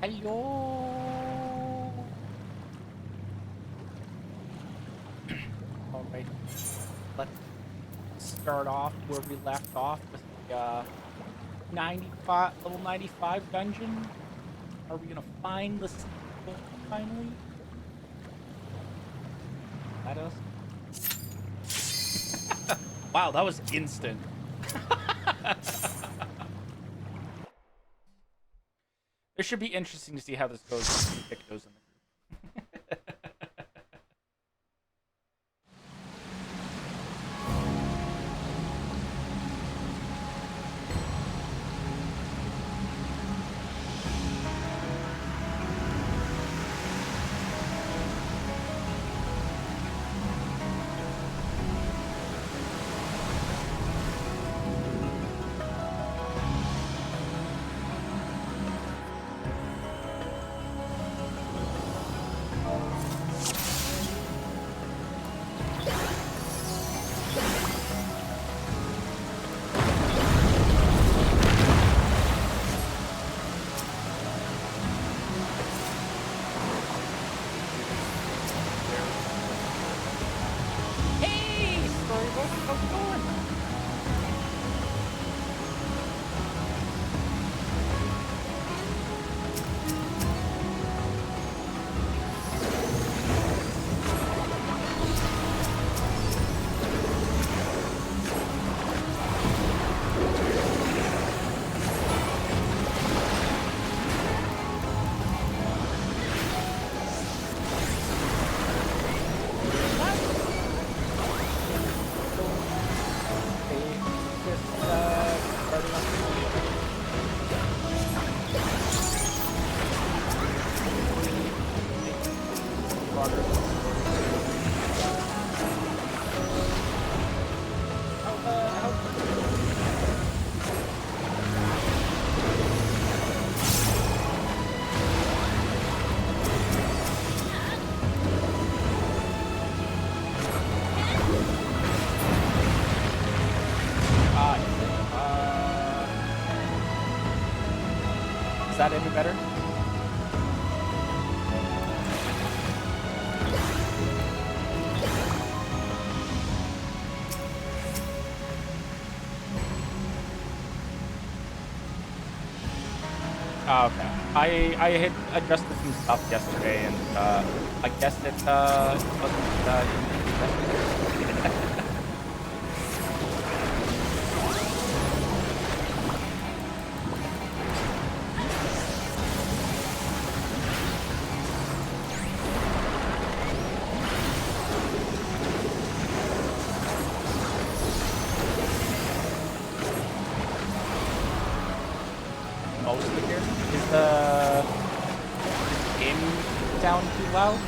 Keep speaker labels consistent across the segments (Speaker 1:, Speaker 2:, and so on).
Speaker 1: Hello. All right. Let's start off where we left off with the 95 level 95 dungeon. Are we gonna find the sequel finally? Let us. Wow, that was instant. It should be interesting to see how this goes when we pick those in the Is that any better? Oh, okay. I had adjusted some stuff yesterday, and I guess it wasn't. Mostly here. Is the game down too loud?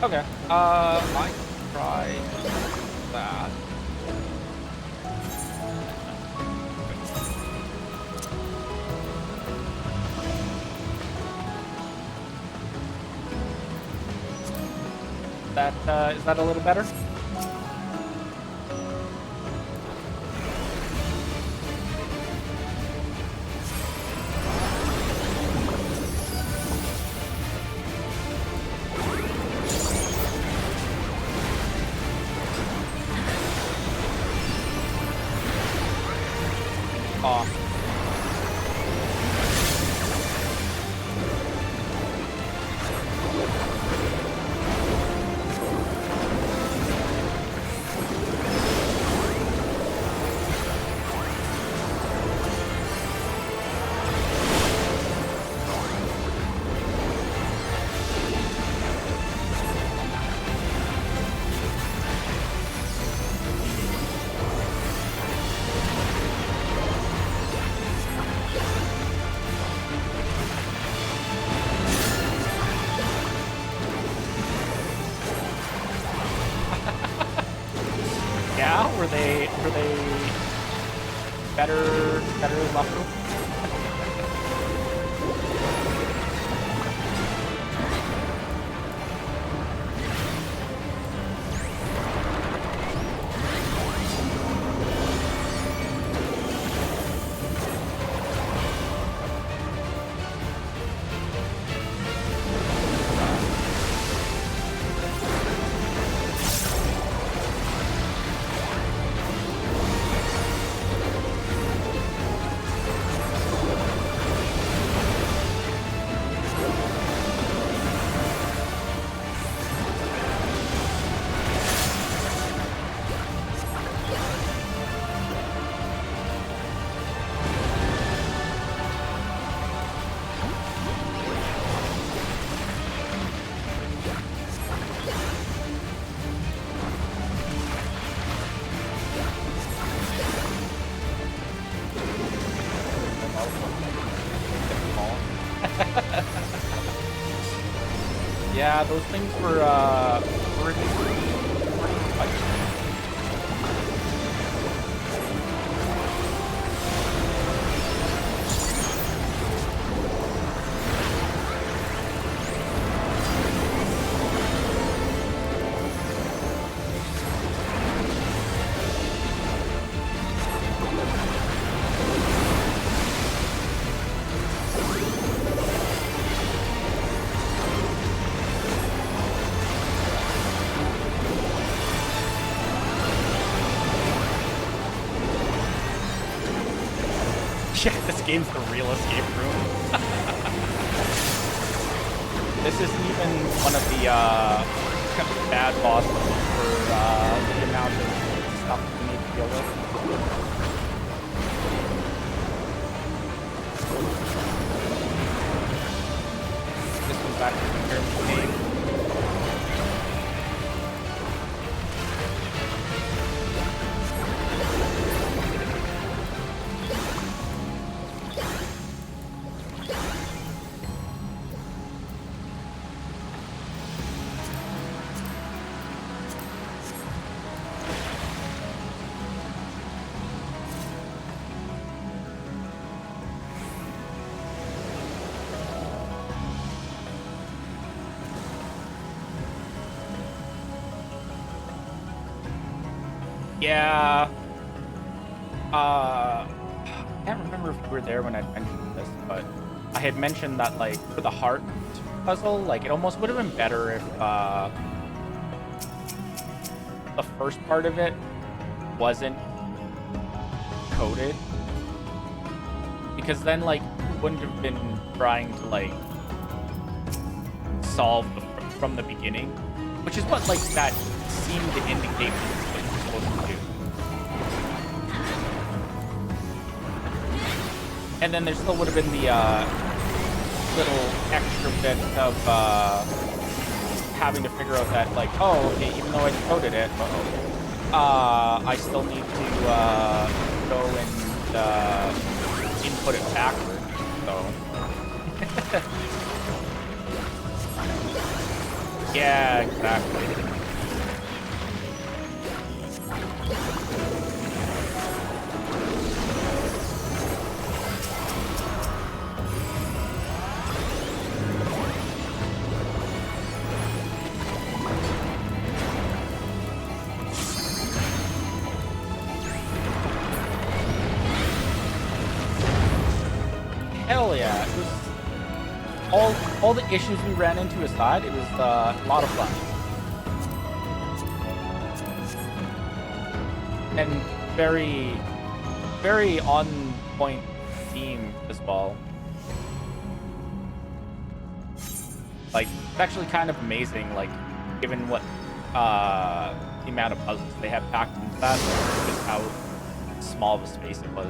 Speaker 1: Okay. I try that. Is that a little better? Off. Are they better left over? Yeah, those things were pretty spicy. Yeah, this game's the real escape room. This isn't even one of the bad bosses for the amount of stuff we need to deal with. This one's actually the pyramid name. Yeah. I can't remember if you were there when I mentioned this, but I had mentioned that, like, for the heart puzzle, like, it almost would have been better if the first part of it wasn't coded. Because then, like, you wouldn't have been trying to, like, solve from the beginning. Which is what, like, that seemed to indicate what you're supposed to do. And then there still would have been the little extra bit of having to figure out that, like, oh, okay, even though I decoded it, I still need to go and input it backwards. So, yeah, exactly. Hell yeah, it was all the issues we ran into aside, it was a lot of fun. And very, very on point theme as well. Like, it's actually kind of amazing, like, given what the amount of puzzles they had packed into that, just how small of a space it was.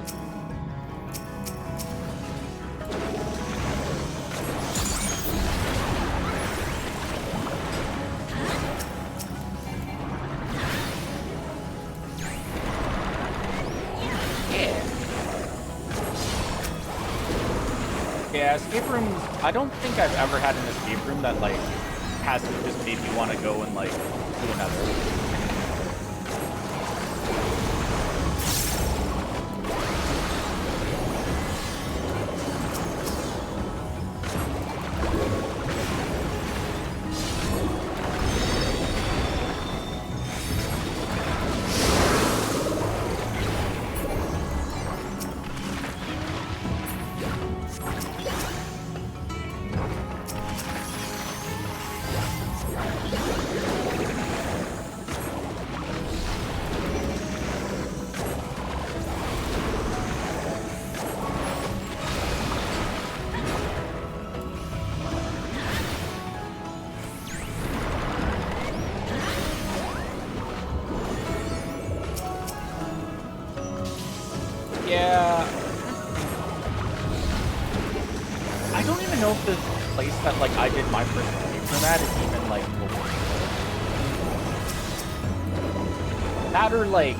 Speaker 1: Yeah, escape rooms, I don't think I've ever had an escape room that, like, hasn't just made me want to go and, like, do another. Yeah. I don't even know if the place that like I did my first playthrough at is even like that or like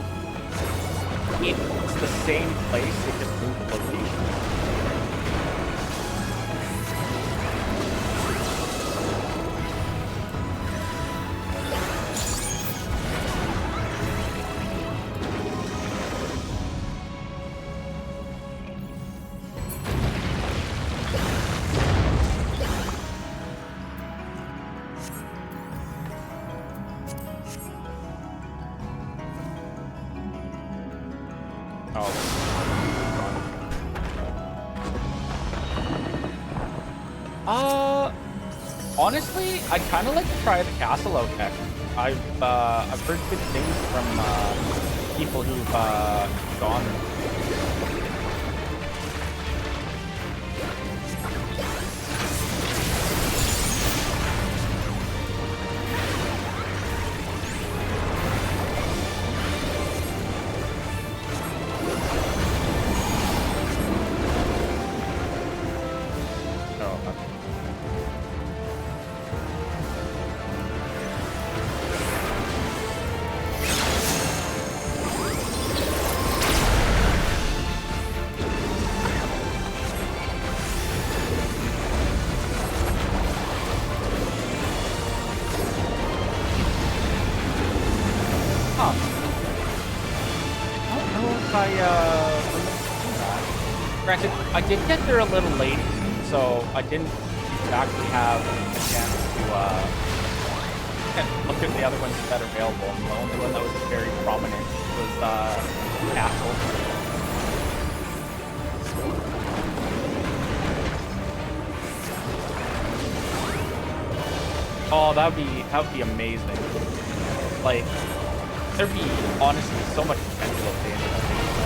Speaker 1: it's the same place, it just moved location. Honestly, I'd kind of like to try the castle out next. I've heard good things from people who've gone. Granted, I did get there a little late, so I didn't exactly have a chance to look at the other ones that are available. The only one that was very prominent was Castle. Oh, that would be amazing. Like, there'd be honestly so much potential if they ended up theme room.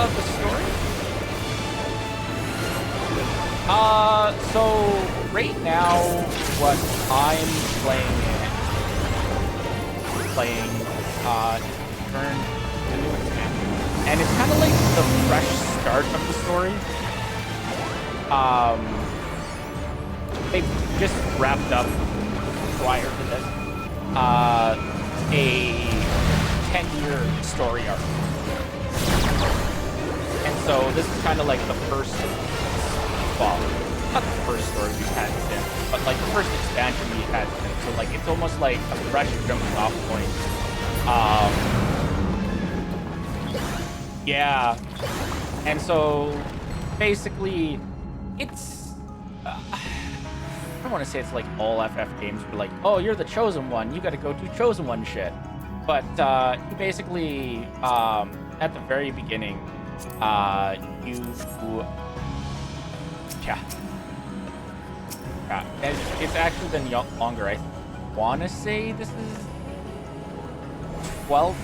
Speaker 1: The story? So right now, what I'm playing, Turn the new expansion, and it's kind of like the fresh start of the story. They just wrapped up prior to this a 10-year story arc. And so this is kind of like the first, well, not the first story we've had since, but like the first expansion we've had since. So like it's almost like a fresh jumping off point. Yeah. And so basically it's, I don't want to say it's like all FF games where like, oh, you're the chosen one, you got to go do chosen one shit. But you basically, at the very beginning, it's actually been longer. I want to say this is 12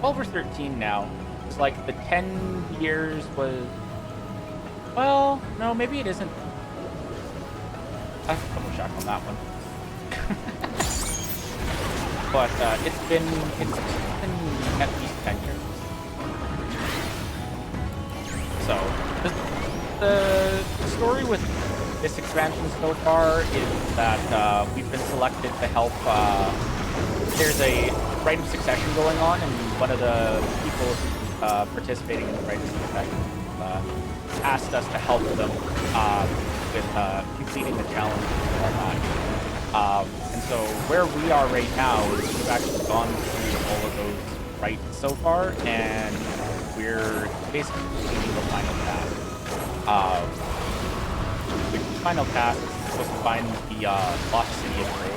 Speaker 1: or 13 now. It's like the 10 years was, well, no, maybe it isn't. I have to double check on that one. But it's been at least 10 years. the story with this expansion so far is that we've been selected to help. There's a rite of succession going on, and one of the people who's participating in the rite of succession asked us to help them with completing the challenge and all that. And so where we are right now is we've actually gone through all of those rites so far, and we're basically completing the final task. The final task is supposed to find the lost city of Trail.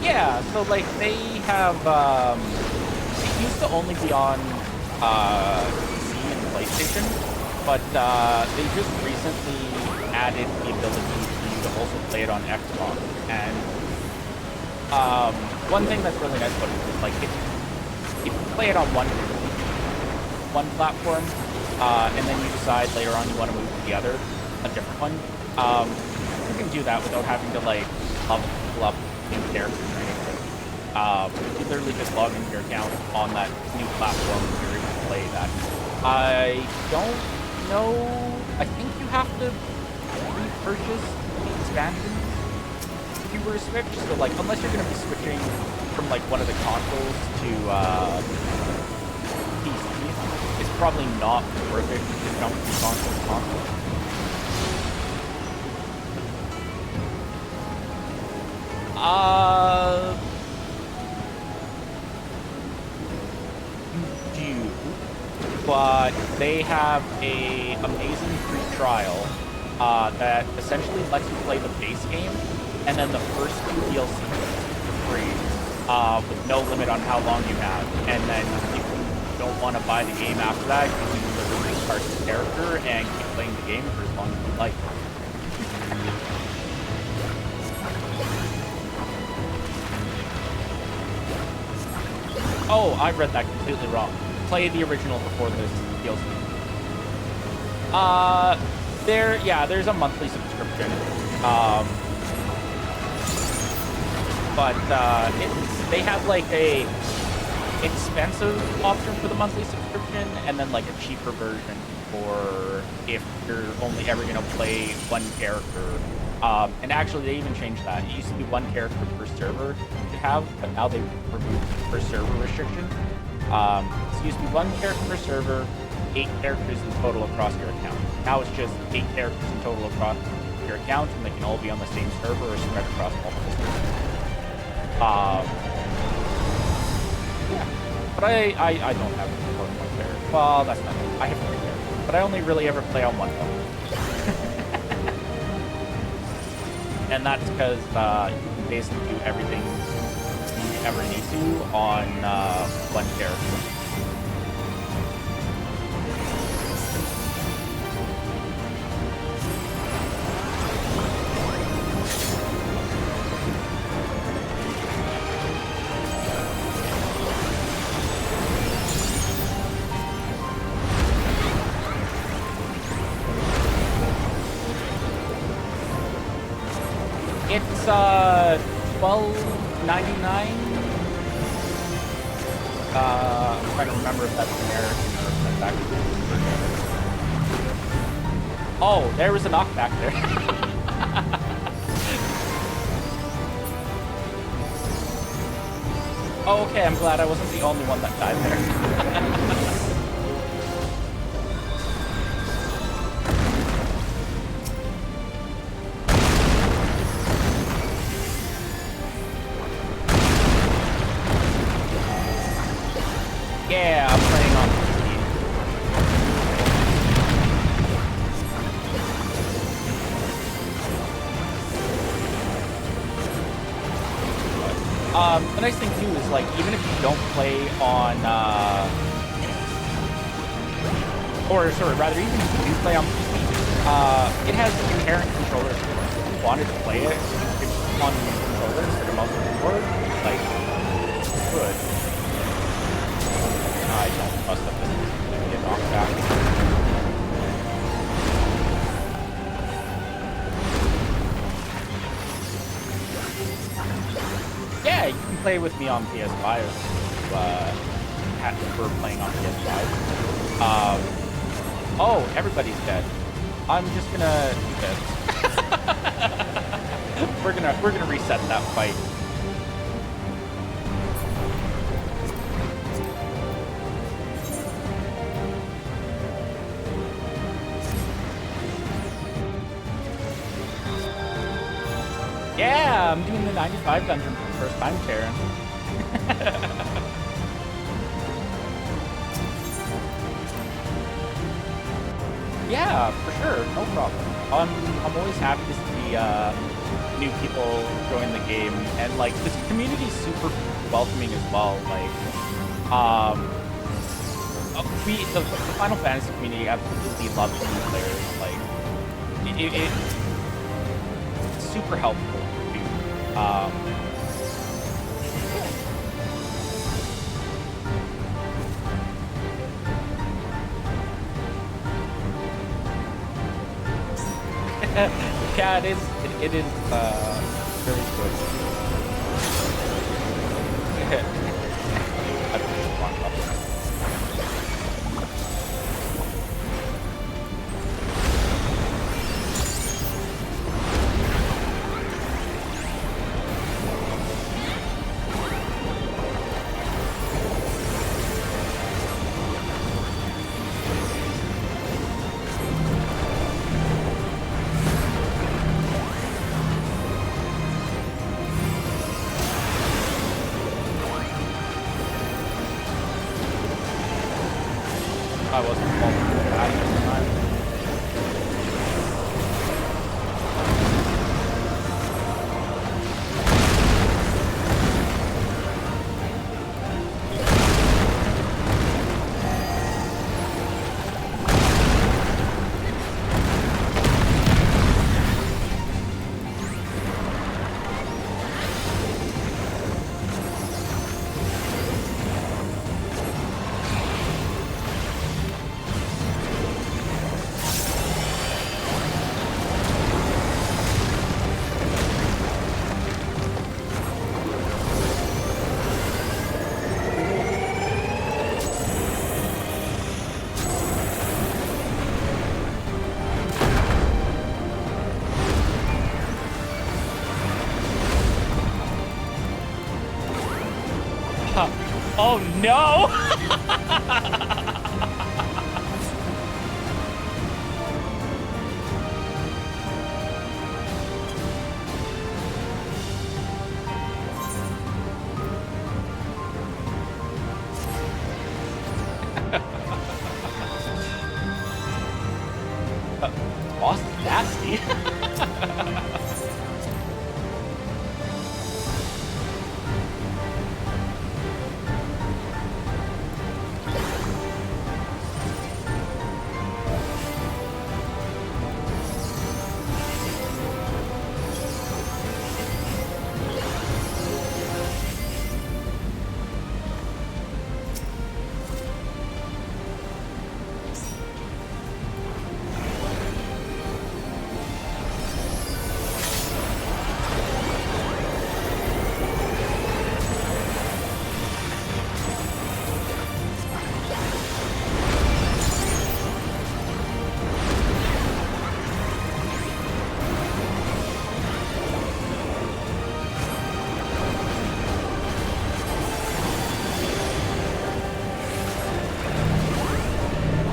Speaker 1: Yeah, so like they have it used to only be on PC and PlayStation, but they just recently added the ability for you to also play it on Xbox. And one thing that's really nice about it is like if you play it on one platform, and then you decide later on you want to move to the other, a different one, you can do that without having to like level up new characters or anything. You literally just log into your account on that new platform and you're able to play that. I don't know. I think you have to repurchase the expansion if you were to switch. So like, unless you're going to be switching from like one of the consoles to PC, it's probably not worth it to jump from console to console. But they have a amazing free trial that essentially lets you play the base game and then the first 2 DLCs for free with no limit on how long you have. And then if you don't want to buy the game after that, you can literally restart the character and keep playing the game for as long as you like. Oh, I read that completely wrong. Play the original before this DLC. There's a monthly subscription. But they have like a expensive option for the monthly subscription, and then like a cheaper version for if you're only ever gonna play one character. And actually, they even changed that. It used to be one character per server you could have, but now they've removed the per server restriction. So it used to be one character per server, 8 characters in total across your account. Now it's just 8 characters in total across your account, and they can all be on the same server or spread across multiple servers. Yeah. But I don't have more than one character. Well, that's not it. I have 3 characters, but I only really ever play on one of them. And that's because you can basically do everything you ever need to on one character. It's $12.99. I'm trying to remember if that's American or if that's actually. Oh, there was a knockback there. Oh, okay. I'm glad I wasn't the only one that died there. Yeah, I'm playing on PC. The nice thing too is like even if you don't play on, or sorry, rather even if you do play on PC, it has inherent controllers. If you wanted to play it on controllers instead of mouse and keyboard, like good. I don't trust that this is gonna get knocked back. Yeah, you can play with me on PS5 if you prefer playing on PS5. Oh, everybody's dead. I'm just gonna do this. we're gonna reset that fight. Yeah, I'm doing the 95 dungeon for the first time, Karen. Yeah, for sure, no problem. I'm always happy to see new people join the game, and like this community is super welcoming as well. Like, the Final Fantasy community absolutely loves new players. Like, it's super helpful. Yeah, it is. It is very good. I pushed the wrong button. I wasn't falling for that this time. Oh no! Boss is nasty.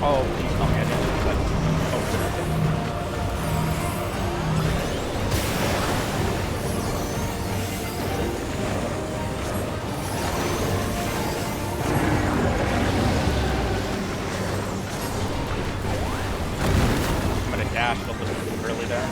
Speaker 1: Oh, please tell me I didn't do that. Oh, I'm gonna dash a little too early there.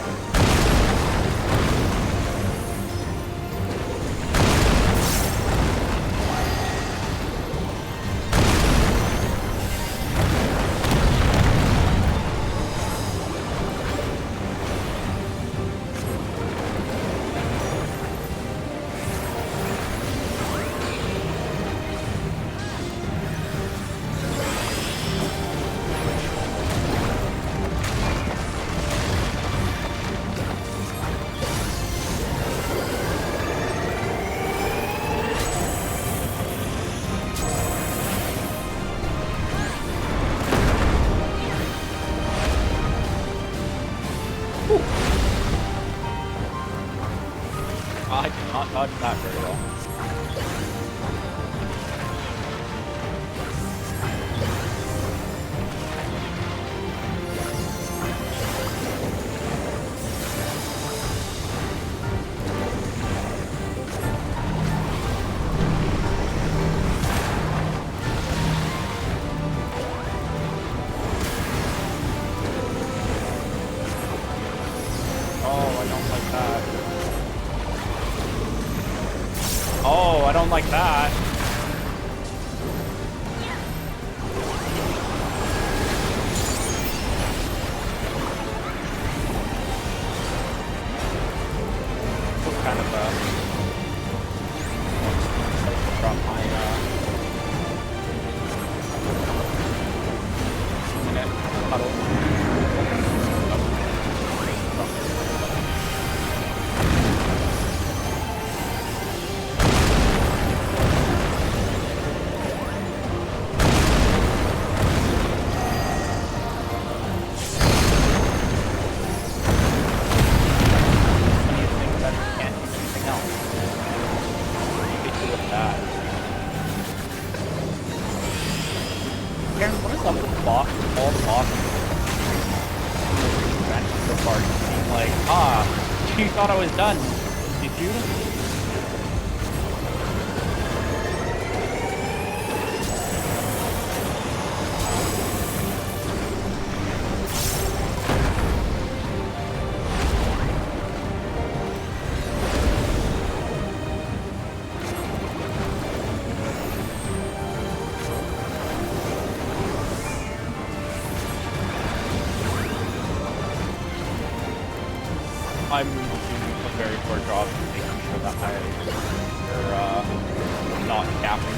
Speaker 1: not dodging that very well. Oh, I don't like that. What kind of drop my puddle. You thought I was done, did you? I'm doing a very poor job of making sure that they're not capping.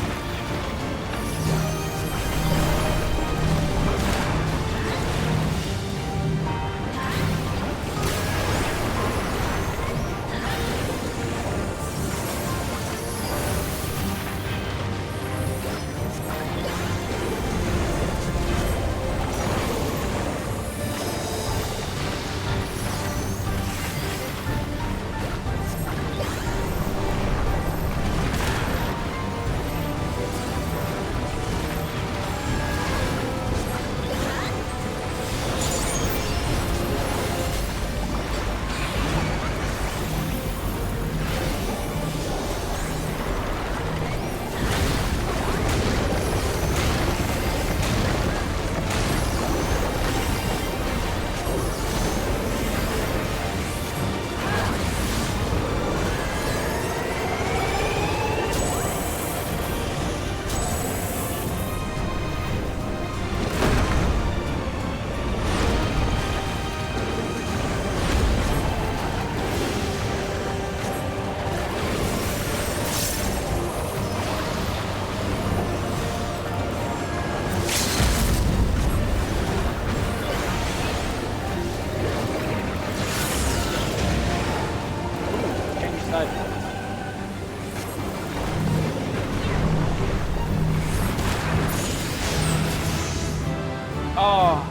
Speaker 1: Oh,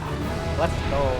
Speaker 1: let's go.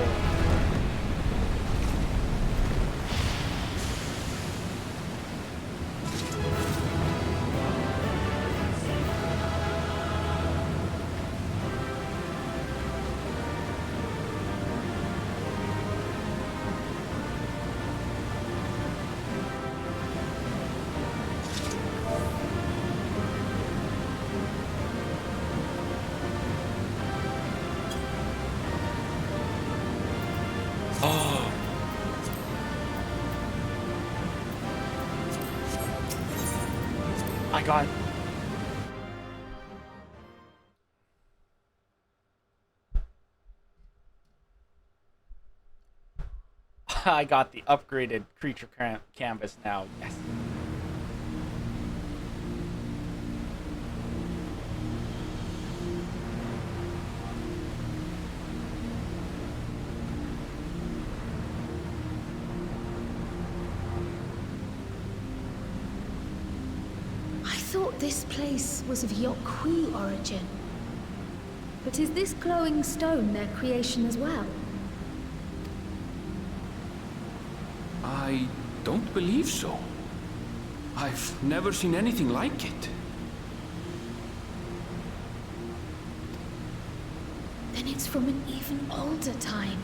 Speaker 1: Oh. I got I got the upgraded creature canvas now. Yes.
Speaker 2: I thought this place was of Yokwi origin. But is this glowing stone their creation as well?
Speaker 3: I don't believe so. I've never seen anything like it.
Speaker 2: Then it's from an even older time.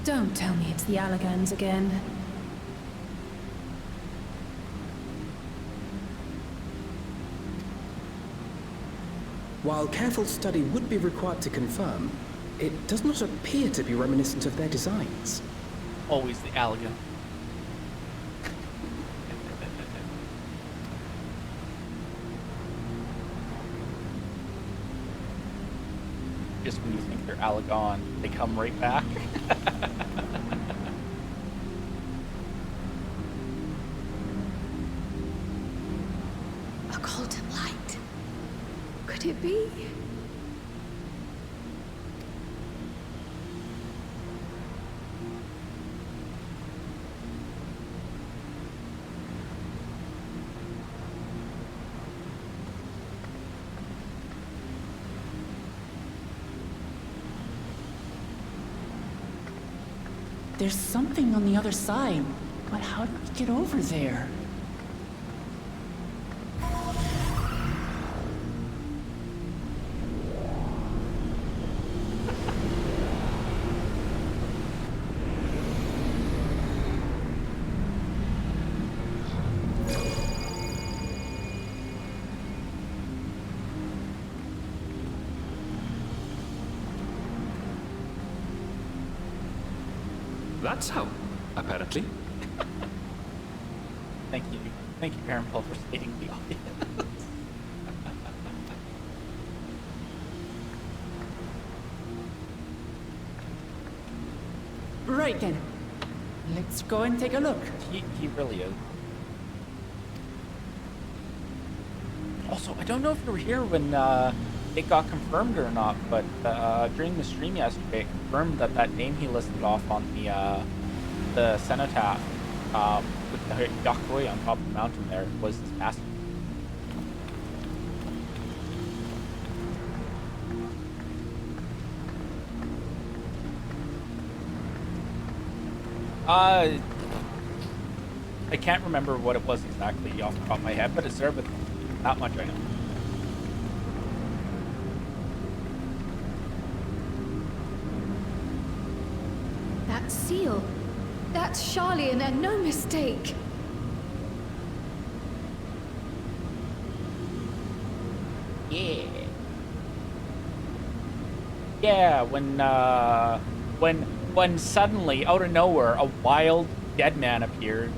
Speaker 4: Don't tell me it's the Allegans again.
Speaker 5: While careful study would be required to confirm, it does not appear to be reminiscent of their designs.
Speaker 1: Always the Allegan. Just when you think they're Allegan, they come right back.
Speaker 2: A golden light. Could it be?
Speaker 6: There's something on the other side, but how do we get over there?
Speaker 3: That's how, apparently.
Speaker 1: Thank you, Parent Paul, for stating the obvious.
Speaker 6: Right then. Let's go and take a look.
Speaker 1: He really is. Also, I don't know if you were here when it got confirmed or not, but during the stream yesterday, it confirmed that that name he listed off on the cenotaph with the Yakoi on top of the mountain there was this master. I can't remember what it was exactly off the top of my head, but it's there, but that much I know.
Speaker 2: That seal. That's Charlian and no mistake.
Speaker 1: Yeah. Yeah, when suddenly, out of nowhere, a wild dead man appeared.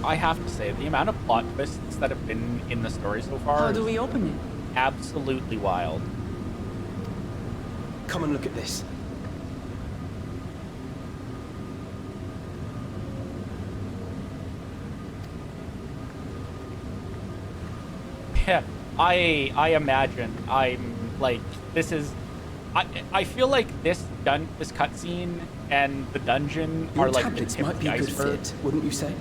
Speaker 1: I have to say, the amount of plot twists that have been in the story so far
Speaker 6: How do
Speaker 1: is
Speaker 6: we open it?
Speaker 1: absolutely wild.
Speaker 5: Come and look at this.
Speaker 1: Yeah, I imagine I'm like, this is, I feel like this cutscene and the dungeon
Speaker 5: Your
Speaker 1: are like the
Speaker 5: tablets
Speaker 1: tip
Speaker 5: might
Speaker 1: of
Speaker 5: be
Speaker 1: the
Speaker 5: a good
Speaker 1: iceberg,
Speaker 5: fit, wouldn't you say?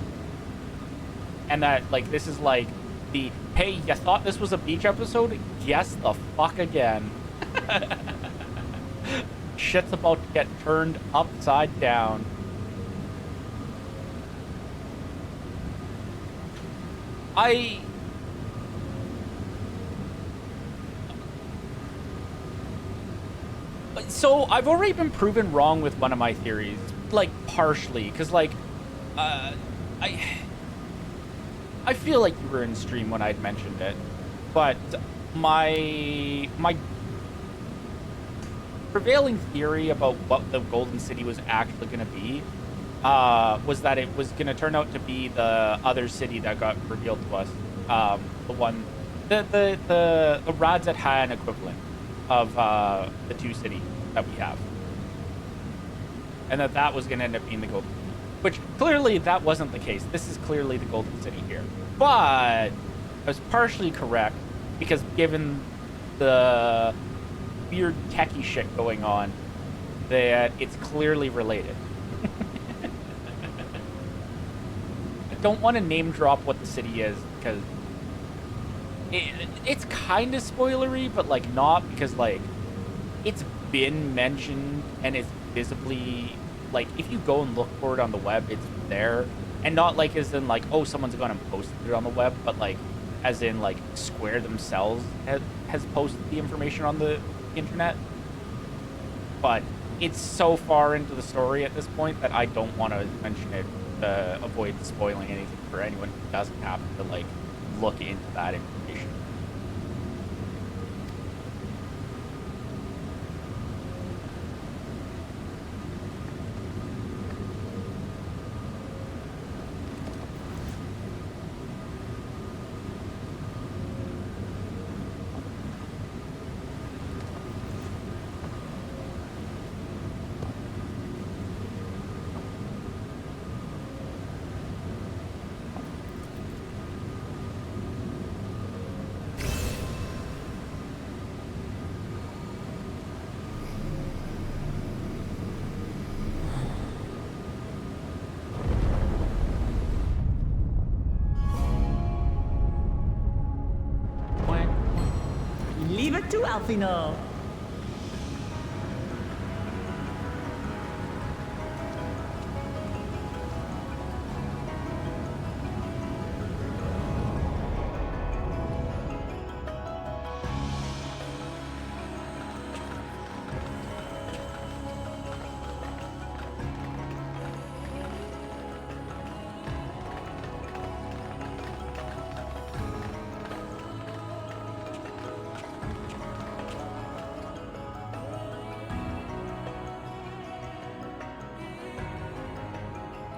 Speaker 1: and that like this is like the hey, you thought this was a beach episode? Guess the fuck again. Shit's about to get turned upside down. So I've already been proven wrong with one of my theories, like partially, because like, I feel like you were in stream when I'd mentioned it, but my prevailing theory about what the Golden City was actually going to be was that it was going to turn out to be the other city that got revealed to us, the one, the Radzat Han equivalent of the two cities that we have, and that was going to end up being the Golden City, which clearly that wasn't the case. This is clearly the Golden City here, but I was partially correct because given the weird techie shit going on that it's clearly related. I don't want to name drop what the city is because it's kind of spoilery, but like not, because like it's been mentioned and it's visibly, like, if you go and look for it on the web, it's there. And not like as in like, oh, someone's gone and posted it on the web, but like as in like Square themselves has posted the information on the internet. But it's so far into the story at this point that I don't want to mention it to avoid spoiling anything for anyone who doesn't happen to like look into that information.
Speaker 6: Leave it to Alfino.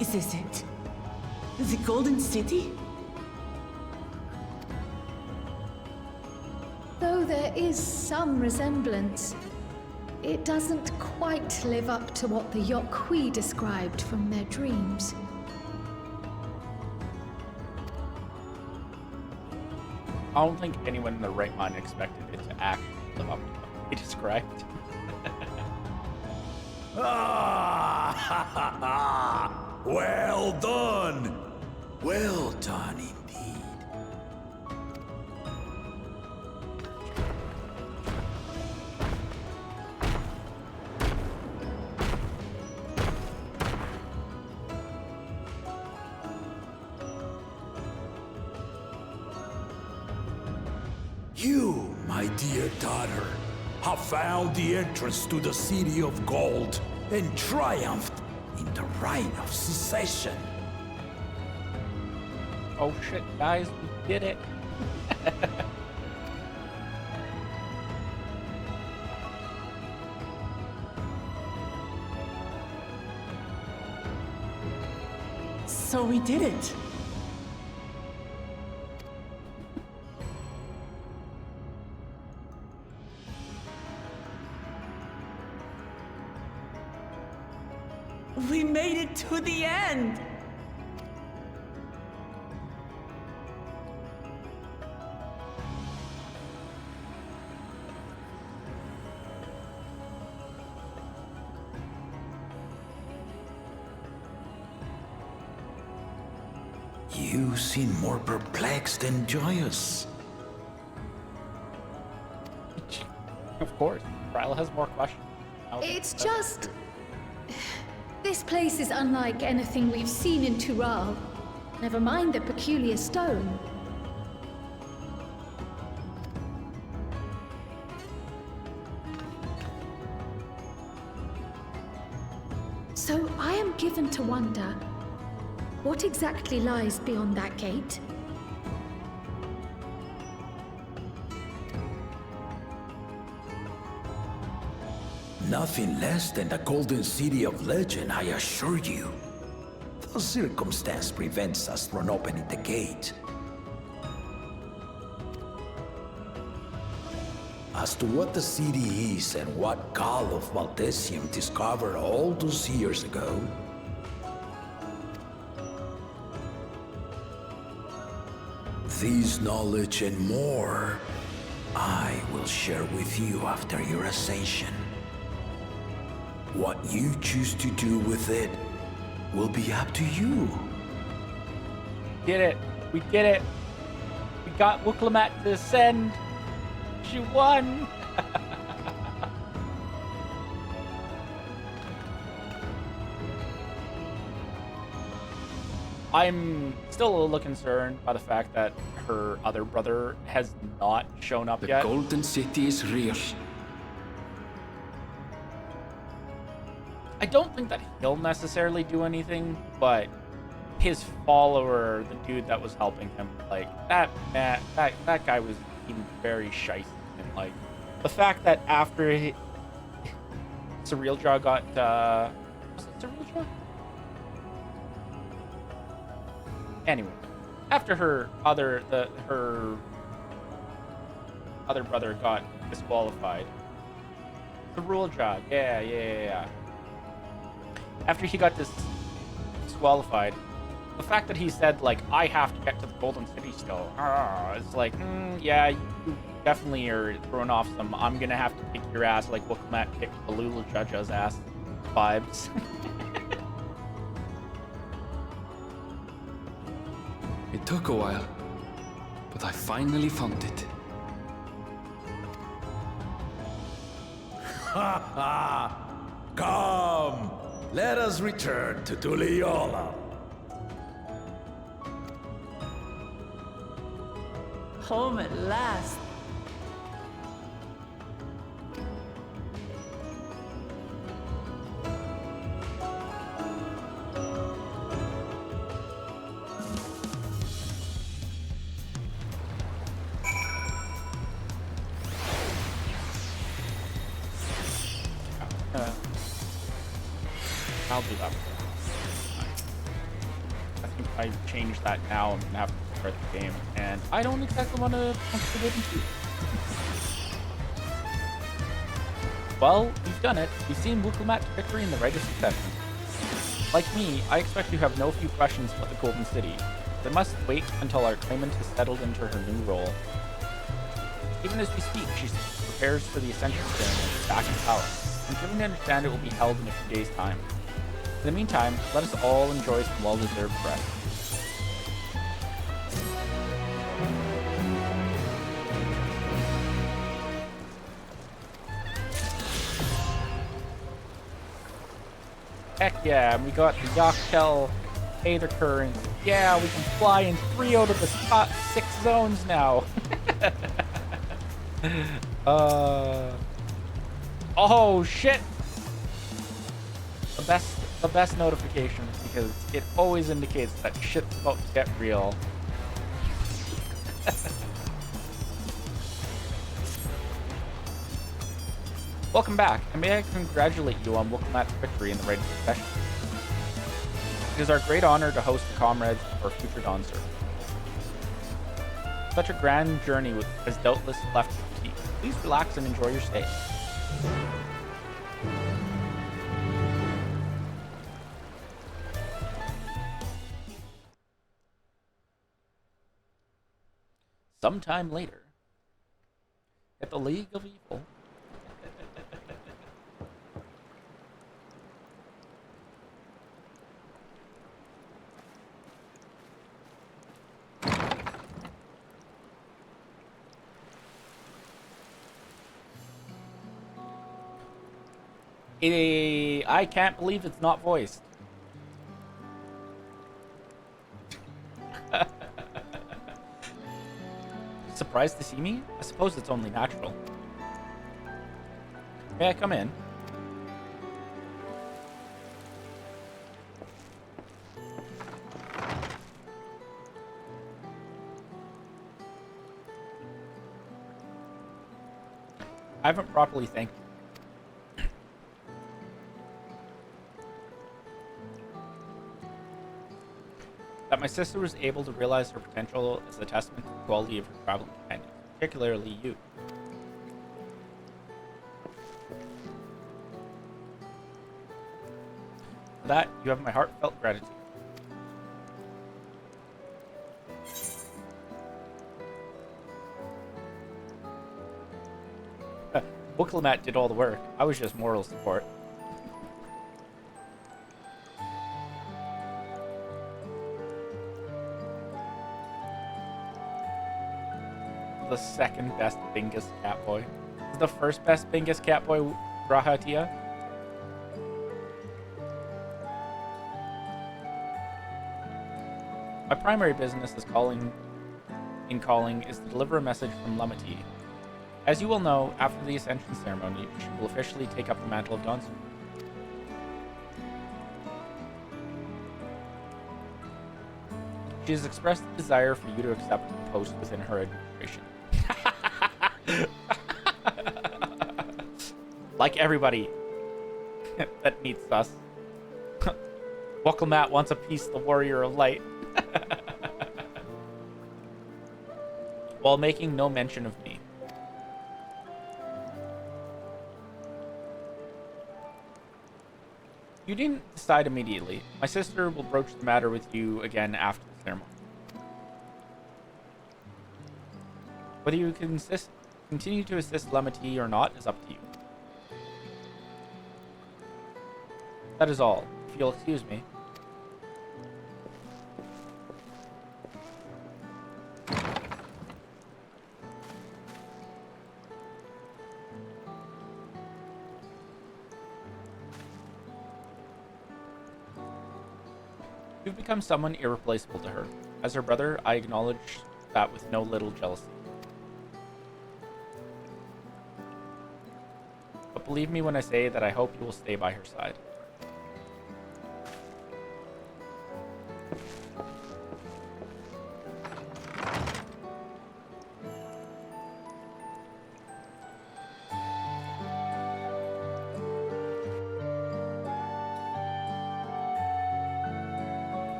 Speaker 6: Is this it? The Golden City?
Speaker 2: Though there is some resemblance, it doesn't quite live up to what the Yokwi described from their dreams.
Speaker 1: I don't think anyone in their right mind expected it to actually live up to what they described.
Speaker 7: Well done! Well done indeed. You, my dear daughter, have found the entrance to the City of Gold and triumphed in the rite of secession.
Speaker 1: Oh shit, guys, we did it.
Speaker 6: So we did it. We made it to the end!
Speaker 7: You seem more perplexed than joyous.
Speaker 1: Of course, Ryla has more questions.
Speaker 2: It's just... This place is unlike anything we've seen in Tural. Never mind the peculiar stone. So I am given to wonder, what exactly lies beyond that gate?
Speaker 7: Nothing less than the Golden City of Legend, I assure you. The circumstance prevents us from opening the gate. As to what the city is and what Gall of Valdesium discovered all those years ago, this knowledge and more I will share with you after your ascension. What you choose to do with it will be up to you.
Speaker 1: Did it. We did it. We got Wooklamat to ascend. She won. I'm still a little concerned by the fact that her other brother has not shown up
Speaker 3: The
Speaker 1: yet.
Speaker 3: Golden City is real.
Speaker 1: I don't think that he'll necessarily do anything, but his follower, the dude that was helping him, like that guy was being very shicey, and like the fact that after Surreal Jaw got was it Surreal Jaw? Anyway, after her other brother got disqualified, Surreal Jaw, yeah. After he got disqualified, the fact that he said, like, I have to get to the Golden City still, it's like, yeah, you definitely are throwing off some I'm gonna have to kick your ass like Wooklamat kicked Balula Jaja's ass vibes.
Speaker 3: It took a while, but I finally found it.
Speaker 7: Ha ha! Come! Let us return to Tuliola.
Speaker 6: Home at last.
Speaker 1: I'll do that. I think if I change that now, I'm gonna have to start the game, and I don't exactly want to punch the wooden tooth. Well, we've done it. We've seen Wooklamat's victory in the rite of succession. Like me, I expect you have no few questions about the Golden City. They must wait until our claimant has settled into her new role. Even as we speak, she prepares for the Ascension ceremony back in the palace. I'm given to understand it will be held in a few days' time. In the meantime, let us all enjoy some well-deserved rest. Heck yeah, and we got the Dawntrail Aether Current. Yeah, we can fly in 3 out of the top 6 zones now. Oh shit! The best notification, because it always indicates that shit's about to get real. Welcome back, and may I congratulate you on Wooklamat's victory in the rite of succession. It is our great honor to host the comrades of our future Dawn service. Such a grand journey has doubtless left you fatigued. Please relax and enjoy your stay. Sometime later, at the League of Evil. I can't believe it's not voiced. Surprised to see me? I suppose it's only natural. May I come in? I haven't properly thanked you. That my sister was able to realize her potential is a testament to the quality of her traveling companions, particularly you. For that, you have my heartfelt gratitude. Wicklemat did all the work. I was just moral support. The second best Bingus Catboy. Is the first best Bingus Catboy Rahatia? My primary business is calling is to deliver a message from Lamati. As you will know, after the Ascension ceremony, she will officially take up the mantle of Dawntrail. She has expressed the desire for you to accept the post within her administration. Like everybody that meets us. Wicklemat wants a piece of the Warrior of Light. While making no mention of me. You didn't decide immediately. My sister will broach the matter with you again after the ceremony. Whether you can continue to assist Lamati or not is up to you. That is all, if you'll excuse me. You've become someone irreplaceable to her. As her brother, I acknowledge that with no little jealousy. But believe me when I say that I hope you will stay by her side.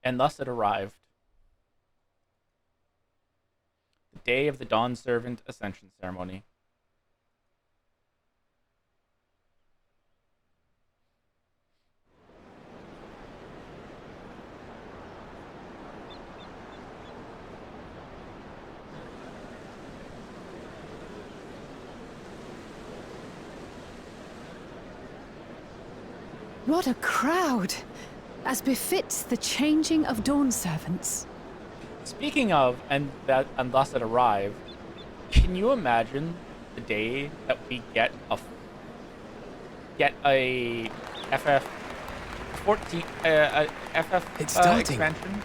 Speaker 1: And thus it arrived. The day of the Dawn Servant Ascension Ceremony.
Speaker 4: What a crowd! As befits the changing of Dawn Servants.
Speaker 1: Speaking of, and thus it arrived, can you imagine the day that we get a FF14 expansion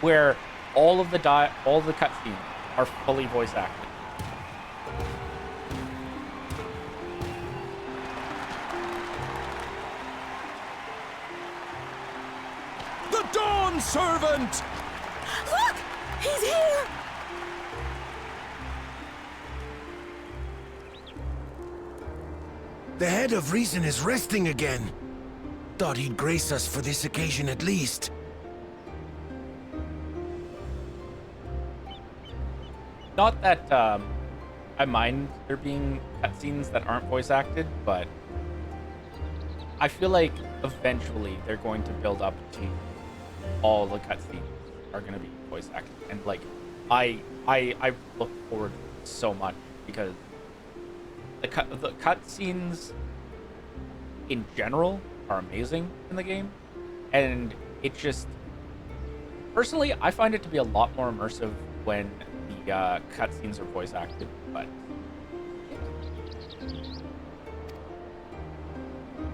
Speaker 1: where all the cutscenes are fully voice acted?
Speaker 7: Dawn Servant!
Speaker 2: Look! He's here!
Speaker 8: The head of reason is resting again. Thought he'd grace us for this occasion at least.
Speaker 1: Not that I mind there being cutscenes that aren't voice acted, but I feel like eventually they're going to build up to all the cutscenes are going to be voice acted, and like I look forward to it so much because the cutscenes in general are amazing in the game, and it just personally I find it to be a lot more immersive when the cutscenes are voice acted. But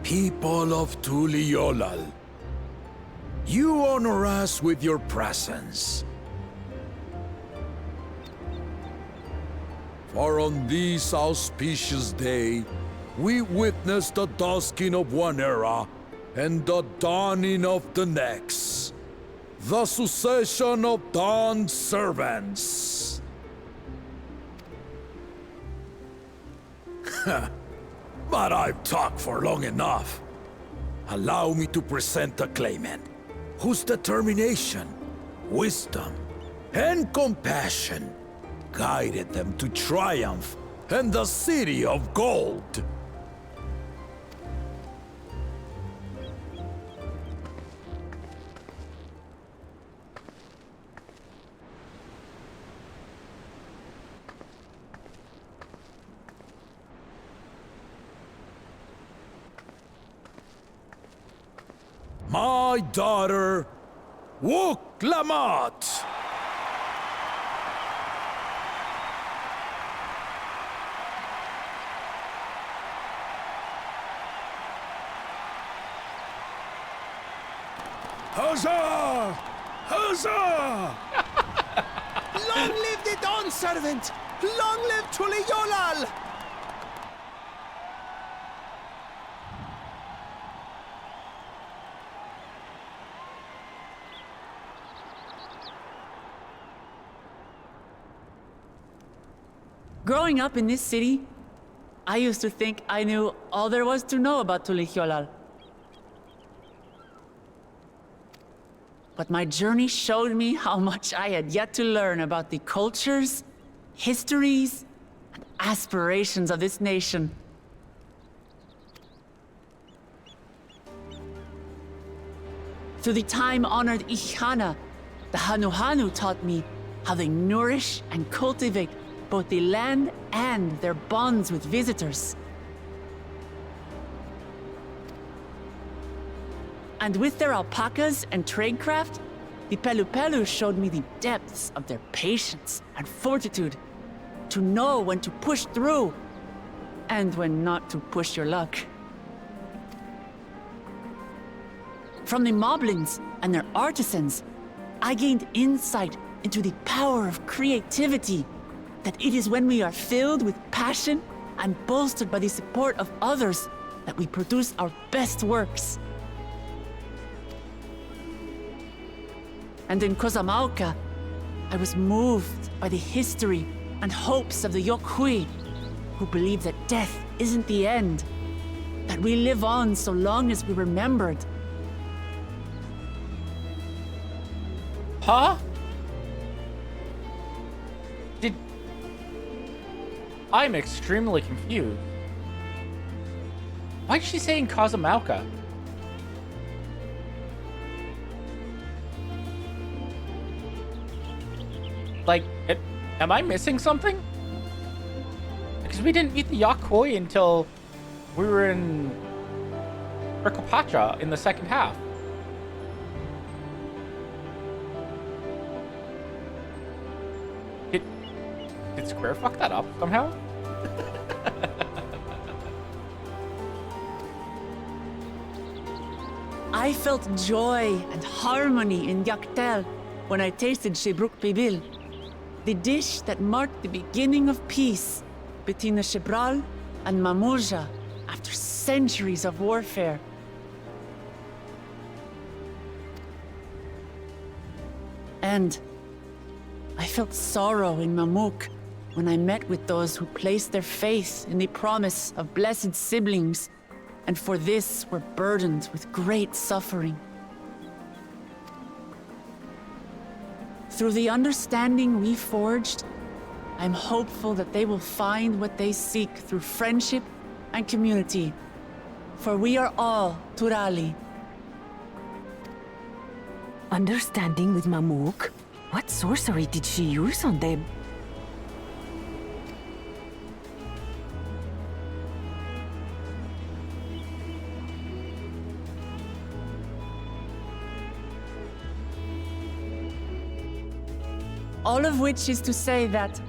Speaker 7: People of Tuliolal, you honor us with your presence. For on this auspicious day, we witness the dusking of one era and the dawning of the next. The succession of Dawn Servants. But I've talked for long enough. Allow me to present the claimant, whose determination, wisdom, and compassion guided them to triumph and the City of Gold. my daughter, Wook Lamont. Huzzah! Huzzah!
Speaker 8: Long live the Dawn Servant! Long live Tuliolal!
Speaker 6: Growing up in this city, I used to think I knew all there was to know about Tuliolal. But my journey showed me how much I had yet to learn about the cultures, histories, and aspirations of this nation. Through the time-honored Ihana, the Hanuhanu taught me how they nourish and cultivate both the land and their bonds with visitors. And with their alpacas and tradecraft, the Pelupelu showed me the depths of their patience and fortitude, to know when to push through and when not to push your luck. From the moblins and their artisans, I gained insight into the power of creativity, that it is when we are filled with passion and bolstered by the support of others that we produce our best works. And in Kozamauka, I was moved by the history and hopes of the Yokhui, who believe that death isn't the end, that we live on so long as we're remembered.
Speaker 1: Huh? I'm extremely confused. Why is she saying Kozamauka? Like, am I missing something? Because we didn't meet the Yakoi until we were in Ricopacha in the second half. Did Square fuck that up somehow?
Speaker 6: I felt joy and harmony in Yaktel when I tasted Shebruk Pibil, the dish that marked the beginning of peace between the Shebral and Mamurja after centuries of warfare. And I felt sorrow in Mamuk when I met with those who placed their faith in the promise of blessed siblings, and for this were burdened with great suffering. Through the understanding we forged, I'm hopeful that they will find what they seek through friendship and community, for we are all Turali.
Speaker 9: Understanding with Mamuk? What sorcery did she use on them?
Speaker 6: All of which is to say that,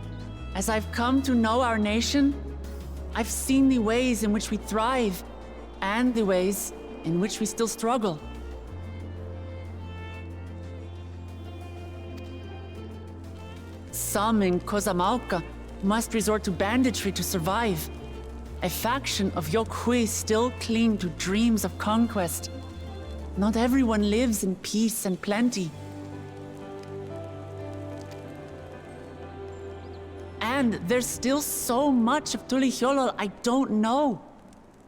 Speaker 6: as I've come to know our nation, I've seen the ways in which we thrive and the ways in which we still struggle. Some in Kozamauka must resort to banditry to survive. A faction of Yokhui still cling to dreams of conquest. Not everyone lives in peace and plenty. And there's still so much of Tulihiolol I don't know.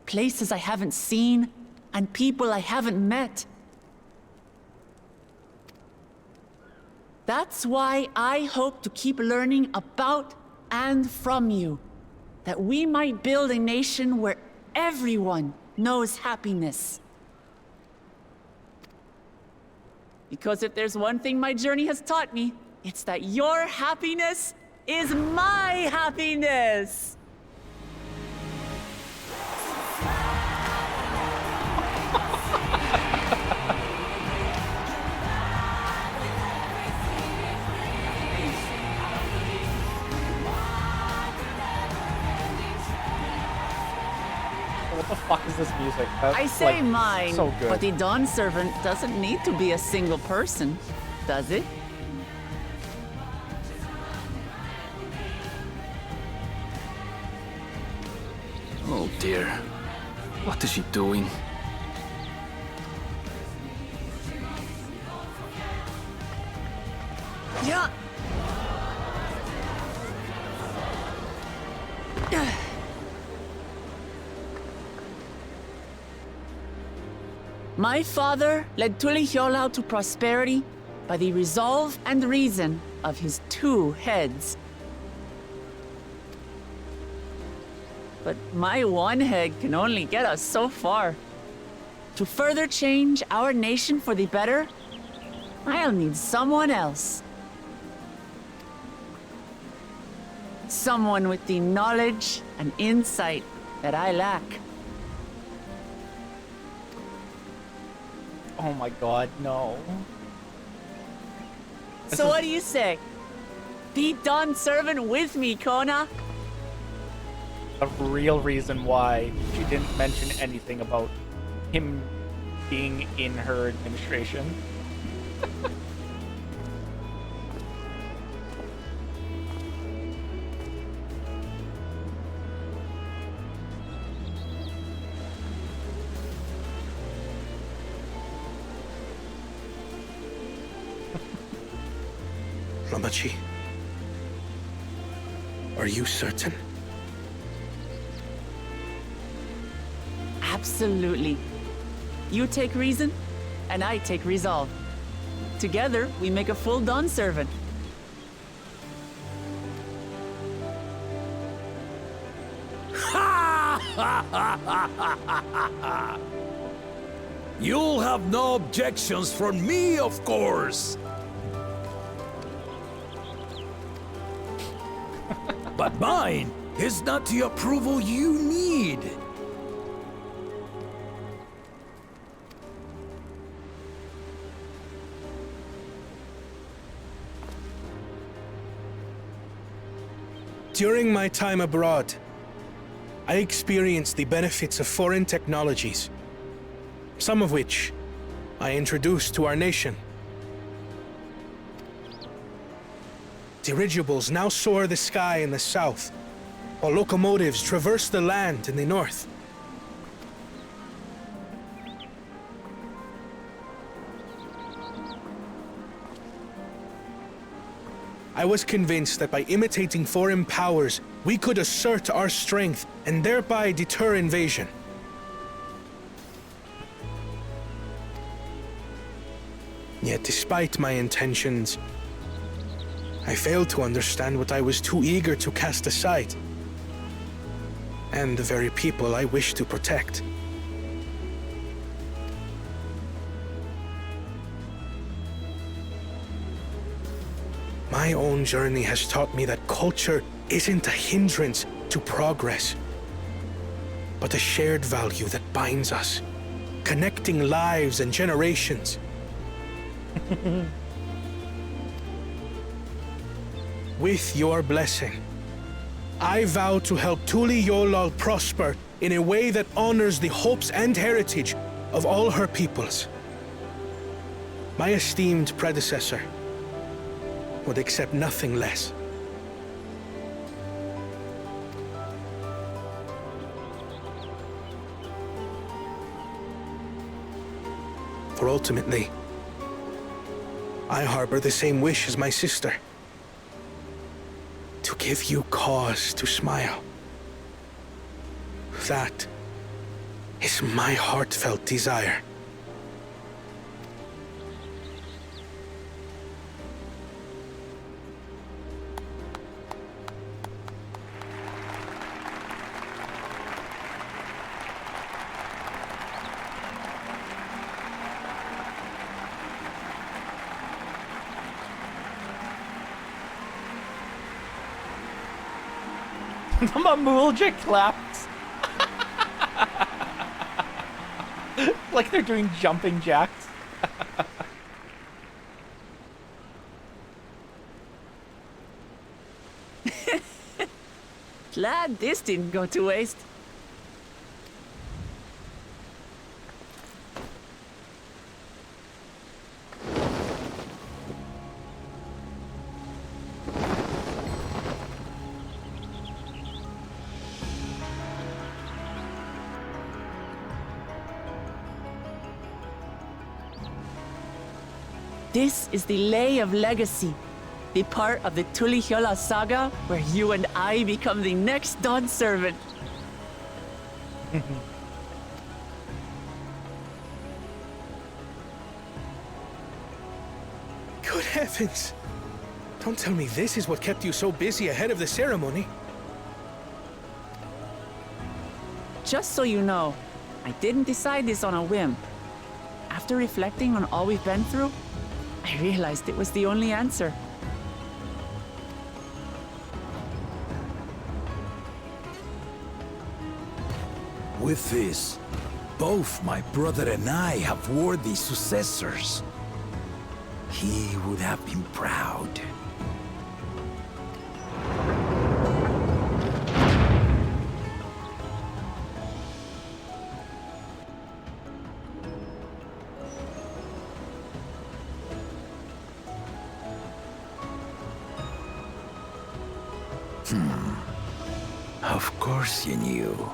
Speaker 6: Places I haven't seen, and people I haven't met. That's why I hope to keep learning about and from you, that we might build a nation where everyone knows happiness. Because if there's one thing my journey has taught me, it's that your happiness is my happiness!
Speaker 1: fuck is this music? That's,
Speaker 6: I say
Speaker 1: like,
Speaker 6: mine,
Speaker 1: so good.
Speaker 6: but the Dawn Servant doesn't need to be a single person, does it?
Speaker 3: Oh dear. What is she doing?
Speaker 6: Yeah. My father led Tulihiolau to prosperity by the resolve and reason of his 2 heads. But my 1 head can only get us so far. To further change our nation for the better, I'll need someone else. Someone with the knowledge and insight that I lack.
Speaker 1: Oh my god, no.
Speaker 6: So what do you say? Be Dawn Servant with me, Kona?
Speaker 1: The real reason why she didn't mention anything about him being in her administration.
Speaker 5: Ramachi, are you certain?
Speaker 6: Absolutely. You take reason, and I take resolve. Together, we make a full Dawn Servant.
Speaker 7: You'll have no objections from me, of course. But mine is not the approval you need.
Speaker 10: During my time abroad, I experienced the benefits of foreign technologies, some of which I introduced to our nation. Dirigibles now soar the sky in the south, while locomotives traverse the land in the north. I was convinced that by imitating foreign powers, we could assert our strength and thereby deter invasion. Yet despite my intentions, I failed to understand what I was too eager to cast aside, and the very people I wish to protect. My own journey has taught me that culture isn't a hindrance to progress, but a shared value that binds us, connecting lives and generations. With your blessing, I vow to help Tulihiolau prosper in a way that honors the hopes and heritage of all her peoples. My esteemed predecessor would accept nothing less. For ultimately, I harbor the same wish as my sister. To give you cause to smile. That is my heartfelt desire.
Speaker 1: Mamulja claps. Like they're doing jumping jacks.
Speaker 6: Glad this didn't go to waste. This is the Lay of Legacy, the part of the Tulihyola saga where you and I become the next Dawn servant.
Speaker 10: Good heavens! Don't tell me this is what kept you so busy ahead of the ceremony.
Speaker 6: Just so you know, I didn't decide this on a whim. After reflecting on all we've been through, I realized it was the only answer.
Speaker 7: With this, both my brother and I have worthy successors. He would have been proud. Of course you knew.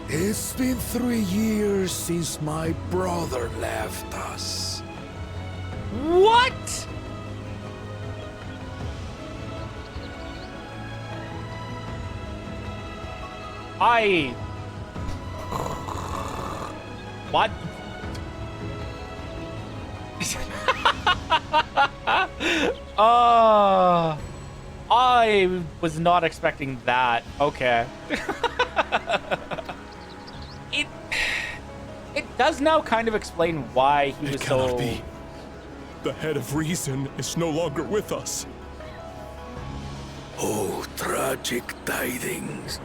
Speaker 7: It's been 3 years since my brother left us.
Speaker 1: What? What? I was not expecting that. Okay. It does now kind of explain why he was so...
Speaker 11: It cannot be. The head of reason is no longer with us.
Speaker 7: Oh, tragic tidings.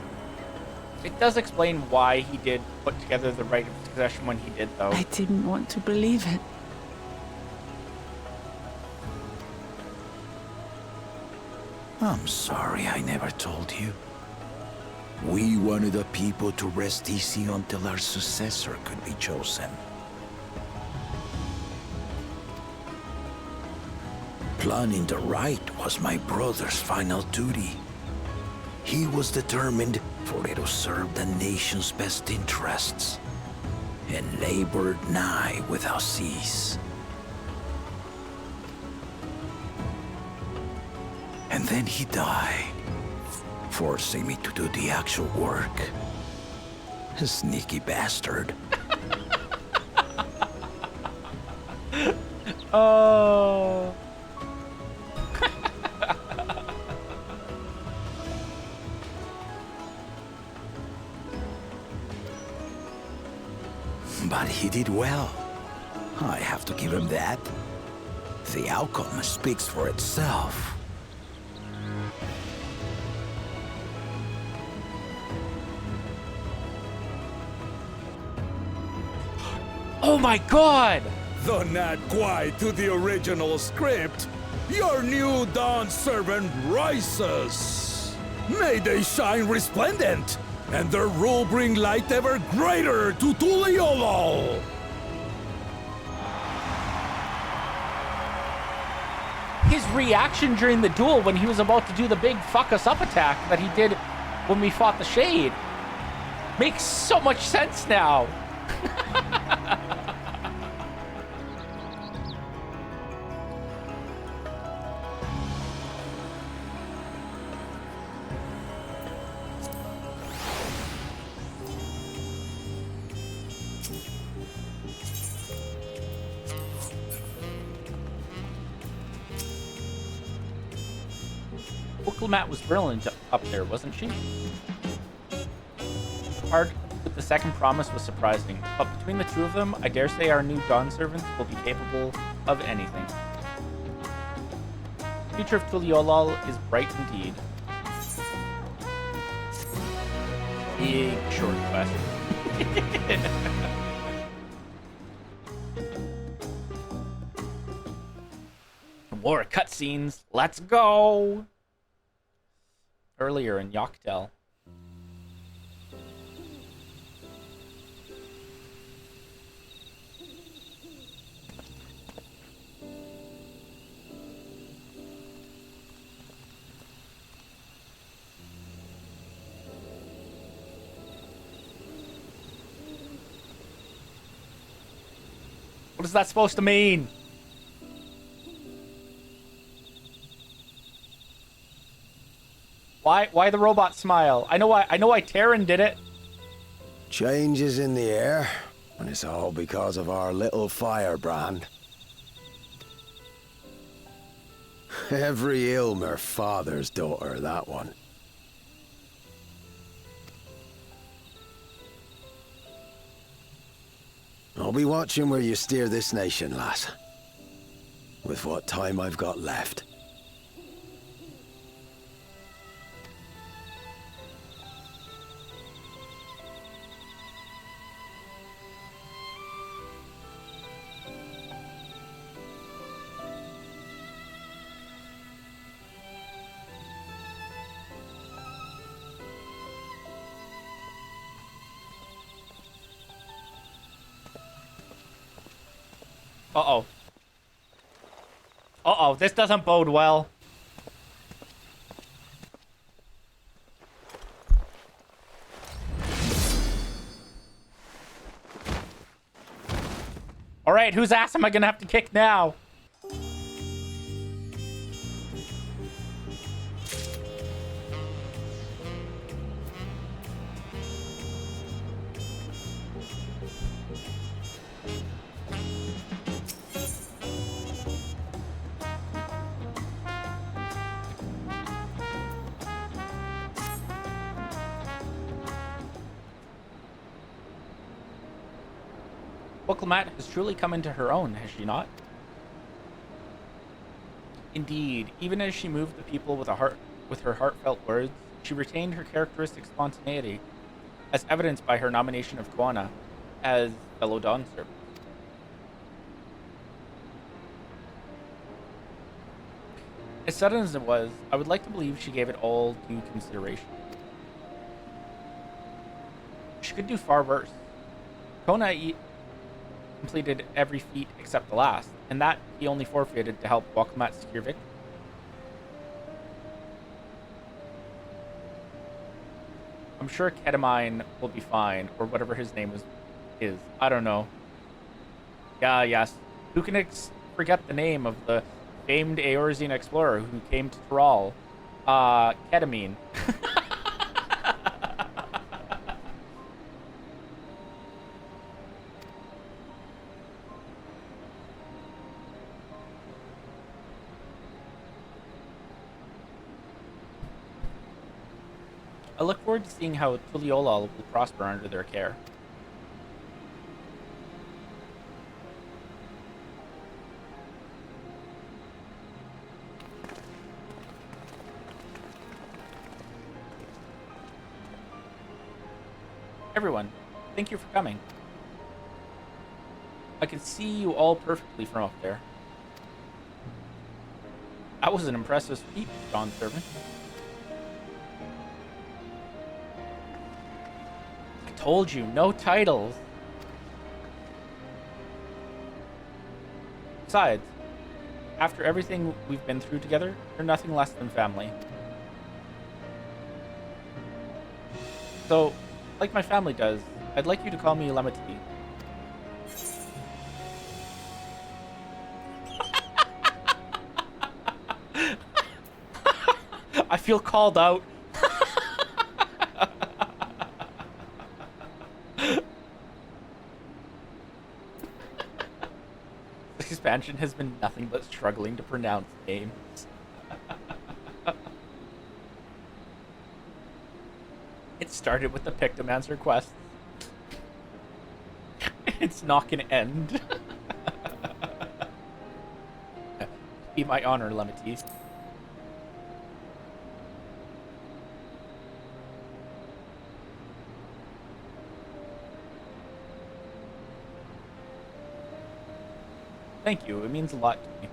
Speaker 1: It does explain why he did put together the right of succession when he did, though.
Speaker 6: I didn't want to believe it.
Speaker 7: I'm sorry I never told you. We wanted the people to rest easy until our successor could be chosen. Planning the right was my brother's final duty. He was determined for it to serve the nation's best interests, and labored nigh without cease. And then he died, forcing me to do the actual work. A sneaky bastard.
Speaker 1: Oh.
Speaker 7: But he did well. I have to give him that. The outcome speaks for itself.
Speaker 1: Oh my god!
Speaker 7: Though not quite to the original script, your new Dawn servant rises. May they shine resplendent, and their rule bring light ever greater to Tuliolol.
Speaker 1: His reaction during the duel when he was about to do the big fuck us up attack that he did when we fought the Shade makes so much sense now. Diplomat was brilliant up there, wasn't she? Part with the second promise was surprising, but between the two of them, I dare say our new Dawn servants will be capable of anything. The future of Tuliolol is bright indeed. Big short quest. More cutscenes. Let's go! Earlier in Yoctel. What is that supposed to mean? Why the robot smile? I know why Terran did it.
Speaker 8: Change is in the air, and it's all because of our little firebrand. Every Ilmer father's daughter, that one. I'll be watching where you steer this nation, lass. With what time I've got left.
Speaker 1: Uh-oh. Uh-oh, this doesn't bode well. Alright, whose ass am I gonna have to kick now? Booklemat has truly come into her own, has she not? Indeed, even as she moved the people with her heartfelt words, she retained her characteristic spontaneity, as evidenced by her nomination of Koana as fellow Dawn servant. As sudden as it was, I would like to believe she gave it all due consideration. She could do far worse. Koana completed every feat except the last, and that he only forfeited to help Booklemat secure victory. I'm sure Ketamine will be fine, or whatever his name is. I don't know. Yeah, yes. Who can forget the name of the famed Eorzean explorer who came to Thrall? Ketamine. I look forward to seeing how Tuliolal will prosper under their care. Everyone, thank you for coming. I can see you all perfectly from up there. That was an impressive feat, Dawn Servant. Told you, no titles. Besides, after everything we've been through together, you're nothing less than family. So, like my family does, I'd like you to call me Lemity. I feel called out. This expansion has been nothing but struggling to pronounce names. It started with the Pictomancer quest. It's not gonna end. Be my honor, Lemity. Thank you, it means a lot to me.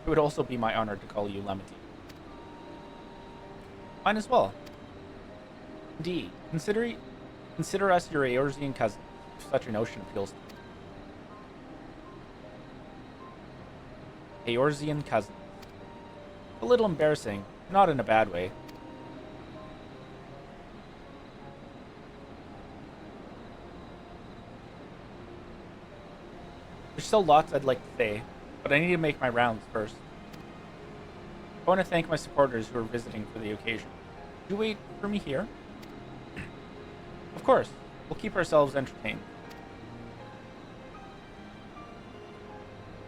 Speaker 1: It would also be my honor to call you Lemity. Mine as well. Indeed, consider us your Eorzean cousin, if such a notion appeals to you. Eorzean cousin. A little embarrassing, not in a bad way. There's still lots I'd like to say, but I need to make my rounds first. I want to thank my supporters who are visiting for the occasion. Would you wait for me here? Of course. We'll keep ourselves entertained.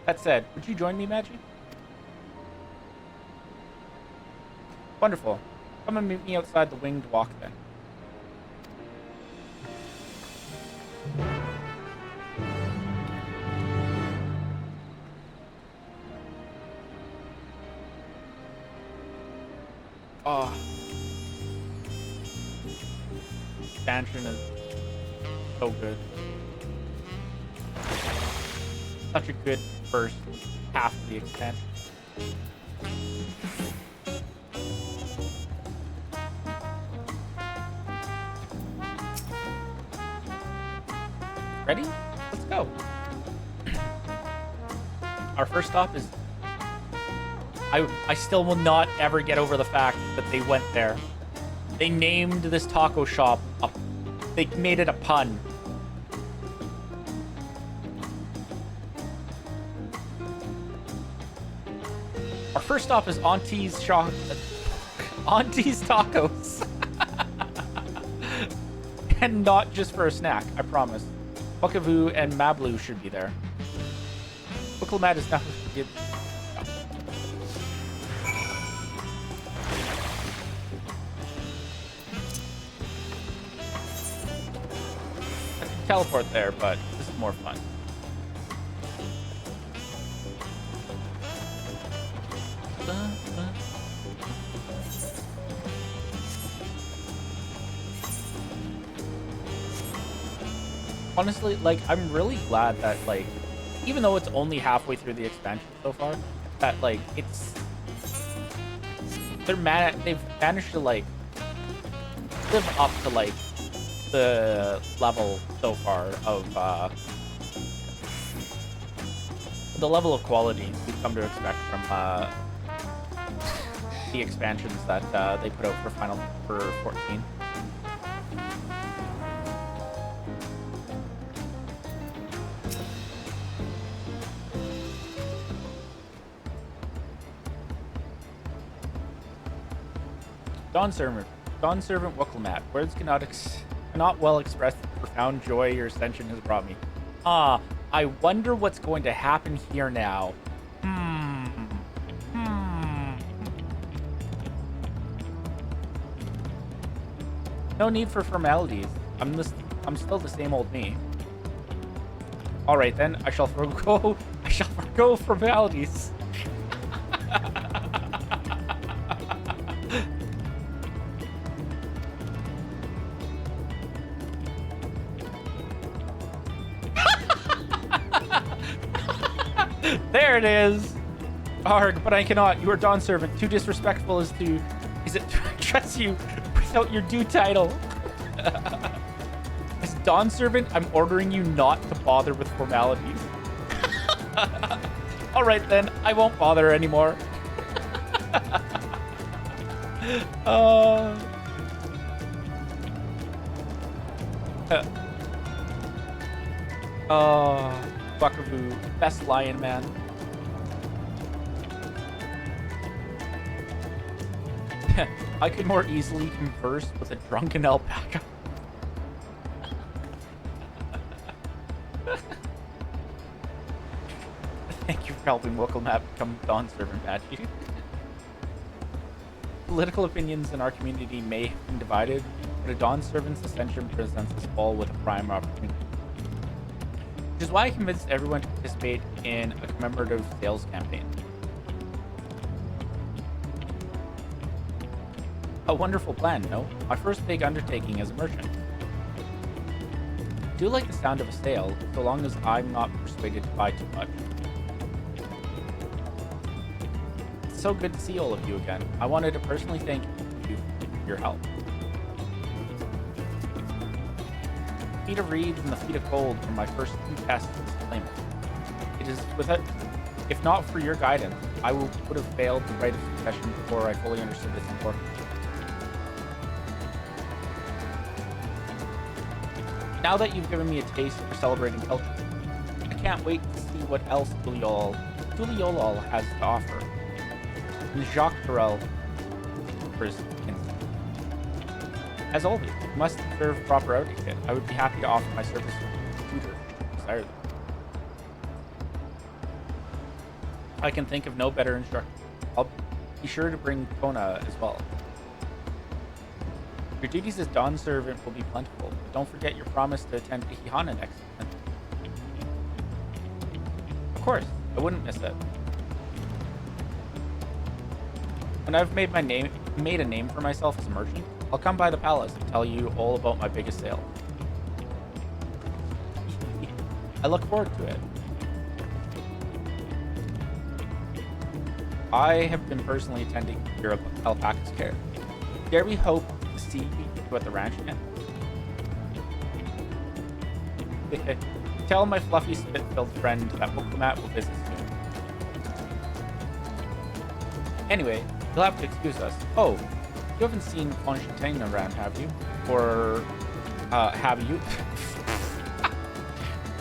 Speaker 1: That said, would you join me, Magi? Wonderful. Come and meet me outside the winged walk then. Oh. Expansion is so good. Such a good first half of the expansion. Ready? Let's go. Our first stop is... I still will not ever get over the fact that they went there. They named this taco shop they made it a pun. Our first stop is Auntie's shop. Auntie's Tacos. And not just for a snack, I promise. Buckavoo and Mablu should be there. Wicklemat is now... I can teleport there, but this is more fun. Honestly, like, I'm really glad that, like, even though it's only halfway through the expansion so far, that, like, it's... they've managed to, like, live up to, like, the level so far of, the level of quality we've come to expect from, the expansions that, they put out for 14. Dawn Servant Wicklemat. Words cannot well express the profound joy your ascension has brought me. I wonder what's going to happen here now. No need for formalities. I'm still the same old me. All right then, I shall forgo formalities. There it is. Arg, but I cannot. You are Dawn Servant. Too disrespectful is it to address you without your due title. As Dawn Servant, I'm ordering you not to bother with formalities. All right then, I won't bother anymore. Buckavoo, best lion man. I could more easily converse with a drunken alpaca. Thank you for helping Wicklemat become Dawn Servant, Magi. Political opinions in our community may have been divided, but a Dawn Servant's ascension presents us all with a prime opportunity. Which is why I convinced everyone to participate in a commemorative sales campaign. A wonderful plan, no? My first big undertaking as a merchant. I do like the sound of a sale, so long as I'm not persuaded to buy too much. It's so good to see all of you again. I wanted to personally thank you for your help. Feet of reeds and the feet of gold from my first 2 tests as a claimant. It is without, if not for your guidance, I would have failed the rite of succession before I fully understood its importance. Now that you've given me a taste for celebrating culture, I can't wait to see what else Tuliol has to offer. And Jacques Durrell as always, you must serve proper etiquette. I would be happy to offer my services to a tutor if you desire them. I can think of no better instructor. I'll be sure to bring Kona as well. Your duties as Dawn servant will be plentiful, but don't forget your promise to attend Hihana next month. Of course, I wouldn't miss it. When I've made a name for myself as a merchant, I'll come by the palace and tell you all about my biggest sale. I look forward to it. I have been personally attending your alpaca's care. Dare we hope to see you at the ranch again? Tell my fluffy spit-filled friend that Mokumat will visit soon. Anyway, you'll have to excuse us. Oh, you haven't seen Faun around, have you? Or, have you?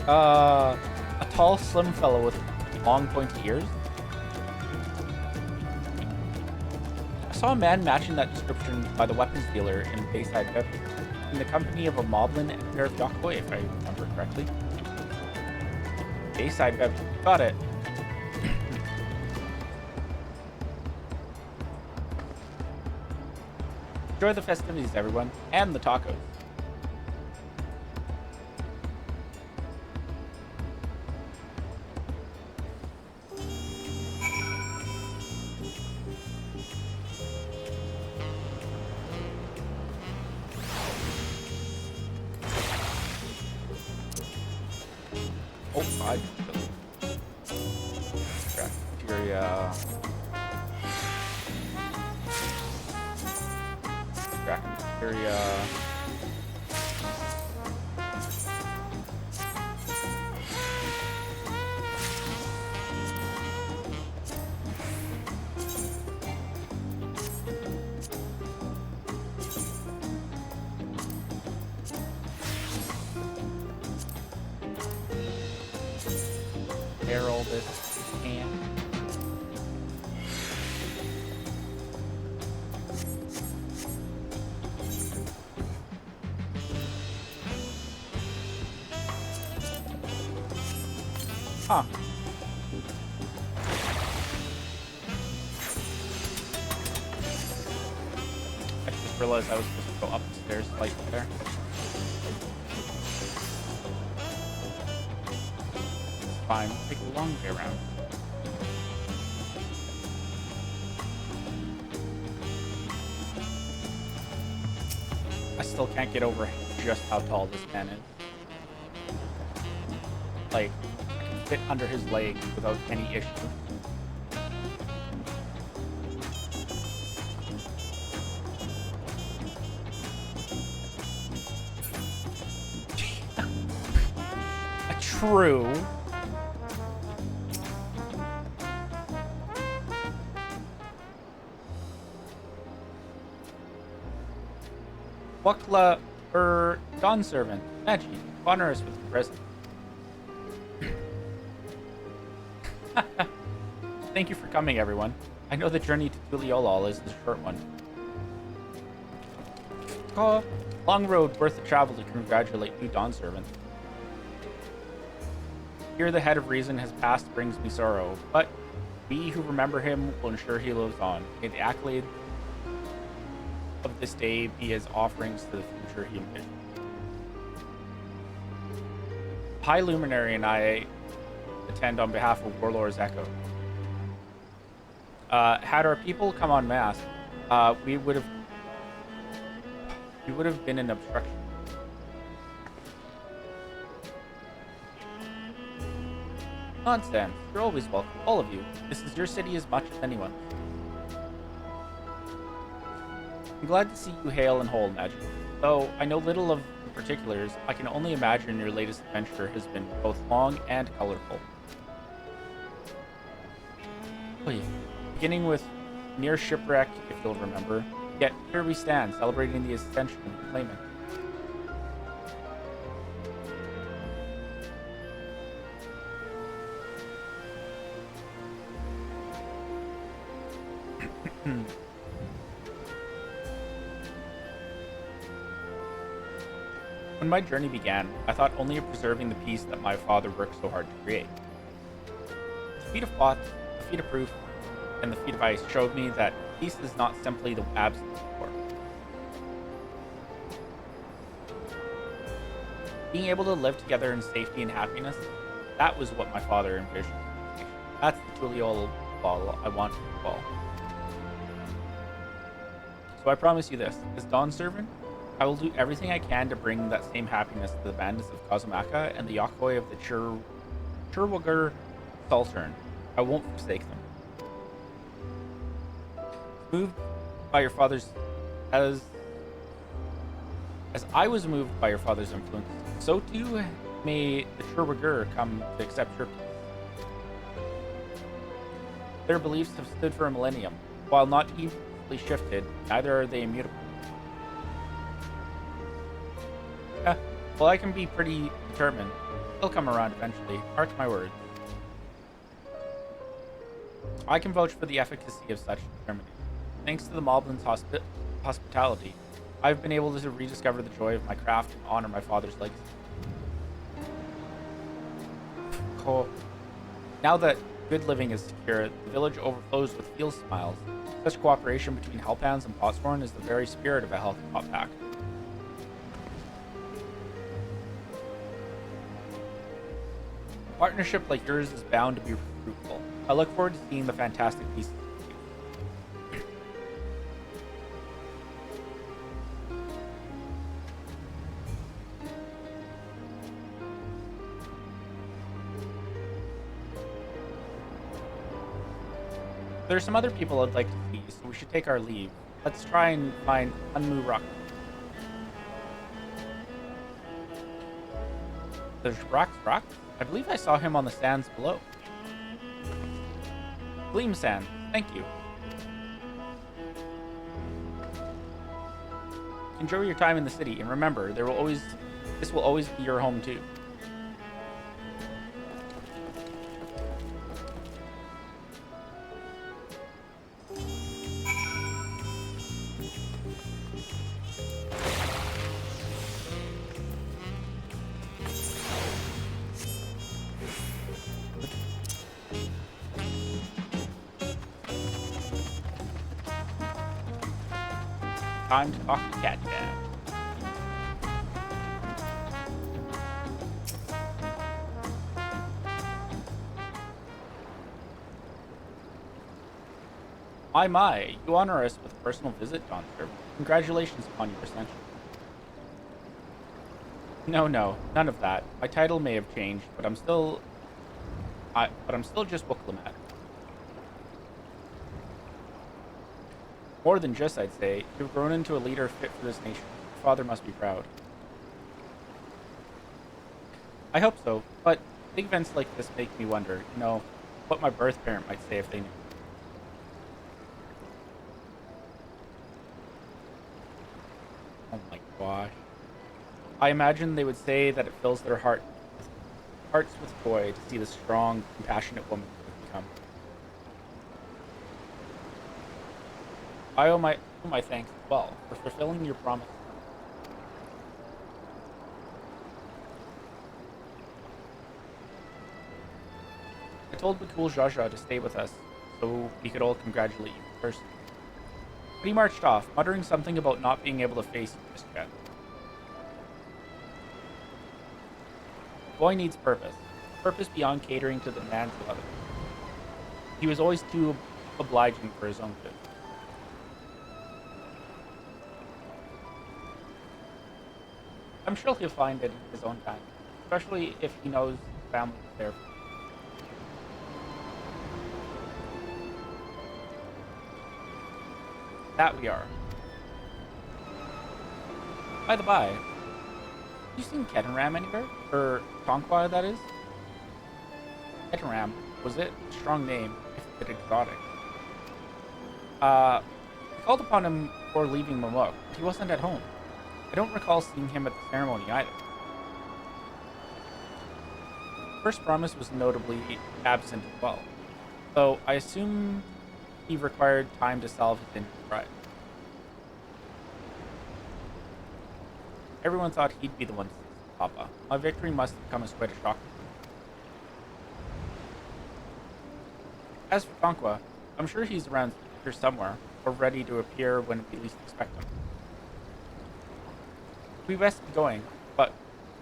Speaker 1: A tall, slim fellow with long, pointy ears? I saw a man matching that description by the weapons dealer in Bayside Beverly, in the company of a Moblin and a pair of Yokoi, if I remember correctly. Bayside Beverly. Got it. Enjoy the festivities, everyone, and the tacos. Oh, I Cafeteria. Cafeteria. Barrel this can. Huh. I just realized I was supposed to go upstairs slightly there. Fine, we'll take a long way around. I still can't get over just how tall this man is. Like, I can fit under his legs without any issue. True. Wakla Dawn servant, Magi, honor us with your presence. Thank you for coming, everyone. I know the journey to Tuliolol is the short one. Oh, long road worth the travel to congratulate new Dawn servant. Here the head of reason has passed brings me sorrow, but we who remember him will ensure he lives on. May the accolade of this day be his offerings to the future he envisioned. High Luminary and I attend on behalf of Warlord's Echo. Had our people come en masse, we would have been an obstruction. Nonsense. You're always welcome, all of you. This is your city as much as anyone's. I'm glad to see you hale and whole, Magic. Though I know little of the particulars, I can only imagine your latest adventure has been both long and colorful. Beginning with near shipwreck, if you'll remember. Yet here we stand, celebrating the ascension of the claimant. When my journey began, I thought only of preserving the peace that my father worked so hard to create. The feat of Thoth, the feat of proof, and the feat of ice showed me that peace is not simply the absence of war. Being able to live together in safety and happiness, that was what my father envisioned. That's the Tuliol ball I want to fall. So I promise you this, as Dawn's servant, I will do everything I can to bring that same happiness to the bandits of Kazumaka and the Yokoi of the Churwagar Sultern. I won't forsake them. Moved by your father's as I was moved by your father's influence, so too may the Churwagar come to accept your peace. Their beliefs have stood for a millennium. While not easily shifted, neither are they immutable. Well, I can be pretty determined. They'll come around eventually. Mark my words. I can vouch for the efficacy of such determination. Thanks to the Moblins' hospitality, I've been able to rediscover the joy of my craft and honor my father's legacy. Cool. Now that good living is secure, the village overflows with field smiles. Such cooperation between Hellpounds and Potsworn is the very spirit of a healthy pot pack. A partnership like yours is bound to be fruitful. I look forward to seeing the fantastic pieces. There are some other people I'd like to see, so we should take our leave. Let's try and find Unmu Rock. There's Brock's Rock? I believe I saw him on the sands below. Gleam Sand, thank you. Enjoy your time in the city, and remember, this will always be your home too. Time to talk to Cat Dad. My, you honor us with a personal visit, Dawntrail. Congratulations upon your ascension. No, none of that. My title may have changed, but I'm still just Wukalamat. More than just, I'd say. You've grown into a leader fit for this nation. Your father must be proud. I hope so, but big events like this make me wonder, what my birth parent might say if they knew. Oh my gosh. I imagine they would say that it fills their hearts with joy to see the strong, compassionate woman they've become. I owe my thanks as well for fulfilling your promise. I told Bakul Jaja to stay with us so we could all congratulate you in person. But he marched off, muttering something about not being able to face you just yet. The boy needs purpose. Purpose beyond catering to the demands of others. He was always too obliging for his own good. I'm sure he'll find it in his own time, especially if he knows the family is there for him. That we are. By the by, have you seen Ketanram anywhere? Or Tonqua, that is? Ketanram, was it? Strong name, if a bit exotic. I called upon him before leaving Momok, but he wasn't at home. I don't recall seeing him at the ceremony either. First Promise was notably absent as well, though I assume he required time to solve his injured pride. Everyone thought he'd be the one to seize Papa. My victory must have come as quite a shock. As for Tonqua, I'm sure he's around here somewhere, or ready to appear when we least expect him. We best be going, but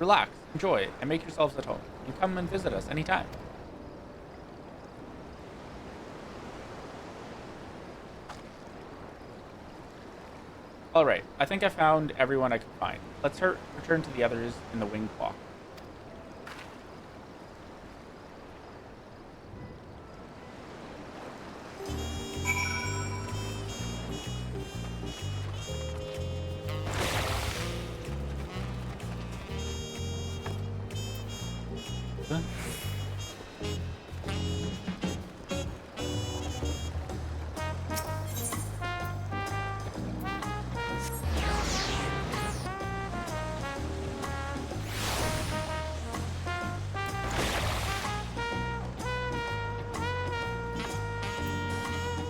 Speaker 1: relax, enjoy, and make yourselves at home, and come and visit us anytime. Alright, I think I found everyone I could find. Let's return to the others in the winged walk.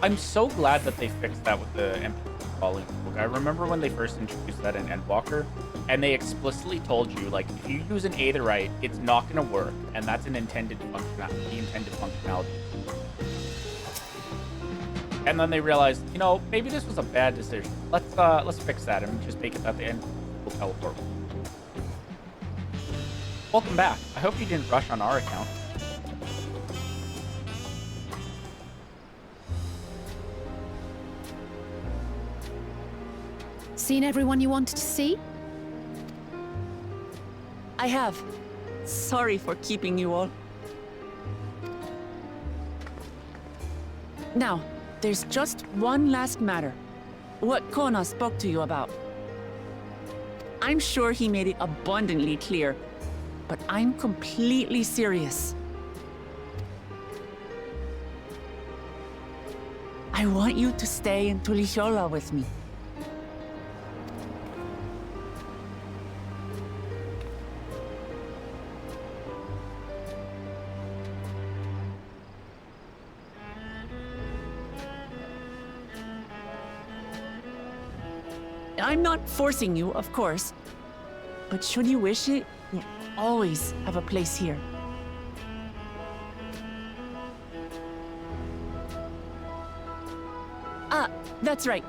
Speaker 1: I'm so glad that they fixed that with the MP falling book. I remember when they first introduced that in Endwalker, and they explicitly told you, like, if you use an Aetherite, it's not going to work, and that's the intended functionality. And then they realized, you know, maybe this was a bad decision. Let's fix that and just make it that the end will teleport. Welcome back. I hope you didn't rush on our account.
Speaker 4: Seen everyone you wanted to see?
Speaker 6: I have. Sorry for keeping you all. Now, there's just one last matter. What Kona spoke to you about. I'm sure he made it abundantly clear, but I'm completely serious. I want you to stay in Tulishola with me. I'm not forcing you, of course, but should you wish it, you'll always have a place here. Ah, that's right.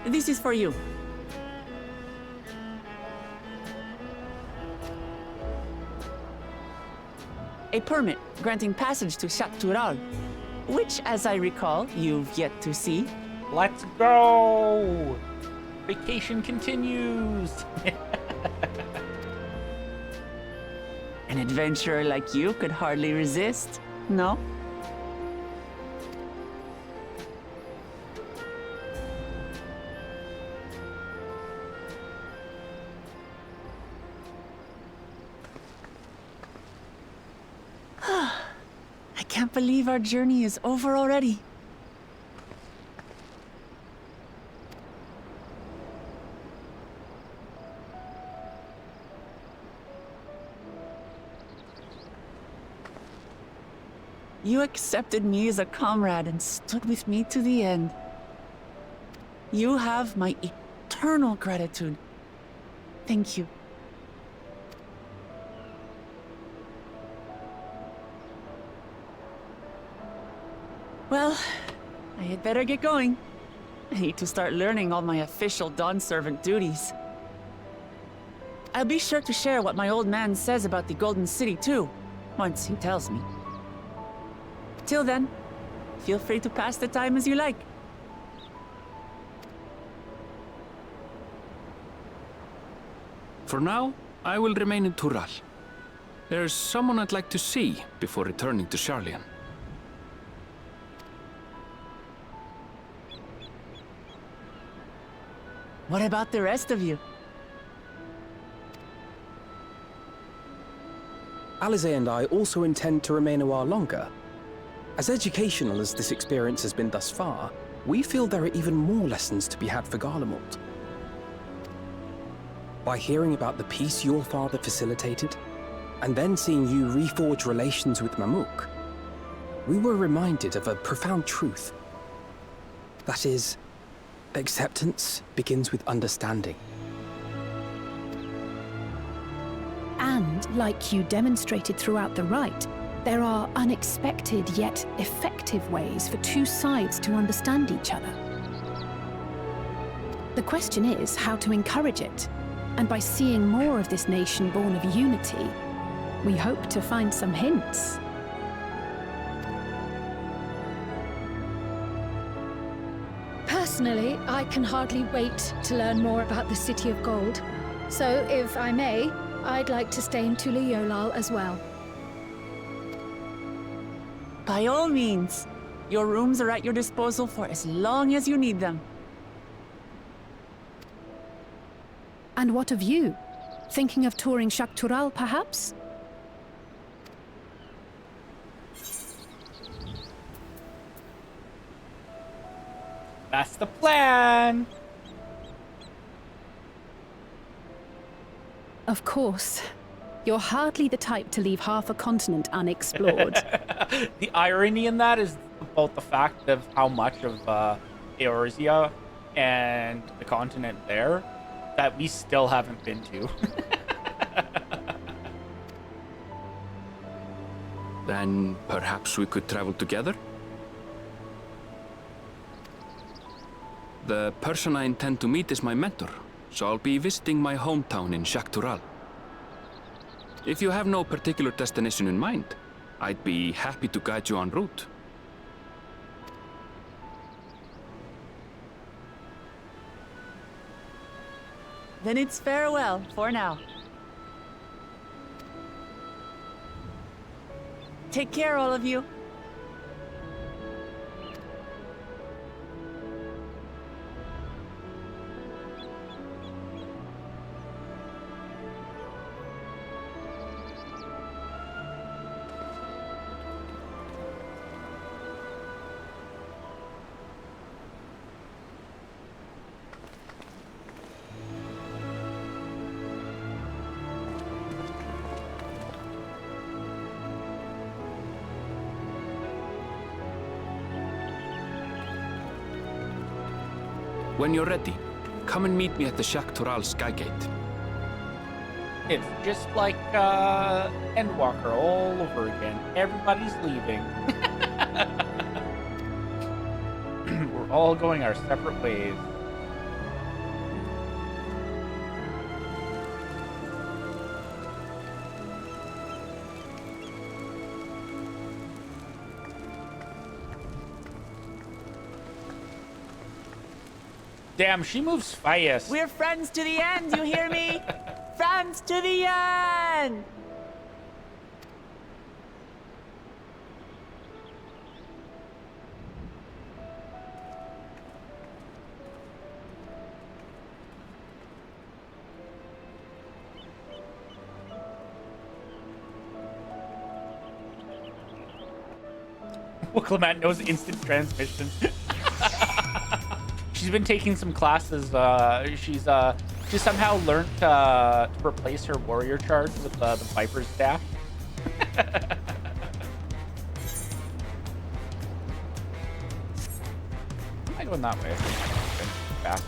Speaker 6: This is for you. A permit granting passage to Shatural, which, as I recall, you've yet to see.
Speaker 1: Let's go! Vacation continues!
Speaker 6: An adventurer like you could hardly resist, no? I can't believe our journey is over already. You accepted me as a comrade and stood with me to the end. You have my eternal gratitude. Thank you. Well, I had better get going. I need to start learning all my official Dawn servant duties. I'll be sure to share what my old man says about the Golden City too, once he tells me. Till then, feel free to pass the time as you like.
Speaker 3: For now, I will remain in Tural. There's someone I'd like to see before returning to Sharlayan.
Speaker 6: What about the rest of you?
Speaker 5: Alize and I also intend to remain a while longer. As educational as this experience has been thus far, we feel there are even more lessons to be had for Garlemald. By hearing about the peace your father facilitated, and then seeing you reforge relations with Mamuk, we were reminded of a profound truth. That is, acceptance begins with understanding.
Speaker 4: And, like you demonstrated throughout the rite, there are unexpected yet effective ways for two sides to understand each other. The question is how to encourage it, and by seeing more of this nation born of unity, we hope to find some hints.
Speaker 2: Personally, I can hardly wait to learn more about the City of Gold. So, if I may, I'd like to stay in Tula-Yolal as well.
Speaker 6: By all means. Your rooms are at your disposal for as long as you need them.
Speaker 4: And what of you? Thinking of touring Shaktural, perhaps?
Speaker 1: That's the plan!
Speaker 4: Of course. You're hardly the type to leave half a continent unexplored.
Speaker 1: The irony in that is both the fact of how much of Eorzea and the continent there that we still haven't been to.
Speaker 3: Then perhaps we could travel together? The person I intend to meet is my mentor, so I'll be visiting my hometown in Shaktural. If you have no particular destination in mind, I'd be happy to guide you en route.
Speaker 6: Then it's farewell for now. Take care, all of you.
Speaker 3: When you're ready, come and meet me at the Shaktural Skygate.
Speaker 1: It's just like Endwalker all over again. Everybody's leaving. We're all going our separate ways. Damn, she moves fast.
Speaker 6: We're friends to the end, you hear me? Friends to the end!
Speaker 1: Well, Clement knows instant transmission. She's been taking some classes. She's somehow learned to replace her warrior charge with the Viper's staff. Am I going that way? Fast.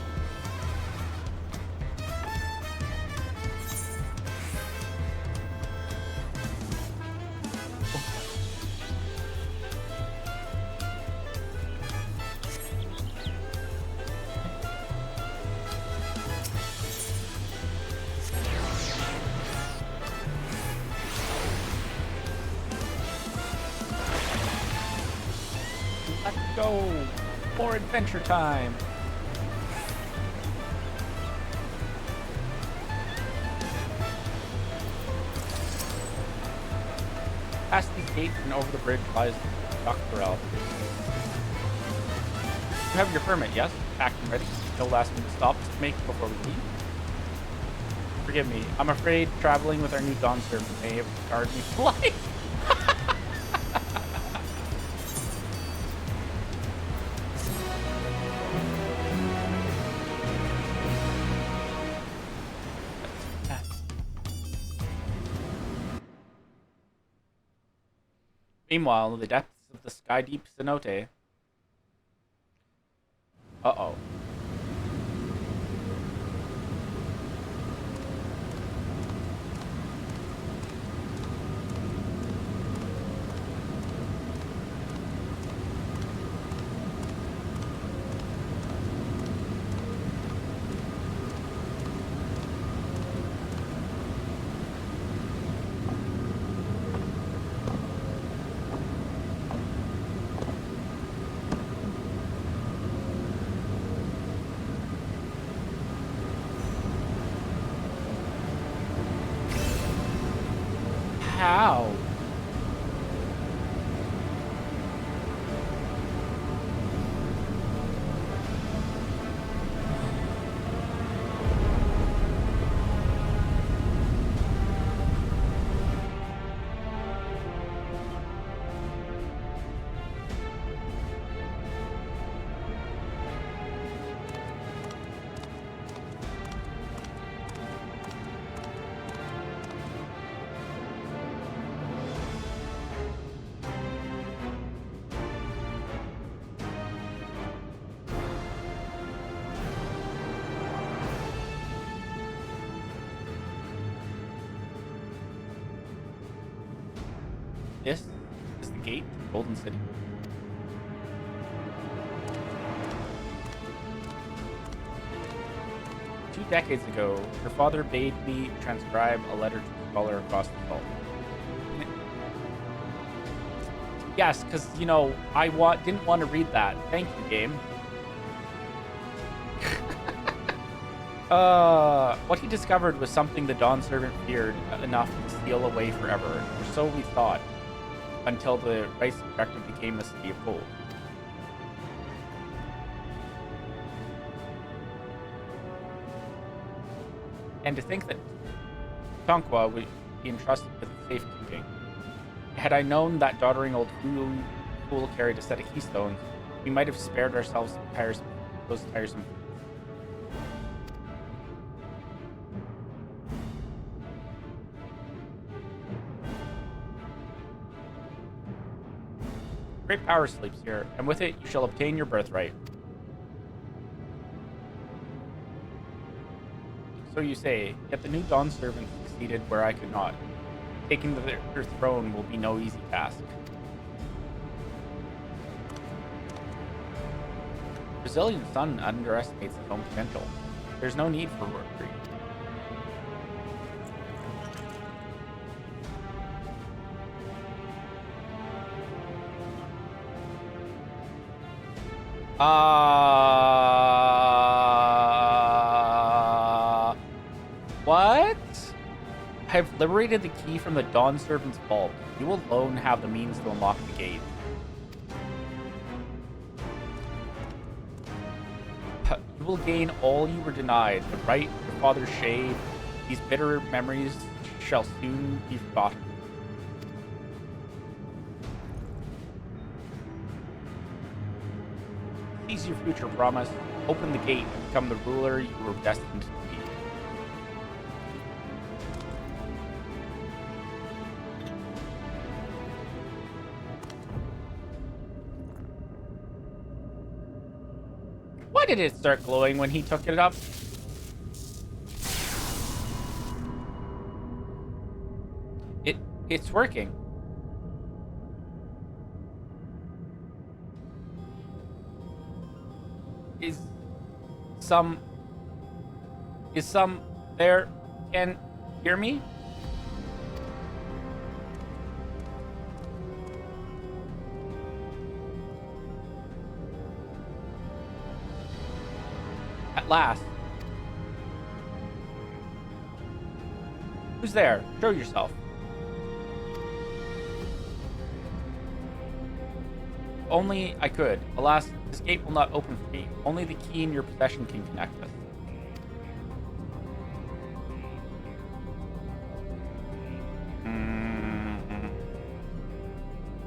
Speaker 1: Let's go! More adventure time! Past these gates and over the bridge lies Dawntrail. You have your permit, yes? Packed and ready. No last minute stops to make before we leave. Forgive me. I'm afraid traveling with our new Dawn servant may have scarred me for life. Meanwhile, in the depths of the sky-deep cenote, Uh-oh. How? This is the gate to Golden City. Two decades ago, your father bade me transcribe a letter to a scholar across the salt. Yes, because, you know, I didn't want to read that. Thank you, game. What he discovered was something the Dawn Servant feared enough to steal away forever, or so we thought, until the Rice objective became a city of gold. And to think that Tonqua would be entrusted with safekeeping. Had I known that doddering old fool carried a set of keystones, we might have spared ourselves those tiresome. Great power sleeps here, and with it you shall obtain your birthright. So you say, yet the new Dawn Servant succeeded where I could not. Taking their throne will be no easy task. Brazilian sun underestimates his own potential. There's no need for worry. What? I have liberated the key from the Dawn Servant's vault. You alone have the means to unlock the gate. You will gain all you were denied. The right of your father's shade. These bitter memories shall soon be forgotten. Seize your future promise. Open the gate and become the ruler you were destined to be. Why did it start glowing when he took it up? It's working. Is some there can hear me? At last. Who's there? Show yourself. Only I could. Alas, this gate will not open for me. Only the key in your possession can connect us.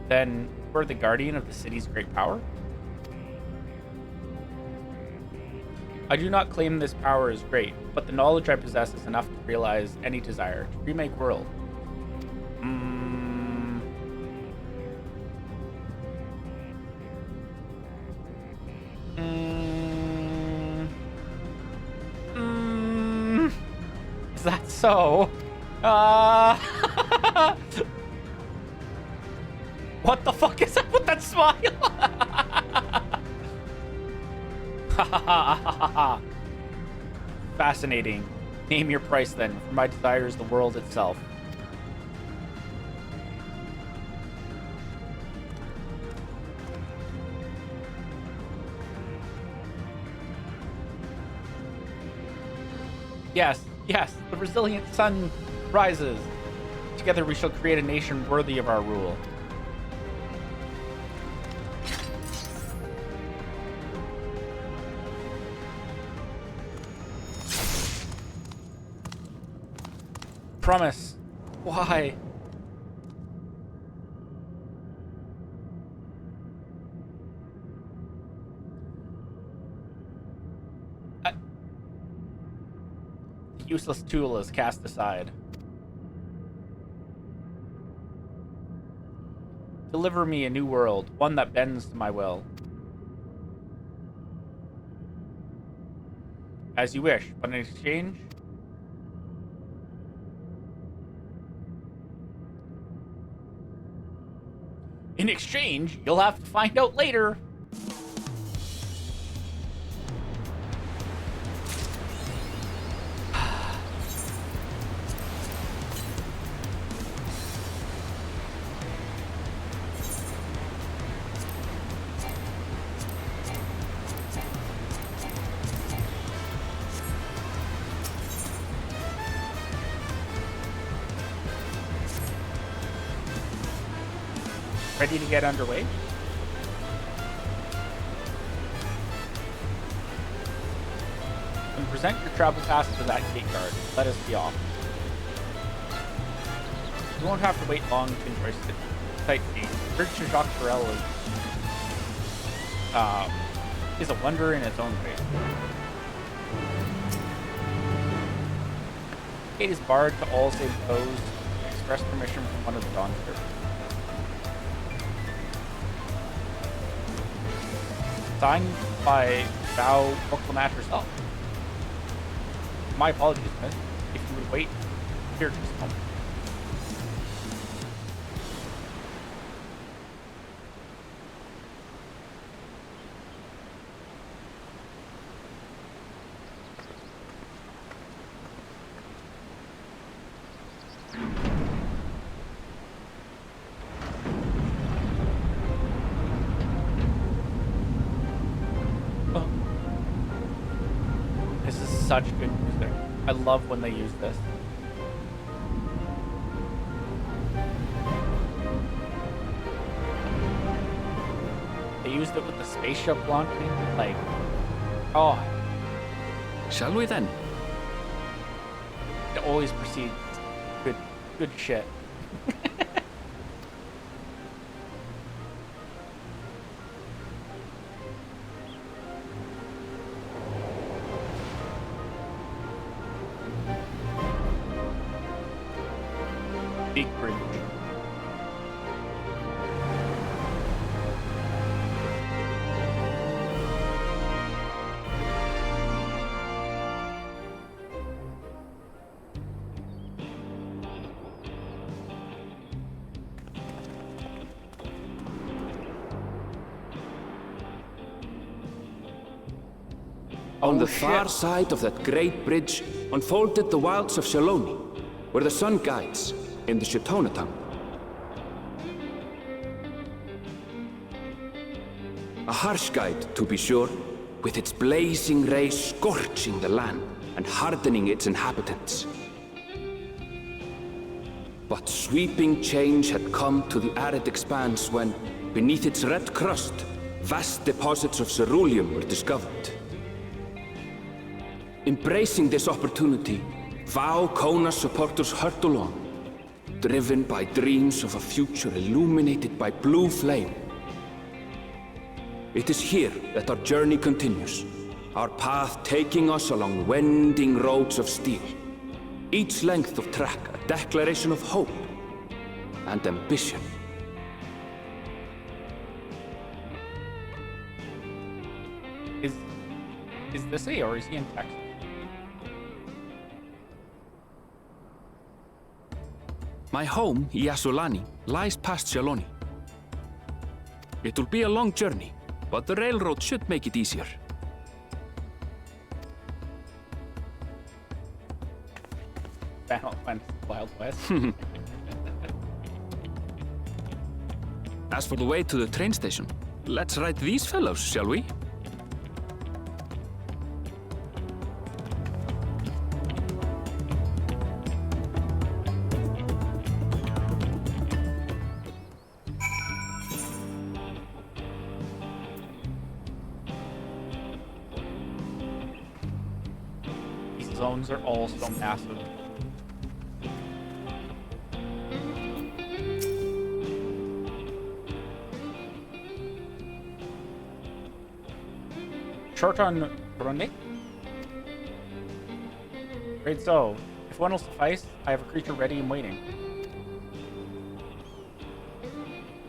Speaker 1: Then you are the guardian of the city's great power? I do not claim this power is great, but the knowledge I possess is enough to realize any desire to remake world. Is that so? What the fuck is up with that smile? Fascinating. Name your price then, for my desire is the world itself. Yes, yes, the resilient sun rises. Together we shall create a nation worthy of our rule. Promise. Why? The useless tool is cast aside. Deliver me a new world, one that bends to my will. As you wish, but in exchange... In exchange, you'll have to find out later. Ready to get underway? And present your travel pass to that gate guard. Let us be off. You won't have to wait long to enjoy sightseeing. Bridge to Dawntrail is a wonder in its own way. The gate is barred to all save those who express permission from one of the Dawntrail. Signed by Val Proclamat herself. My apologies, miss. If you would wait here just a moment. Such good music. I love when they use this. They used it with the spaceship launching. Like, oh.
Speaker 3: Shall we then?
Speaker 1: It always precedes good shit. Big bridge.
Speaker 3: On the far side of that great bridge unfolded the wilds of Shaloni, where the sun guides in the Shitonatam. A harsh guide, to be sure, with its blazing rays scorching the land and hardening its inhabitants. But sweeping change had come to the arid expanse when, beneath its red crust, vast deposits of ceruleum were discovered. Embracing this opportunity, Vau Kona's supporters hurtled on, driven by dreams of a future illuminated by blue flame. It is here that our journey continues, our path taking us along winding roads of steel. Each length of track a declaration of hope and ambition.
Speaker 1: Is this A or is he in Texas?
Speaker 3: My home, Yasulani, lies past Shaloni. It will be a long journey, but the railroad should make it easier.
Speaker 1: Final Fantasy Wild West.
Speaker 3: As for the way to the train station, let's ride these fellows, shall we?
Speaker 1: These zones are all so massive. Short on Ronik? Great, so, if one will suffice, I have a creature ready and waiting.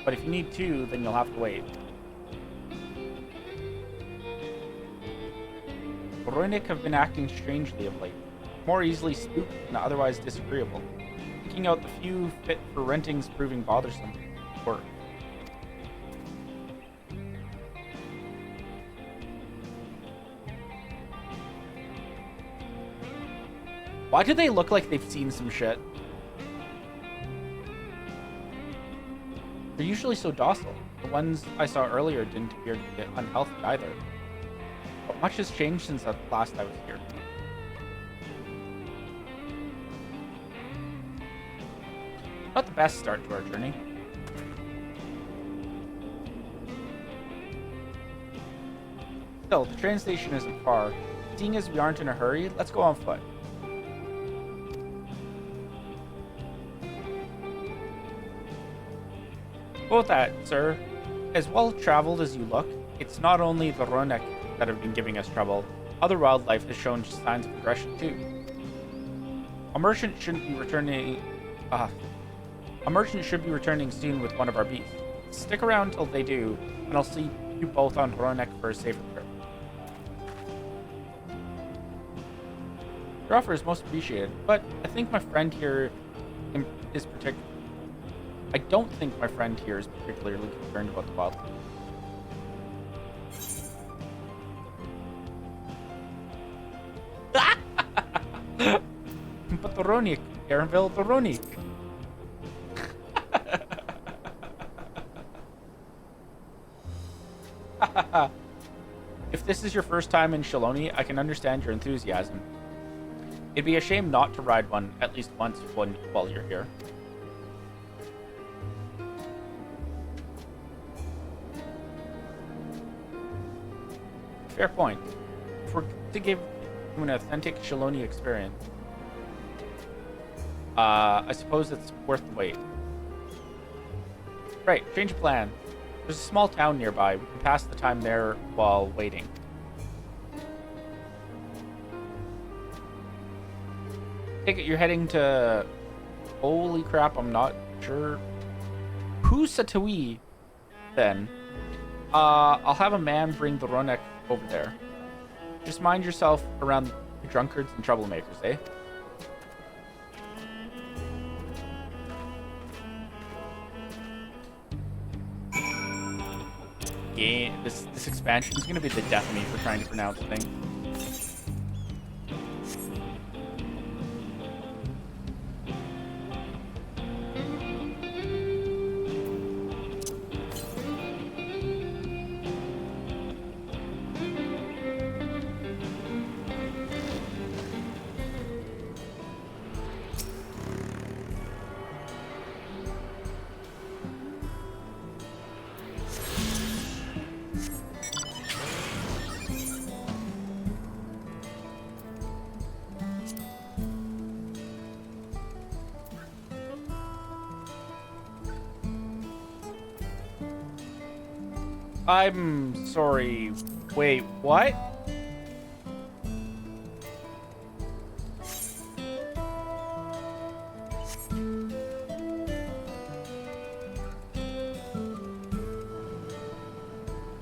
Speaker 1: But if you need two, then you'll have to wait. Ronik have been acting strangely of late, more easily spooked than otherwise disagreeable. Picking out the few fit for rentings proving bothersome. Work. Why do they look like they've seen some shit? They're usually so docile. The ones I saw earlier didn't appear to be unhealthy either. But much has changed since last I was here. Not the best start to our journey. Still, the train station isn't far. Seeing as we aren't in a hurry, let's go on foot. About that, sir, as well-traveled as you look, it's not only the Ronek that have been giving us trouble. Other wildlife has shown signs of aggression too. A merchant should be returning soon with one of our beasts. Stick around till they do, and I'll see you both on Ronek for a safer trip. Your offer is most appreciated, but I think my friend here is I don't think my friend here is particularly concerned about the wildlife. But the Ronik, Garenville, the Ronik. If this is your first time in Shaloni, I can understand your enthusiasm. It'd be a shame not to ride one at least once while you're here. Fair point. If we're to give you an authentic Shaloni experience, I suppose it's worth the wait. Right, change of plan. There's a small town nearby. We can pass the time there while waiting. Take it you're heading to... Holy crap, I'm not sure. Pusatui, then. I'll have a man bring the Ronek over there. Just mind yourself around the drunkards and troublemakers, eh? Yeah, this expansion is gonna be the death of me for trying to pronounce things. I'm sorry. Wait, what?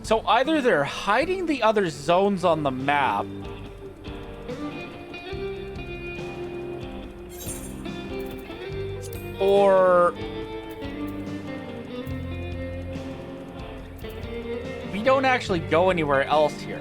Speaker 1: So either they're hiding the other zones on the map, Or we don't actually go anywhere else here.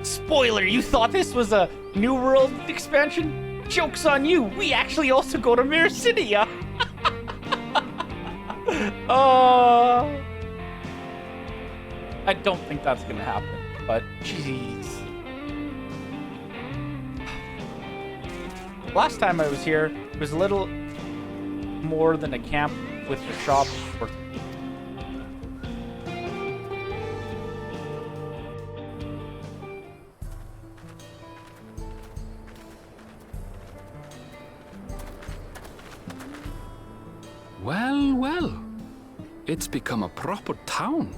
Speaker 1: Spoiler, you thought this was a New World expansion? Joke's on you. We actually also go to Mirror City. I don't think that's gonna happen, but jeez. Last time I was here, it was a little more than a camp with the shop for
Speaker 3: Well, well. It's become a proper town.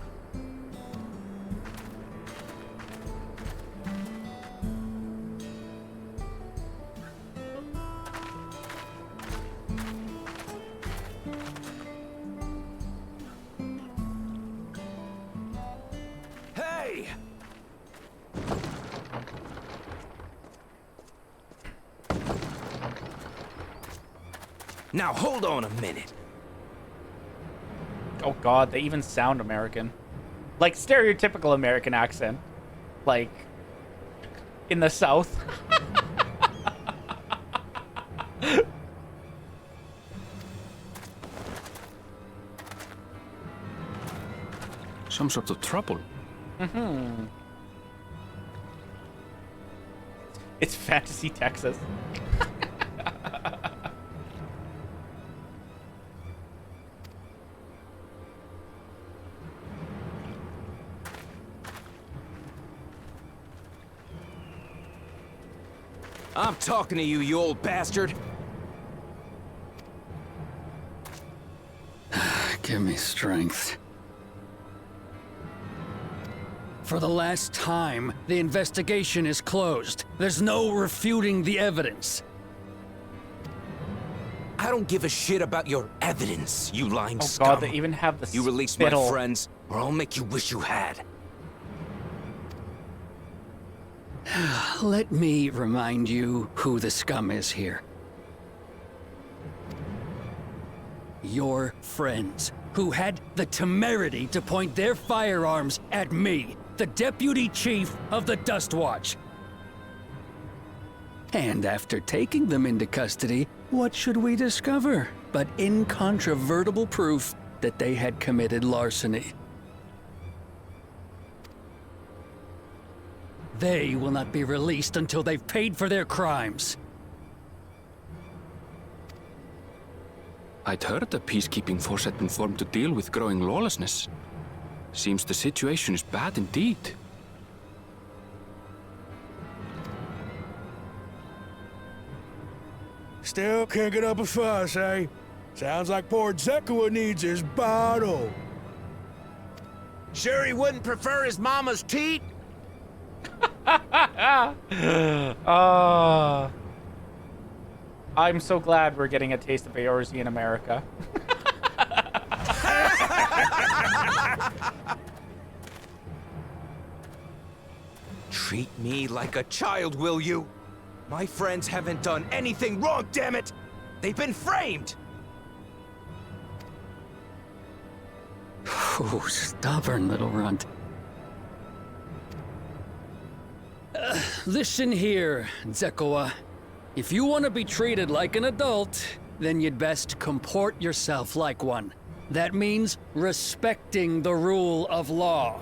Speaker 8: Hey! Now hold on a minute.
Speaker 1: oh god, they even sound American. Like stereotypical American accent. Like in the South.
Speaker 3: Some sort of trouble.
Speaker 1: It's fantasy Texas.
Speaker 8: I'm talking to you, you old bastard.
Speaker 12: Give me strength. For the last time, the investigation is closed. There's no refuting the evidence.
Speaker 8: I don't give a shit about your evidence, you lying
Speaker 1: Oh
Speaker 8: scum.
Speaker 1: god, they even have the
Speaker 8: You release
Speaker 1: spittle.
Speaker 8: my friends, or I'll make you wish you had.
Speaker 12: Let me remind you who the scum is here. Your friends, who had the temerity to point their firearms at me, the Deputy Chief of the Dust Watch. And after taking them into custody, what should we discover but incontrovertible proof that they had committed larceny? They will not be released until they've paid for their crimes.
Speaker 3: I'd heard the peacekeeping force had been formed to deal with growing lawlessness. Seems the situation is bad indeed.
Speaker 10: Still can't get up a fuss, eh? Sounds like poor Zekua needs his bottle.
Speaker 8: Sure he wouldn't prefer his mama's teat?
Speaker 1: I'm so glad we're getting a taste of Eorze in America.
Speaker 8: Treat me like a child, will you? My friends haven't done anything wrong, damn it! They've been framed!
Speaker 12: Oh, stubborn little runt. Listen here, Zekua. If you want to be treated like an adult, then you'd best comport yourself like one. That means respecting the rule of law.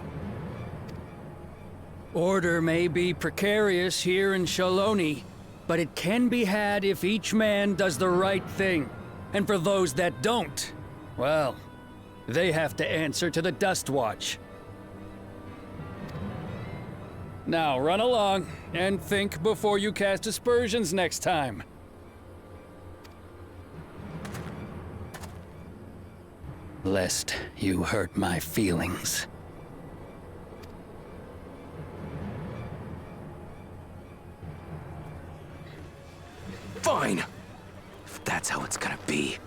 Speaker 12: Order may be precarious here in Shaloni, but it can be had if each man does the right thing. And for those that don't, well, they have to answer to the Dust Watch. Now run along, and think before you cast aspersions next time. Lest you hurt my feelings.
Speaker 8: Fine! If that's how it's gonna be.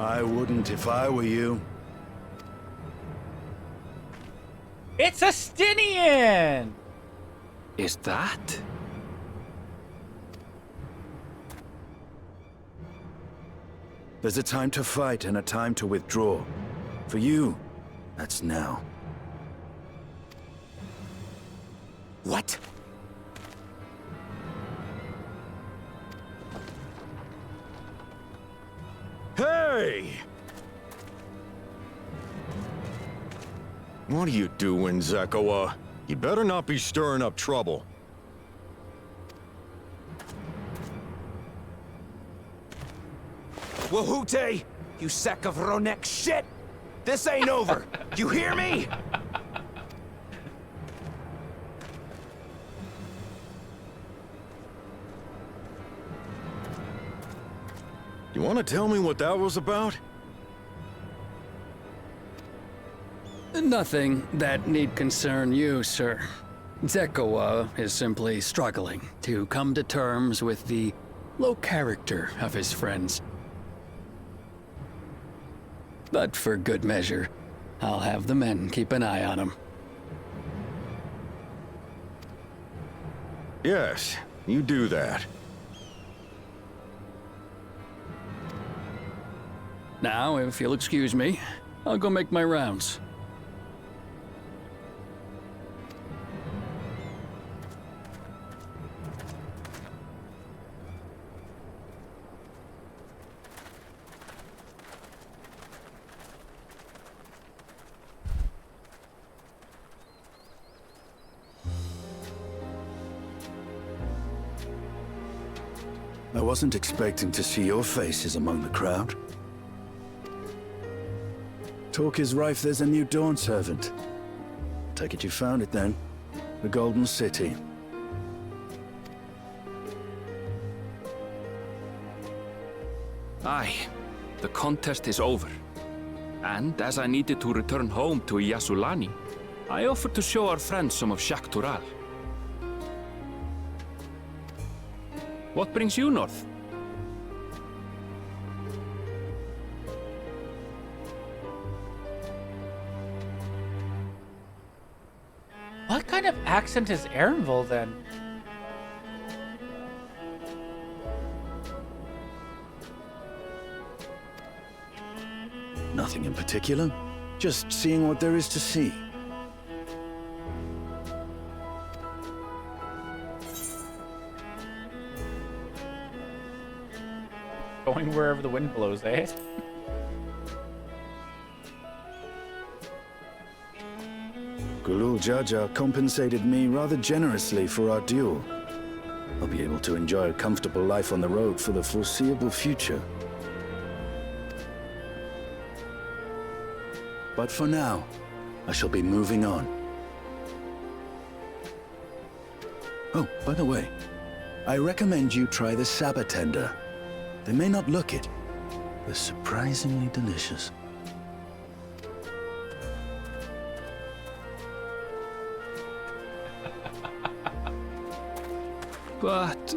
Speaker 13: I wouldn't if I were you.
Speaker 1: It's a Stinian!
Speaker 3: Is that?
Speaker 13: There's a time to fight and a time to withdraw. For you, that's now.
Speaker 8: What?
Speaker 14: Hey! What are you doing, Zekawa? You better not be stirring up trouble.
Speaker 8: Wahute! You sack of Ronek shit! This ain't over! You hear me?
Speaker 14: You want to tell me what that was about?
Speaker 12: Nothing that need concern you, sir. Zekawa is simply struggling to come to terms with the low character of his friends. But for good measure, I'll have the men keep an eye on him.
Speaker 14: Yes, you do that.
Speaker 12: Now, if you'll excuse me, I'll go make my rounds.
Speaker 13: I wasn't expecting to see your faces among the crowd. Talk is rife there's a new Dawn servant. Take it you found it then. The Golden City.
Speaker 3: Aye, the contest is over. And as I needed to return home to Yasulani, I offered to show our friends some of Shak Tural. What brings you north?
Speaker 1: What kind of accent is Erinville then?
Speaker 13: Nothing in particular. Just seeing what there is to see.
Speaker 1: Going wherever the wind blows, eh?
Speaker 13: Gulul Jaja compensated me rather generously for our duel. I'll be able to enjoy a comfortable life on the road for the foreseeable future. But for now, I shall be moving on. Oh, by the way, I recommend you try the Sabatender. They may not look it, but surprisingly delicious.
Speaker 3: But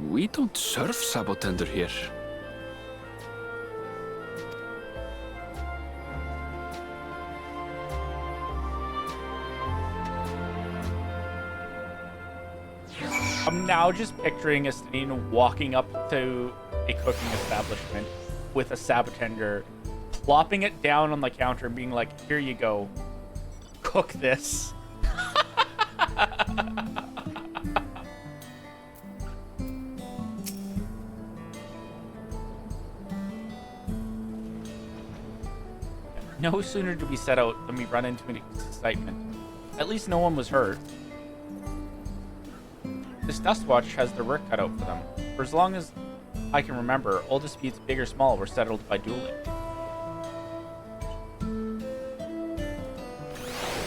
Speaker 3: we don't serve Sabotender here.
Speaker 1: I'm now just picturing a Stinian walking up to a cooking establishment with a Sabatender, plopping it down on the counter and being like, here you go, cook this. No sooner did we set out than we run into an excitement. At least no one was hurt. This Dustwatch has their work cut out for them. For as long as I can remember, all disputes, big or small, were settled by dueling.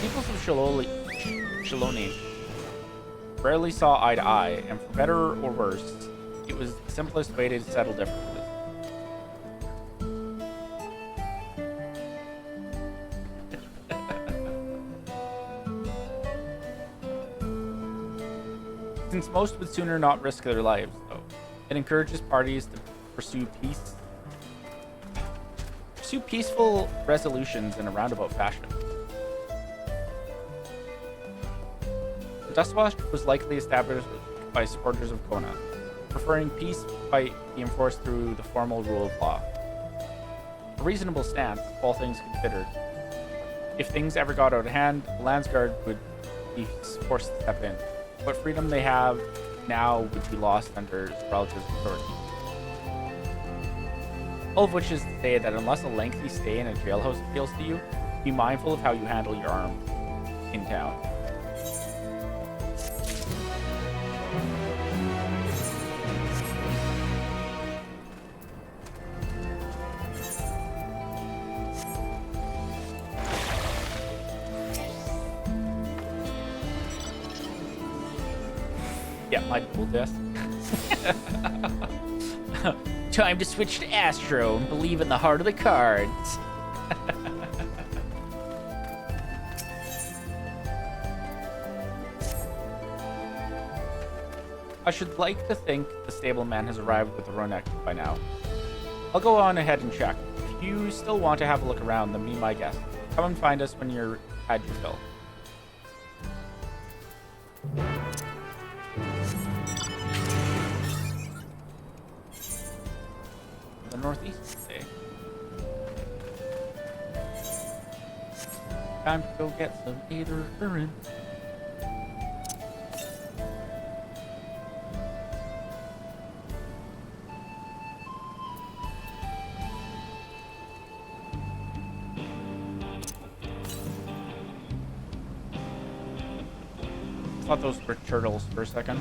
Speaker 1: Peoples of Shaloni rarely saw eye to eye, and for better or worse, it was the simplest way to settle differences. Since most would sooner not risk their lives, though, it encourages parties to pursue peace Pursue peaceful resolutions in a roundabout fashion. The Dustwatch was likely established by supporters of Kona, preferring peace fight be enforced through the formal rule of law. A reasonable stance, all things considered. If things ever got out of hand, the Landsguard would be forced to step in. What freedom they have now would be lost under relatives' authority. All of which is to say that unless a lengthy stay in a jailhouse appeals to you, be mindful of how you handle your arms in town. Yeah, my dual desk. Time to switch to Astro and believe in the heart of the cards. I should like to think the stableman has arrived with the Ronek by now. I'll go on ahead and check. If you still want to have a look around, then be my guest. Come and find us when you're had your fill. The northeast today. Time to go get some Aether Current. I thought those were turtles for a second.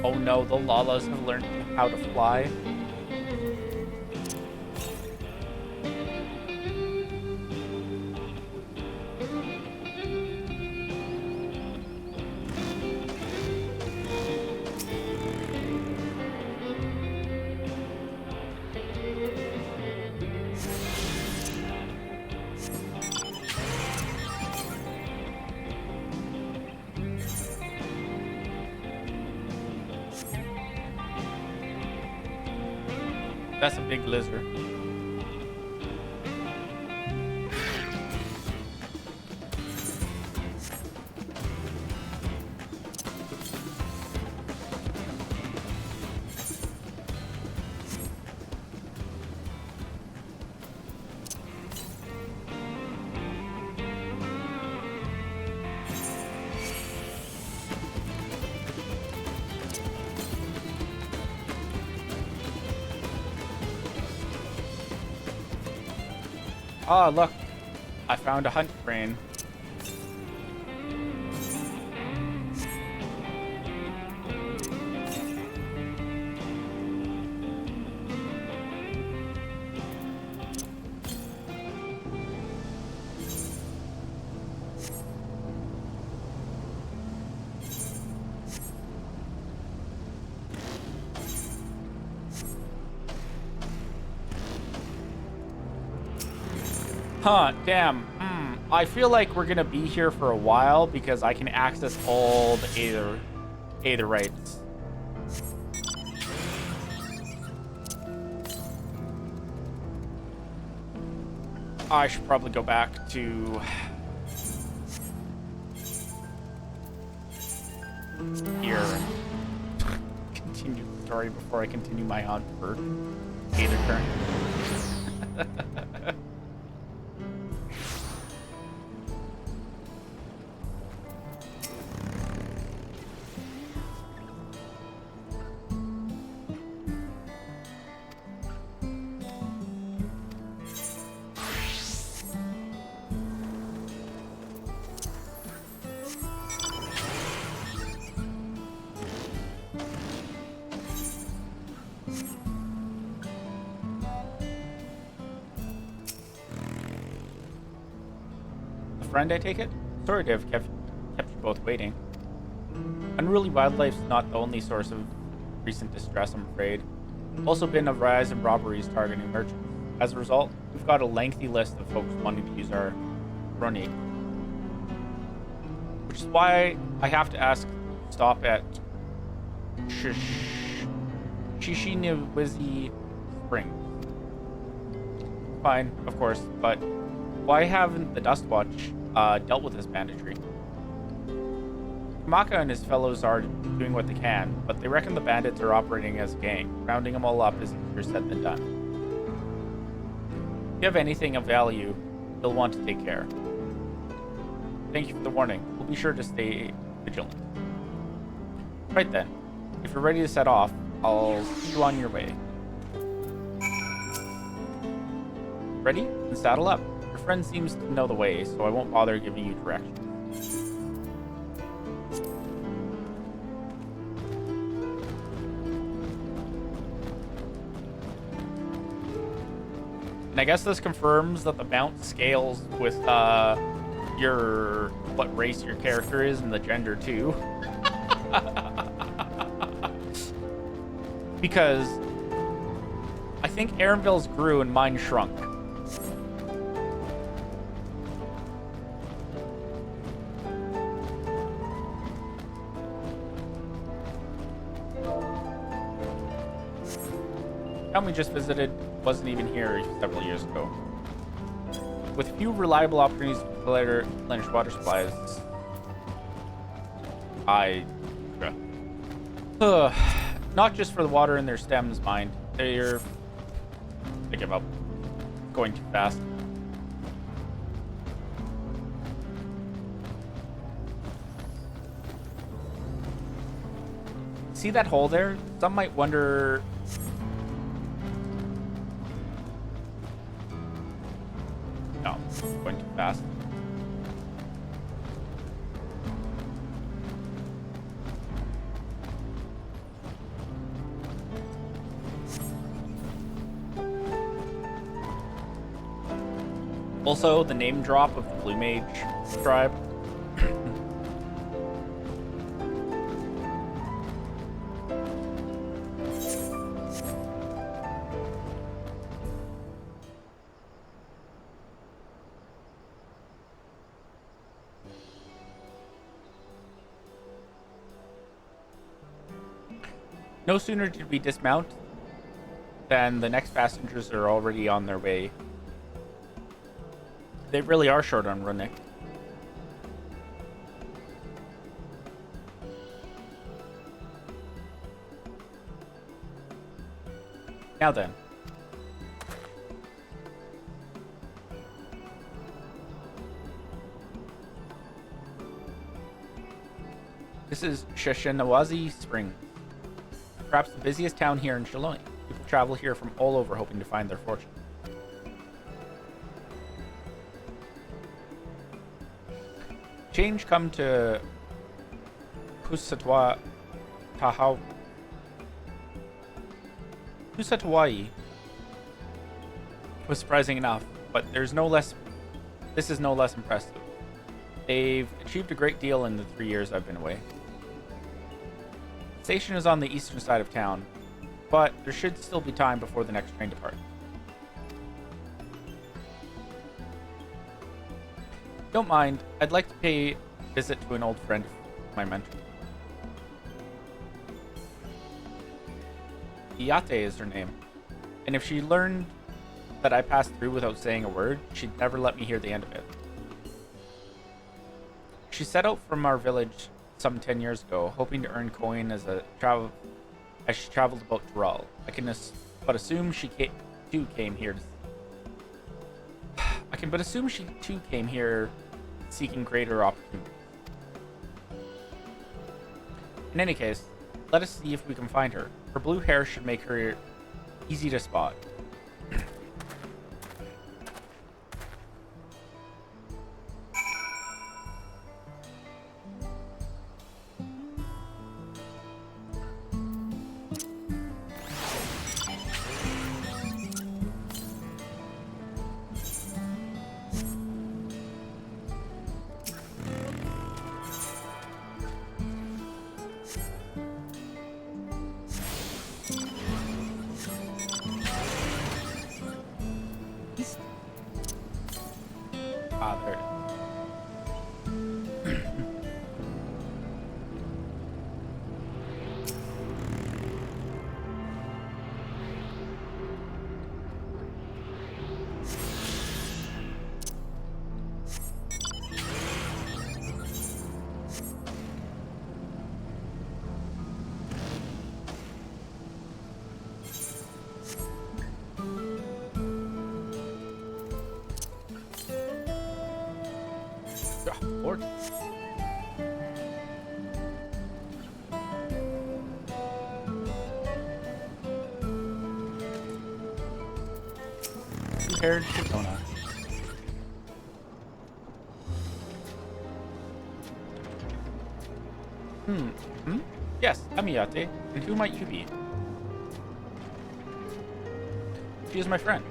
Speaker 1: Oh no, the Lalas have learned how to fly. That's a big lizard. Ah, look. I found a hunt crane. Huh, damn. I feel like we're gonna be here for a while because I can access all the Aetherites. I should probably go back to here and continue the story before I continue my hunt for Aether Current. Friend, I take it? Sorry to have kept you both waiting. Unruly wildlife's not the only source of recent distress, I'm afraid. Also been a rise in robberies targeting merchants. As a result, we've got a lengthy list of folks wanting to use our Ronek. Which is why I have to ask, stop at Shishiniwizi Spring. Fine, of course, but why haven't the Dustwatch dealt with this banditry? Kamaka and his fellows are doing what they can, but they reckon the bandits are operating as a gang. Rounding them all up is easier said than done. If you have anything of value, you'll want to take care. Thank you for the warning. We'll be sure to stay vigilant. Right then. If you're ready to set off, I'll see you on your way. Ready? Then saddle up. Your friend seems to know the way, so I won't bother giving you directions. And I guess this confirms that the mount scales with what race your character is and the gender too. Because I think Aaronville's grew and mine shrunk. town we just visited wasn't even here several years ago. With few reliable opportunities to replenish water supplies, not just for the water in their stems, mind. They're thinking about going too fast. See that hole there? Some might wonder... No, going too fast. Also, the name drop of the Blue Mage tribe. No sooner did we dismount than the next passengers are already on their way. They really are short on Runic. Now then. This is Shishinawazi Spring. Perhaps the busiest town here in Shaloni. People travel here from all over hoping to find their fortune. Change come to Pusatawai was surprising enough, but this is no less impressive. They've achieved a great deal in the 3 years I've been away. The station is on the eastern side of town, but there should still be time before the next train departs. Don't mind, I'd like to pay a visit to an old friend of my mentor. Iyate is her name, and if she learned that I passed through without saying a word, she'd never let me hear the end of it. She set out from our village some 10 years ago, hoping to earn coin as she traveled about Dural. I can but assume she too came here seeking greater opportunities. In any case, let us see if we can find her. Her blue hair should make her easy to spot. Lord. Two-haired Shitona. Yes, I'm Yate. And who might you be? She is my friend.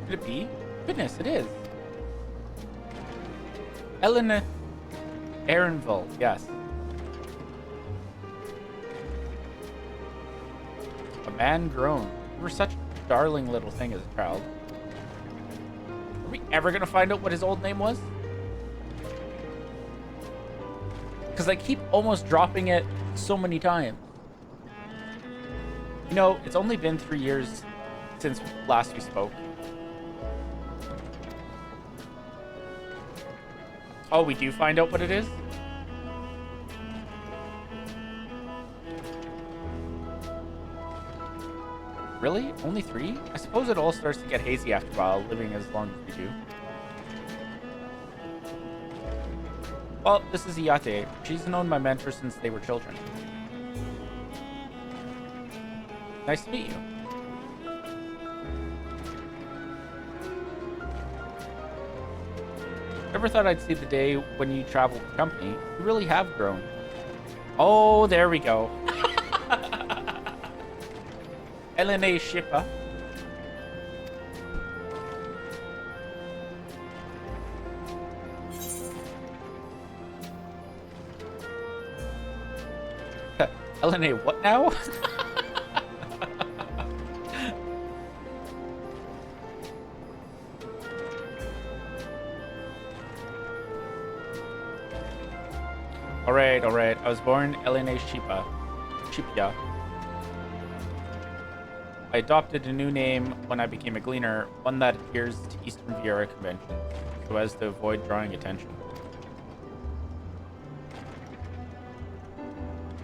Speaker 1: Could it be? Goodness, it is. Elena Aaronville, yes. A man grown. You were such a darling little thing as a child. Are we ever gonna find out what his old name was? Because I keep almost dropping it so many times. You know, it's only been 3 years since last we spoke. Oh, we do find out what it is? Really? Only 3? I suppose it all starts to get hazy after a while, living as long as we do. Well, this is Iyate. She's known my mentor since they were children. Nice to meet you. Never thought I'd see the day when you traveled with company. You really have grown. Oh, there we go. Elena Shippa. Elena, what now? Alright. I was born Elena Shipya. I adopted a new name when I became a gleaner, one that adheres to Eastern Vieira conventions, so as to avoid drawing attention.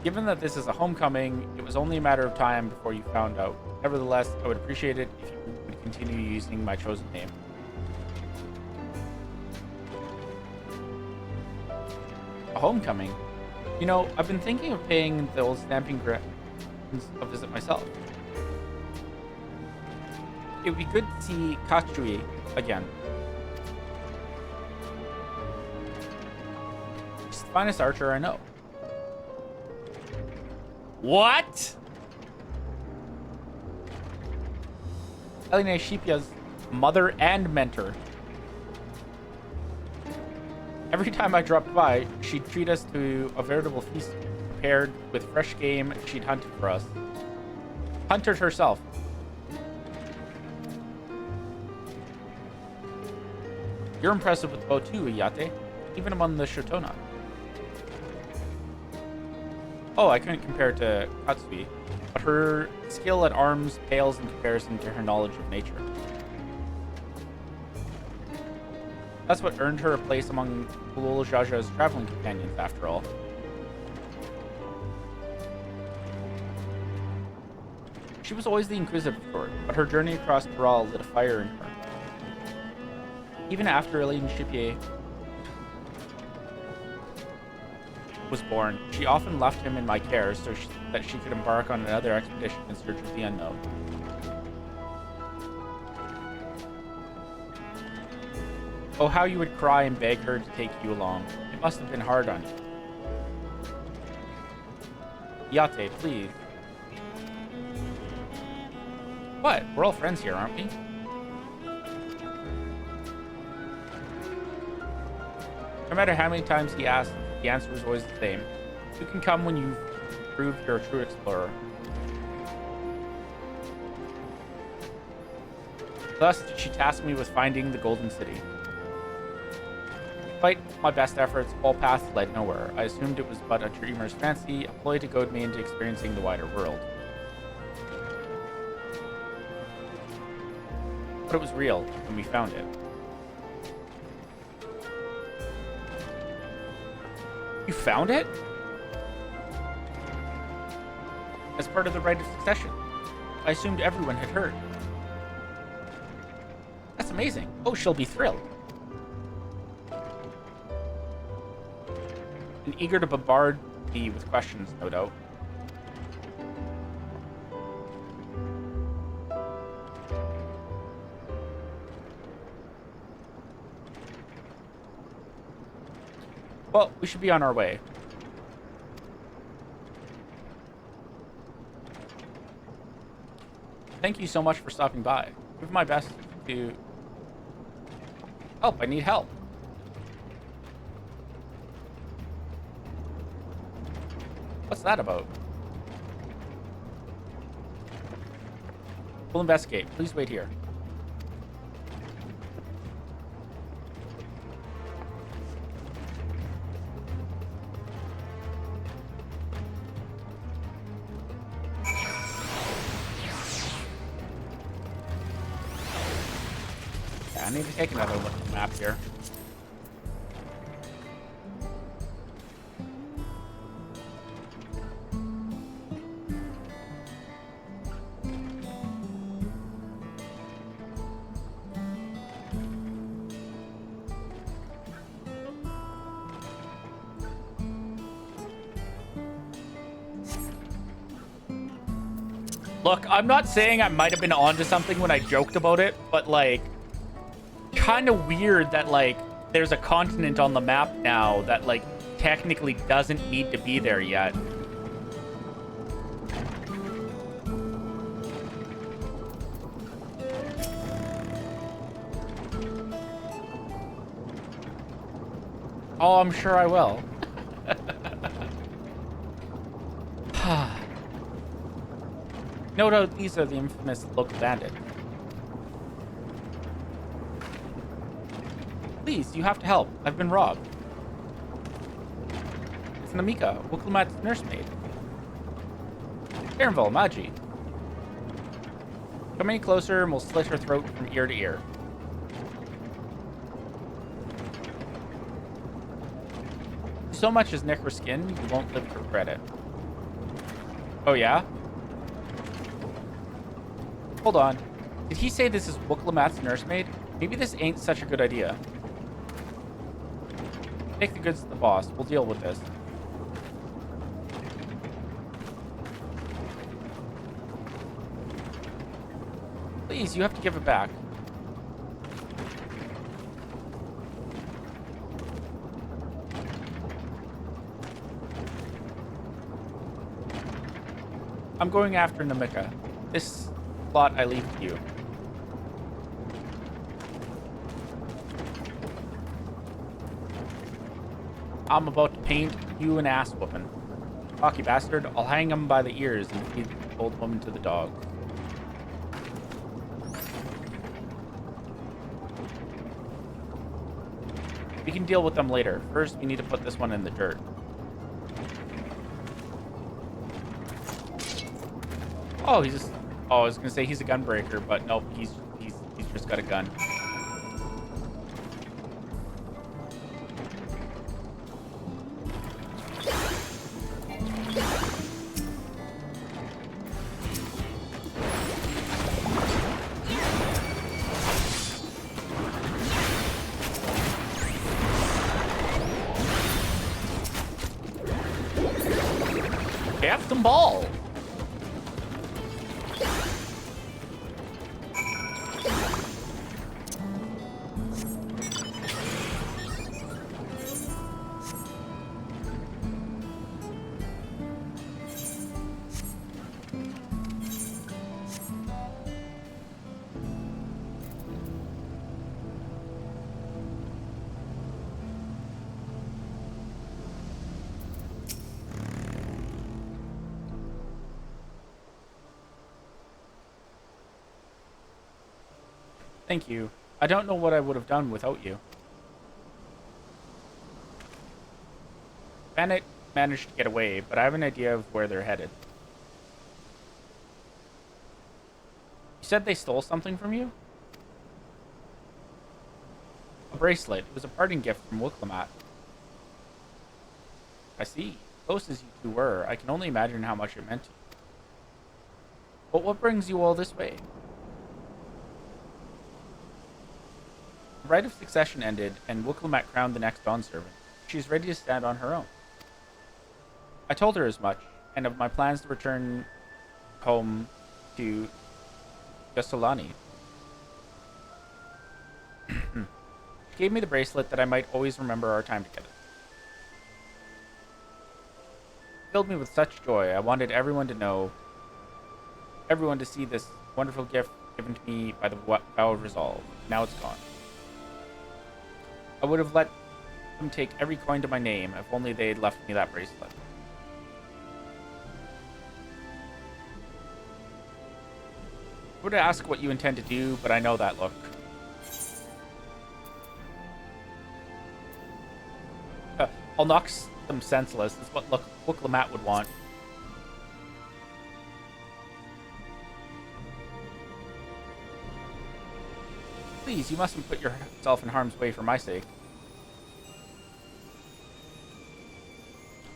Speaker 1: Given that this is a homecoming, it was only a matter of time before you found out. Nevertheless, I would appreciate it if you would continue using my chosen name. A homecoming? You know, I've been thinking of paying the old stamping grounds a visit myself. It would be good to see Kachui again. She's the finest archer I know. What? Elena Shipya's mother and mentor. Every time I dropped by, she'd treat us to a veritable feast prepared with fresh game she'd hunted for us. Hunted herself. You're impressive with bow too, Iyate, even among the Shotona. Oh, I couldn't compare to Katsui, but her skill at arms pales in comparison to her knowledge of nature. That's what earned her a place among Kulul Jaja's traveling companions, after all. She was always the inquisitive sort, but her journey across Taral lit a fire in her. Even after Elaine Shipye was born, she often left him in my care so that she could embark on another expedition in search of the unknown. Oh, how you would cry and beg her to take you along. It must have been hard on you. Yate, please. What? We're all friends here, aren't we? No matter how many times he asked, the answer was always the same. You can come when you've proved you're a true explorer. Thus, she tasked me with finding the Golden City. Despite my best efforts, all paths led nowhere. I assumed it was but a dreamer's fancy, a ploy to goad me into experiencing the wider world. But it was real, and we found it. You found it? As part of the rite of succession. I assumed everyone had heard. That's amazing. Oh, she'll be thrilled. And eager to bombard me with questions, no doubt. Well, we should be on our way. Thank you so much for stopping by. Do my best to help. I need help. What's that about? We'll investigate. Please wait here. I need to take another look at the map here. Look, I'm not saying I might have been onto something when I joked about it, but like, kind of weird that like there's a continent on the map now that like technically doesn't need to be there yet. Oh, I'm sure I will. No doubt these are the infamous local bandits. Please, you have to help. I've been robbed. It's Namika, Wuklumat's nursemaid. Aaronville, Maji. Come any closer and we'll slit her throat from ear to ear. So much as nick her skin, you won't live to regret it. Oh yeah? Hold on. Did he say this is Wuklumat's nursemaid? Maybe this ain't such a good idea. Take the goods to the boss. We'll deal with this. Please, you have to give it back. I'm going after Namika. This plot I leave to you. I'm about to paint you an ass whooping. Cocky bastard, I'll hang him by the ears and feed the old woman to the dog. We can deal with them later. First, we need to put this one in the dirt. Oh, he's just... Oh, I was gonna say he's a gunbreaker, but nope, he's just got a gun. Captain Ball. Thank you. I don't know what I would have done without you. Bandit managed to get away, but I have an idea of where they're headed. You said they stole something from you? A bracelet. It was a parting gift from Wuklumat. I see. Close as you two were, I can only imagine how much it meant to you. But what brings you all this way? The right of succession ended, and Wukalamat crowned the next Dawn servant. She is ready to stand on her own. I told her as much, and of my plans to return home to Yassolani. She gave me the bracelet that I might always remember our time together. It filled me with such joy. I wanted everyone to see this wonderful gift given to me by the vow of resolve. Now it's gone. I would have let them take every coin to my name if only they had left me that bracelet. I would ask what you intend to do, but I know that look. I'll knock them senseless. That's what Wukalamat would want. Please, you mustn't put yourself in harm's way for my sake.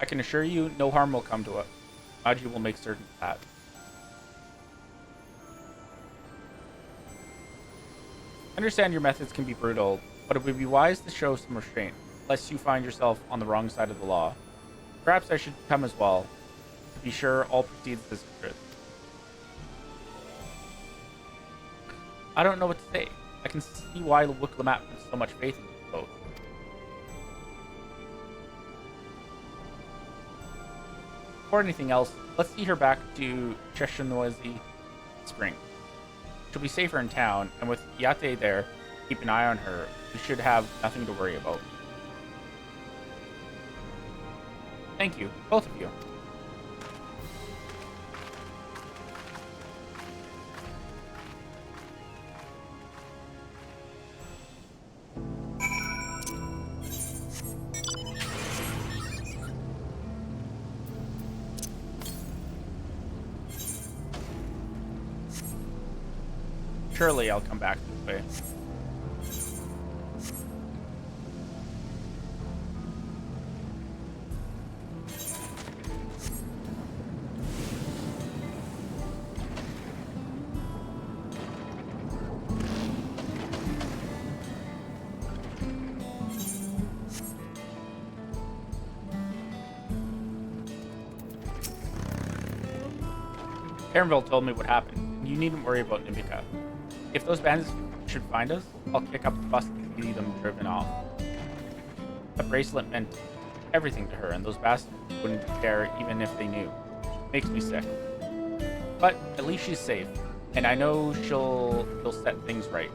Speaker 1: I can assure you, no harm will come to it. Maji will make certain of that. I understand your methods can be brutal, but it would be wise to show some restraint, lest you find yourself on the wrong side of the law. Perhaps I should come as well, to be sure all proceeds as truth. I don't know what to say. I can see why Wukalamat puts so much faith in you both. Before anything else, let's see her back to Cheshenoisi Spring. She'll be safer in town, and with Yate there, keep an eye on her. We should have nothing to worry about. Thank you, both of you. Surely I'll come back this way. Aaronville told me what happened. You needn't worry about Nimika. If those bandits should find us, I'll kick up the fuss and see them driven off. The bracelet meant everything to her, and those bastards wouldn't care even if they knew. Makes me sick. But at least she's safe, and I know she'll set things right.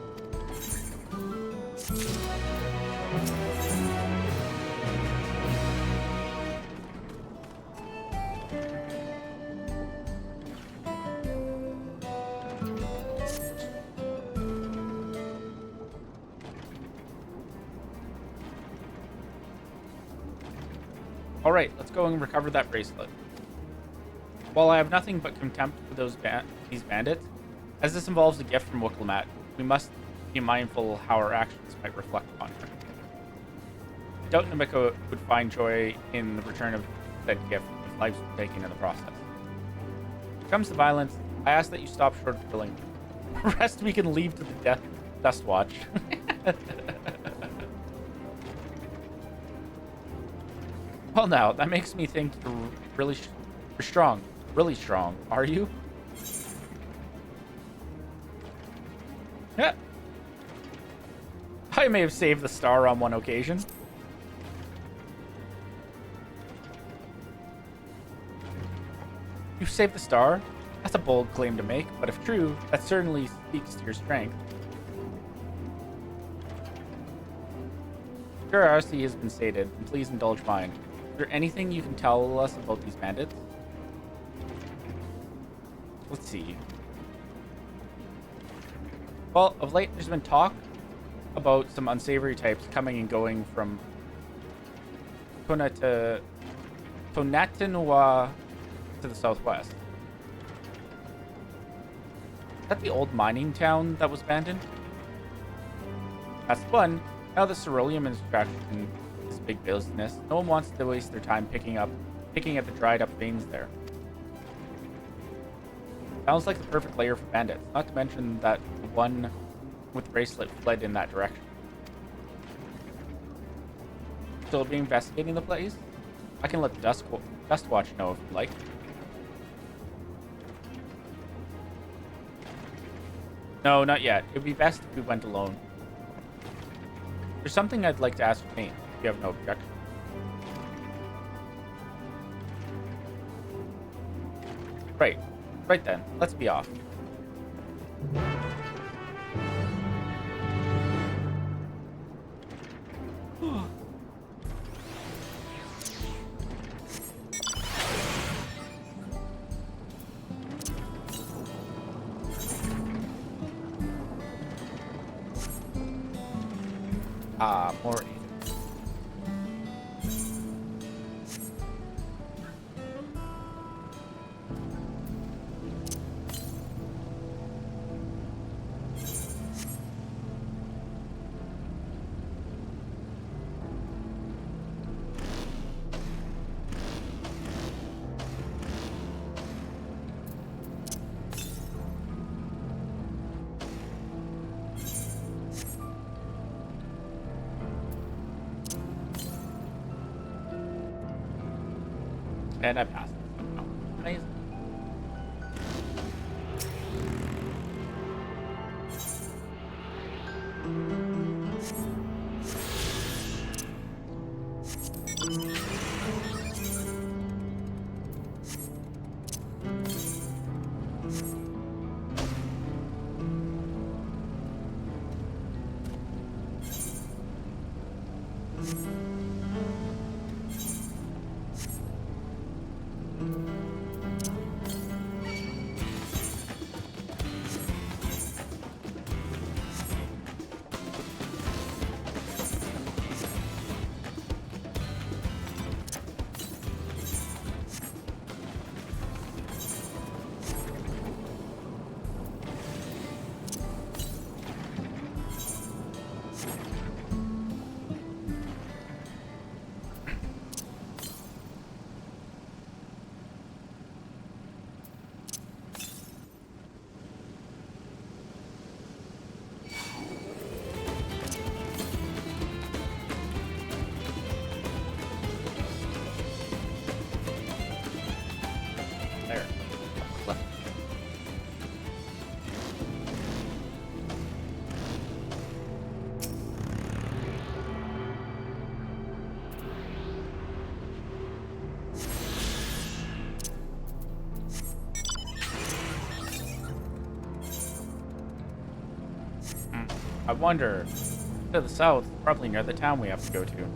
Speaker 1: Alright, let's go and recover that bracelet. While I have nothing but contempt for these bandits, as this involves a gift from Wukalamat, we must be mindful how our actions might reflect upon her. I doubt Nimika would find joy in the return of said gift if lives were taken in the process. When it comes to violence, I ask that you stop short of killing. The rest we can leave to the Dust Watch. Well now, that makes me think you're really strong. Really strong, are you? Yeah. I may have saved the star on one occasion. You saved the star? That's a bold claim to make, but if true, that certainly speaks to your strength. Curiosity has been sated, and please indulge mine. Is there anything you can tell us about these bandits? Let's see. Well, of late there's been talk about some unsavory types coming and going from Tonatinua to the southwest. Is that the old mining town that was abandoned? That's fun. Now that ceruleum is extraction is big business, no one wants to waste their time picking at the dried up veins there. Sounds like the perfect layer for bandits. Not to mention that the one with bracelet fled in that direction. Still be investigating the place? I can let the Dust Watch know if you like. No, not yet. It would be best if we went alone. There's something I'd like to ascertain, if you have no objection. Right. Right then. Let's be off. More agents. And I passed it somehow. Amazing. I wonder, to the south, probably near the town we have to go to.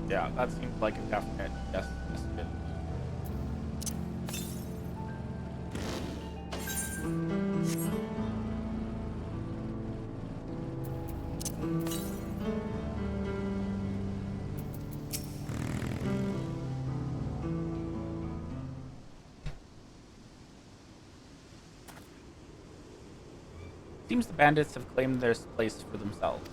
Speaker 1: Yeah, that seems like a definite yes. Seems the bandits have claimed their place for themselves.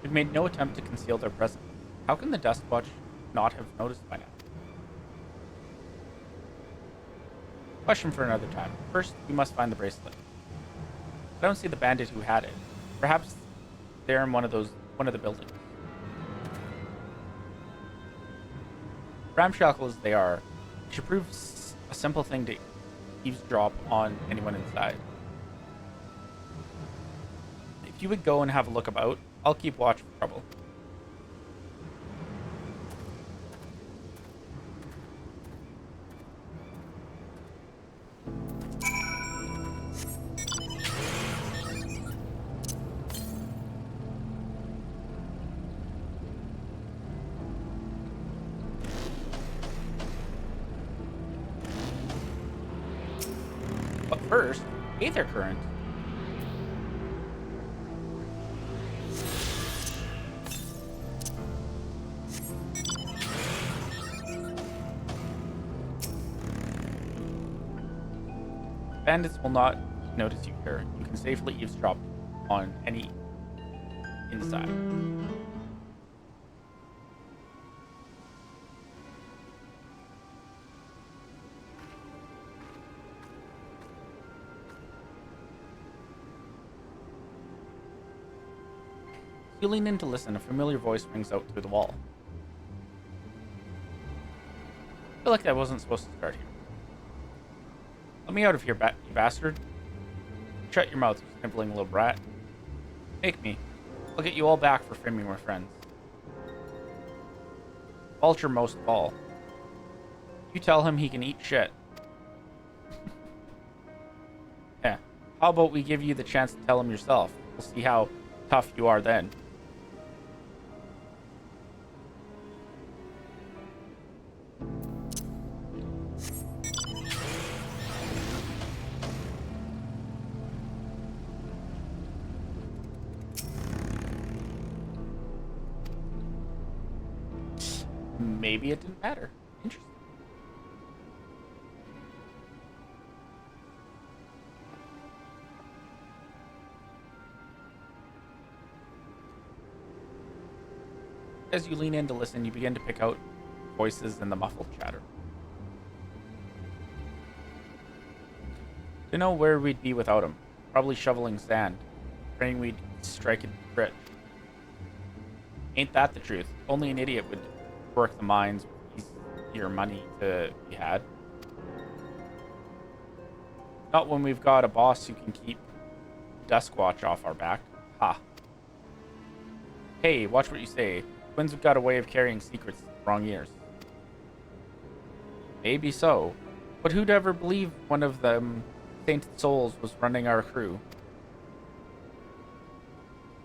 Speaker 1: They've made no attempt to conceal their presence. How can the Dust Watch not have noticed by now? Question for another time. First, we must find the bracelet. I don't see the bandit who had it. Perhaps they're in one of the buildings. Ramshackle as they are, it should prove a simple thing to eavesdrop on anyone inside. If you would go and have a look about, I'll keep watch for trouble. first, Aether Current. Bandits will not notice you here. You can safely eavesdrop on any inside. You lean in to listen. A familiar voice rings out through the wall. I feel like that wasn't supposed to start here. Let me out of here, you bastard. Shut your mouth, you sniveling little brat. Make me. I'll get you all back for framing my friends. Vulture most of all. You tell him he can eat shit. Yeah. How about we give you the chance to tell him yourself? We'll see how tough you are then. Maybe it didn't matter. Interesting. As you lean in to listen, you begin to pick out voices in the muffled chatter. To know where we'd be without him. Probably shoveling sand. Praying we'd strike it rich. Ain't that the truth? Only an idiot would work the mines with easier money to be had. Not when we've got a boss who can keep Duskwatch off our back. Ha. Hey, watch what you say. Twins have got a way of carrying secrets in the wrong ears. Maybe so. But who'd ever believe one of them sainted souls was running our crew?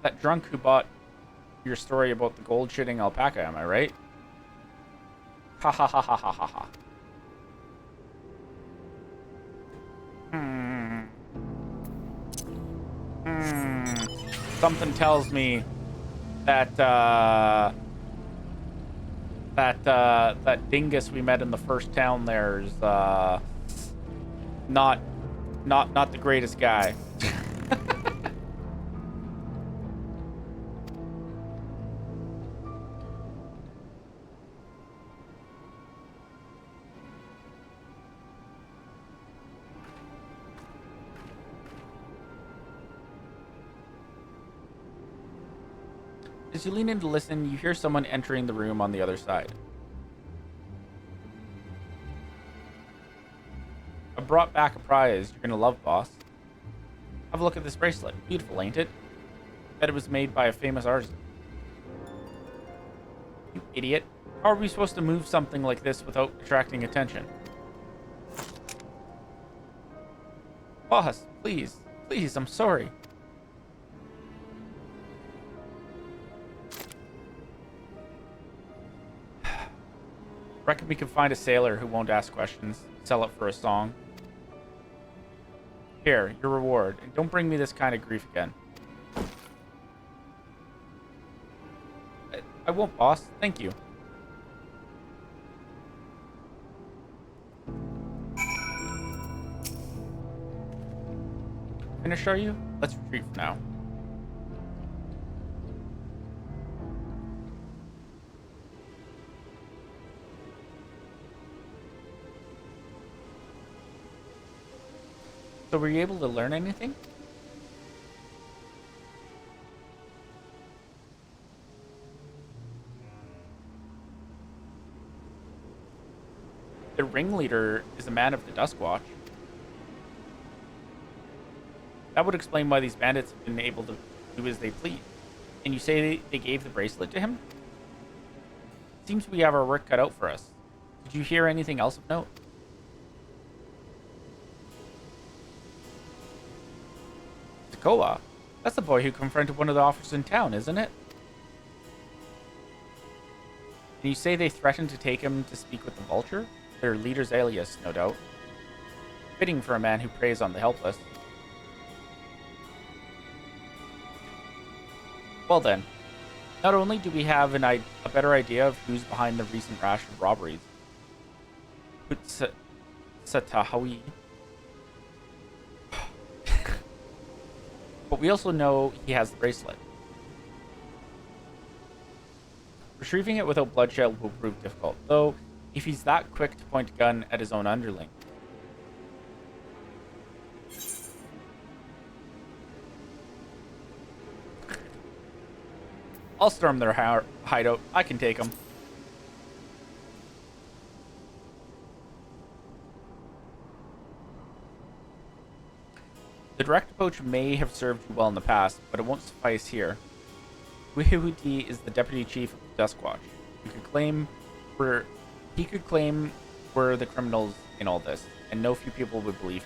Speaker 1: That drunk who bought your story about the gold-shitting alpaca, am I right? Ha ha ha ha ha ha ha. Something tells me that that dingus we met in the first town there is not the greatest guy. As you lean in to listen, you hear someone entering the room on the other side. I brought back a prize you're gonna love, boss. Have a look at this bracelet. Beautiful, ain't it? Bet it was made by a famous artisan. You idiot. How are we supposed to move something like this without attracting attention? Boss, please. Please, I'm sorry. Reckon we can find a sailor who won't ask questions. Sell it for a song. Here, your reward. And don't bring me this kind of grief again. I won't, boss. Thank you. Finished, are you? Let's retreat for now. So were you able to learn anything? The ringleader is a man of the Duskwatch. That would explain why these bandits have been able to do as they please. And you say they gave the bracelet to him? Seems we have our work cut out for us. Did you hear anything else of note? Koa. That's the boy who confronted one of the officers in town, isn't it? And you say they threatened to take him to speak with the Vulture? Their leader's alias, no doubt. Fitting for a man who preys on the helpless. Well then, not only do we have a better idea of who's behind the recent rash of robberies, Satahawi, but we also know he has the bracelet. Retrieving it without bloodshed will prove difficult, though if he's that quick to point a gun at his own underling. I'll storm their hideout. I can take them. The direct approach may have served you well in the past, but it won't suffice here. Wihiwiti is the deputy chief of the Duskwatch. He could claim we're the criminals in all this, and no few people would believe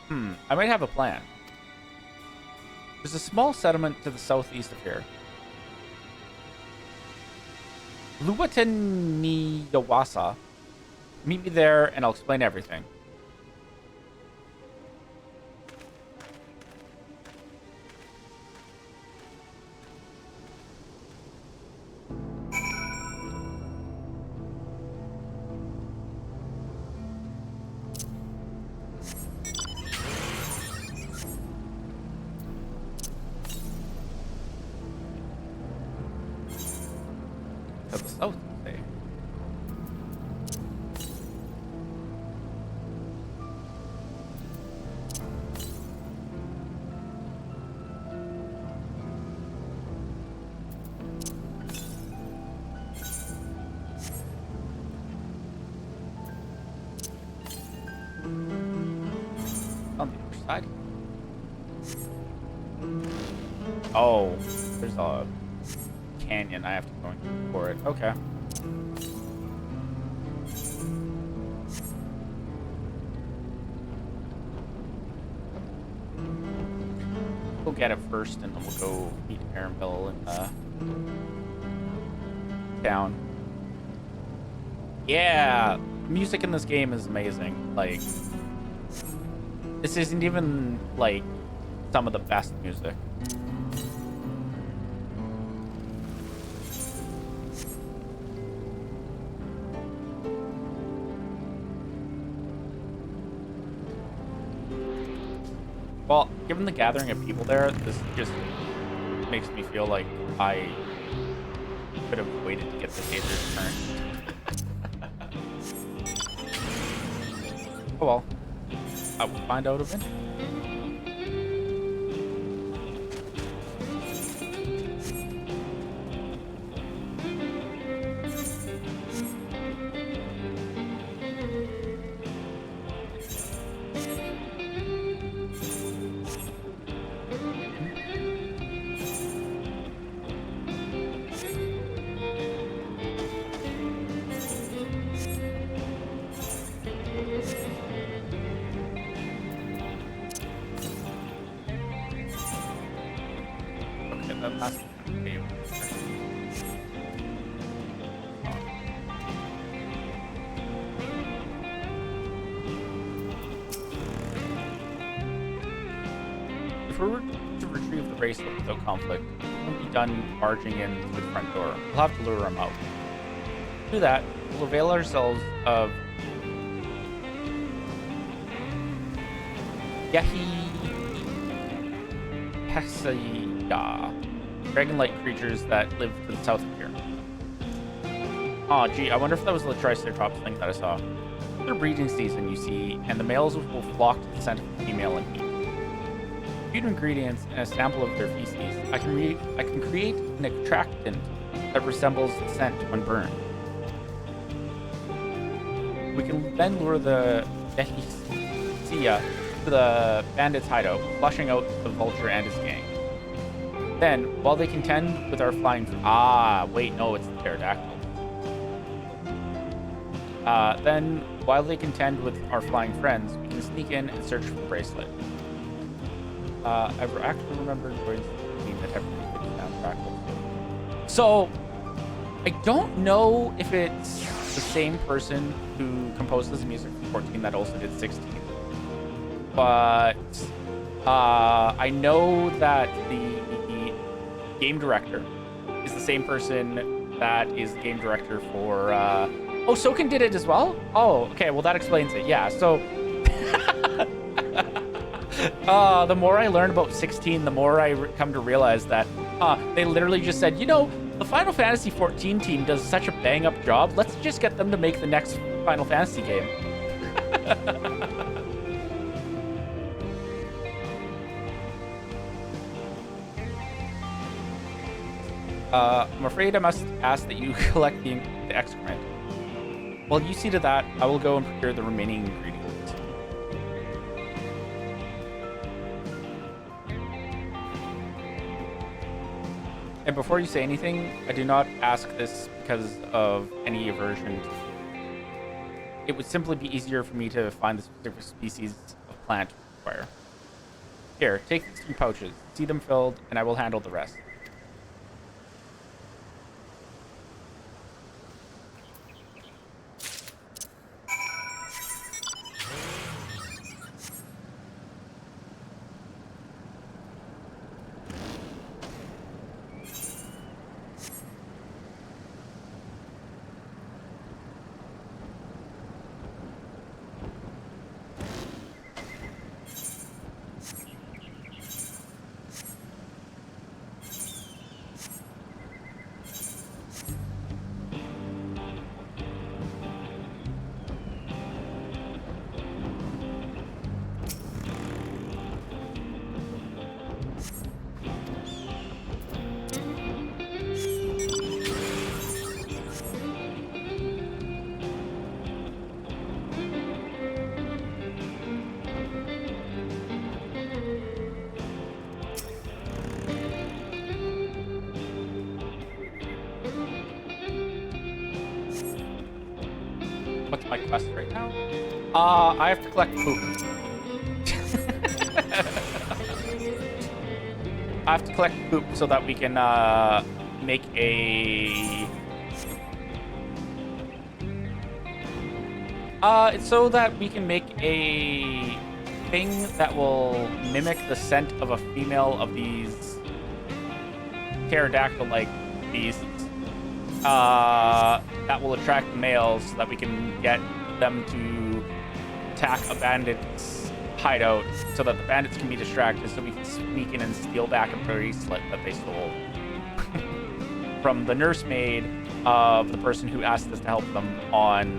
Speaker 1: him. I might have a plan. There's a small settlement to the southeast of here. Luwateniyawasa. Meet me there and I'll explain everything. On the other side. Oh, there's a canyon I have to go into for it. Okay. We'll get it first, and then we'll go meet Arambill in town. Yeah, music in this game is amazing. Like, this isn't even like some of the best music. Well, given the gathering of people there, this just makes me feel like I could have waited to get the taser's turn. Oh well. I will find out eventually. If we were to retrieve the bracelet without conflict, we won't be done barging in through the front door. We'll have to lure him out. To do that, we'll avail ourselves of Hexaya, dragon-like creatures that live to the south of here. Aw, gee, I wonder if that was the Triceratops thing that I saw. They're breeding season, you see, and the males will flock to the scent of the female and meat. Feed ingredients and a sample of their feces. I can create an attractant that resembles the scent when burned. We can then lure the Dehisia to the bandits' hideout, flushing out the vulture and his gang. Then, while they contend with our flying... wait, no, it's the pterodactyl. Then, while they contend with our flying friends, we can sneak in and search for the bracelet. I actually remember enjoying the game that everybody could soundtrack. So, I don't know if it's the same person who composes the music for 14 that also did 16. But I know that the game director is the same person that is the game director for... Oh, Soken did it as well? Oh, okay, well that explains it. Yeah, so... the more I learn about 16, the more I come to realize that they literally just said, you know, the Final Fantasy 14 team does such a bang-up job, let's just get them to make the next Final Fantasy game. I'm afraid I must ask that you collect the excrement. While you see to that, I will go and procure the remaining ingredients. And before you say anything, I do not ask this because of any aversion. It would simply be easier for me to find the specific species of plant require. Here, take these 3 pouches, see them filled, and I will handle the rest. What's my quest right now? I have to collect poop. I have to collect poop so that we can make a... so that we can make a thing that will mimic the scent of a female of these pterodactyl-like beasts. That will attract males so that we can get them to attack a bandit's hideout so that the bandits can be distracted so we can sneak in and steal back a bracelet that they stole from the nursemaid of the person who asked us to help them on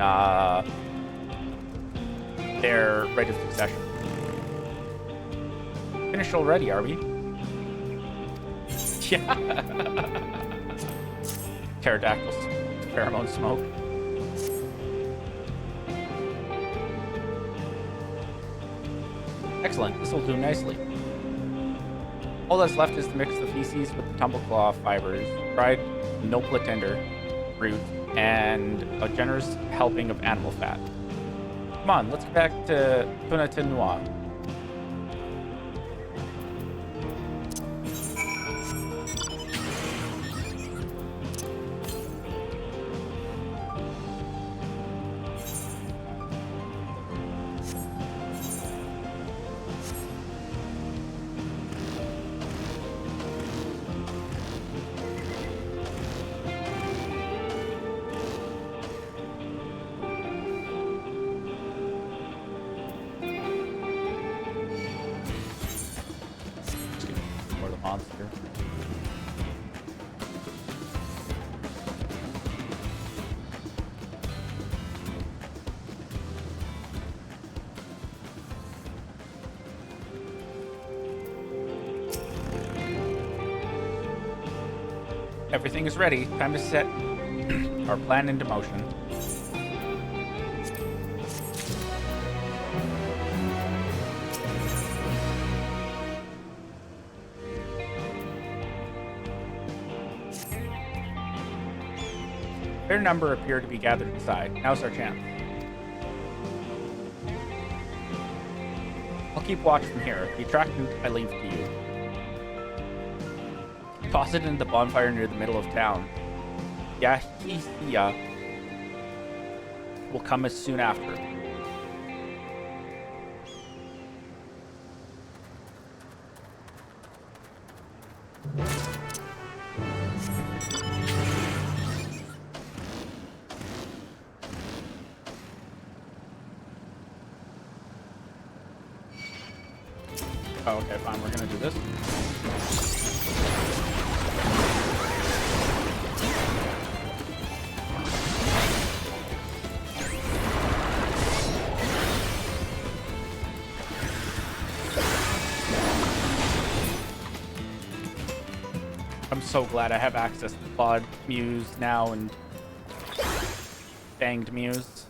Speaker 1: their rite of succession. Finished already, are we? Yeah. Pterodactyls. Pheromone smoke. Excellent. This will do nicely. All that's left is to mix the feces with the tumbleclaw fibers, dried nopla tender root, and a generous helping of animal fat. Come on, let's get back to Punatenua. Monster. Everything is ready. Time to set our plan into motion. Fair number appear to be gathered inside. Now's our chance. I'll keep watch from here. The attractant I leave to you. Toss it into the bonfire near the middle of town. Yeah. will come as soon after. Oh, okay, fine. We're gonna do this. I'm so glad I have access to Clawed Muse now and Fanged Muse.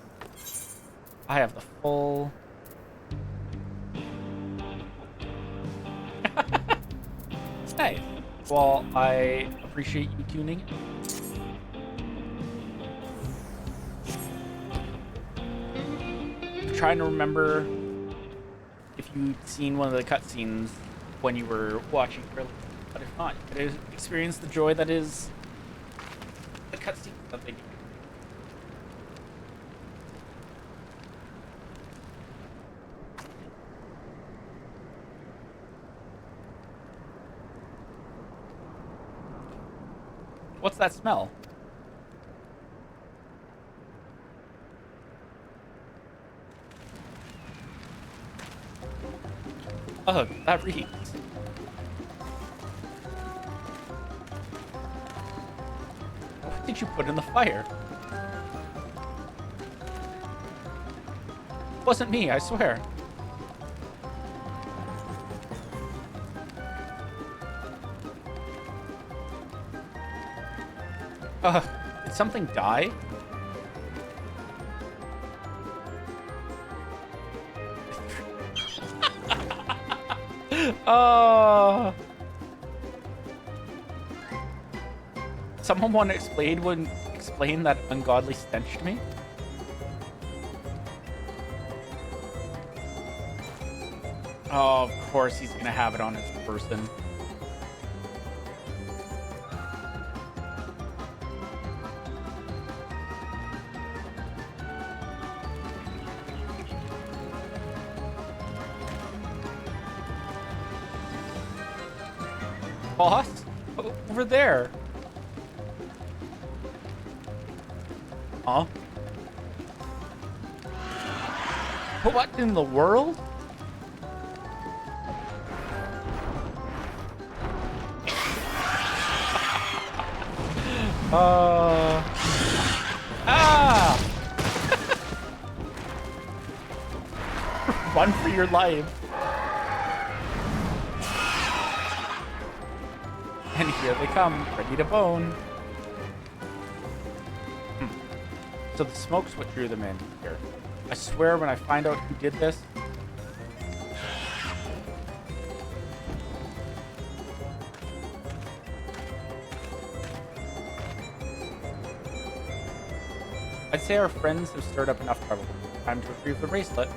Speaker 1: I have the full... Hey, well, I appreciate you tuning in. I'm trying to remember if you'd seen one of the cutscenes when you were watching earlier. But if not, you could experience the joy that is the cutscene that they give. What's that smell? Ugh, that reeks. What did you put in the fire? It wasn't me, I swear. Did something die? Someone want to explain that ungodly stench to me? Oh, of course he's gonna have it on his person. Boss? Over there. Huh? What in the world? Run for your life. And here they come, ready to bone. So the smoke's what drew them in here. I swear when I find out who did this... I'd say our friends have stirred up enough trouble. Time to retrieve the bracelet.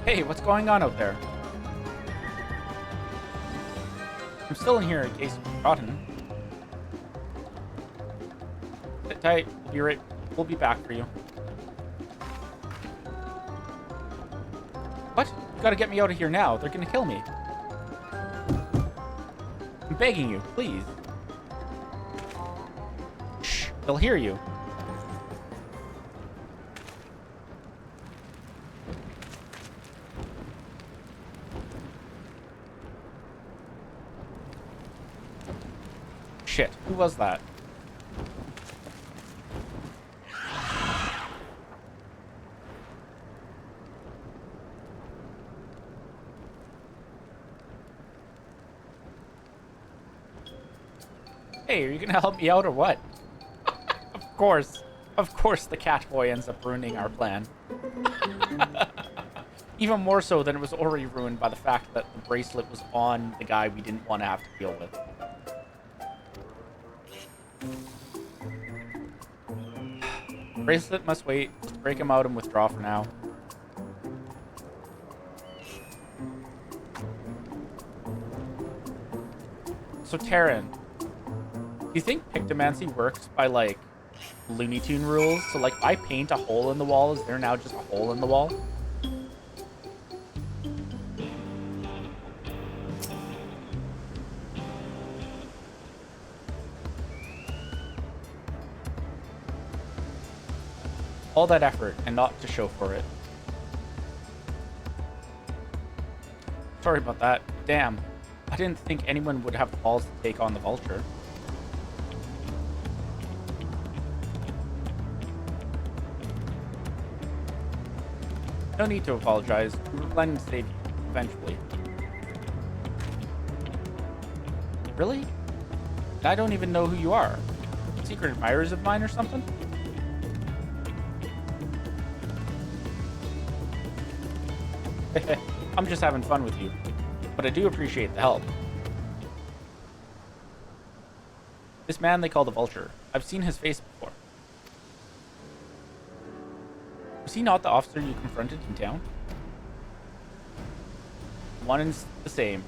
Speaker 1: Hey, what's going on out there? I'm still in here in case you've forgotten. Sit tight. We'll be back for you. What? You gotta get me out of here now. They're gonna kill me. I'm begging you, please. Shh, they'll hear you. Shit, who was that? Hey, are you gonna help me out or what? Of course the cat boy ends up ruining our plan. Even more so than it was already ruined by the fact that the bracelet was on the guy we didn't want to have to deal with. Bracelet must wait. Just break him out and withdraw for now. So, Taryn, do you think pictomancy works by, like, Looney Tune rules? So, like, if I paint a hole in the wall, is there now just a hole in the wall? All that effort and not to show for it. Sorry about that. Damn. I didn't think anyone would have the balls to take on the vulture. No need to apologize. We were planning to save you, eventually. Really? I don't even know who you are. Secret admirers of mine or something? I'm just having fun with you, but I do appreciate the help. This man they call the Vulture. I've seen his face before. Was he not the officer you confronted in town? One and the same.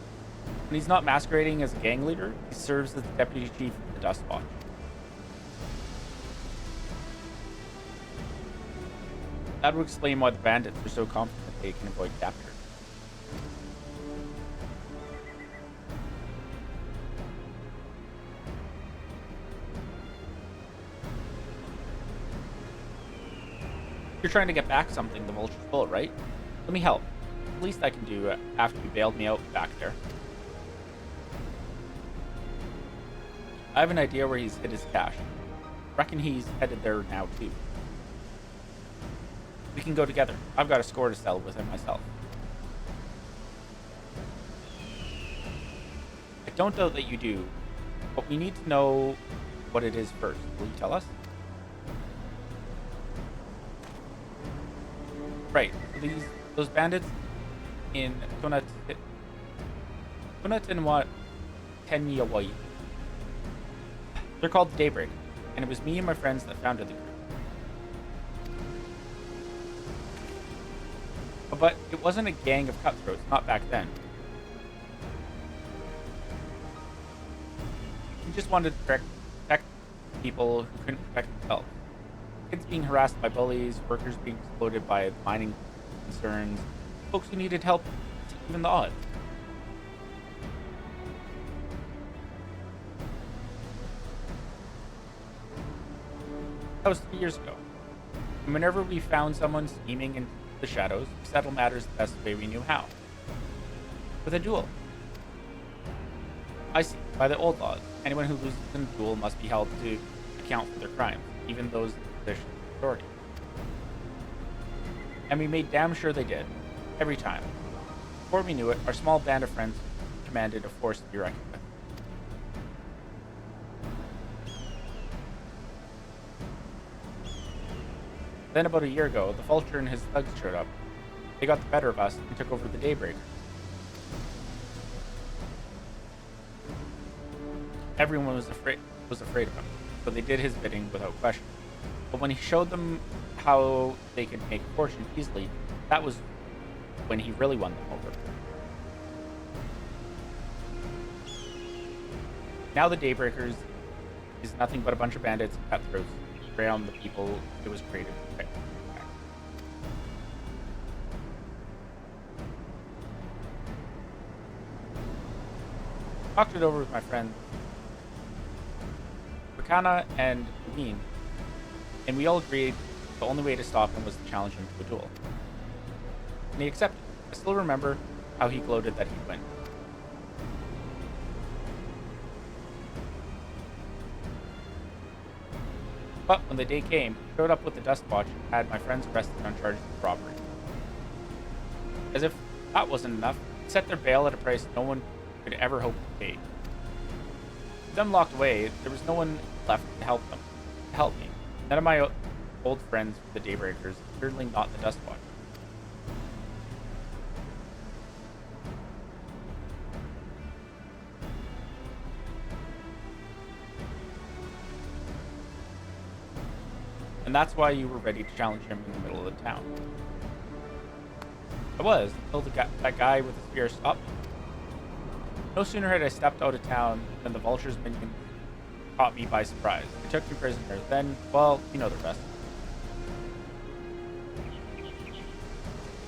Speaker 1: When he's not masquerading as a gang leader, he serves as the deputy chief of the Dust Watch. That would explain why the bandits are so confident they can avoid capture. You're trying to get back something the Vulture stole, right? Let me help. The least I can do after you bailed me out back there. I have an idea where he's hid his cash. Reckon he's headed there now too. We can go together. I've got a score to settle with him myself. I don't doubt that you do, but we need to know what it is first. Will you tell us? Right. Those bandits in Kunatinwa Tenyawai. They're called Daybreak, and it was me and my friends that founded the group. But it wasn't a gang of cutthroats, not back then. We just wanted to protect people who couldn't protect themselves. Kids being harassed by bullies, workers being exploited by mining concerns, folks who needed help to even the odds. That was 3 years ago. And whenever we found someone scheming in the shadows, we settled matters the best way we knew how. With a duel. I see. By the old laws, anyone who loses in a duel must be held to account for their crimes, even those in position of authority. And we made damn sure they did. Every time. Before we knew it, our small band of friends commanded a force to be reckoned with. Then about a year ago, the Vulture and his thugs showed up. They got the better of us and took over the Daybreak. Everyone was afraid of him, so they did his bidding without question. But when he showed them how they could make a fortune easily, that was when he really won them over. Now the Daybreakers is nothing but a bunch of bandits and cutthroats who prey on the people it was created to protect. Talked it over with my friends Rakana and Levine, and we all agreed the only way to stop him was to challenge him to a duel. And he accepted. I still remember how he gloated that he'd win. But when the day came, he showed up with the Dust Watch and had my friends arrested on charges of robbery. As if that wasn't enough, he set their bail at a price no one could ever hope to pay. With them locked away, there was no one left to help me. None of my old friends were the Daybreakers, certainly not the Dust Watch. And that's why you were ready to challenge him in the middle of the town. I was, until that guy with the spear stopped me. No sooner had I stepped out of town than the vulture's minion caught me by surprise. They took me prisoner. Then, well, you know the rest.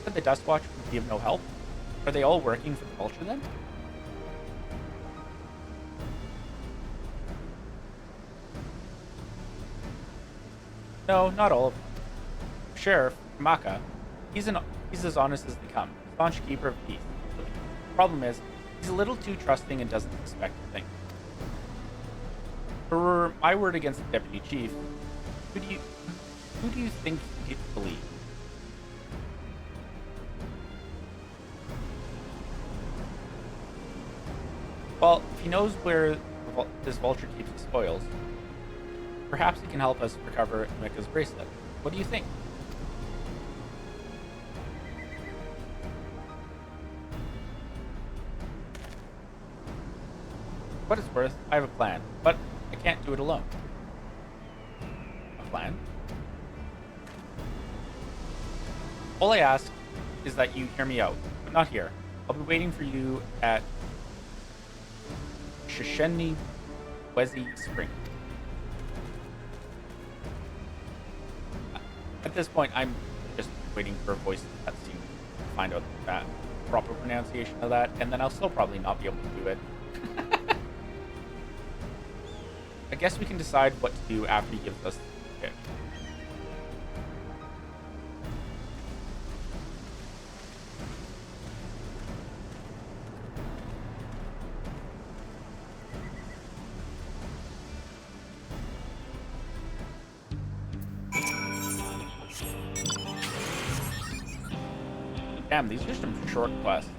Speaker 1: Said the Dust Watch would be of no help? Are they all working for the vulture then? No, not all of them. Sheriff, Maka, he's as honest as they come. Staunch keeper of peace. Problem is, he's a little too trusting and doesn't expect a thing. For my word against the deputy chief, who do you think he'd believe? Well, if he knows where this vulture keeps his spoils, perhaps he can help us recover Mika's bracelet. What do you think? For what it's worth, I have a plan, but I can't do it alone. A plan? All I ask is that you hear me out, but not here. I'll be waiting for you at Shenanigans Spring. At this point, I'm just waiting for a voice cutscene to find out that proper pronunciation of that, and then I'll still probably not be able to do it. I guess we can decide what to do after he gives us the pitch. Damn, these are some short quests.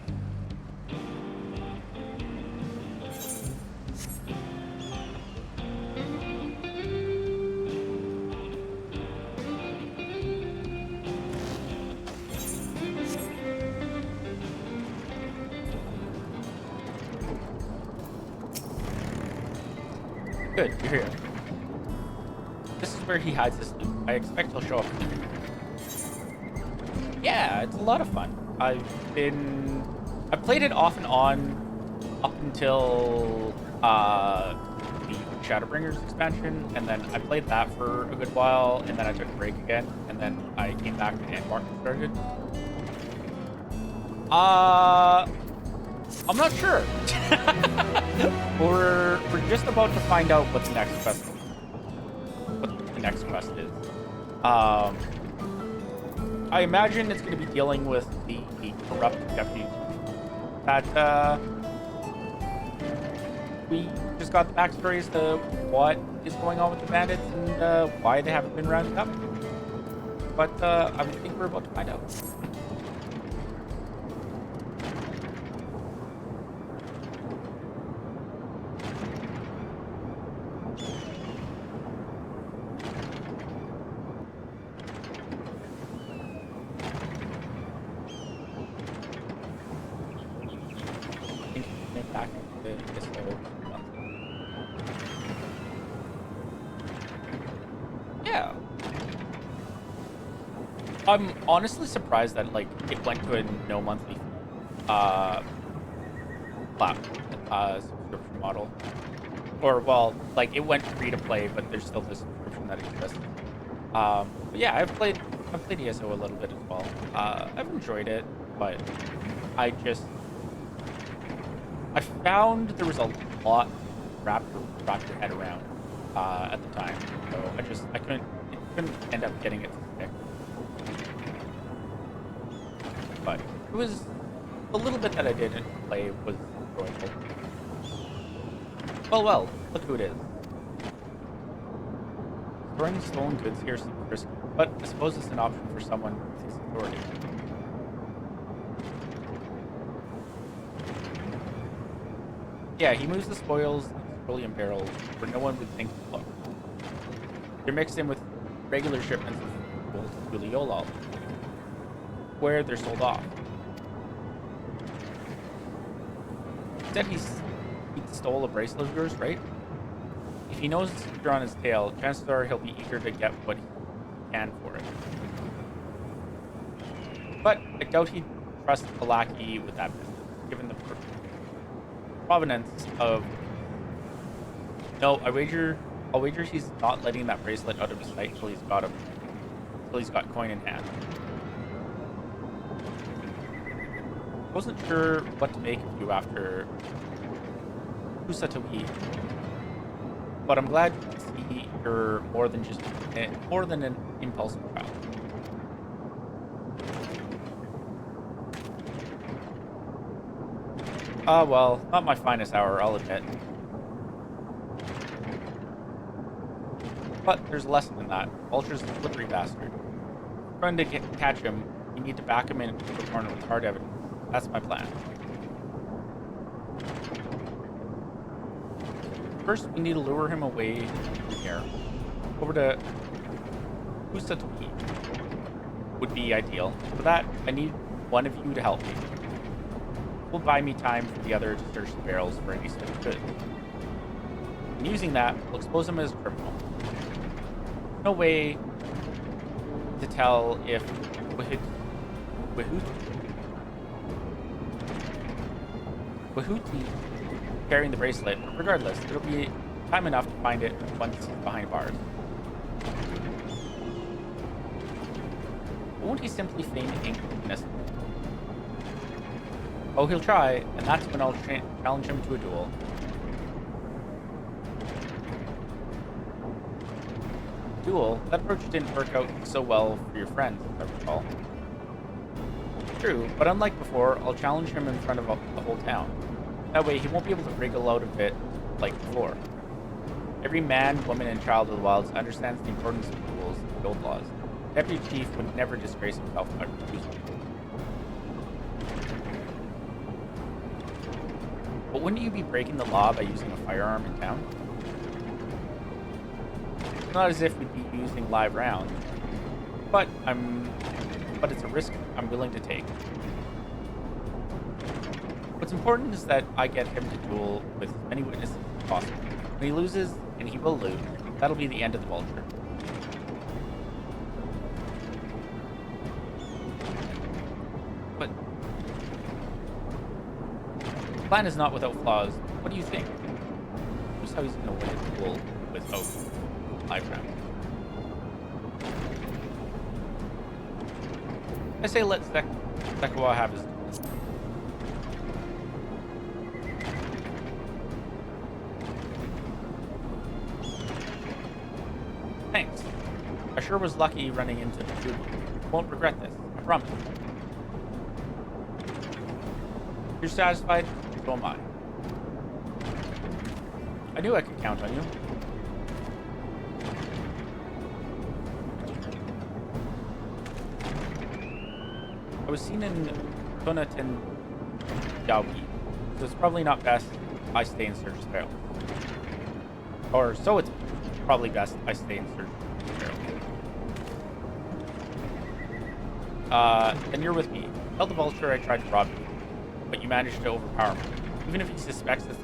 Speaker 1: Good, you're here. This is where he hides his loot. I expect he'll show up. Yeah, it's a lot of fun. I've played it off and on up until the Shadowbringers expansion, and then I played that for a good while, and then I took a break again, and then I came back to Antmark and started. I'm not sure. We're just about to find out what the next quest is. I imagine it's going to be dealing with the corrupt deputies that we just got the backstory as to what is going on with the bandits and why they haven't been rounded up. But I think we're about to find out. Yeah. I'm honestly surprised that it went to a no monthly subscription model. Or well, it went free to play, but there's still this subscription that exists. But yeah, I've played ESO a little bit as well. I've enjoyed it, but I found there was a lot wrapped your head around at the time, so I couldn't end up getting it to stick. But it was the little bit that I did play was enjoyable. Well, look who it is. Storing stolen goods here seems risky, but I suppose it's an option for someone with his authority. Yeah, he moves the spoils in petroleum barrels where no one would think to look. They're mixed in with regular shipments of gold to Uliolal, where they're sold off. Said he stole a bracelet of yours, right? If he knows you're on his tail, chances are he'll be eager to get what he can for it. But I doubt he'd trust a lackey with that business, given the provenance of... No, I'll wager he's not letting that bracelet out of his sight until he's got coin in hand. I wasn't sure what to make of you after Kusatogi, but I'm glad to see you're more than an impulsive child. Well, not my finest hour, I'll admit. But there's a lesson in that. Vulture's a slippery bastard. If you're going to catch him, you need to back him into the corner with hard evidence. That's my plan. First, we need to lure him away from here. Over to Kusatoki would be ideal. For that, I need one of you to help me. Will buy me time for the other to search the barrels for any such goods. And using that, we'll expose him as a criminal. No way to tell if Wahuti carrying the bracelet. Regardless, it'll be time enough to find it once he's behind bars. Won't he simply feign innocence? Oh, he'll try, and that's when I'll challenge him to a duel. Duel? That approach didn't work out so well for your friends, if I recall. True, but unlike before, I'll challenge him in front of the whole town. That way, he won't be able to wriggle out of it like before. Every man, woman, and child of the wilds understands the importance of duels and guild laws. Deputy Chief would never disgrace himself by refusing. But wouldn't you be breaking the law by using a firearm in town? It's not as if we'd be using live rounds, but it's a risk I'm willing to take. What's important is that I get him to duel with as many witnesses as possible. When he loses, and he will lose, that'll be the end of the Vulture. But the plan is not without flaws. What do you think? Here's how he's going to win a duel without live rounds. I say let Zekawa have his... Thanks. I sure was lucky running into the dude. Won't regret this, I promise. If you're satisfied, so am I. I knew I could count on you. I was seen in Tonatin Yaobi, so it's probably not best I stay in search of barrels. Or so it's probably best I stay in search of barrels. Then you're with me. Tell the Vulture I tried to rob you, but you managed to overpower me. Even if he suspects the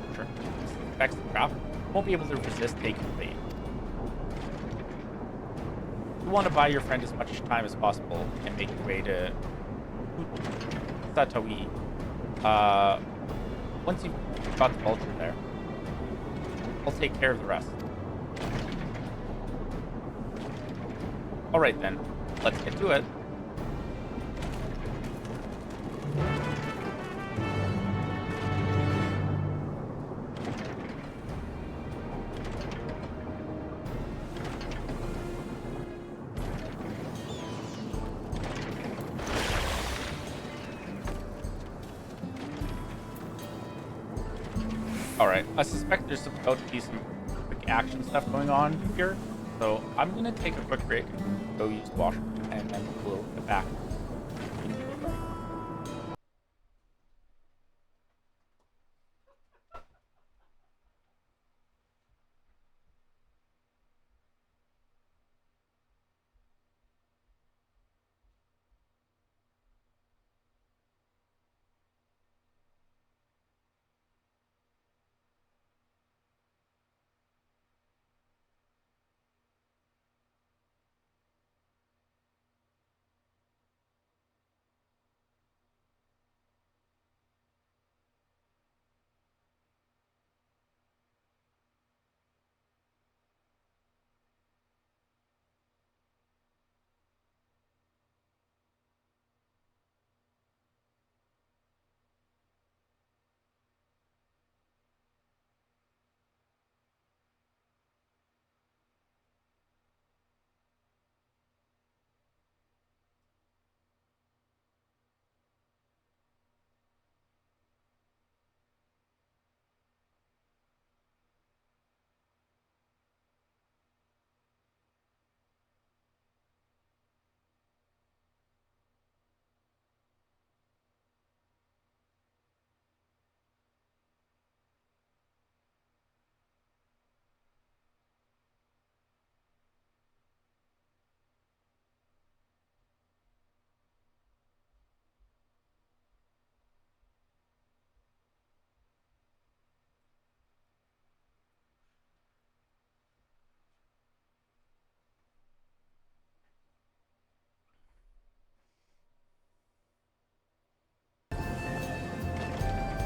Speaker 1: trap, he won't be able to resist taking the bait. You want to buy your friend as much time as possible and make your way to Satawi. Once you've got the Vulture there, I'll take care of the rest. Alright then, let's get to it. Alright, I suspect there's about to be some quick action stuff going on here, so I'm gonna take a quick break and go use the washroom, and then we'll get back.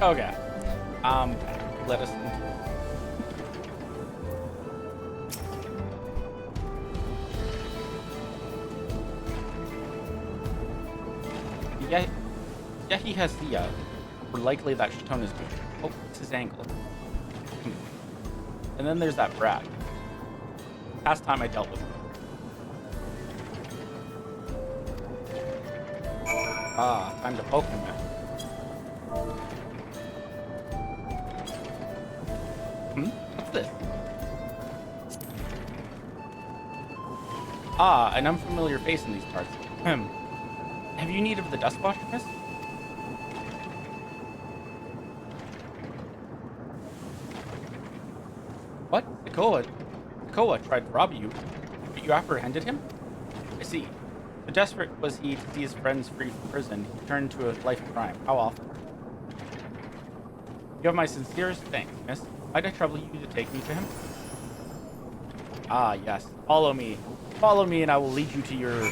Speaker 1: Okay. Let us. Yeah, he has the. We're likely that Chaton is good. Oh, it's his ankle. And then there's that brat. Last time I dealt with him. Ah, time to poke him now. What's this? Ah, an unfamiliar face in these parts. Have you need of the dust washer, miss? What? Koa tried to rob you, but you apprehended him? I see. So desperate was he to see his friends free from prison, he turned to a life of crime. How often? You have my sincerest thanks, miss. Might I trouble you to take me to him? Ah, yes. Follow me. Follow me and I will lead you to your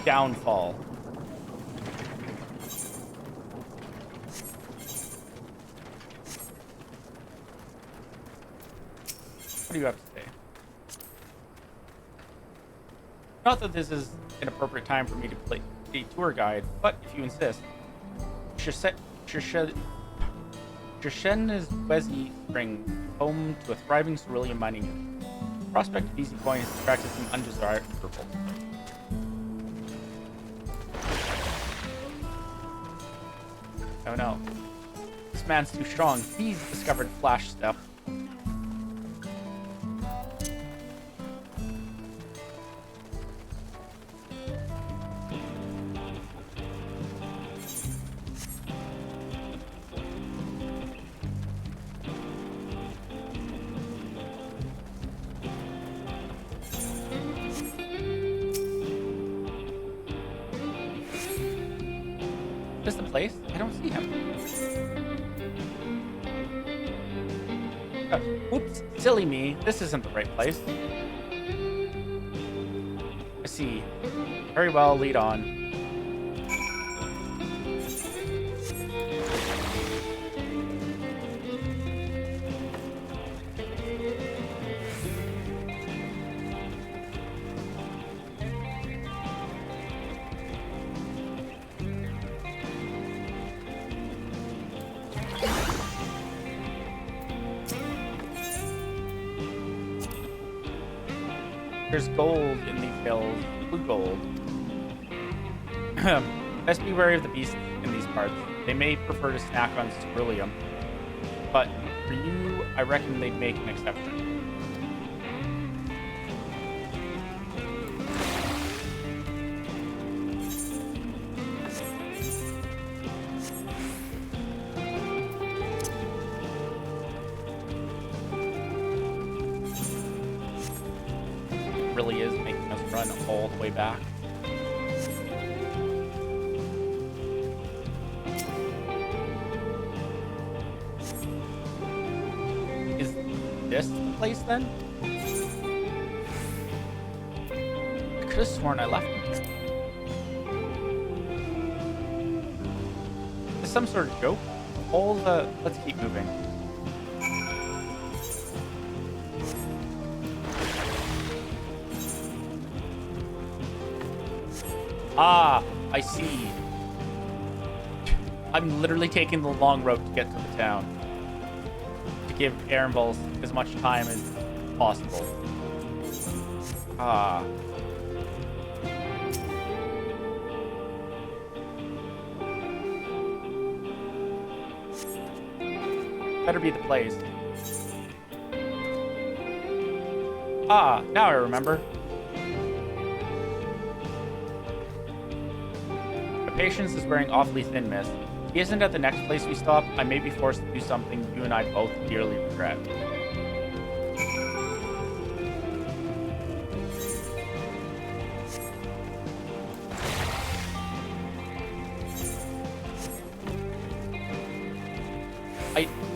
Speaker 1: downfall. What do you have to say? Not that this is an appropriate time for me to play a tour guide, but if you insist. Shenanigans spring home to a thriving cerulean mining industry. The prospect of easy coin has attracted some undesirable. Oh no. This man's too strong. He's discovered flash stuff. Is this the place? I don't see him. Whoops, silly me. This isn't the right place. I see. Very well, lead on. There's gold in these hills. Blue gold. Best be wary of the beasts in these parts. They may prefer to snack on ceruleum. But for you, I reckon they'd make an exception. Really is making us run all the way back. Is this the place then? I could have sworn I left him here. Is this some sort of joke? Let's keep moving. Ah, I see. I'm literally taking the long road to get to the town. To give Erenville as much time as possible. Ah. Better be the place. Ah, now I remember. Patience is wearing awfully thin, miss. If he isn't at the next place we stop, I may be forced to do something you and I both dearly regret.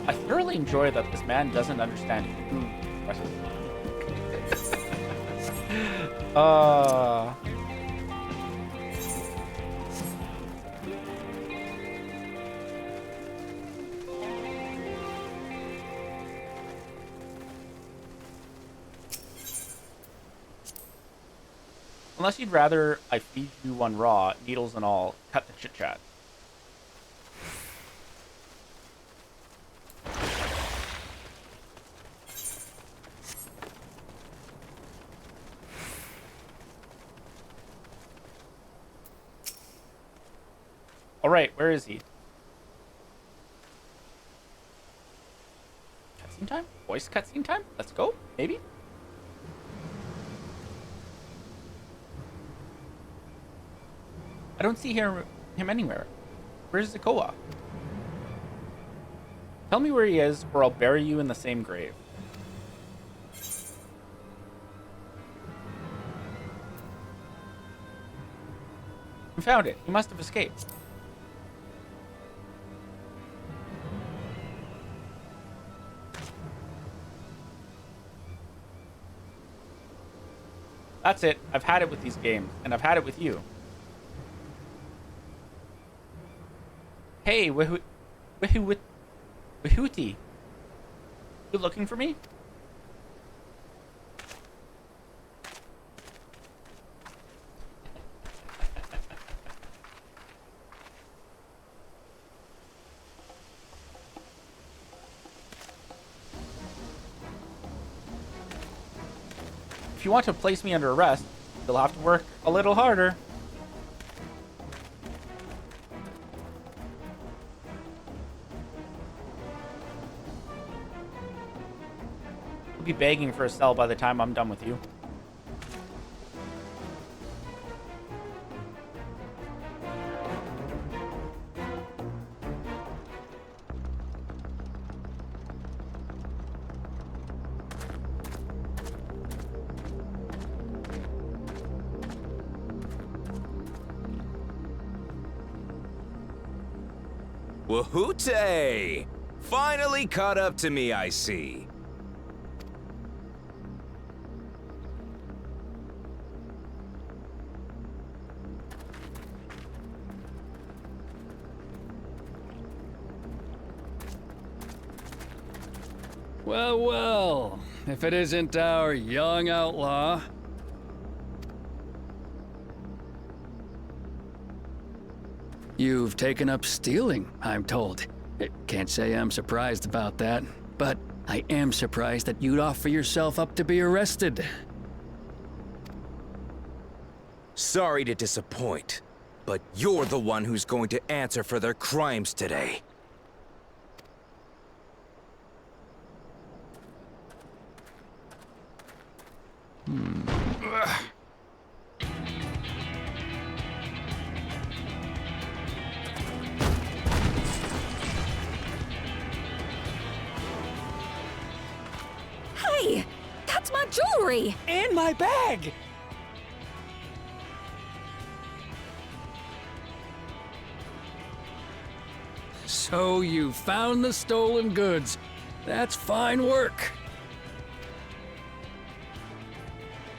Speaker 1: I thoroughly enjoy that this man doesn't understand who. Unless you'd rather I feed you one raw, needles and all, cut the chit-chat. Alright, where is he? Cutscene time? Voice cutscene time? Let's go, maybe? I don't see him anywhere. Where's Zakoa? Tell me where he is, or I'll bury you in the same grave. I found it. He must have escaped. That's it. I've had it with these games, and I've had it with you. Hey, Wahooty. You looking for me? If you want to place me under arrest, you'll have to work a little harder. You'll be begging for a cell by the time I'm done with you.
Speaker 8: Wahooty! Finally caught up to me, I see.
Speaker 12: Well, well, if it isn't our young outlaw. You've taken up stealing, I'm told. Can't say I'm surprised about that, but I am surprised that you'd offer yourself up to be arrested.
Speaker 8: Sorry to disappoint, but you're the one who's going to answer for their crimes today.
Speaker 2: Hey! That's my jewelry!
Speaker 12: And my bag! So you found the stolen goods. That's fine work.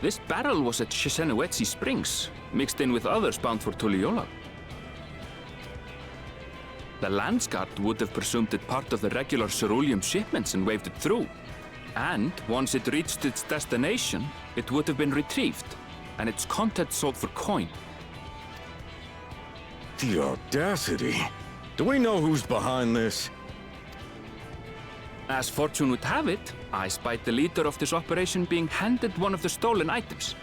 Speaker 3: This barrel was at Shenanigans Springs, mixed in with others bound for Tuliyola. The Landsguard would have presumed it part of the regular ceruleum shipments and waved it through. And once it reached its destination, it would have been retrieved, and its contents sold for coin.
Speaker 14: The audacity. Do we know who's behind this?
Speaker 3: As fortune would have it, I spied the leader of this operation being handed one of the stolen items.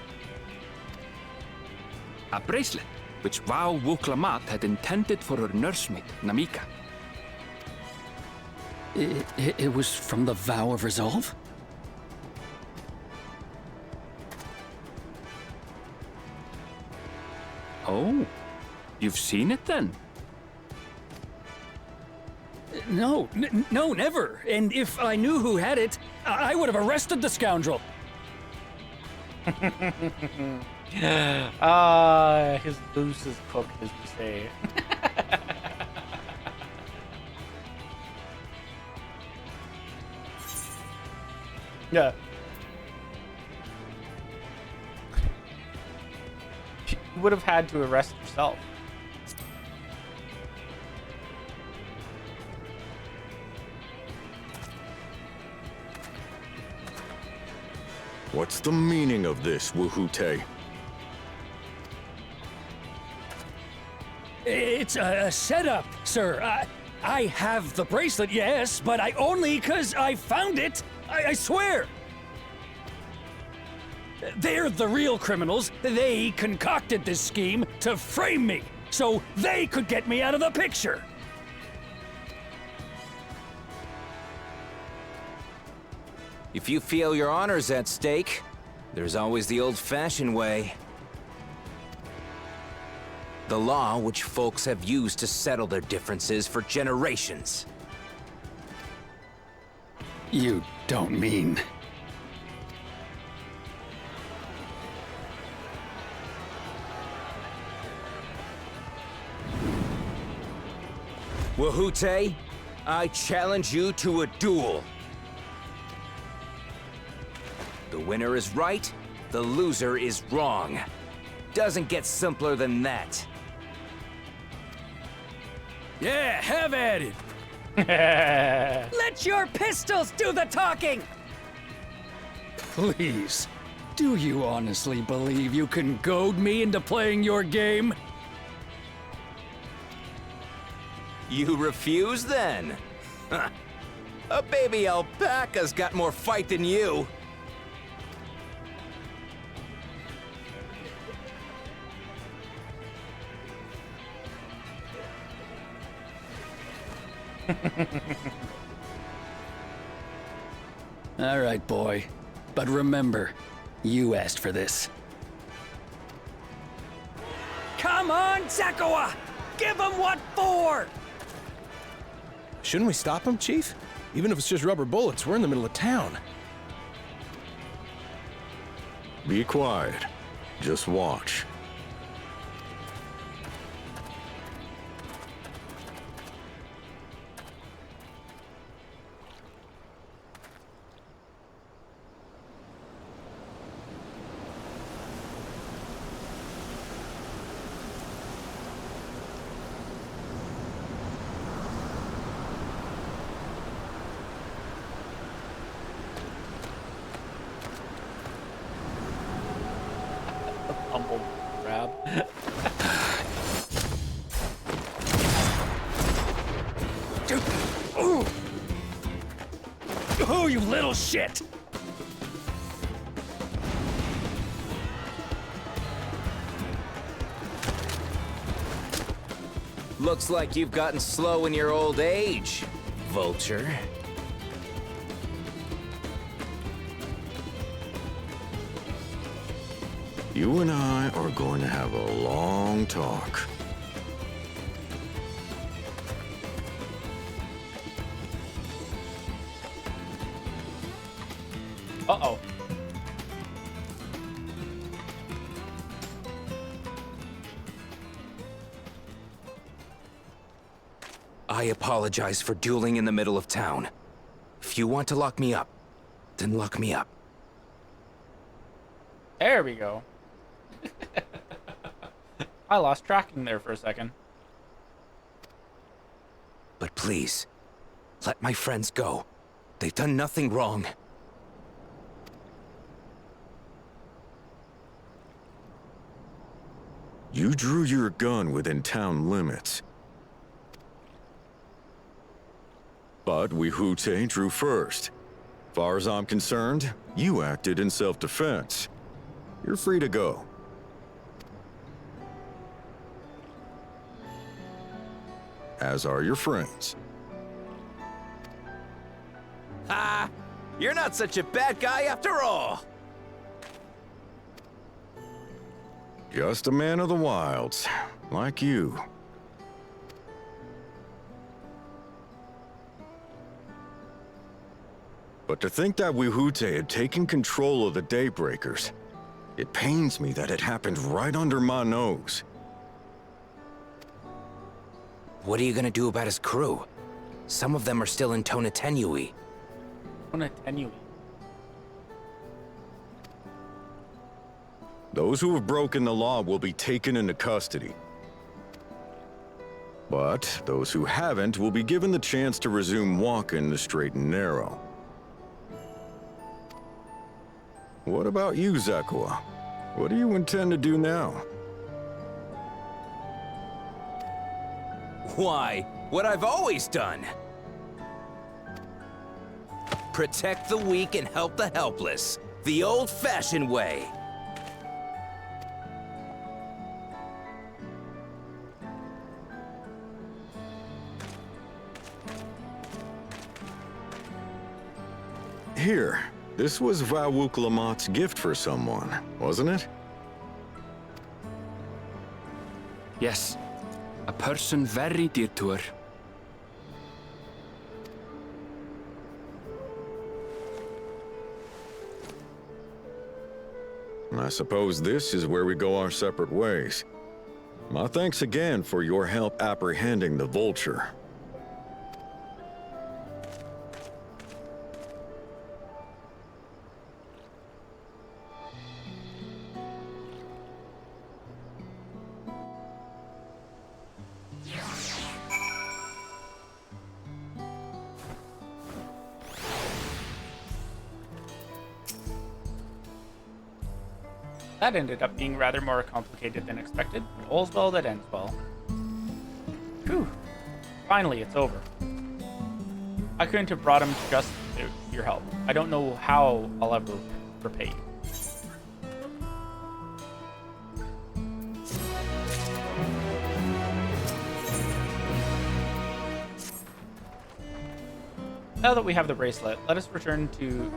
Speaker 3: A bracelet, which Vau Wuklamat had intended for her nursemaid, Namika.
Speaker 12: It was from the Vow of Resolve?
Speaker 3: Oh, you've seen it then?
Speaker 12: No, no, never. And if I knew who had it, I would have arrested the scoundrel.
Speaker 1: His goose is cooked, as we say. Yeah. You would have had to arrest yourself.
Speaker 14: What's the meaning of this, Wahooty?
Speaker 12: It's a setup, sir. I have the bracelet, yes, but I only 'cause I found it. I swear. They're the real criminals. They concocted this scheme to frame me, so they could get me out of the picture.
Speaker 8: If you feel your honor's at stake, there's always the old-fashioned way. The law which folks have used to settle their differences for generations.
Speaker 12: You don't mean...
Speaker 8: Wahute, I challenge you to a duel. The winner is right, the loser is wrong. Doesn't get simpler than that.
Speaker 12: Yeah, have at it. Let your pistols do the talking! Please, do you honestly believe you can goad me into playing your game?
Speaker 8: You refuse then? Huh. A baby alpaca's got more fight than you.
Speaker 12: All right, boy. But remember, you asked for this. Come on, Zakawa! Give him what for!
Speaker 10: Shouldn't we stop him, Chief? Even if it's just rubber bullets, we're in the middle of town.
Speaker 14: Be quiet. Just watch.
Speaker 1: Humble grab.
Speaker 12: Oh, you little shit!
Speaker 8: Looks like you've gotten slow in your old age, vulture.
Speaker 14: You and I are going to have a long talk.
Speaker 1: Uh-oh.
Speaker 8: I apologize for dueling in the middle of town. If you want to lock me up, then lock me up.
Speaker 1: There we go. I lost tracking there for a second.
Speaker 8: But please, let my friends go. They've done nothing wrong.
Speaker 14: You drew your gun within town limits. But Wahute drew first. Far as I'm concerned, you acted in self-defense. You're free to go. As are your friends.
Speaker 8: Ha! You're not such a bad guy after all!
Speaker 14: Just a man of the wilds, like you. But to think that Wahute had taken control of the Daybreakers, it pains me that it happened right under my nose.
Speaker 8: What are you gonna do about his crew? Some of them are still in Tonatenui.
Speaker 1: Tonatenui.
Speaker 14: Those who have broken the law will be taken into custody. But those who haven't will be given the chance to resume walking the straight and narrow. What about you, Zakawa? What do you intend to do now?
Speaker 8: Why, what I've always done. Protect the weak and help the helpless. The old-fashioned way.
Speaker 14: Here, this was Vawuk Lamott's gift for someone, wasn't it?
Speaker 3: Yes, a person very dear to her.
Speaker 14: I suppose this is where we go our separate ways. My thanks again for your help apprehending the vulture.
Speaker 1: That ended up being rather more complicated than expected, but all's well that ends well. Whew. Finally, it's over. I couldn't have brought him just to your help. I don't know how I'll ever repay you. Now that we have the bracelet, let us return to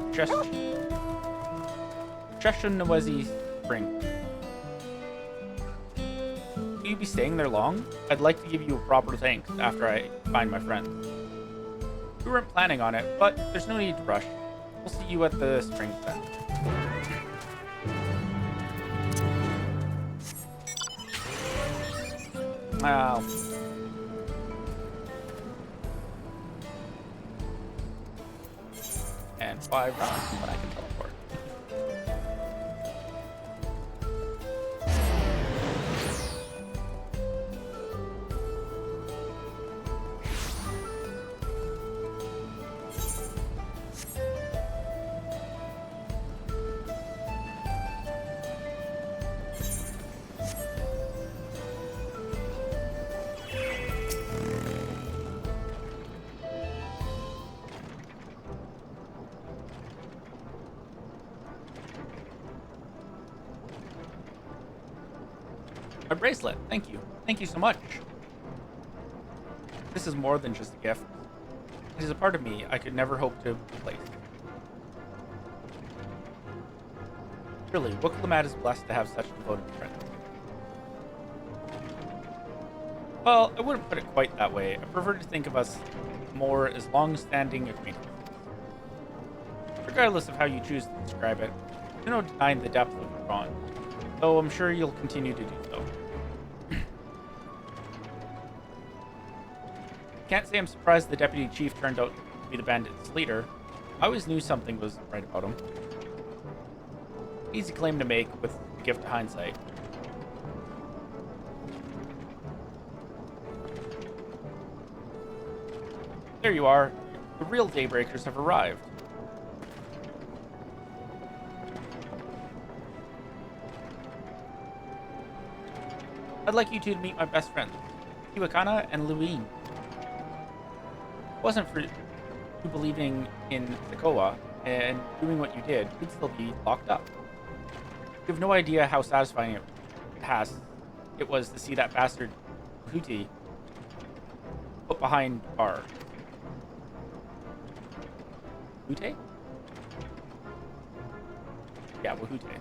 Speaker 1: Cheshunawezi Spring. Will you be staying there long? I'd like to give you a proper thanks after I find my friends. We weren't planning on it, but there's no need to rush. We'll see you at the spring then. Wow. And 5 rounds, but I can teleport. My bracelet, thank you. Thank you so much. This is more than just a gift. It is a part of me I could never hope to replace. Truly, Wukalamat is blessed to have such devoted friends. Well, I wouldn't put it quite that way. I prefer to think of us more as long-standing acquaintances. Regardless of how you choose to describe it, there's no denying the depth of your bond, though I'm sure you'll continue to do so. Can't say I'm surprised the deputy chief turned out to be the bandit's leader. I always knew something was right about him. Easy claim to make with the gift of hindsight. There you are. The real Daybreakers have arrived. I'd like you two to meet my best friends, Iwakana and Luin. If it wasn't for you believing in Zakoa and doing what you did, you'd still be locked up. You have no idea how satisfying it was to see that bastard Huti put behind bars. Wahute? Yeah, Wahute.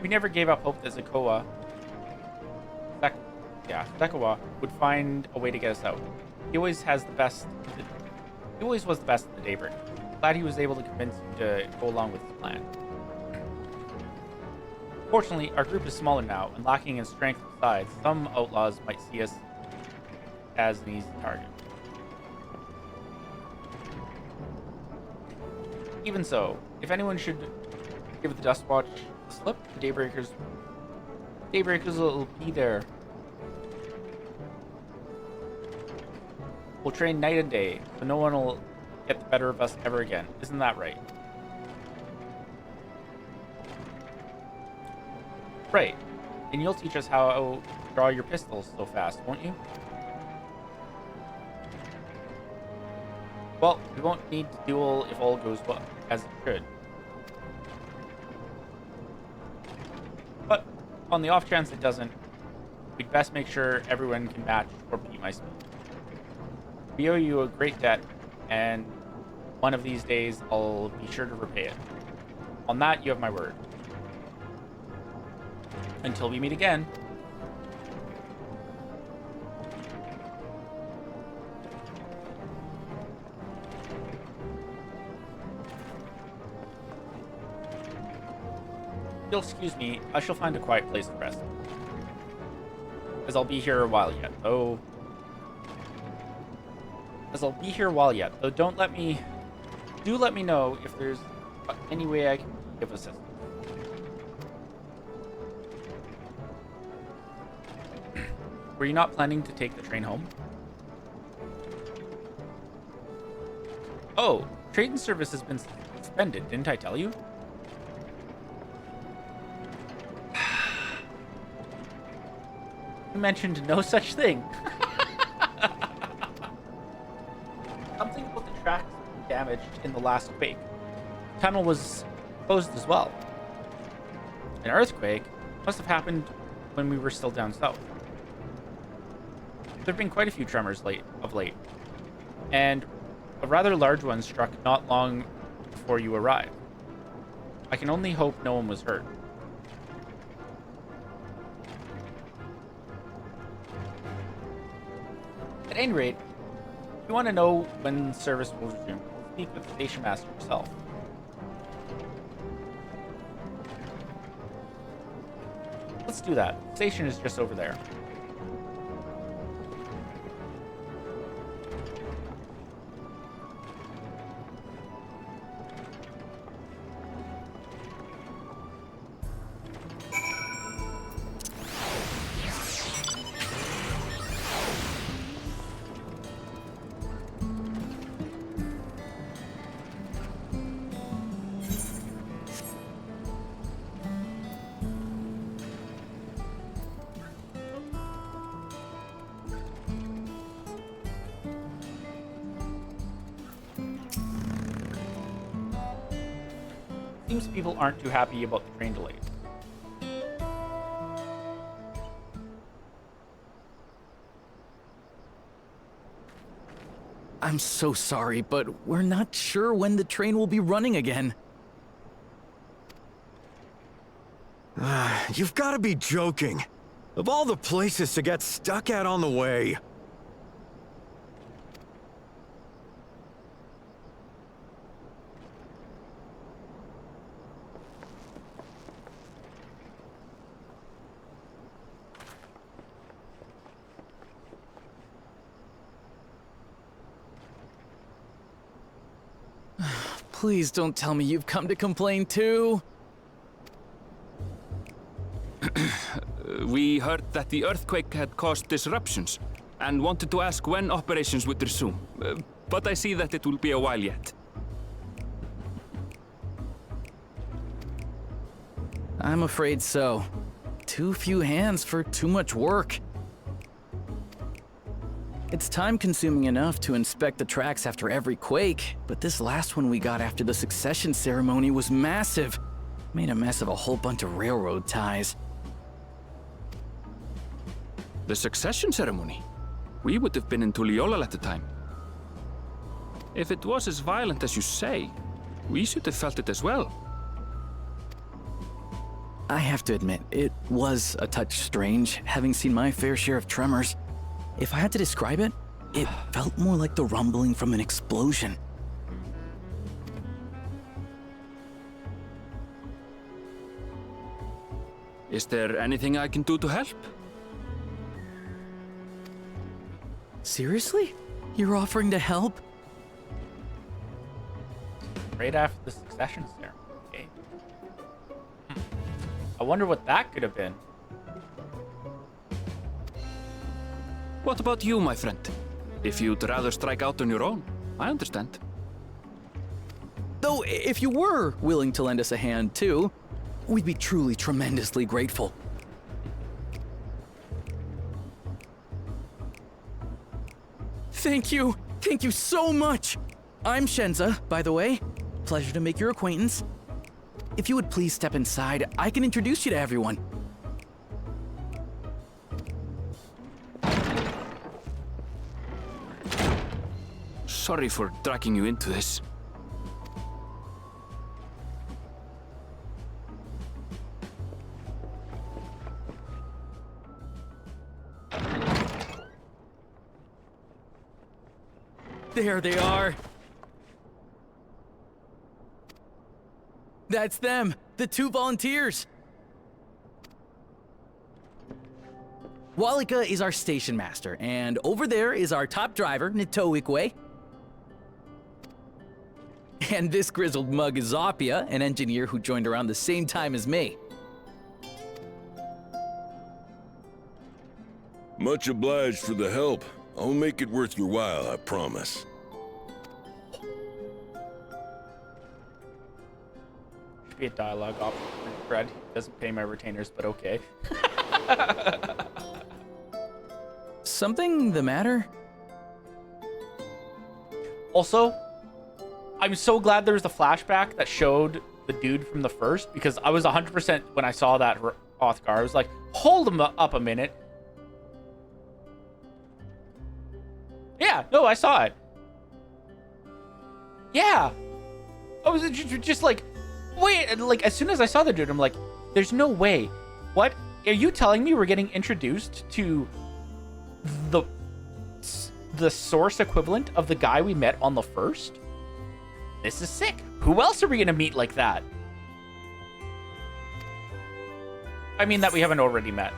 Speaker 1: We never gave up hope that Zakoa would find a way to get us out. He always was the best at the Daybreak. Glad he was able to convince you to go along with his plan. Fortunately, our group is smaller now, and lacking in strength and size, some outlaws might see us as an easy target. Even so, if anyone should give the Dustwatch a slip, the Daybreakers will be there. We'll train night and day, so no one will get the better of us ever again. Isn't that right? Right. And you'll teach us how to draw your pistols so fast, won't you? Well, we won't need to duel if all goes well, as it should. But on the off chance it doesn't, we'd best make sure everyone can match or beat my speed. We owe you a great debt, and one of these days I'll be sure to repay it. On that, you have my word. Until we meet again. If you'll excuse me, I shall find a quiet place to rest. As I'll be here a while yet, though. Do let me know if there's any way I can give assistance. Were you not planning to take the train home? Oh, train service has been suspended, didn't I tell you? You mentioned no such thing. Something about the tracks being damaged in the last quake. The tunnel was closed as well. An earthquake must have happened when we were still down south. There have been quite a few tremors of late, and a rather large one struck not long before you arrived. I can only hope no one was hurt. At any rate, if you want to know when service will resume, speak with the station master yourself. Let's do that. The station is just over there. Seems people aren't too happy about the train delays.
Speaker 15: I'm so sorry, but we're not sure when the train will be running again.
Speaker 14: You've got to be joking. Of all the places to get stuck at on the way.
Speaker 15: Please don't tell me you've come to complain too.
Speaker 3: We heard that the earthquake had caused disruptions and wanted to ask when operations would resume. But I see that it will be a while yet.
Speaker 15: I'm afraid so. Too few hands for too much work. It's time-consuming enough to inspect the tracks after every quake, but this last one we got after the succession ceremony was massive. Made a mess of a whole bunch of railroad ties.
Speaker 3: The succession ceremony? We would have been in Tuliolal at the time. If it was as violent as you say, we should have felt it as well.
Speaker 15: I have to admit, it was a touch strange, having seen my fair share of tremors. If I had to describe it, it felt more like the rumbling from an explosion.
Speaker 3: Is there anything I can do to help?
Speaker 15: Seriously? You're offering to help?
Speaker 1: Right after the succession ceremony. Okay. I wonder what that could have been.
Speaker 3: What about you, my friend? If you'd rather strike out on your own, I understand.
Speaker 15: Though, if you were willing to lend us a hand too, we'd be truly tremendously grateful. Thank you. Thank you so much. I'm Shenza, by the way. Pleasure to make your acquaintance. If you would please step inside, I can introduce you to everyone.
Speaker 3: Sorry for dragging you into this.
Speaker 15: There they are. That's them, the 2 volunteers. Walika is our station master, and over there is our top driver, Nitoikwe. And this grizzled mug is Zopia, an engineer who joined around the same time as me.
Speaker 16: Much obliged for the help. I'll make it worth your while, I promise.
Speaker 1: Should be a dialogue option for Fred. He doesn't pay my retainers, but okay.
Speaker 15: Something the matter?
Speaker 1: Also, I'm so glad there was the flashback that showed the dude from the first, because I was 100% when I saw that Hoth car. I was like, hold him up a minute. Yeah, no, I saw it. Yeah. I was just like, wait, and like as soon as I saw the dude, I'm like, there's no way. What? Are you telling me we're getting introduced to the source equivalent of the guy we met on the first? This is sick. Who else are we gonna meet like that? I mean that we haven't already met.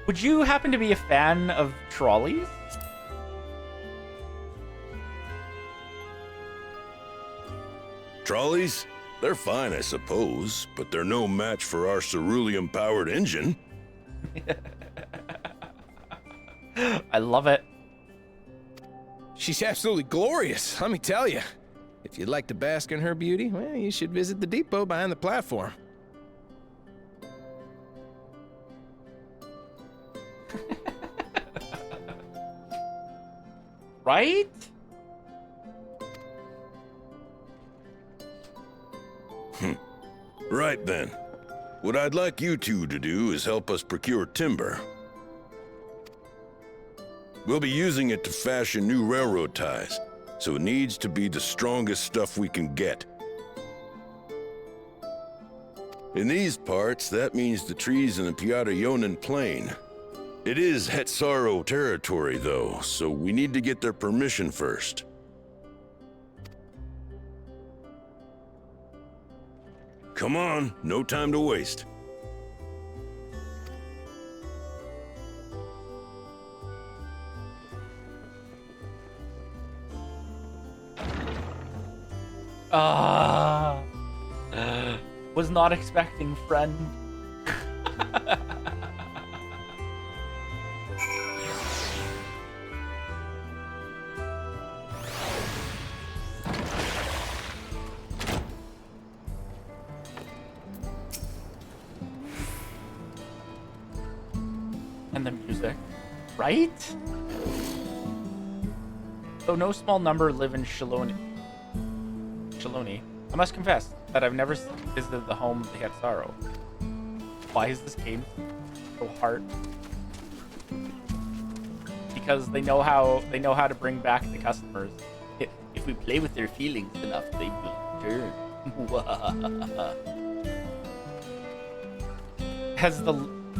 Speaker 1: Would you happen to be a fan of trolleys?
Speaker 16: Trolleys? They're fine, I suppose, but they're no match for our cerulean-powered engine.
Speaker 1: I love it.
Speaker 17: She's absolutely glorious, let me tell you. If you'd like to bask in her beauty, well, you should visit the depot behind the platform.
Speaker 1: Right?
Speaker 16: Right then. What I'd like you two to do is help us procure timber. We'll be using it to fashion new railroad ties, so it needs to be the strongest stuff we can get. In these parts, that means the trees in the Piata-Yonan Plain. It is Hetsaro territory, though, so we need to get their permission first. Come on, no time to waste.
Speaker 1: Was not expecting, friend. And the music, right? Though no small number live in Shaloni. I must confess that I've never visited the home of the Hetsaro. Why is this game so hard? Because they know how to bring back the customers. If we play with their feelings enough, they will return.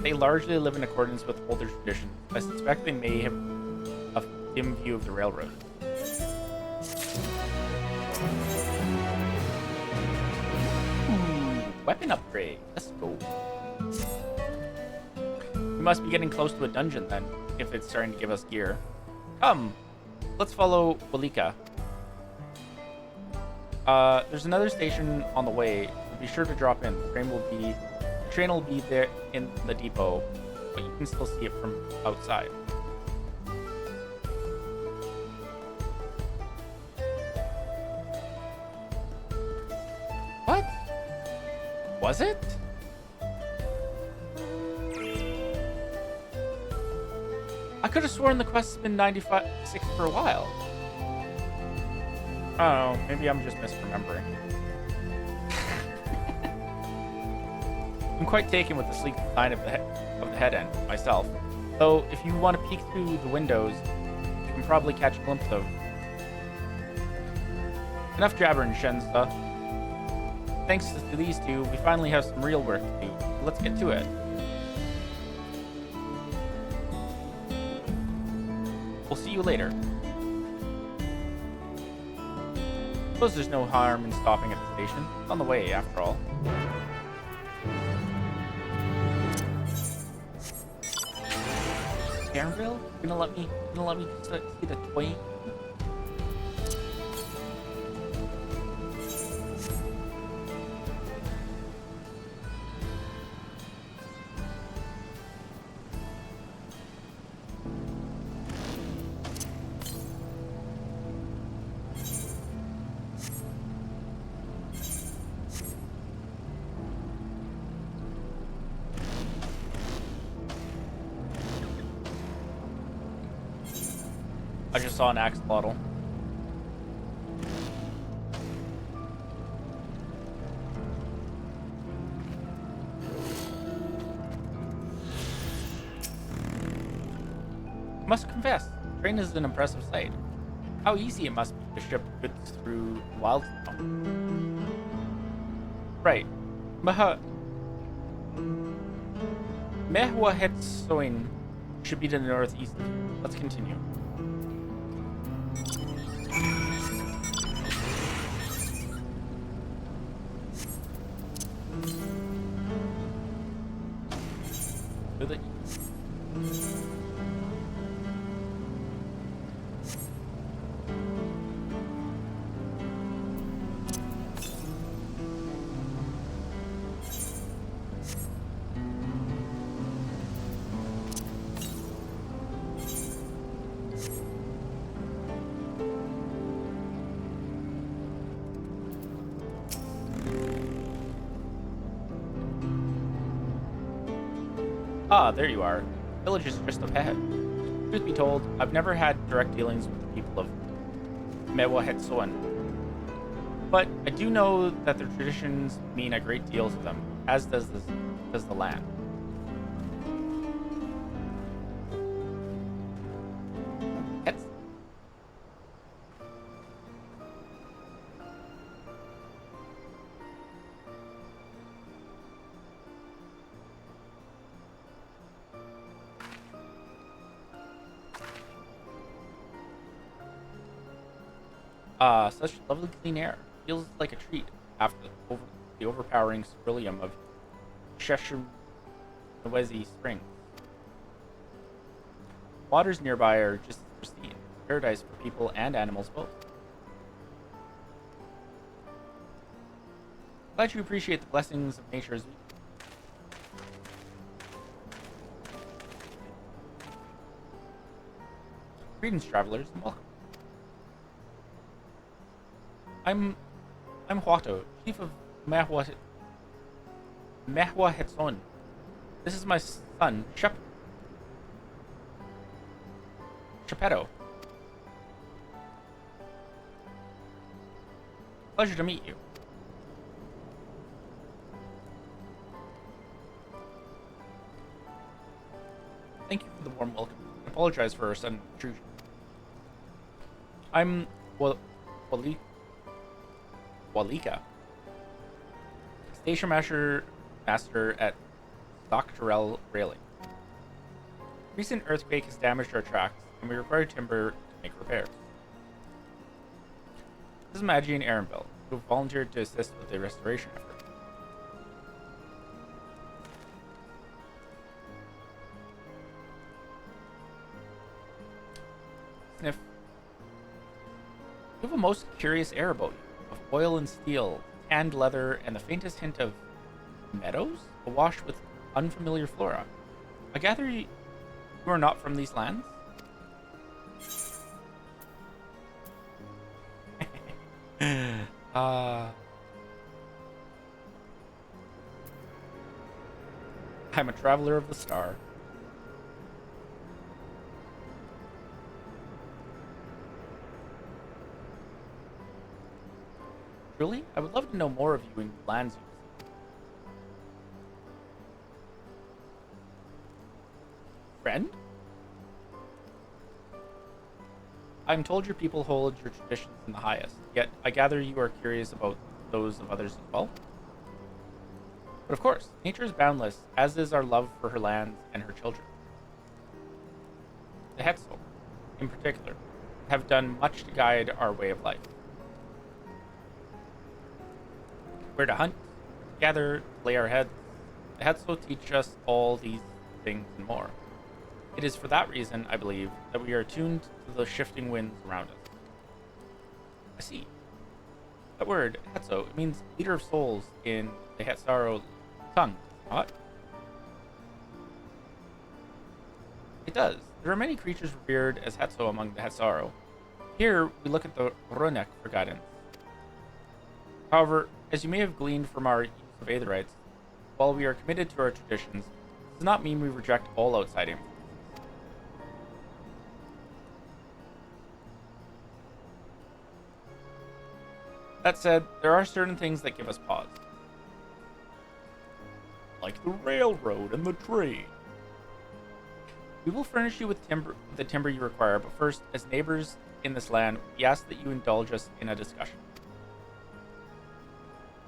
Speaker 1: They largely live in accordance with older traditions. I suspect they may have a dim view of the railroad. Weapon upgrade. Let's go. We must be getting close to a dungeon then, if it's starting to give us gear. Come, let's follow Walika. There's another station on the way. Be sure to drop in. The train will be there in the depot, but you can still see it from outside. What? Was it? I could have sworn the quest's been 95 6 for a while. Oh, maybe I'm just misremembering. I'm quite taken with the sleek design of the head end myself. Though, if you want to peek through the windows, you can probably catch a glimpse of. Enough jabbering, Shensa. Thanks to these two, we finally have some real work to do. Let's get to it. We'll see you later. Suppose there's no harm in stopping at the station. It's on the way, after all. Dawntrail? You gonna let me see the toy? I just saw an axolotl. I must confess, the train is an impressive sight. How easy it must be to ship goods through wild snow. Right. Mehwahetsoin should be to the northeast. Let's continue. Ah, there you are. The village is just up ahead. Truth be told, I've never had direct dealings with the people of Mehwahetsoin. But I do know that their traditions mean a great deal to them, as does the land. Such lovely clean air. Feels like a treat after the overpowering ceruleum of Sheshinawezi Springs. Waters nearby are just pristine, paradise for people and animals both. Glad you appreciate the blessings of nature as we do. Greetings, travelers, and welcome. I'm Huato, chief of Mehwahetsoin. This is my son, Shepetto. Pleasure to meet you. Thank you for the warm welcome. I apologize for our sudden intrusion. I'm Walika, station master at Dawntrail railing. Recent earthquake has damaged our tracks, and we require timber to make repairs. This is Magi and Aaronville, who have volunteered to assist with the restoration effort. Sniff. You have a most curious air about you. Of oil and steel, tanned leather, and the faintest hint of meadows awash with unfamiliar flora. I gather you are not from these lands? I'm a traveler of the star. Really? I would love to know more of you and the lands you visit. Friend? I'm told your people hold your traditions in the highest, yet I gather you are curious about those of others as well? But of course, nature is boundless, as is our love for her lands and her children. The Hetzel, in particular, have done much to guide our way of life. Where to hunt, gather, lay our heads. The Hetzel teach us all these things and more. It is for that reason, I believe, that we are attuned to the shifting winds around us. I see. That word, Hetzo, it means leader of souls in the Hetzaro tongue, does it not? It does. There are many creatures revered as Hetzo among the Hetzaro. Here, we look at the Ronek for guidance. However, as you may have gleaned from our use of Aetherites, while we are committed to our traditions, this does not mean we reject all outside influences. That said, there are certain things that give us pause. Like the railroad and the trade. We will furnish you with the timber you require, but first, as neighbors in this land, we ask that you indulge us in a discussion.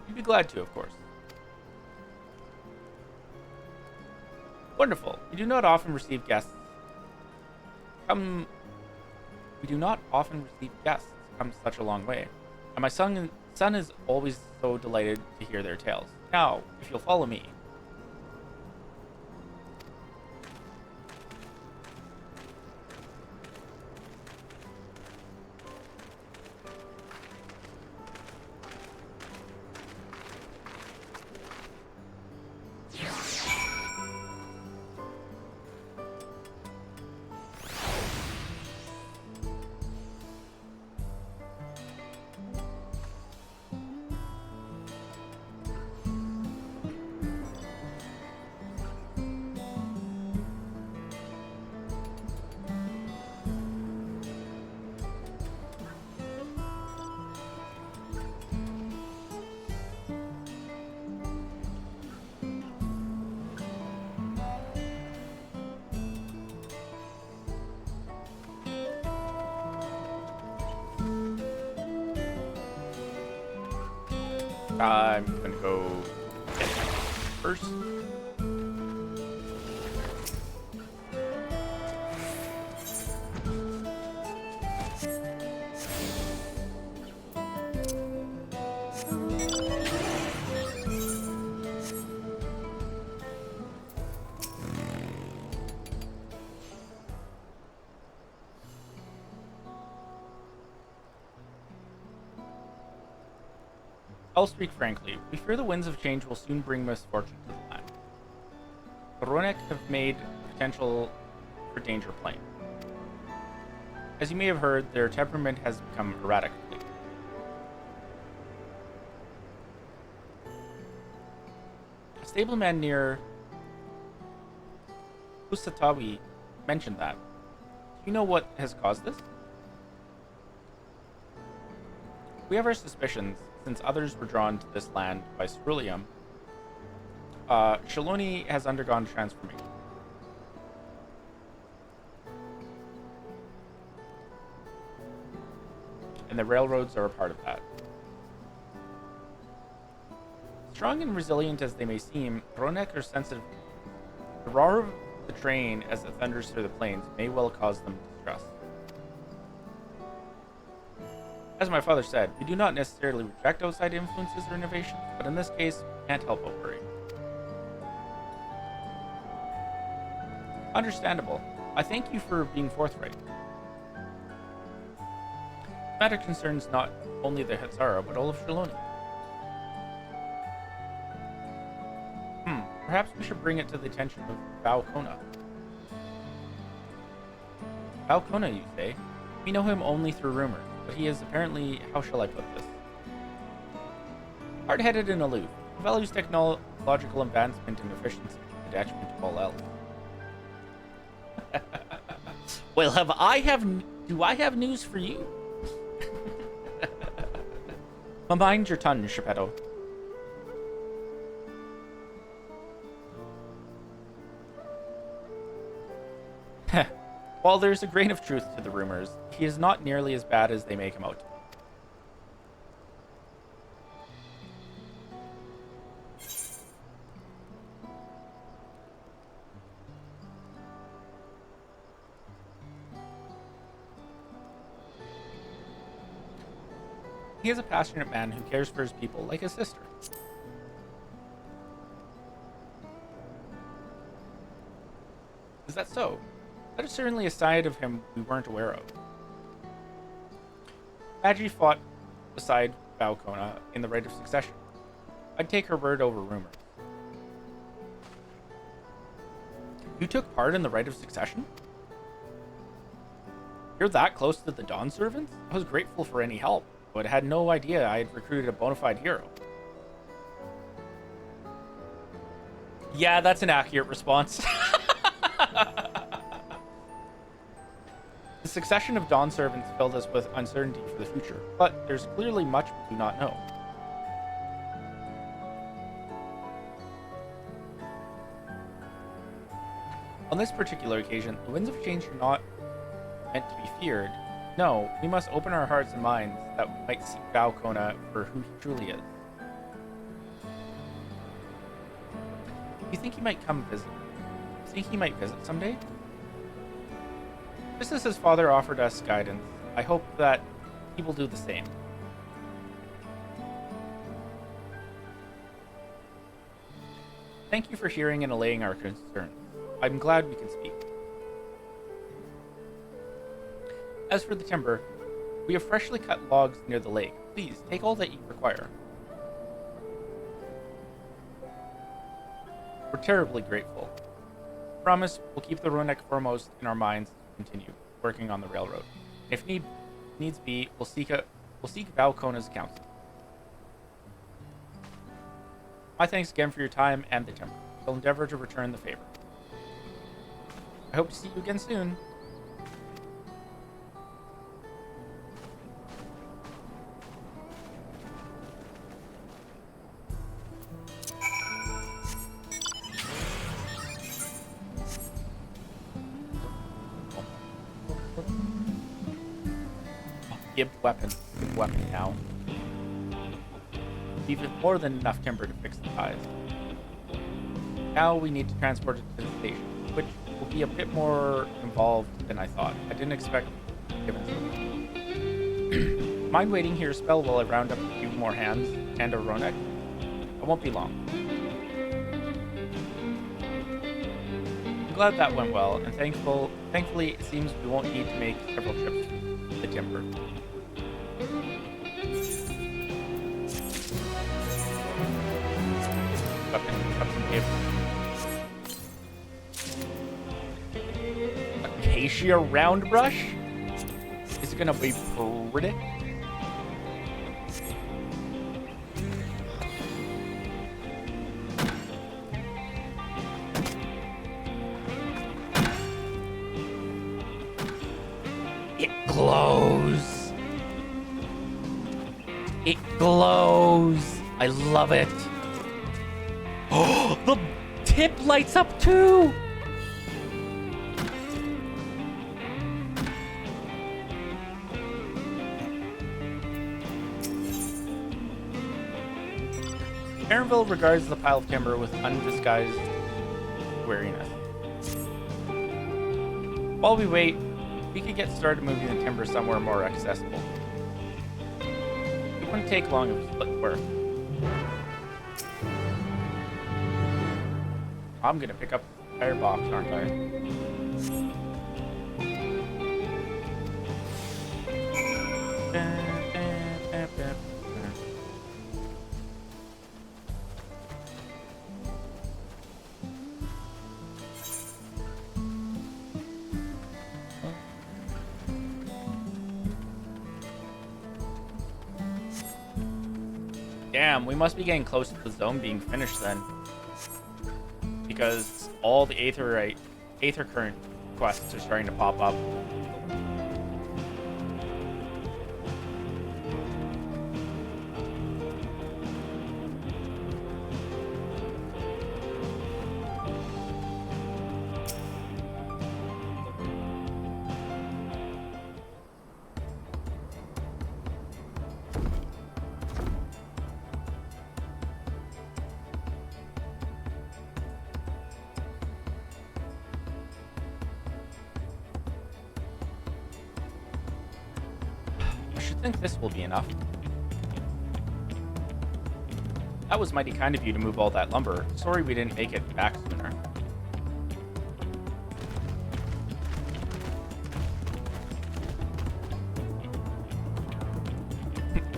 Speaker 1: You'd be glad to, of course. Wonderful. We do not often receive guests. We do not often receive guests come such a long way. And my son is always so delighted to hear their tales. Now, if you'll follow me. I'm gonna go get first. I'll speak frankly. We fear the winds of change will soon bring misfortune to the land. The Ronek have made potential for danger plain. As you may have heard, their temperament has become erratic lately. A stableman near Kusatawi mentioned that. Do you know what has caused this? We have our suspicions, since others were drawn to this land by ceruleum. Shaloni has undergone transformation. And the railroads are a part of that. Strong and resilient as they may seem, Ronek are sensitive. The roar of the train as it thunders through the plains may well cause them distress. As my father said, we do not necessarily reject outside influences or innovations, but in this case, we can't help but worry. Understandable. I thank you for being forthright. The matter concerns not only the Hetzara, but all of Shaloni. Perhaps we should bring it to the attention of Faun. Faun, you say? We know him only through rumors, but he is apparently, how shall I put this? Hard-headed and aloof. He values technological advancement and efficiency, to the detriment of all else. Well, do I have news for you? Mind your tongue, Geppetto. Heh. While there's a grain of truth to the rumors, he is not nearly as bad as they make him out to be. He is a passionate man who cares for his people like his sister. Is that so? That is certainly a side of him we weren't aware of. Agi fought beside Falcona in the Rite of Succession. I'd take her word over rumors. You took part in the Rite of Succession? You're that close to the Dawn Servants? I was grateful for any help, but had no idea I had recruited a bona fide hero. Yeah, that's an accurate response. The succession of Dawn Servants filled us with uncertainty for the future, but there's clearly much we do not know. On this particular occasion, the winds of change are not meant to be feared. No, we must open our hearts and minds that we might see Falcona for who he truly is. You think he might come visit? You think he might visit someday? Just as his father offered us guidance, I hope that he will do the same. Thank you for hearing and allaying our concerns. I'm glad we can speak. As for the timber, we have freshly cut logs near the lake. Please, take all that you require. We're terribly grateful. Promise we'll keep the Ronek foremost in our minds and continue working on the railroad. If needs be, we'll seek Falcona's counsel. My thanks again for your time and the timber. We'll endeavor to return the favor. I hope to see you again soon. Give weapon now. Even more than enough timber to fix the ties. Now we need to transport it to the station, which will be a bit more involved than I thought. I didn't expect given so. Mind waiting here a spell while I round up a few more hands and a Ronek? I won't be long. I'm glad that went well, and thankfully it seems we won't need to make several trips to the timber. Acacia round brush? Is it gonna be pretty? It glows. It glows. I love it. Oh, the tip lights up too. Aaronville regards the pile of timber with undisguised wariness. While we wait, we could get started moving the timber somewhere more accessible. It wouldn't take long if we split work. I'm gonna pick up the entire box, aren't I? Damn, we must be getting close to the zone being finished then. Because all the Aether current quests are starting to pop up. think this will be enough. That was mighty kind of you to move all that lumber. Sorry we didn't make it back sooner.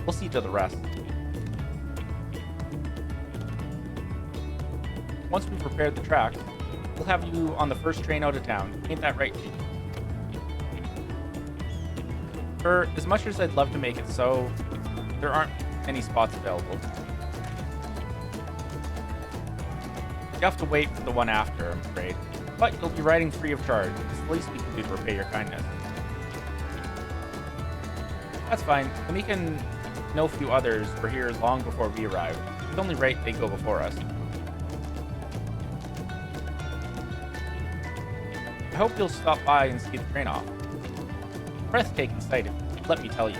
Speaker 1: We'll see to the rest. Once we've repaired the tracks, we'll have you on the first train out of town. Ain't that right, Chief? For as much as I'd love to make it so, there aren't any spots available. You have to wait for the one after, I'm afraid. But you'll be riding free of charge. It's the least we can do to repay your kindness. That's fine. Kamika and no few others were here long before we arrived. It's only right they go before us. I hope you'll stop by and see the train off. Breathtaking sight, let me tell you.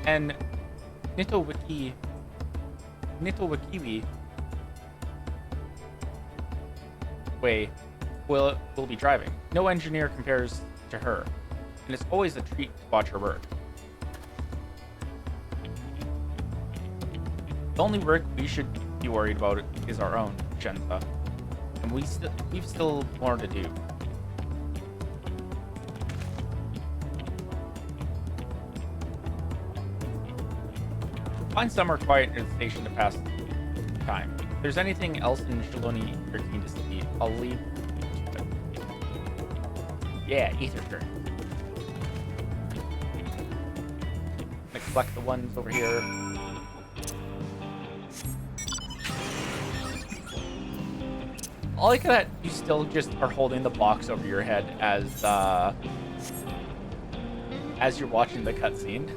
Speaker 1: And Nitowikiwi way will be driving. No engineer compares to her, and it's always a treat to watch her work. The only work we should be worried about is our own, Shenza, and we've still more to do. Find somewhere quiet near the station to pass time. If there's anything else in Shaloni you're keen to see, I'll leave to it. Yeah, ether turn. Gonna collect the ones over here. I like that you still just are holding the box over your head as you're watching the cutscene.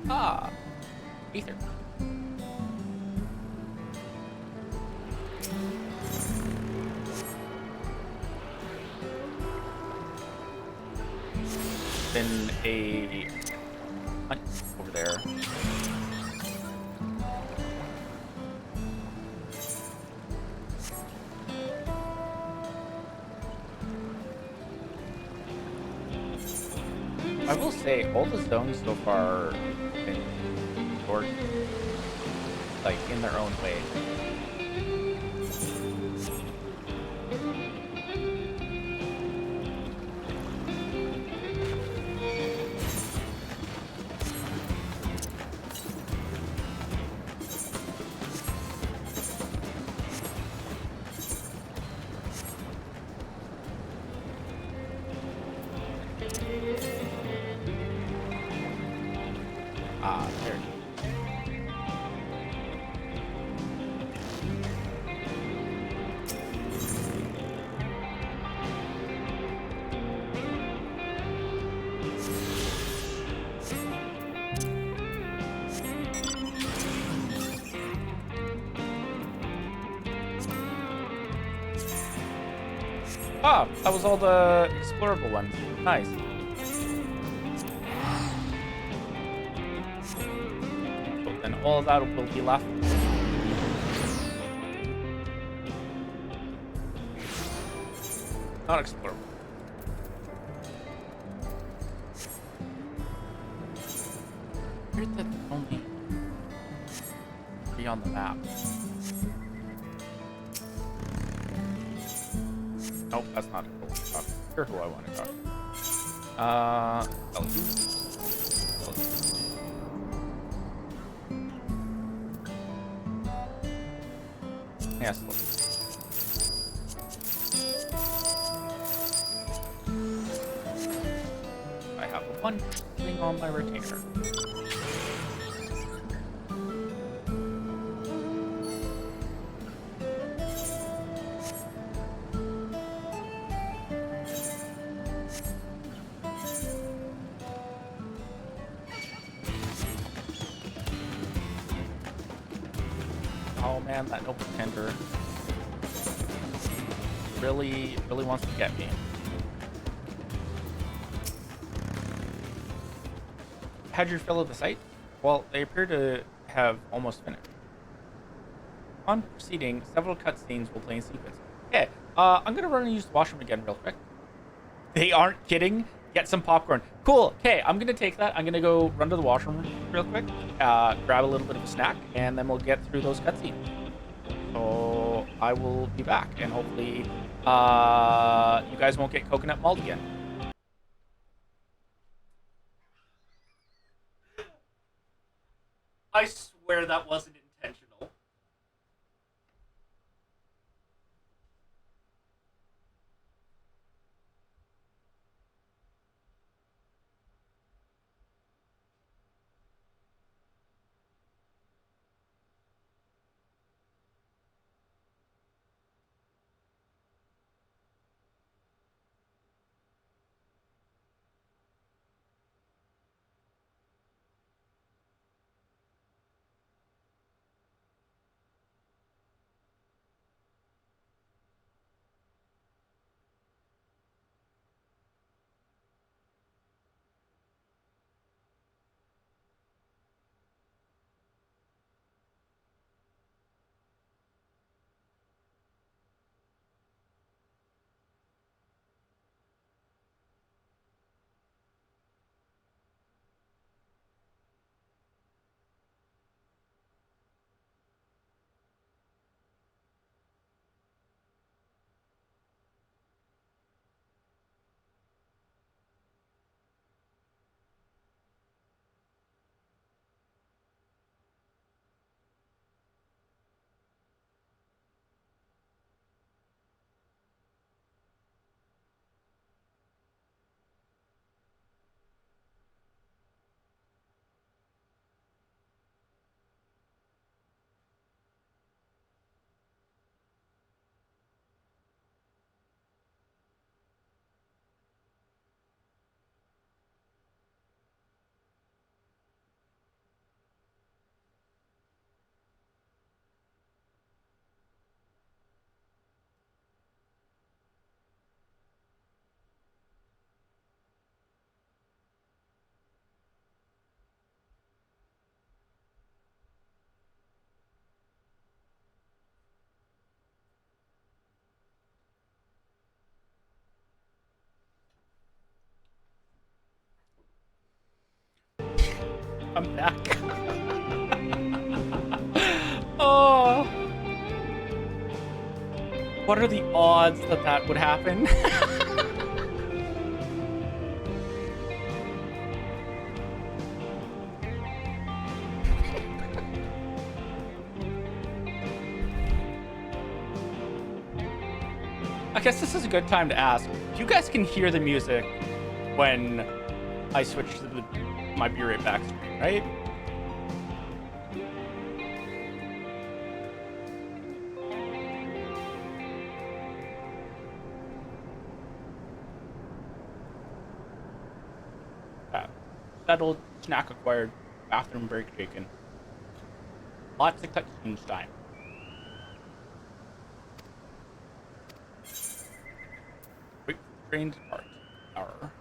Speaker 1: Ah, ether. Then a hunt over there. I will say, all the zones so far have been short, like, in their own way. Ah, there it is. Ah, that was all the explorable ones. Nice. And all of that will be left. Not explorable. Weird that only be on the map. Nope, that's not cool. Not sure who I want to talk to. Yes, look. I have a bunch sitting on my retainer. Oh man, that noble tender really wants to get me. Had your fill of the site? Well, they appear to have almost finished. On proceeding, several cutscenes will play in sequence. Okay, I'm gonna run and use the washroom again real quick. They aren't kidding. Get some popcorn. Cool. Okay, I'm gonna take that. I'm gonna go run to the washroom real quick, grab a little bit of a snack, and then we'll get through those cutscenes. So I will be back, and hopefully, you guys won't get coconut mauled again. I swear that wasn't intentional. I'm back. Oh. What are the odds that that would happen? I guess this is a good time to ask. You guys can hear the music when I switch to my Be Right Back screen, right? Settled, snack acquired, bathroom break taken. Lots of cutscenes time. Wait for the train to depart. Hour.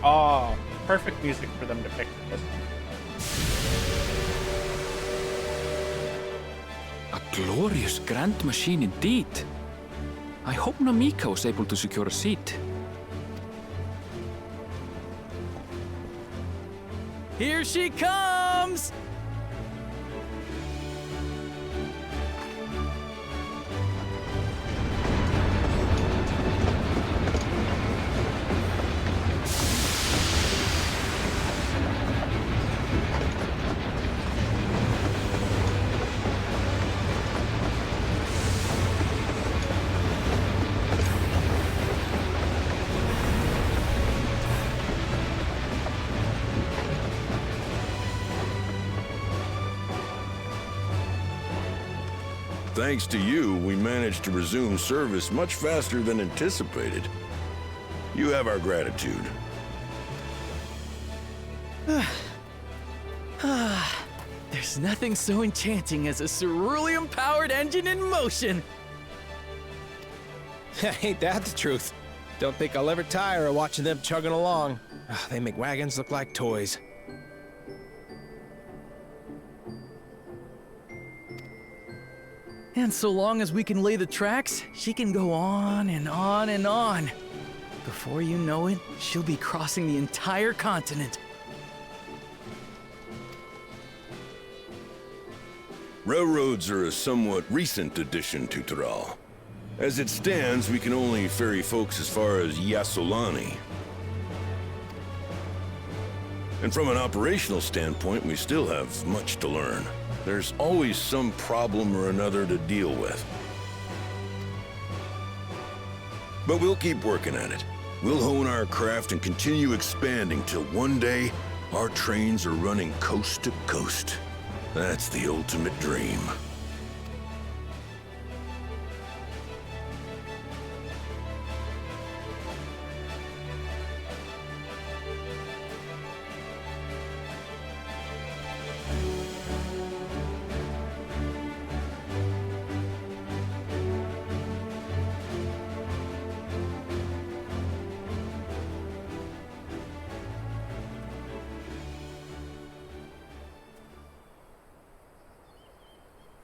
Speaker 1: Oh, perfect music for them to pick this.
Speaker 3: A glorious grand machine indeed. I hope Namika was able to secure a seat.
Speaker 15: Here she comes!
Speaker 16: Thanks to you, we managed to resume service much faster than anticipated. You have our gratitude.
Speaker 15: There's There's nothing so enchanting as a cerulean-powered engine in motion.
Speaker 17: Ain't that the truth? Don't think I'll ever tire of watching them chugging along. They make wagons look like toys.
Speaker 15: And so long as we can lay the tracks, she can go on and on and on. Before you know it, she'll be crossing the entire continent.
Speaker 16: Railroads are a somewhat recent addition to Thrall. As it stands, we can only ferry folks as far as Yassolani. And from an operational standpoint, we still have much to learn. There's always some problem or another to deal with. But we'll keep working at it. We'll hone our craft and continue expanding till one day, our trains are running coast to coast. That's the ultimate dream.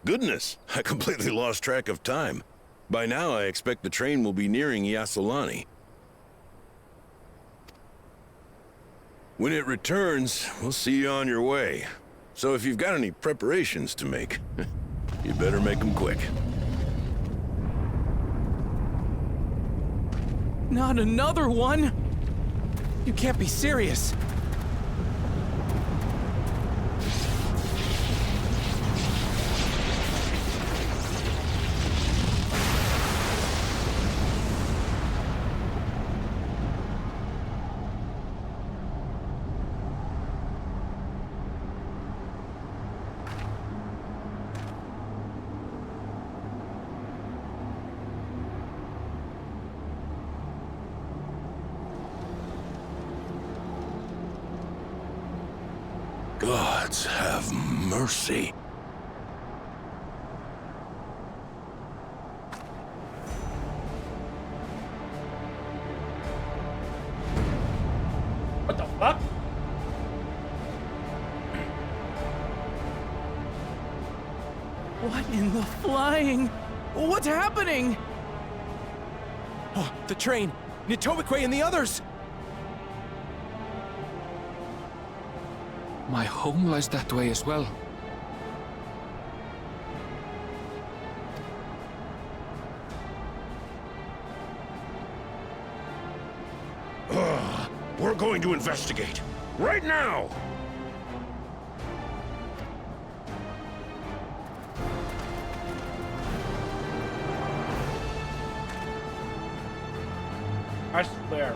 Speaker 16: Goodness, I completely lost track of time. By now, I expect the train will be nearing Yassolani. When it returns, we'll see you on your way. So if you've got any preparations to make, you better make them quick.
Speaker 17: Not another one! You can't be serious.
Speaker 16: Gods have mercy.
Speaker 1: What the fuck?
Speaker 15: What in the flying? What's happening?
Speaker 17: Oh, the train! Nitobekwe and the others!
Speaker 3: My home lies that way as well.
Speaker 16: We're going to investigate. Right now!
Speaker 1: I swear.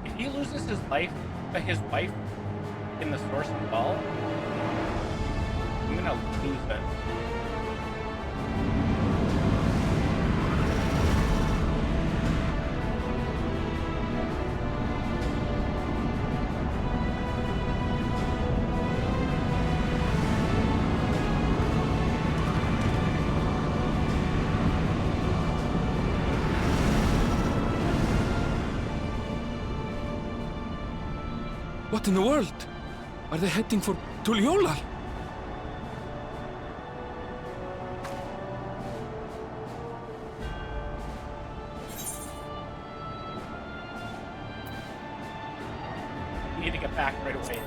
Speaker 1: If he loses his wife in the source of all, I'm gonna lose it.
Speaker 3: What in the world? Are they heading for Tuliyollal?
Speaker 1: You need to get back right away.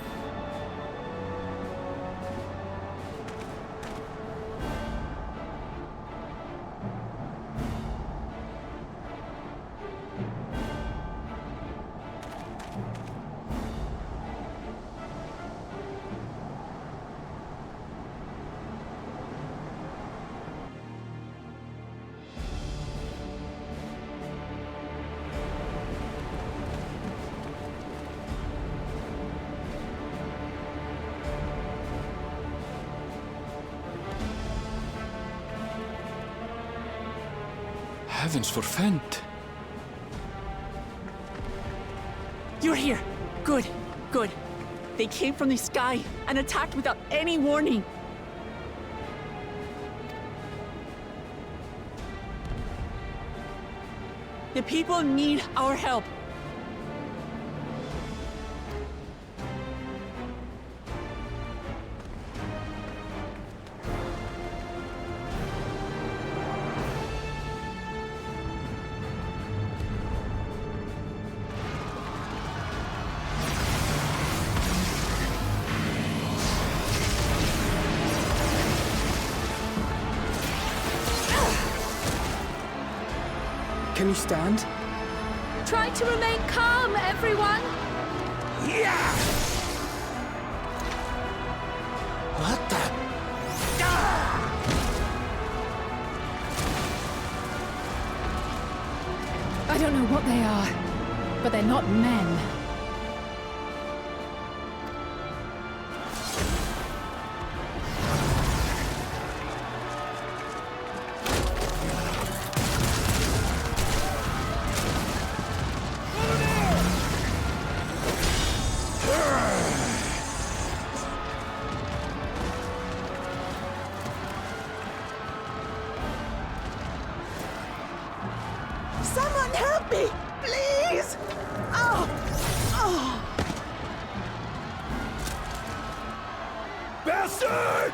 Speaker 3: Heavens forfend.
Speaker 6: You're here. Good, good. They came from the sky and attacked without any warning. The people need our help.
Speaker 5: Can you stand?
Speaker 2: Try to remain calm, everyone!
Speaker 7: Yeah! What the? Ah!
Speaker 4: I don't know what they are, but they're not men.
Speaker 6: Someone help me, please! Oh! Oh!
Speaker 7: Bastard!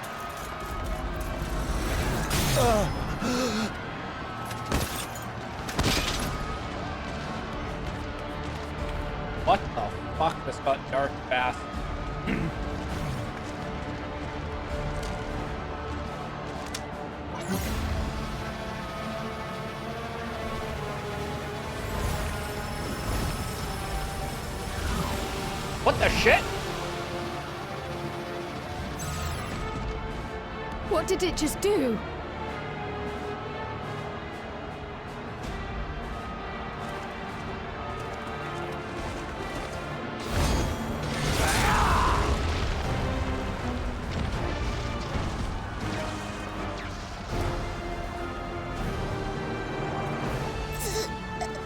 Speaker 1: What the fuck? This got dark fast. What the shit?
Speaker 4: What did it just do?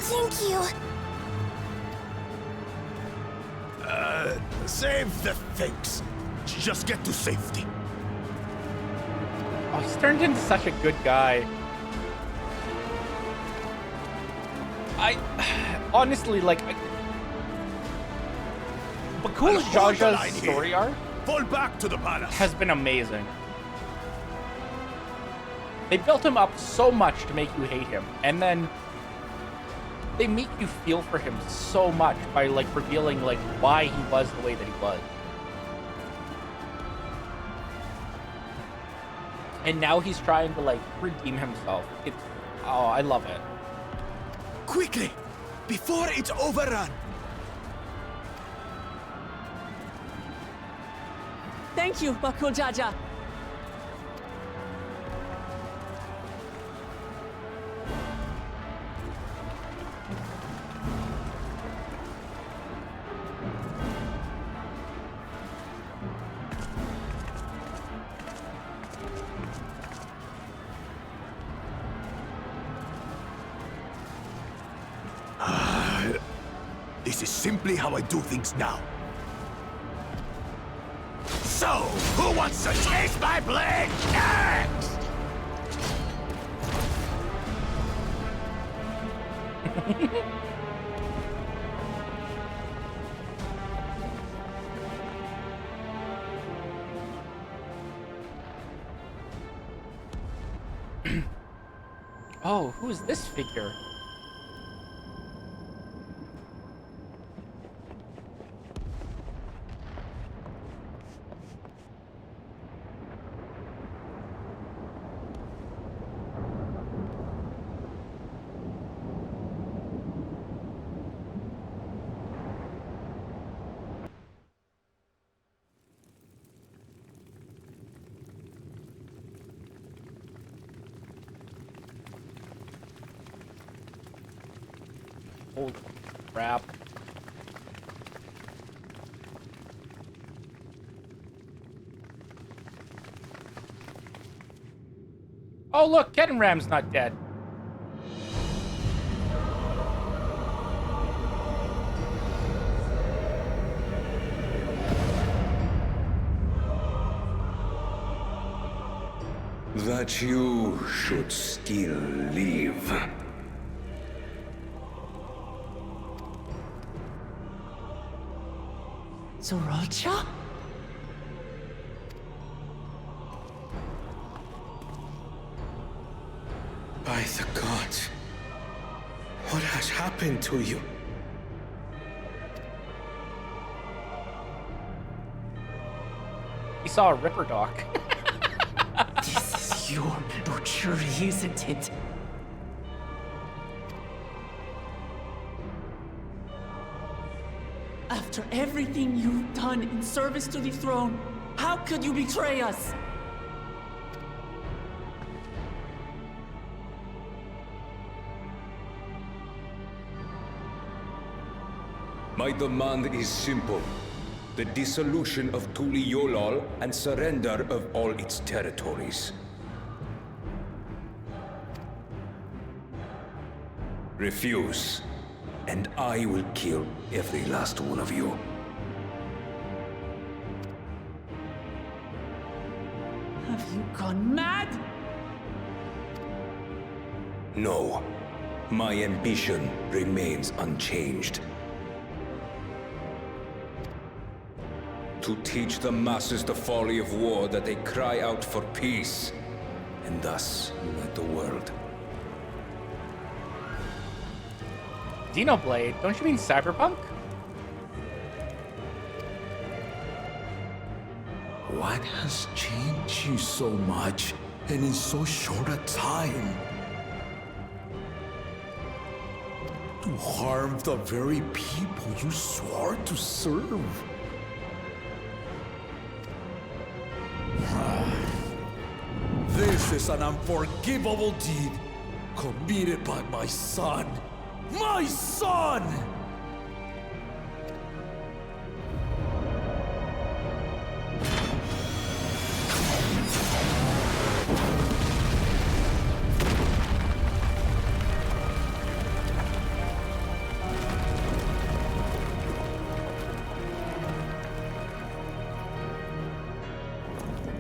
Speaker 18: Thank you.
Speaker 7: Save the things. Just get to safety.
Speaker 1: Oh, he's turned into such a good guy. I honestly like. Bakul's Jaja's story arc
Speaker 7: Fall back to the palace.
Speaker 1: has been amazing. They built him up so much to make you hate him, and then they make you feel for him so much by like revealing like why he was the way that he was. And now he's trying to like redeem himself. Oh, I love it.
Speaker 7: Quickly, before it's overrun.
Speaker 6: Thank you, Bakul Jaja.
Speaker 7: This is simply how I do things now. So, who wants to taste my blade next?
Speaker 1: Oh, who is this figure? Holy crap. Oh look, Kedenram's not dead.
Speaker 18: that you should still live.
Speaker 6: Zorocha?
Speaker 10: By the gods, what has happened to you?
Speaker 1: He saw a Ripper Doc.
Speaker 6: This is your butchery, isn't it? After everything you've done in service to the throne, how could you betray us?
Speaker 18: My demand is simple. The dissolution of Tuli Yolal and surrender of all its territories. Refuse, and I will kill every last one of you.
Speaker 6: Have you gone mad?
Speaker 18: No. My ambition remains unchanged. To teach the masses the folly of war, that they cry out for peace, and thus unite the world.
Speaker 1: Xenoblade? Don't you mean Cyberpunk?
Speaker 7: What has changed you so much, and in so short a time? To harm the very people you swore to serve. This is an unforgivable deed committed by my son. My son!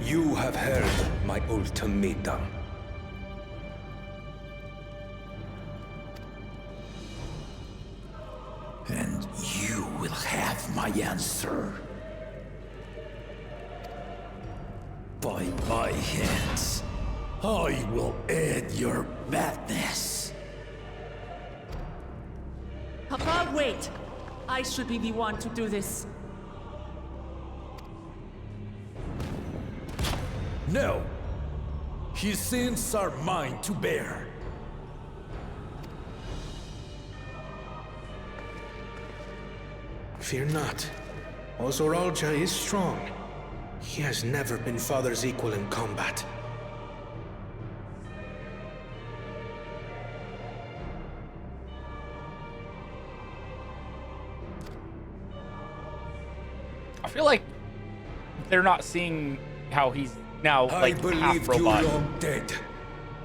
Speaker 18: You have heard my ultimatum.
Speaker 7: And you will have my answer. By my hands, I will end your madness.
Speaker 6: Papa, wait! I should be the one to do this.
Speaker 7: No! His sins are mine to bear.
Speaker 10: Fear not. Ozoralja is strong. He has never been Father's equal in combat.
Speaker 1: I feel like they're not seeing how he's now like
Speaker 18: I believe
Speaker 1: half
Speaker 18: you
Speaker 1: robot.
Speaker 18: long dead.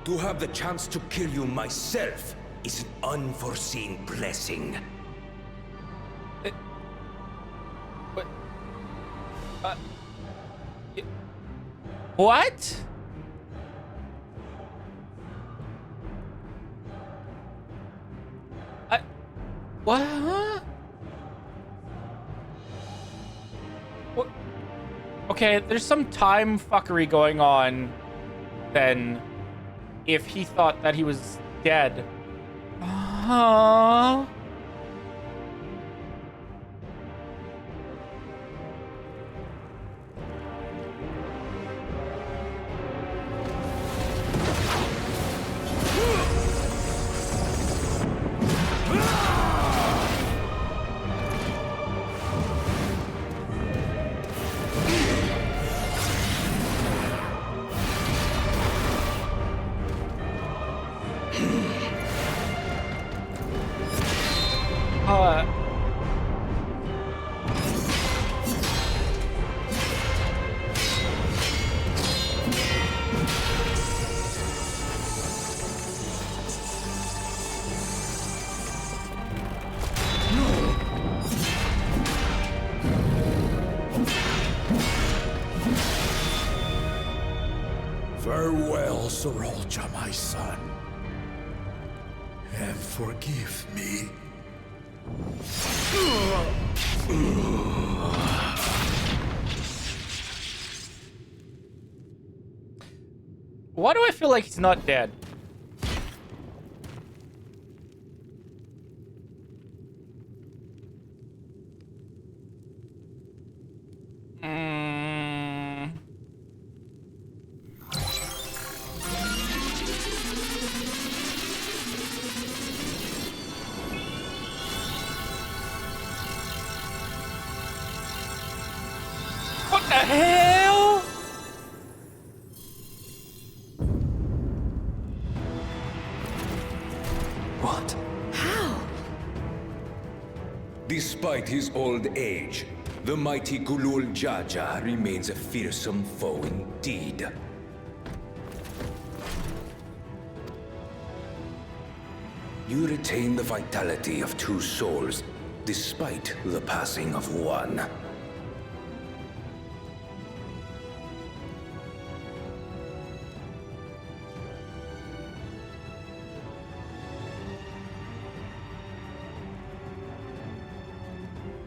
Speaker 18: To have the chance to kill you myself is an unforeseen blessing.
Speaker 1: What? What? What? Okay, there's some time fuckery going on then if he thought that he was dead.
Speaker 7: Farewell, Sorolja, my son. And forgive me.
Speaker 1: Why do I feel like he's not dead? What the hell?
Speaker 18: What?
Speaker 2: How?
Speaker 18: Despite his old age, the mighty Gulul Jaja remains a fearsome foe indeed. You retain the vitality of two souls, despite the passing of one.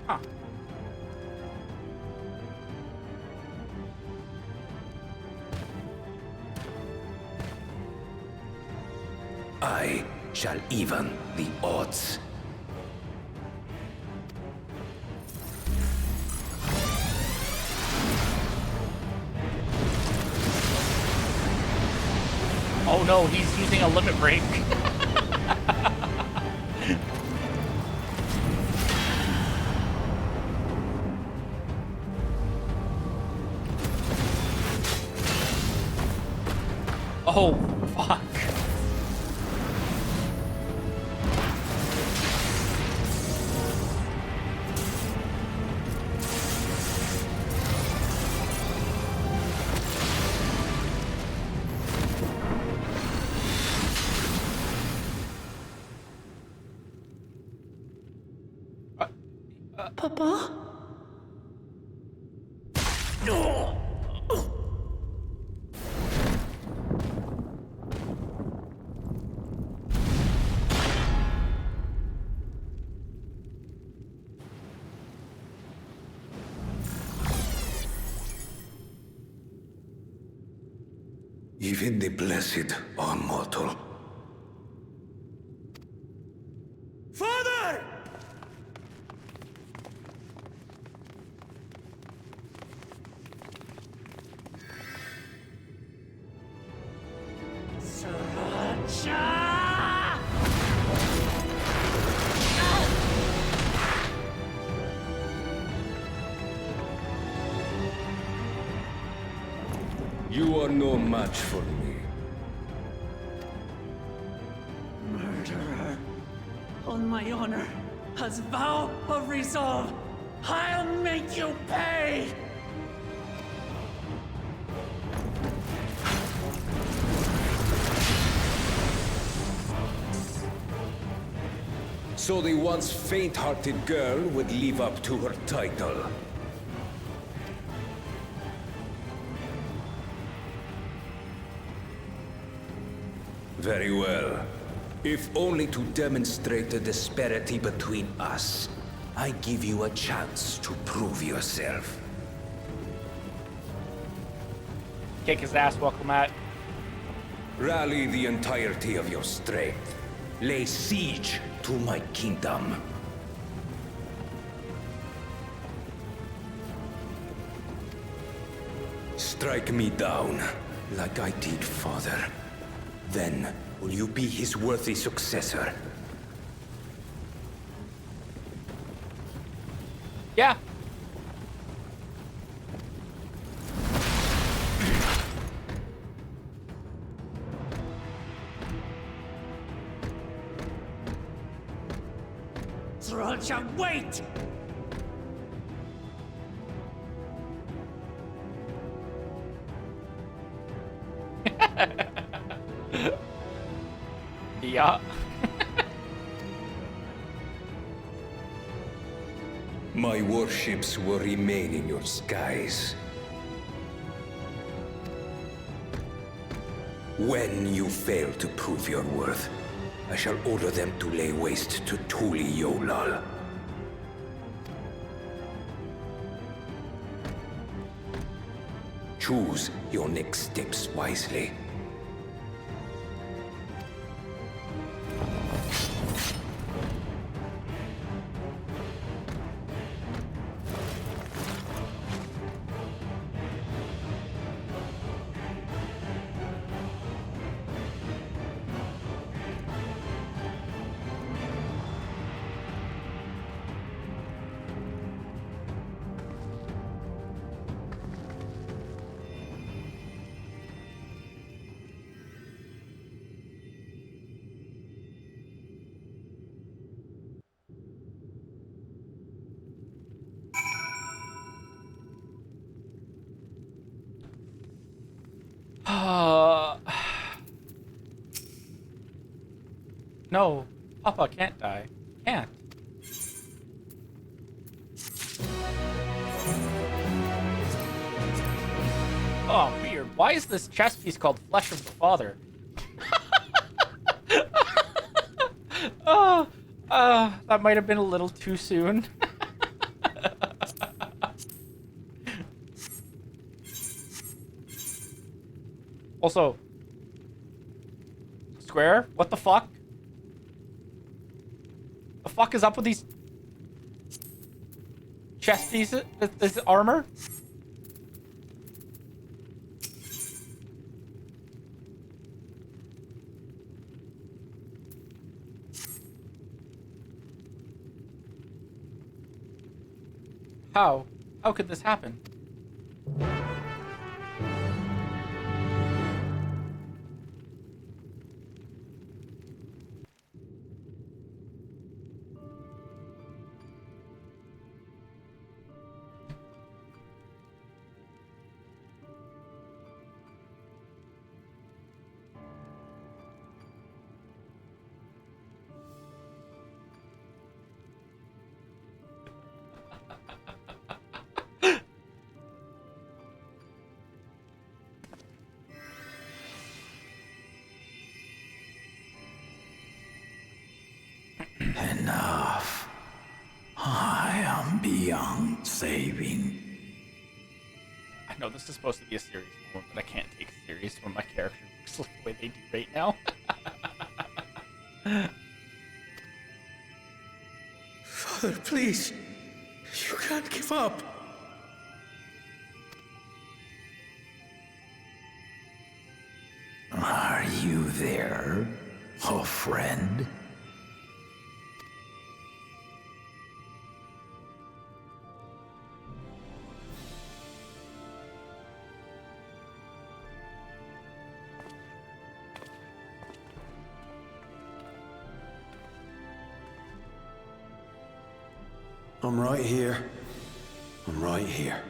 Speaker 1: Huh.
Speaker 18: I shall even the odds.
Speaker 1: Oh no, he's using a limit break. Oh, fuck.
Speaker 2: Papa?
Speaker 1: No.
Speaker 18: Even the blessed are mortal.
Speaker 7: Father!
Speaker 18: You are no match for me.
Speaker 6: Murderer. On my honor, as vow of resolve, I'll make you pay!
Speaker 18: So the once faint-hearted girl would live up to her title. Very well. If only to demonstrate the disparity between us, I give you a chance to prove yourself.
Speaker 1: Kick his ass, welcome at.
Speaker 18: Rally the entirety of your strength. Lay siege to my kingdom. Strike me down, like I did father. Then, will you be his worthy successor?
Speaker 1: Yeah.
Speaker 6: Sorolja, wait!
Speaker 1: Yeah.
Speaker 18: My warships will remain in your skies. When you fail to prove your worth, I shall order them to lay waste to Tuli Yolal. Choose your next steps wisely.
Speaker 1: No, Papa can't die. Can't. Oh, weird. Why is this chess piece called Flesh of the Father? That might have been a little too soon. Also, Square, what the fuck? The fuck is up with these chest pieces? This armor? How? How could this happen?
Speaker 7: Enough. I am beyond saving.
Speaker 1: I know this is supposed to be a serious moment, but I can't take it serious when my character looks the way they do right now.
Speaker 10: Father, please. You can't give up.
Speaker 7: Are you there, oh friend?
Speaker 19: I'm right here. I'm right here.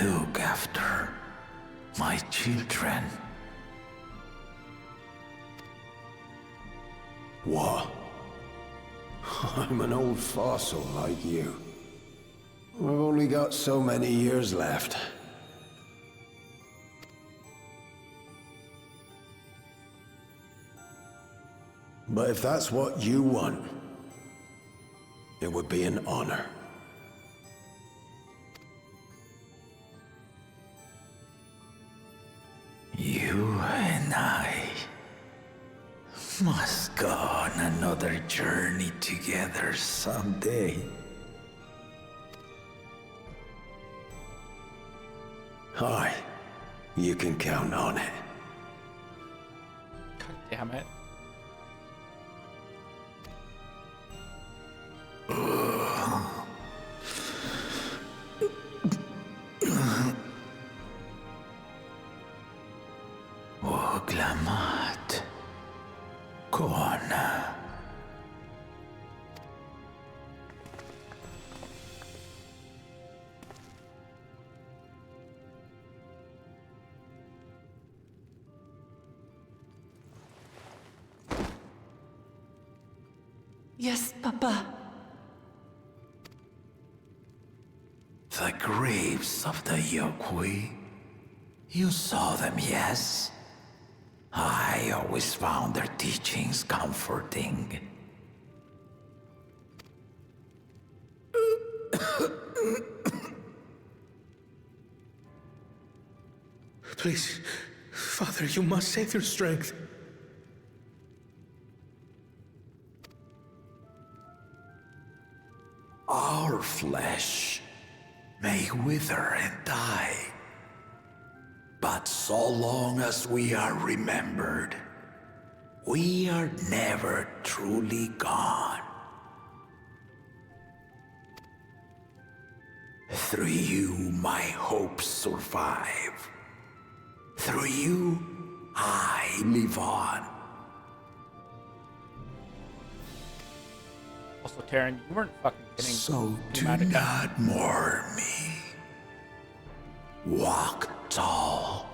Speaker 7: Look after my children.
Speaker 19: What? I'm an old fossil like you. I've only got so many years left. But if that's what you want, it would be an honor.
Speaker 7: You and I must go on another journey together someday.
Speaker 19: Aye, you can count on it.
Speaker 1: God damn it.
Speaker 7: Oglamat. Kona.
Speaker 6: Yes, Papa.
Speaker 7: The graves of the Yokwi You saw them, yes? I always found their teachings comforting.
Speaker 10: Please, Father, you must save their strength.
Speaker 7: Our flesh may wither and die, but so long as we are remembered, we are never truly gone. Through you, my hopes survive. Through you, I live on.
Speaker 1: Also, Taryn, you weren't fucking kidding.
Speaker 7: So do not mourn me. Walk tall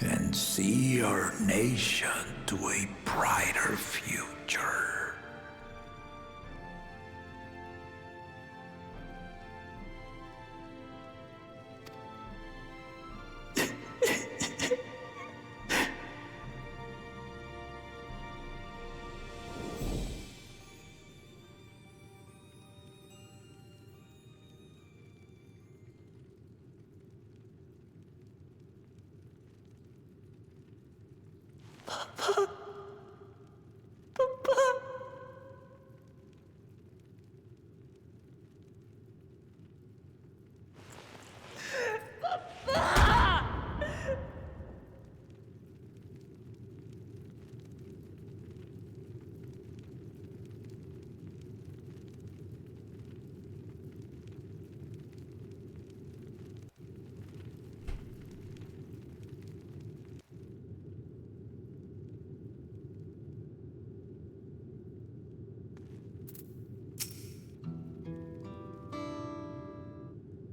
Speaker 7: and see our nation to a brighter future.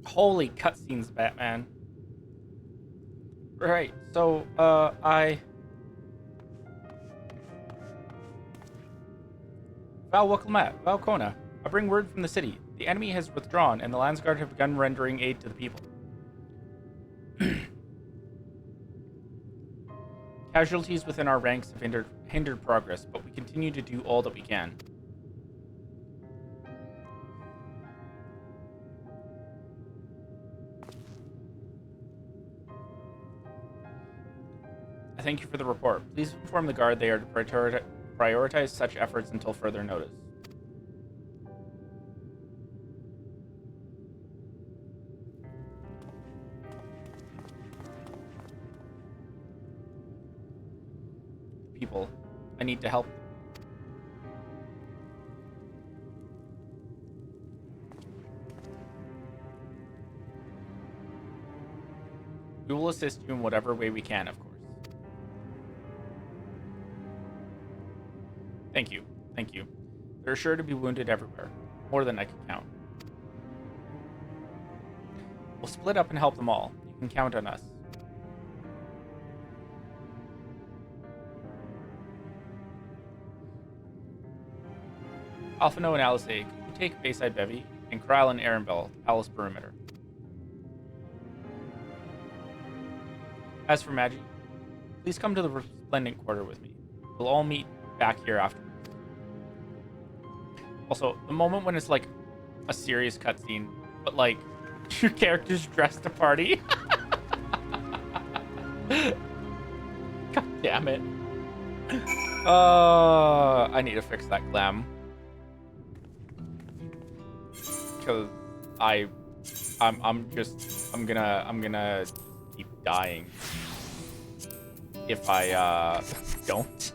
Speaker 1: Holy cutscenes, Batman. Right, so, Valkona. I bring word from the city. The enemy has withdrawn, and the Landsguard have begun rendering aid to the people. Casualties within our ranks have hindered progress, but we continue to do all that we can. I thank you for the report. Please inform the Guard they are to prioritize such efforts until further notice. People, I need to help them. We will assist you in whatever way we can, of course. Thank you. Thank you. There are sure to be wounded everywhere. More than I can count. We'll split up and help them all. You can count on us. Alphino and Alice A, could you take Bayside Bevy? And Krile and Erenbell, Palace Perimeter. As for Magi, please come to the Resplendent Quarter with me. We'll all meet back here afterwards. Also, the moment when it's like a serious cutscene, but like your character's dressed to party. God damn it. I need to fix that glam. Because I'm gonna keep dying if I don't.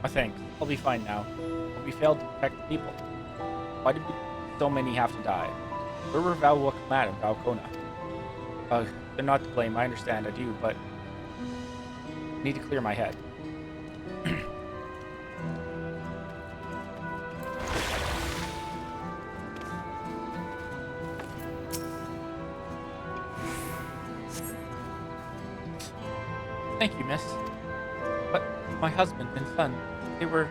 Speaker 1: thanks. I'll be fine now. But we failed to protect the people. Why did so many have to die? Where were Val Wakamat and Val Kona? They're not to blame, I understand, I do, but I need to clear my head. Thank you, miss. But my husband and son, they were...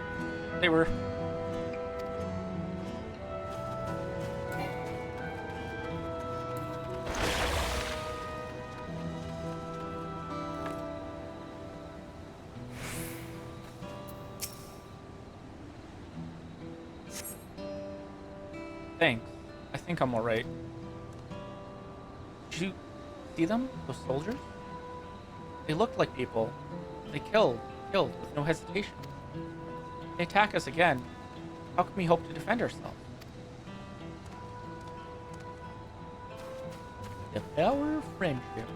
Speaker 1: Thanks. I think I'm alright. Did you see them? Those soldiers? They looked like people. They killed with no hesitation. They attack us again. How can we hope to defend ourselves? The power of friendship.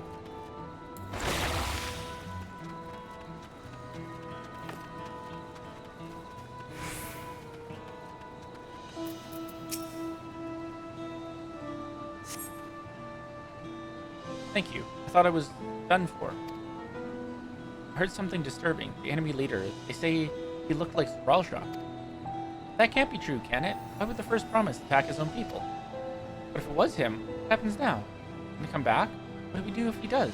Speaker 1: Thank you. I thought I was done for. I heard something disturbing. The enemy leader, they say he looked like Zralja. That can't be true, can it? Why would the first promise attack his own people? But if it was him, what happens now? Can he come back? What do we do if he does?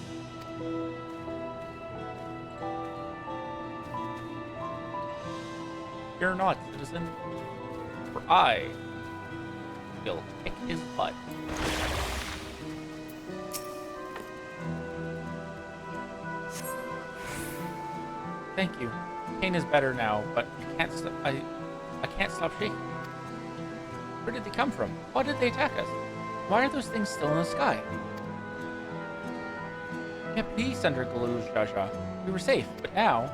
Speaker 1: Fear not, citizen, for I will kick his butt. Thank you. Pain is better now, but I can't stop shaking. Where did they come from? Why did they attack us? Why are those things still in the sky? We had peace under Galuz Jaja. We were safe, but now...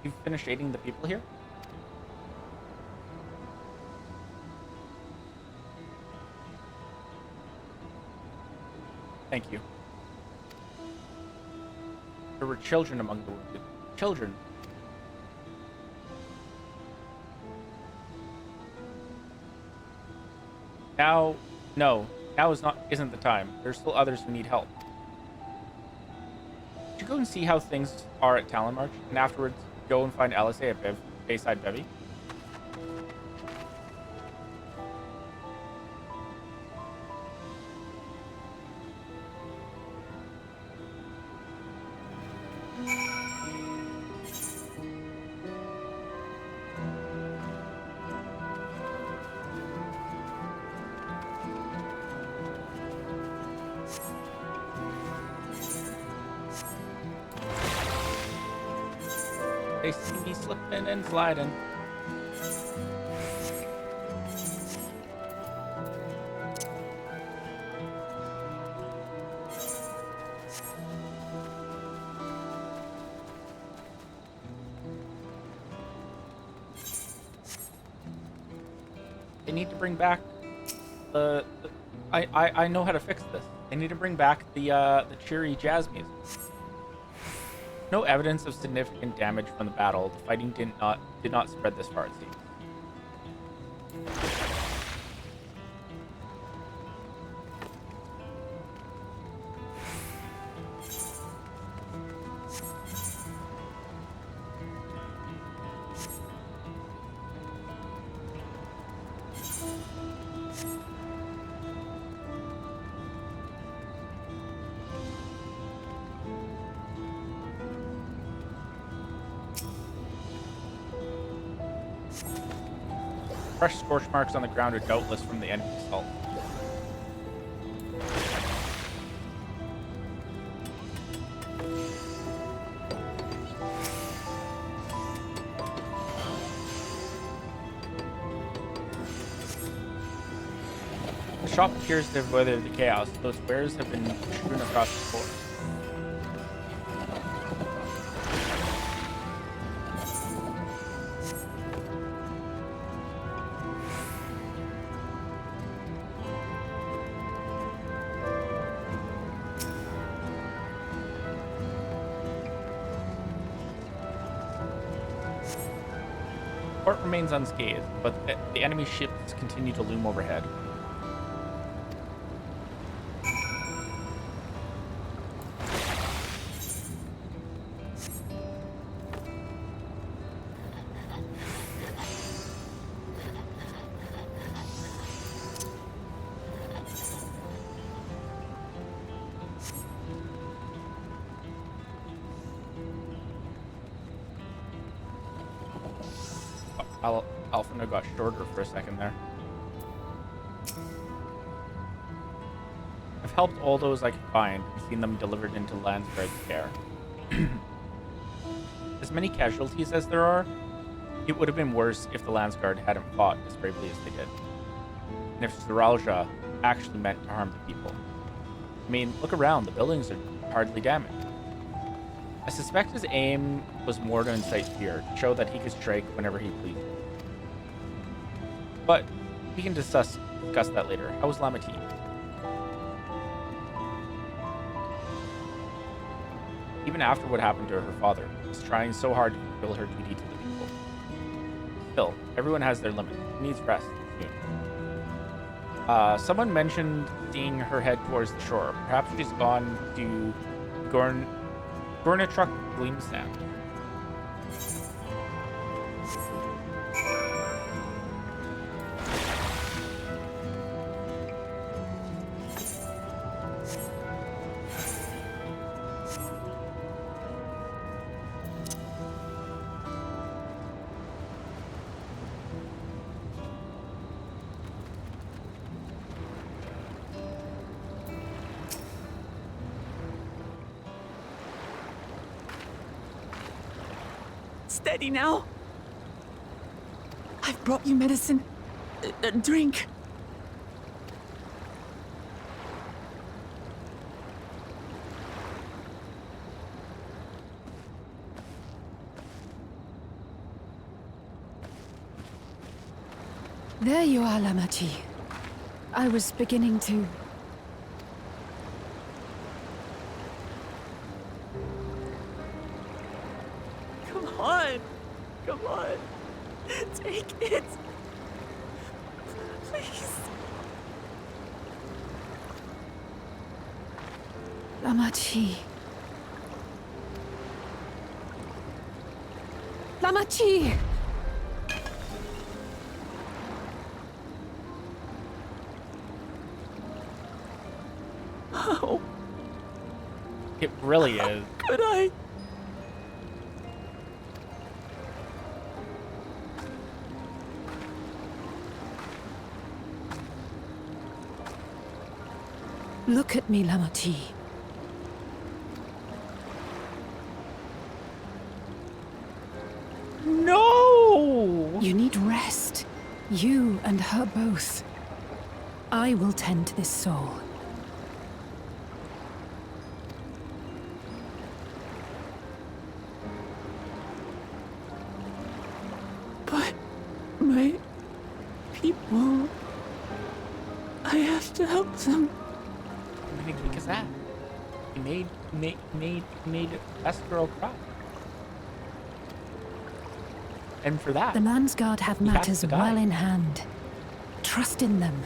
Speaker 1: You've finished aiding the people here? Thank you. There were children among the wounded. Children. Now, no. Now isn't the time. There's still others who need help. Should go and see how things are at Talonmarch, and afterwards go and find LSA at Bayside Bevy. They see me slipping and sliding. They need to bring back the I know how to fix this. They need to bring back the cheery jazz music. No evidence of significant damage from the battle. The fighting did not spread this far, it seems. Fresh scorch marks on the ground are doubtless from the enemy assault. shop appears to have weathered the chaos. Those wares have been strewn across the floor. Port remains unscathed, but the enemy ships continue to loom overhead. Alpha got shorter for a second there. I've helped all those I could find and seen them delivered into Landsguard's care. As many casualties as there are, it would have been worse if the Landsguard hadn't fought as bravely as they did. And if Zeralja actually meant to harm the people. I mean, look around, the buildings are hardly damaged. I suspect his aim was more to incite fear, to show that he could strike whenever he pleased. But we can discuss that later. How was Lamati? Even after what happened to her father, she's trying so hard to fulfill her duty to the people. Still, everyone has their limits. She needs rest soon. Someone mentioned seeing her head towards the shore. Perhaps she's gone to Gornatruck Gleamsand.
Speaker 6: Steady now. I've brought you medicine. A drink.
Speaker 4: There you are, Lamachi. I was beginning to...
Speaker 6: Come on. Take it. Please.
Speaker 4: Lamachi. Lamachi!
Speaker 6: How?
Speaker 1: It really is.
Speaker 6: Could I?
Speaker 4: Look at me, Lamachi.
Speaker 1: No!
Speaker 4: You need rest. You and her both. I will tend to this soul.
Speaker 6: But my people... I have to help them.
Speaker 1: What do you think is that? He made best girl cry. And for that,
Speaker 4: The Landsguard have
Speaker 1: he has
Speaker 4: matters
Speaker 1: to die.
Speaker 4: well in hand. Trust in them.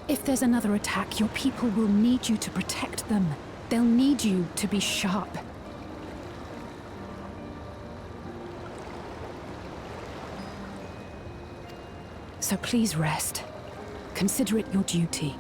Speaker 4: If there's another attack, your people will need you to protect them. They'll need you to be sharp. So please rest. Consider it your duty.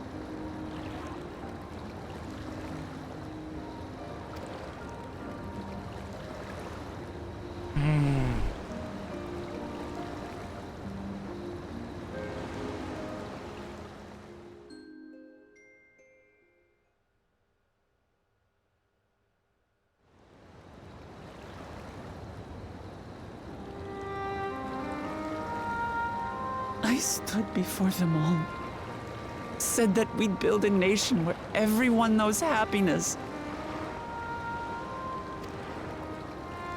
Speaker 6: I stood before them all. Said that we'd build a nation where everyone knows happiness.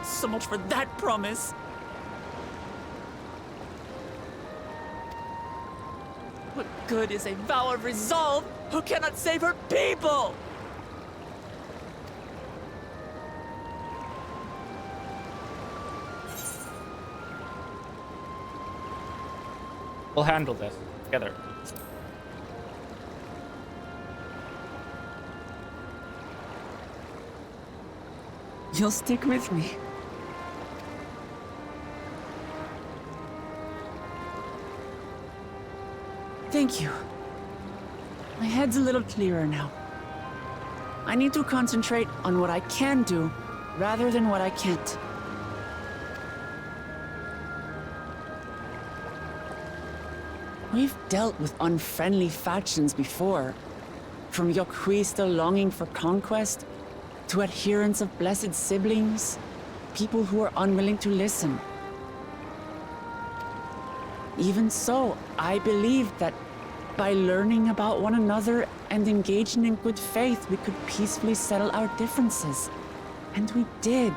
Speaker 6: So much for that promise. What good is a vow of resolve who cannot save her people?
Speaker 1: We'll handle this together.
Speaker 6: You'll stick with me. Thank you. My head's a little clearer now. I need to concentrate on what I can do rather than what I can't. We've dealt with unfriendly factions before. From Yokhui still longing for conquest, to adherents of blessed siblings, people who are unwilling to listen. Even so, I believe that by learning about one another and engaging in good faith, we could peacefully settle our differences. And we did.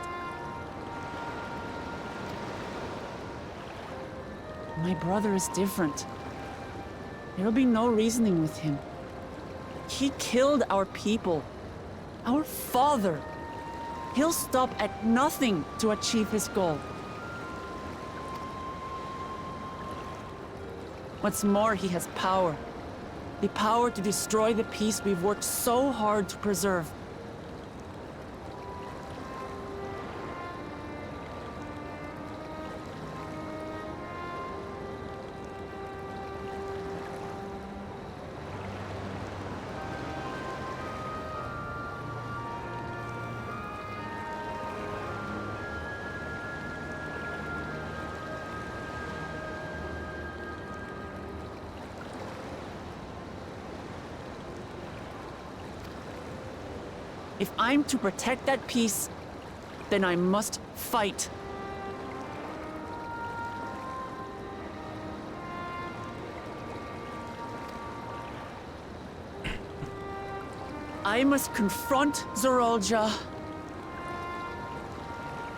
Speaker 6: My brother is different. There will be no reasoning with him. He killed our people, our father. He'll stop at nothing to achieve his goal. What's more, he has power. The power to destroy the peace we've worked so hard to preserve. If I'm to protect that peace, then I must fight. I must confront Zorolja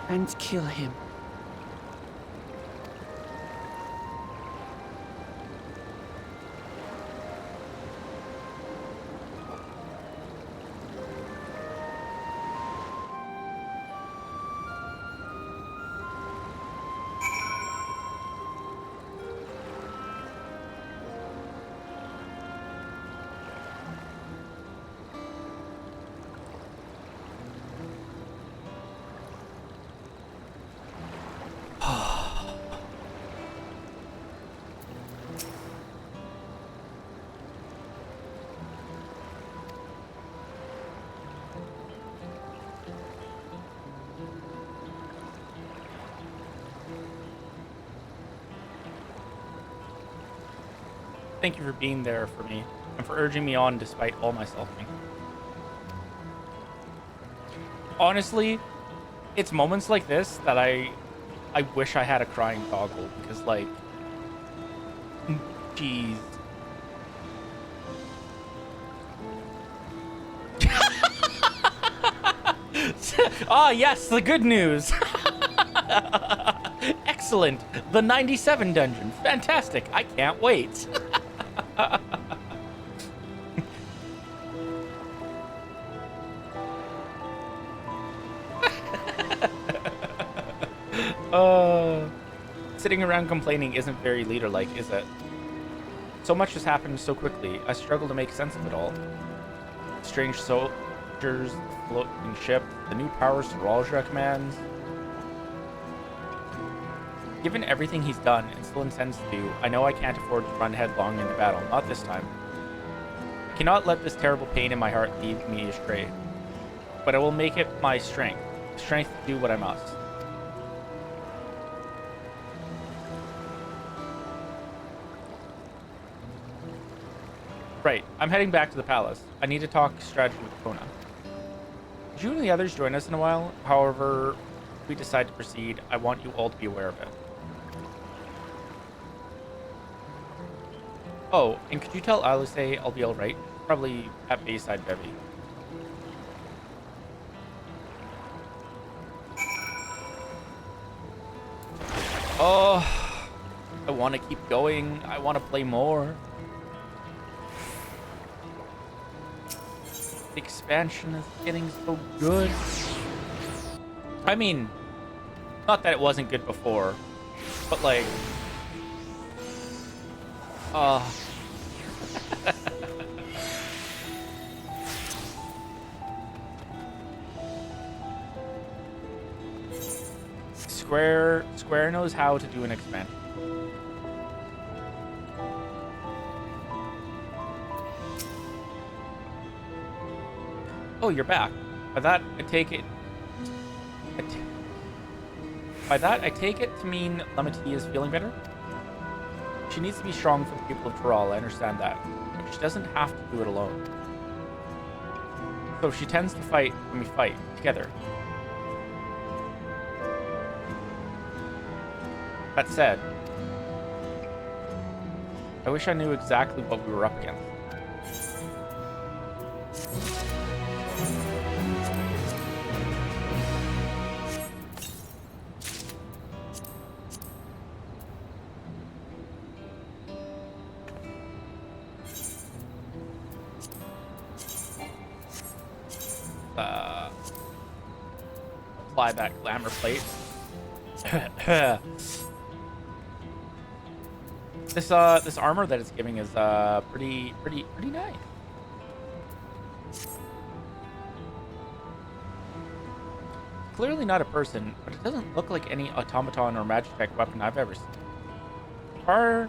Speaker 6: and kill him.
Speaker 1: Thank you for being there for me and for urging me on despite all my selfing. Honestly, it's moments like this that I wish I had a crying toggle because, like, jeez. Ah, yes, the good news. Excellent. The 97 dungeon. Fantastic. I can't wait. Sitting around complaining isn't very leader-like, is it? So much has happened so quickly, I struggle to make sense of it all. Strange soldiers, floating ship, the new powers Zorolja commands. Given everything he's done and still intends to do, I know I can't afford to run headlong into battle, not this time. I cannot let this terrible pain in my heart lead me astray. But I will make it my strength to do what I must. Right, I'm heading back to the palace. I need to talk strategy with Kona. Could you and the others join us in a while? However, if we decide to proceed, I want you all to be aware of it. Oh, and could you tell Alice I'll be alright? Probably at Bayside Bevy. Oh, I want to keep going. I want to play more. The expansion is getting so good. I mean, not that it wasn't good before, but like, Square knows how to do an expansion. Oh, you're back. By that, I take it. By that, I take it to mean Lemity is feeling better. She needs to be strong for the people of Toral. I understand that, but she doesn't have to do it alone. So she tends to fight when we fight together. That said, I wish I knew exactly what we were up against. Apply that glamour plate. This armor that it's giving is pretty nice. Clearly not a person, but it doesn't look like any automaton or Magitech weapon I've ever seen. Far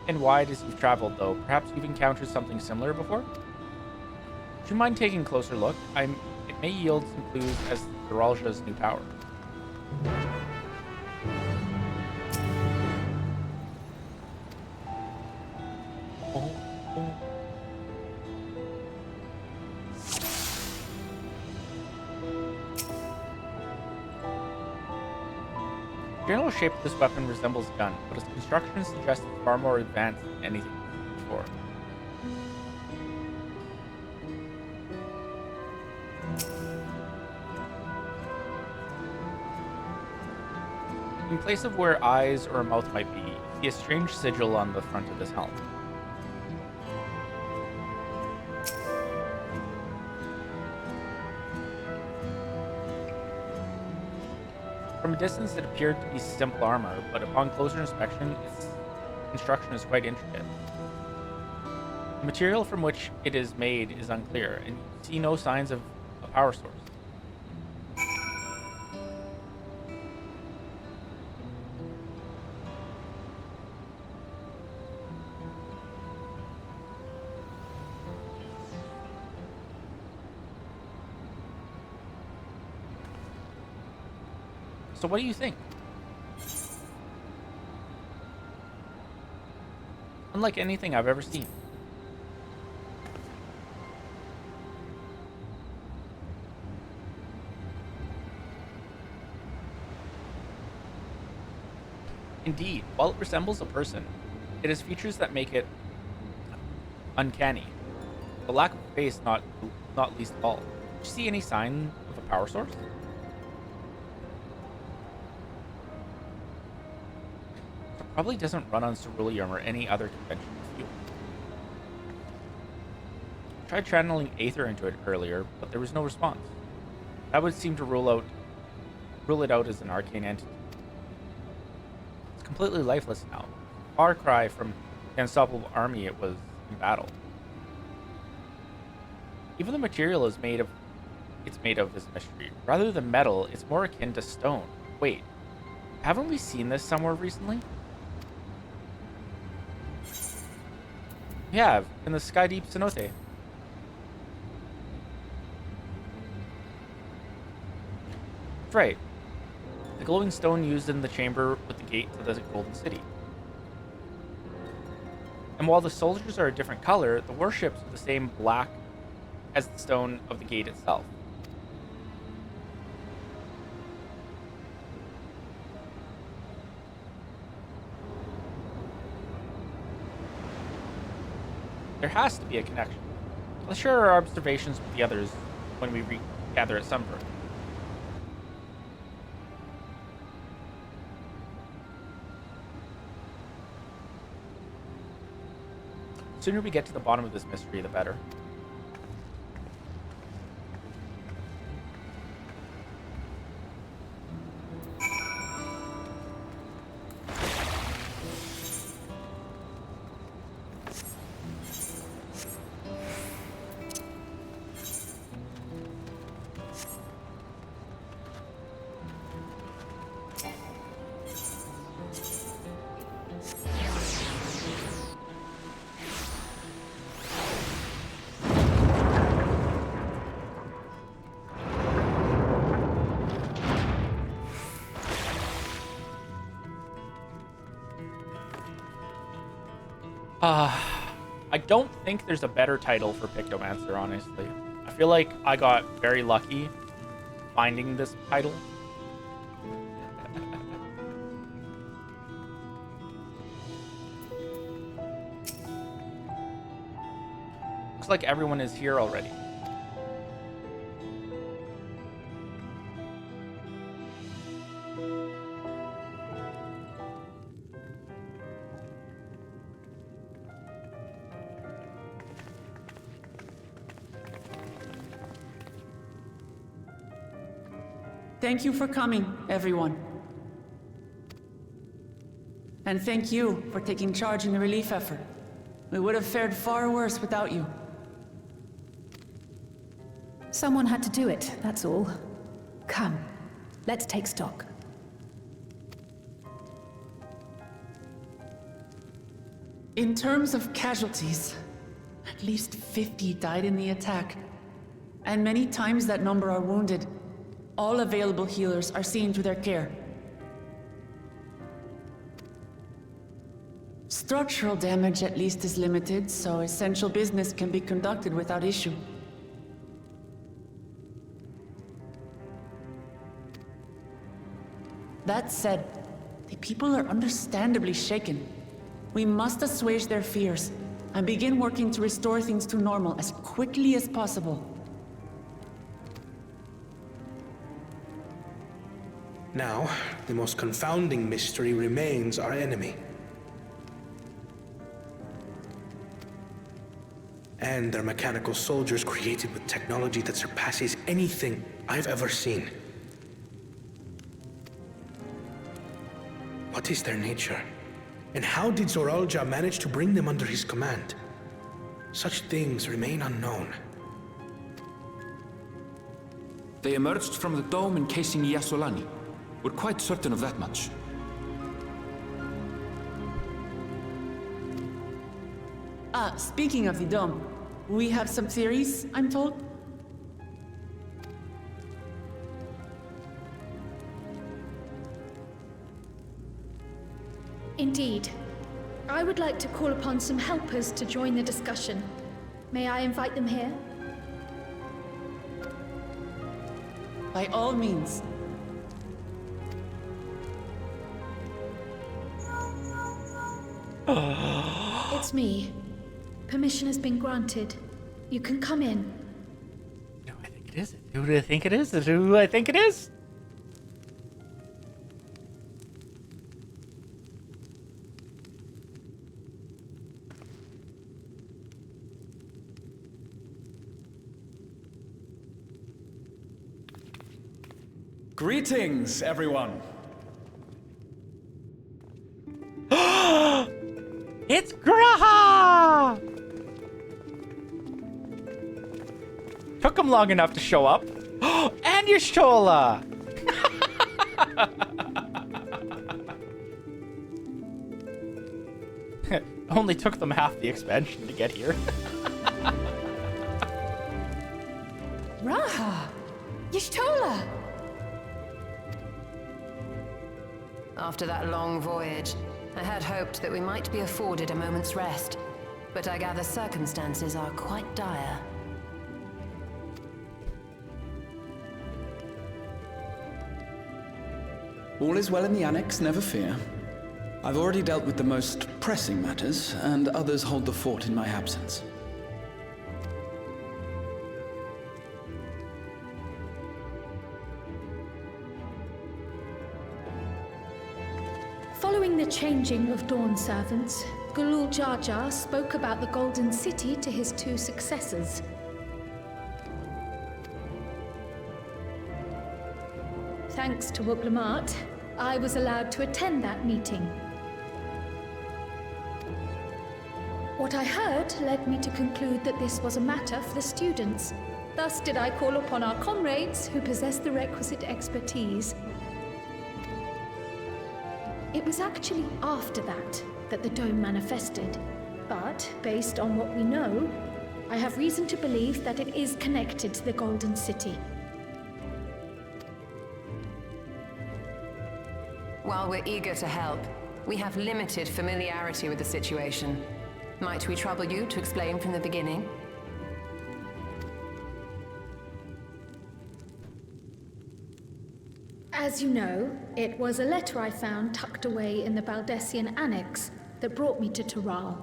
Speaker 1: and wide as you've traveled, though, perhaps you've encountered something similar before? Would you mind taking a closer look? It may yield some clues as to Doralja's new power. The general shape of this weapon resembles a gun, but its construction suggests it's far more advanced than anything before. In place of where eyes or a mouth might be, you see a strange sigil on the front of this helm. From a distance, it appeared to be simple armor, but upon closer inspection, its construction is quite intricate. The material from which it is made is unclear, and you see no signs of a power source. So what do you think? Unlike anything I've ever seen. Indeed, while it resembles a person, it has features that make it uncanny. The lack of a face not least of all. Did you see any sign of a power source? Probably doesn't run on ceruleum or any other conventional fuel. I tried channeling Aether into it earlier, but there was no response. That would seem to rule it out as an arcane entity. It's completely lifeless now. Far cry from the unstoppable army it was in battle. Even the material it's made of is a mystery. Rather than metal, it's more akin to stone. Wait, haven't we seen this somewhere recently? We have, in the Sky Deep Cenote. That's right. The glowing stone used in the chamber with the gate to the Golden City. And while the soldiers are a different color, the warships are the same black as the stone of the gate itself. There has to be a connection. Let's share our observations with the others when we regather at Sunburn. The sooner we get to the bottom of this mystery, the better. I don't think there's a better title for Pictomancer, honestly. I feel like I got very lucky finding this title. Looks like everyone is here already.
Speaker 6: Thank you for coming, everyone. And thank you for taking charge in the relief effort. We would have fared far worse without you.
Speaker 4: Someone had to do it, that's all. Come, let's take stock.
Speaker 6: In terms of casualties, at least 50 died in the attack. And many times that number are wounded. All available healers are seen to their care. Structural damage at least is limited, so essential business can be conducted without issue. That said, the people are understandably shaken. We must assuage their fears and begin working to restore things to normal as quickly as possible.
Speaker 10: Now, the most confounding mystery remains our enemy. And their mechanical soldiers created with technology that surpasses anything I've ever seen. What is their nature? And how did Zoralja manage to bring them under his command? Such things remain unknown.
Speaker 3: They emerged from the dome encasing Yasolani. We're quite certain of that much.
Speaker 6: Speaking of the dome, we have some theories, I'm told?
Speaker 2: Indeed. I would like to call upon some helpers to join the discussion. May I invite them here?
Speaker 6: By all means.
Speaker 2: It's me. Permission has been granted. You can come in.
Speaker 1: Who do I think it is? Who do I think it is? Who I think it is?
Speaker 20: Greetings, everyone.
Speaker 1: It's Graha! Took him long enough to show up. And Yashola! Only took them half the expansion to get here.
Speaker 9: Raha! Yashtola!
Speaker 21: After that long voyage, I had hoped that we might be afforded a moment's rest, but I gather circumstances are quite dire.
Speaker 15: All is well in the Annex, never fear.
Speaker 5: I've already dealt with the most pressing matters, and others hold the fort in my absence.
Speaker 2: Following the changing of Dawn servants, Gulul Jar Jar spoke about the Golden City to his 2 successors. Thanks to Wuglamat, I was allowed to attend that meeting. What I heard led me to conclude that this was a matter for the students. Thus did I call upon our comrades who possess the requisite expertise. It was actually after that the dome manifested. But, based on what we know, I have reason to believe that it is connected to the Golden City.
Speaker 21: While we're eager to help, we have limited familiarity with the situation. Might we trouble you to explain from the beginning?
Speaker 2: As you know, it was a letter I found tucked away in the Baldessian Annex that brought me to Tural.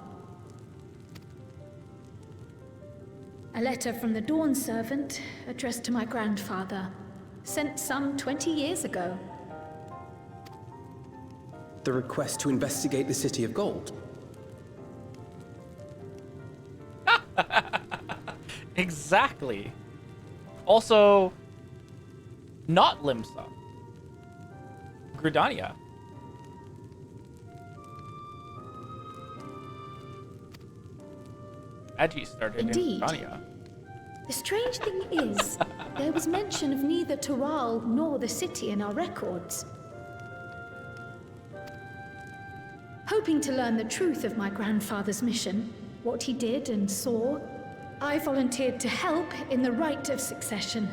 Speaker 2: A letter from the Dawn servant addressed to my grandfather, sent some 20 years ago.
Speaker 5: The request to investigate the City of Gold.
Speaker 1: Exactly. Also, not Limsa. Gridania. Agi started
Speaker 2: Indeed.
Speaker 1: in Gridania.
Speaker 2: The strange thing is, there was mention of neither Tural nor the city in our records. Hoping to learn the truth of my grandfather's mission, what he did and saw, I volunteered to help in the rite of succession.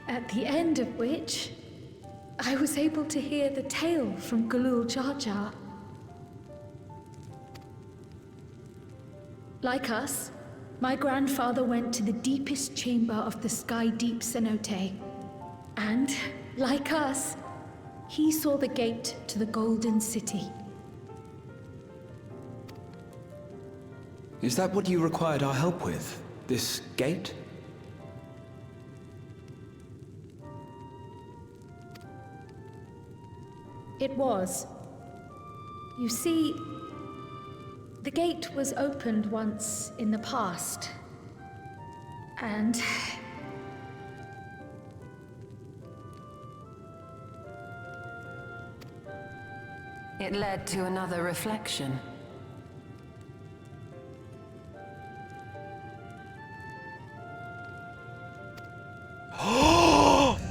Speaker 2: At the end of which, I was able to hear the tale from Gulul Jar Jar. Like us, my grandfather went to the deepest chamber of the Sky Deep Cenote. And, like us, he saw the gate to the Golden City.
Speaker 18: Is that what you required our help with? This gate?
Speaker 2: It was. You see, the gate was opened once in the past. And
Speaker 21: it led to another reflection.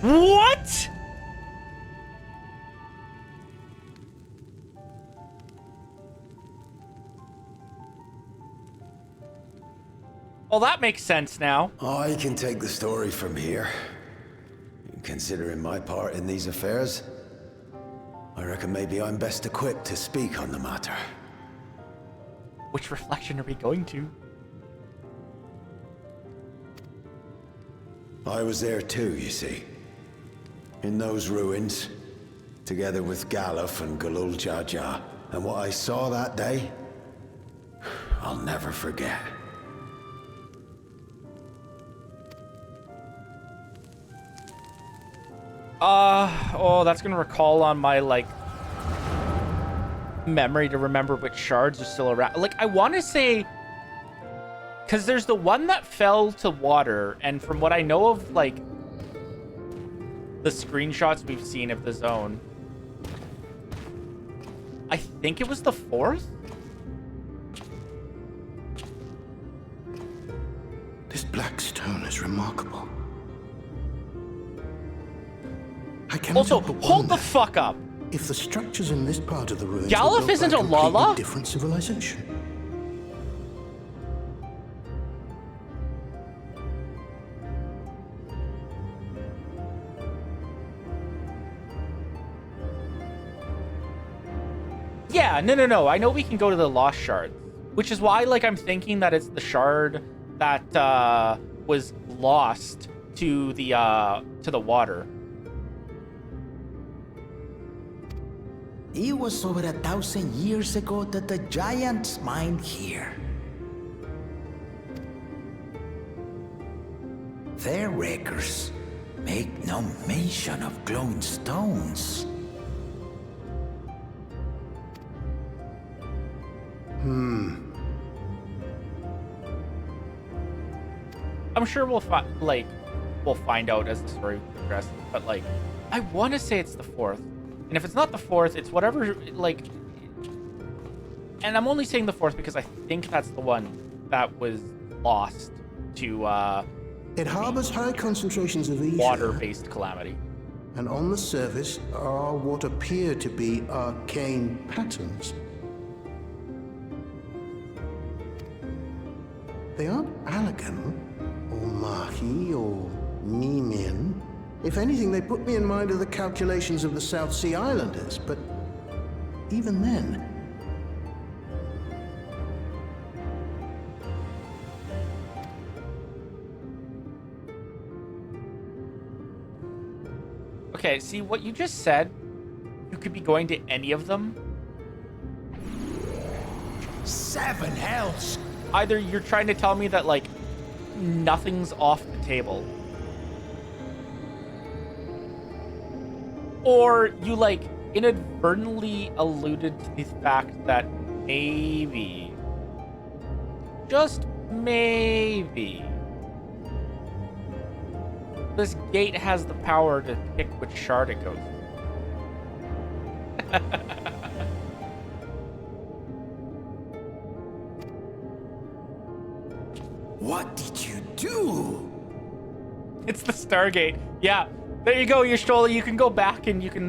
Speaker 1: What? Well, that makes sense now.
Speaker 19: I can take the story from here. Considering my part in these affairs, I reckon maybe I'm best equipped to speak on the matter.
Speaker 1: Which reflection are we going to?
Speaker 19: I was there too, you see. In those ruins, together with Galuf and Gulul Jar Jar. And what I saw that day, I'll never forget.
Speaker 1: Oh, that's gonna recall on my, like, memory to remember which shards are still around. Like, I want to say, because there's the one that fell to water, and from what I know of, like, the screenshots we've seen of the zone, I think it was the fourth?
Speaker 20: This black stone is remarkable. I cannot
Speaker 1: Also,
Speaker 20: help but
Speaker 1: hold
Speaker 20: wonder
Speaker 1: the fuck up.
Speaker 20: if the structures in this part of the ruins
Speaker 1: Galuf
Speaker 20: were built
Speaker 1: isn't
Speaker 20: by
Speaker 1: a
Speaker 20: completely
Speaker 1: Lala?
Speaker 20: different civilization.
Speaker 1: Yeah, no. I know we can go to the Lost Shard, which is why, like, I'm thinking that it's the shard that was lost to the water.
Speaker 11: It was over 1,000 years ago that the giants mined here. Their records make no mention of glowing stones.
Speaker 1: I'm sure we'll find out as the story progresses, but like, I want to say it's the 4th, and if it's not the 4th, it's whatever. Like, and I'm only saying the 4th because I think that's the one that was lost to.
Speaker 20: It harbors high concentrations of ether.
Speaker 1: Water-based calamity.
Speaker 20: And on the surface are what appear to be arcane patterns. They aren't Allegan, or Mahi, or Nemean. If anything, they put me in mind of the calculations of the South Sea Islanders, but even then...
Speaker 1: Okay, see, what you just said, you could be going to any of them.
Speaker 11: 7 hells!
Speaker 1: Either you're trying to tell me that, like, nothing's off the table. Or you, like, inadvertently alluded to the fact that maybe, just maybe, this gate has the power to pick which shard it goes.
Speaker 11: What did you do?
Speaker 1: It's the Stargate. Yeah, there you go, Y'shtola. You can go back and you can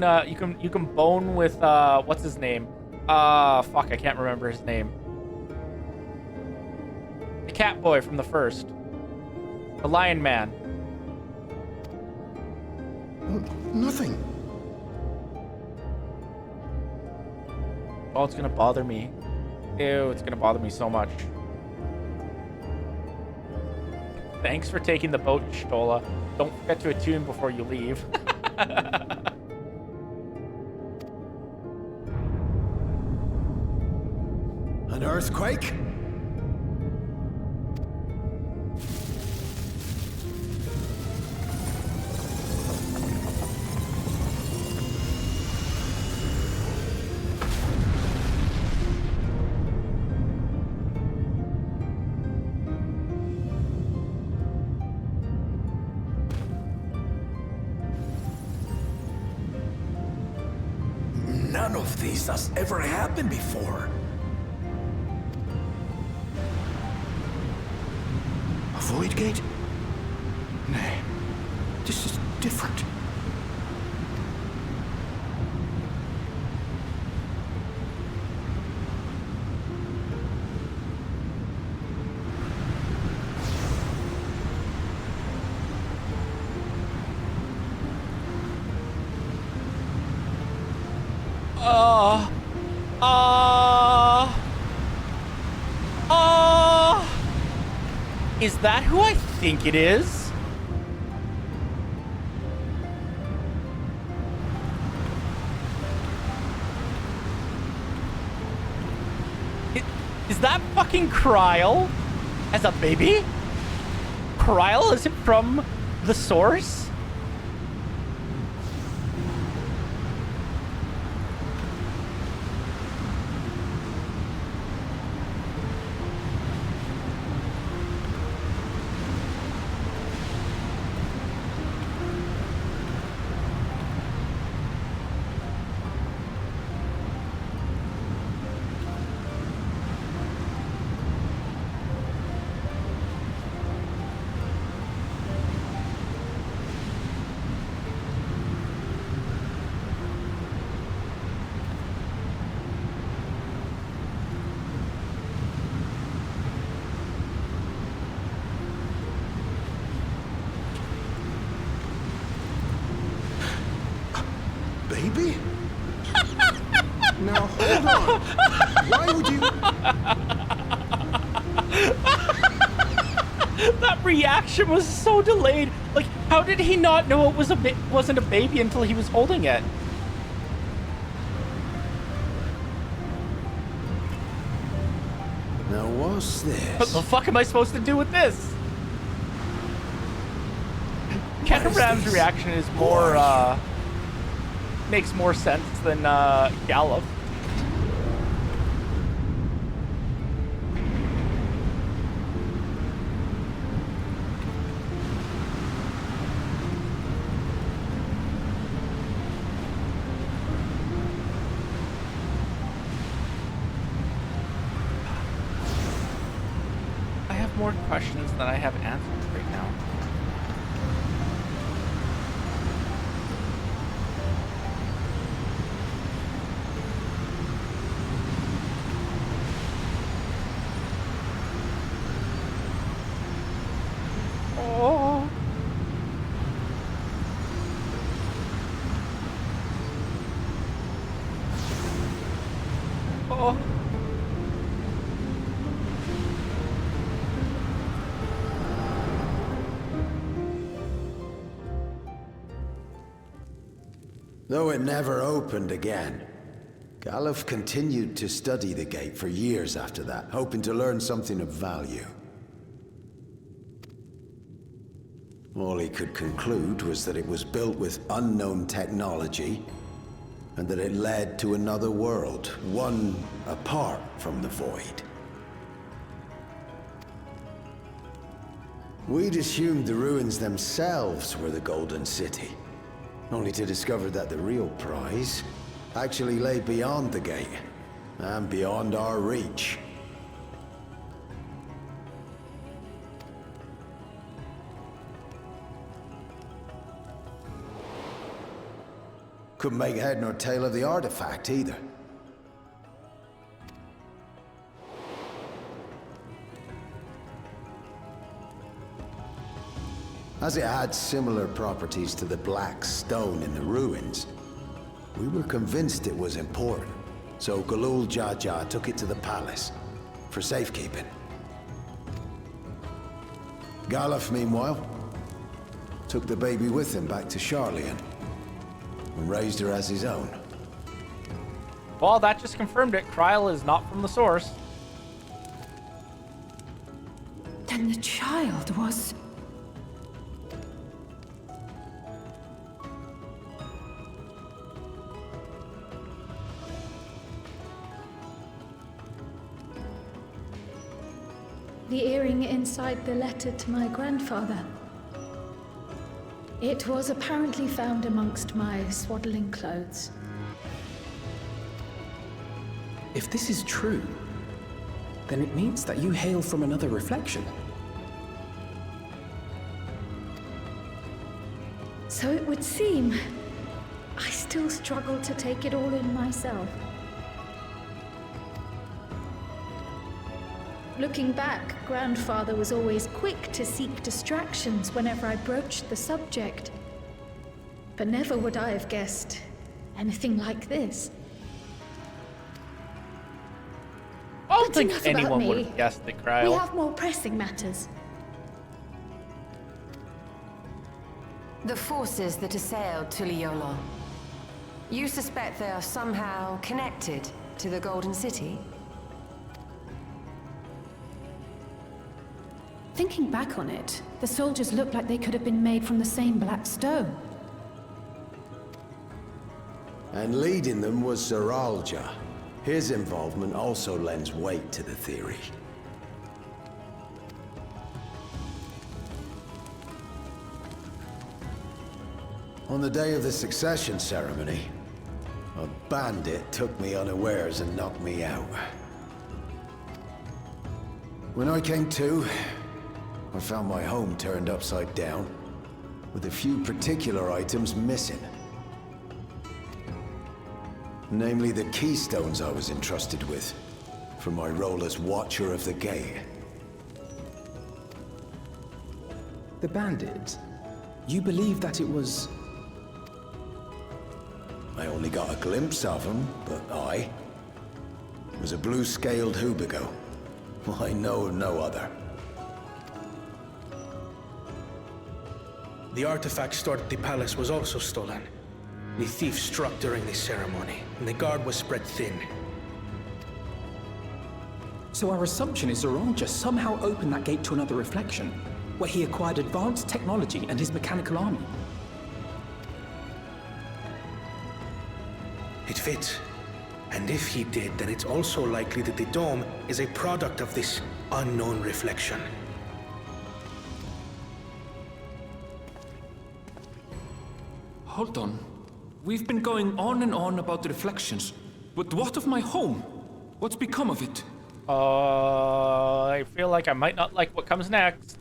Speaker 1: bone with what's his name? Fuck, I can't remember his name. The cat boy from the first. The Lion Man.
Speaker 20: Nothing.
Speaker 1: Oh, it's gonna bother me. Ew, it's gonna bother me so much. Thanks for taking the boat, Y'shtola. Don't forget to attune before you leave.
Speaker 11: An earthquake? None of this has ever happened before.
Speaker 20: A void gate? Nay, this is different.
Speaker 1: Is that who I think it is? Is that fucking Kryl as a baby? Kryl, is it from the source?
Speaker 20: Baby? Now hold on. Why would you?
Speaker 1: That reaction was so delayed. Like, how did he not know it was wasn't a baby until he was holding it?
Speaker 19: What's this?
Speaker 1: What the fuck am I supposed to do with this? Kekaram's reaction is more, makes more sense than, Galuf. I have more questions than I have answers right now. Oh. Oh.
Speaker 19: Though it never opened again, Galuf continued to study the gate for years after that, hoping to learn something of value. All he could conclude was that it was built with unknown technology, and that it led to another world, one apart from the Void. We'd assumed the ruins themselves were the Golden City, only to discover that the real prize actually lay beyond the gate, and beyond our reach. Couldn't make head nor tail of the artifact either. As it had similar properties to the black stone in the ruins, we were convinced it was important, so Galul Jaja took it to the palace for safekeeping. Galuf, meanwhile, took the baby with him back to Charlian and raised her as his own.
Speaker 1: Well, that just confirmed it. Kryl is not from the source.
Speaker 2: Then the child was... The earring inside the letter to my grandfather. It was apparently found amongst my swaddling clothes.
Speaker 5: If this is true, then it means that you hail from another reflection.
Speaker 2: So it would seem. I still struggle to take it all in myself. Looking back, Grandfather was always quick to seek distractions whenever I broached the subject. But never would I have guessed anything like this.
Speaker 1: I don't think anyone would have guessed it, Kryl.
Speaker 2: We have more pressing matters.
Speaker 21: The forces that assailed Tuliyola. You suspect they are somehow connected to the Golden City?
Speaker 4: Thinking back on it, the soldiers looked like they could have been made from the same black stone.
Speaker 19: And leading them was Zeralja. His involvement also lends weight to the theory. On the day of the succession ceremony, a bandit took me unawares and knocked me out. When I came to, I found my home turned upside down, with a few particular items missing. Namely the keystones I was entrusted with, for my role as Watcher of the Gate.
Speaker 5: The bandit? You believe that it was...
Speaker 19: I only got a glimpse of him, but it was a blue-scaled Hubigo. I know of no other.
Speaker 10: The artifact stored at the palace was also stolen. The thief struck during the ceremony, and the guard was spread thin.
Speaker 5: So our assumption is Zorolja somehow opened that gate to another reflection, where he acquired advanced technology and his mechanical army.
Speaker 10: It fits. And if he did, then it's also likely that the dome is a product of this unknown reflection.
Speaker 3: Hold on. We've been going on and on about the reflections, but what of my home? What's become of it?
Speaker 1: I feel like I might not like what comes next.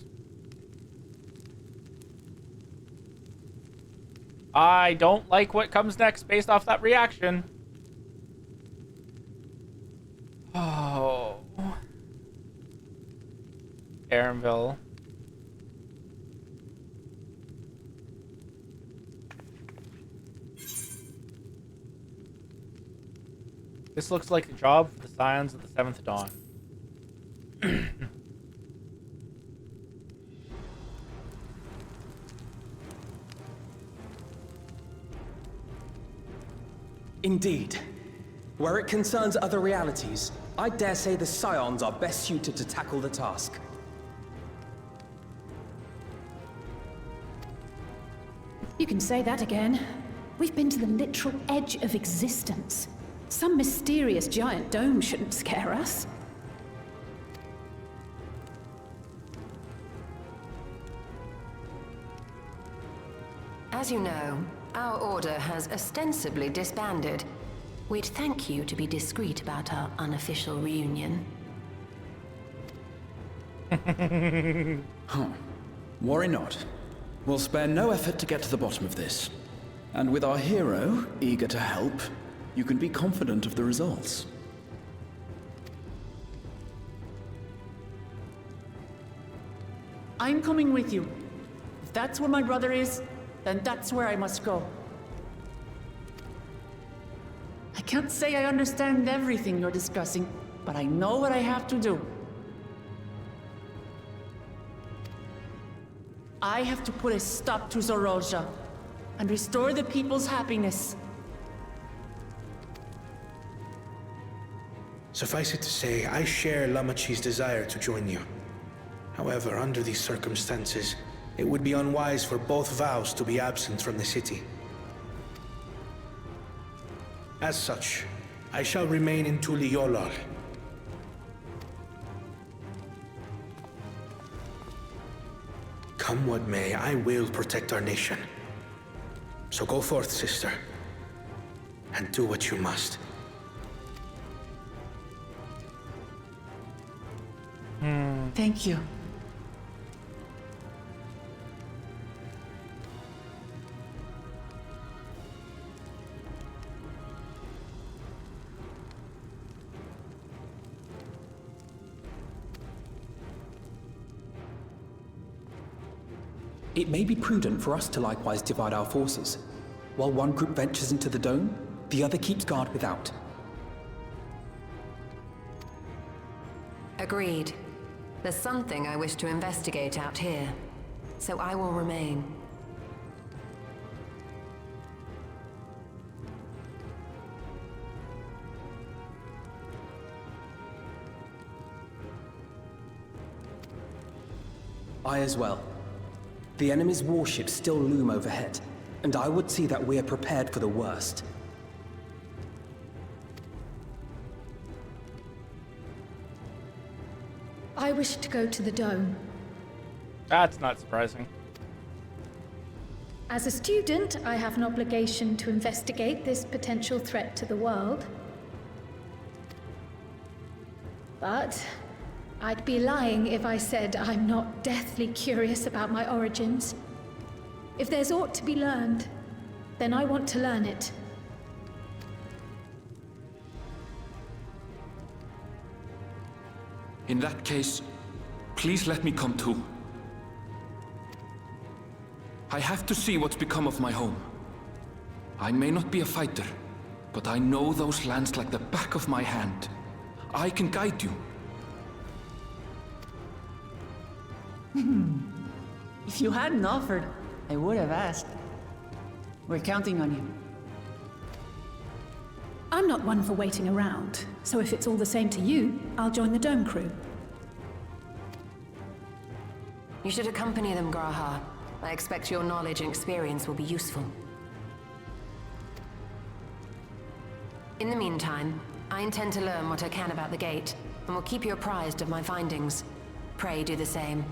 Speaker 1: I don't like what comes next based off that reaction. Oh. Aaronville. This looks like the job for the Scions of the Seventh Dawn.
Speaker 5: Indeed. Where it concerns other realities, I dare say the Scions are best suited to tackle the task.
Speaker 2: You can say that again. We've been to the literal edge of existence. Some mysterious giant dome shouldn't scare us.
Speaker 21: As you know, our order has ostensibly disbanded. We'd thank you to be discreet about our unofficial reunion.
Speaker 15: Huh. Worry not. We'll spare no effort to get to the bottom of this. And with our hero eager to help, you can be confident of the results.
Speaker 6: I'm coming with you. If that's where my brother is, then that's where I must go. I can't say I understand everything you're discussing, but I know what I have to do. I have to put a stop to Zorolja and restore the people's happiness.
Speaker 10: Suffice it to say, I share Lamachi's desire to join you. However, under these circumstances, it would be unwise for both vows to be absent from the city. As such, I shall remain in Tuliyollal. Come what may, I will protect our nation. So go forth, sister, and do what you must.
Speaker 6: Thank you.
Speaker 5: It may be prudent for us to likewise divide our forces. While one group ventures into the dome, the other keeps guard without.
Speaker 21: Agreed. There's something I wish to investigate out here, so I will remain.
Speaker 5: I as well. The enemy's warships still loom overhead, and I would see that we are prepared for the worst.
Speaker 2: I wish to go to the dome.
Speaker 1: That's not surprising.
Speaker 2: As a student, I have an obligation to investigate this potential threat to the world. But I'd be lying if I said I'm not deathly curious about my origins. If there's aught to be learned, then I want to learn it.
Speaker 3: In that case, please let me come too. I have to see what's become of my home. I may not be a fighter, but I know those lands like the back of my hand. I can guide you.
Speaker 6: If you hadn't offered, I would have asked. We're counting on you.
Speaker 4: I'm not one for waiting around, so if it's all the same to you, I'll join the Dome crew.
Speaker 21: You should accompany them, Graha. I expect your knowledge and experience will be useful. In the meantime, I intend to learn what I can about the gate, and will keep you apprised of my findings. Pray do the same.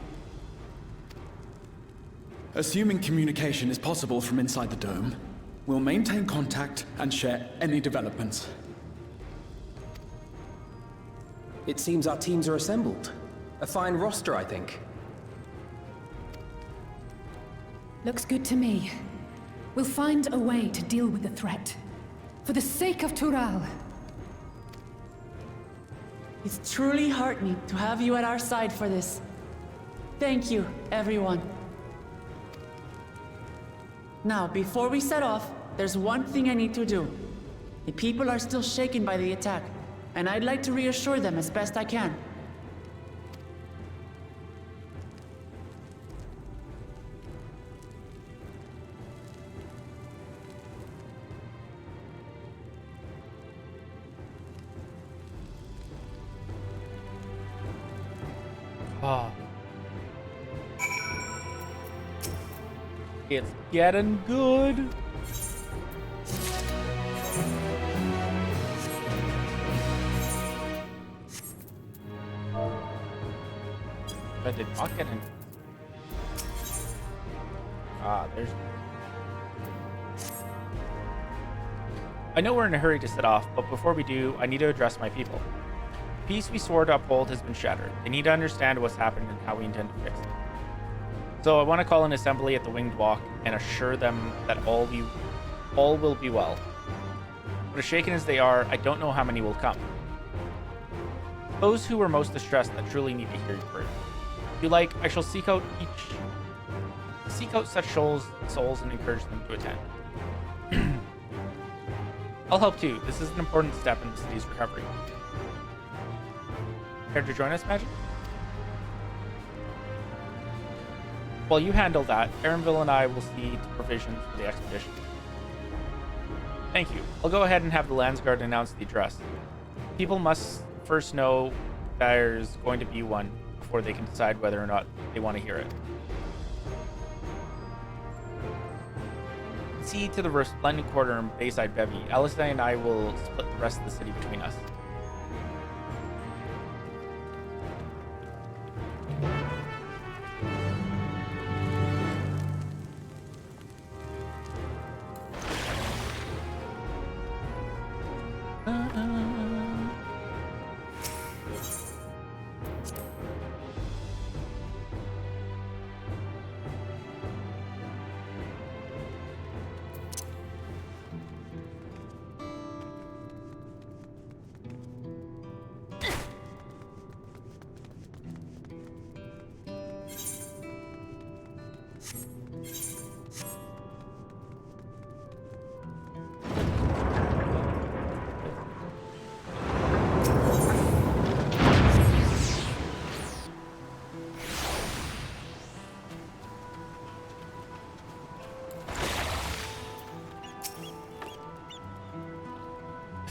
Speaker 15: Assuming communication is possible from inside the dome, we'll maintain contact and share any developments.
Speaker 5: It seems our teams are assembled. A fine roster, I think.
Speaker 2: Looks good to me. We'll find a way to deal with the threat. For the sake of Tural.
Speaker 6: It's truly heartening to have you at our side for this. Thank you, everyone. Now, before we set off, there's one thing I need to do. The people are still shaken by the attack, and I'd like to reassure them as best I can.
Speaker 1: Ah. It's getting good. But did not get in. Ah, there's. I know we're in a hurry to set off, but before we do, I need to address my people. The peace we swore to uphold has been shattered. They need to understand what's happened and how we intend to fix it. So I want to call an assembly at the Winged Walk and assure them that all will be well. But as shaken as they are, I don't know how many will come. Those who are most distressed that truly need to hear your word. If you like, I shall seek out such souls and encourage them to attend. I'll help too. This is an important step in the city's recovery. Care to join us, Magic? While you handle that, Erenville and I will see to provisions for the expedition. Thank you. I'll go ahead and have the Landsguard announce the address. People must first know there's going to be one before they can decide whether or not they want to hear it. See to the resplendent quarter and Bayside Bevy. Alistair and I will split the rest of the city between us.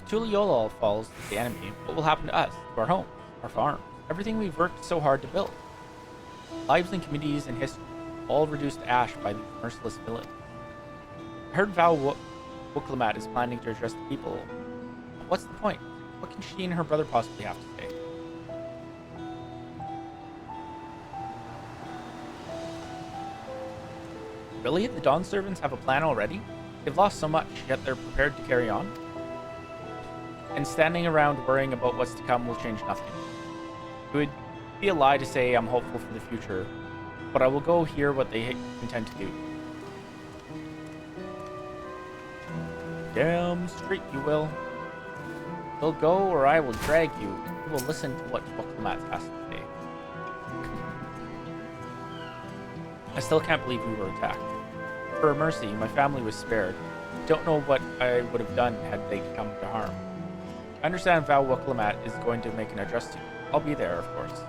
Speaker 1: Tuliolol falls to the enemy, what will happen to us, to our homes, our farms, everything we've worked so hard to build? Lives and communities and history, all reduced to ash by these merciless villains. I heard Val Wuklamat is planning to address the people. What's the point? What can she and her brother possibly have to say? Really? The Dawn Servants have a plan already? They've lost so much, yet they're prepared to carry on? And standing around worrying about what's to come will change nothing. It would be a lie to say I'm hopeful for the future, but I will go hear what they intend to do. Damn straight you will. You'll go or I will drag you. You will listen to what Wuklamat has to say. I still can't believe we were attacked. For a mercy, my family was spared. Don't know what I would have done had they come to harm. I understand Val Wuklamat is going to make an address to you. I'll be there, of course.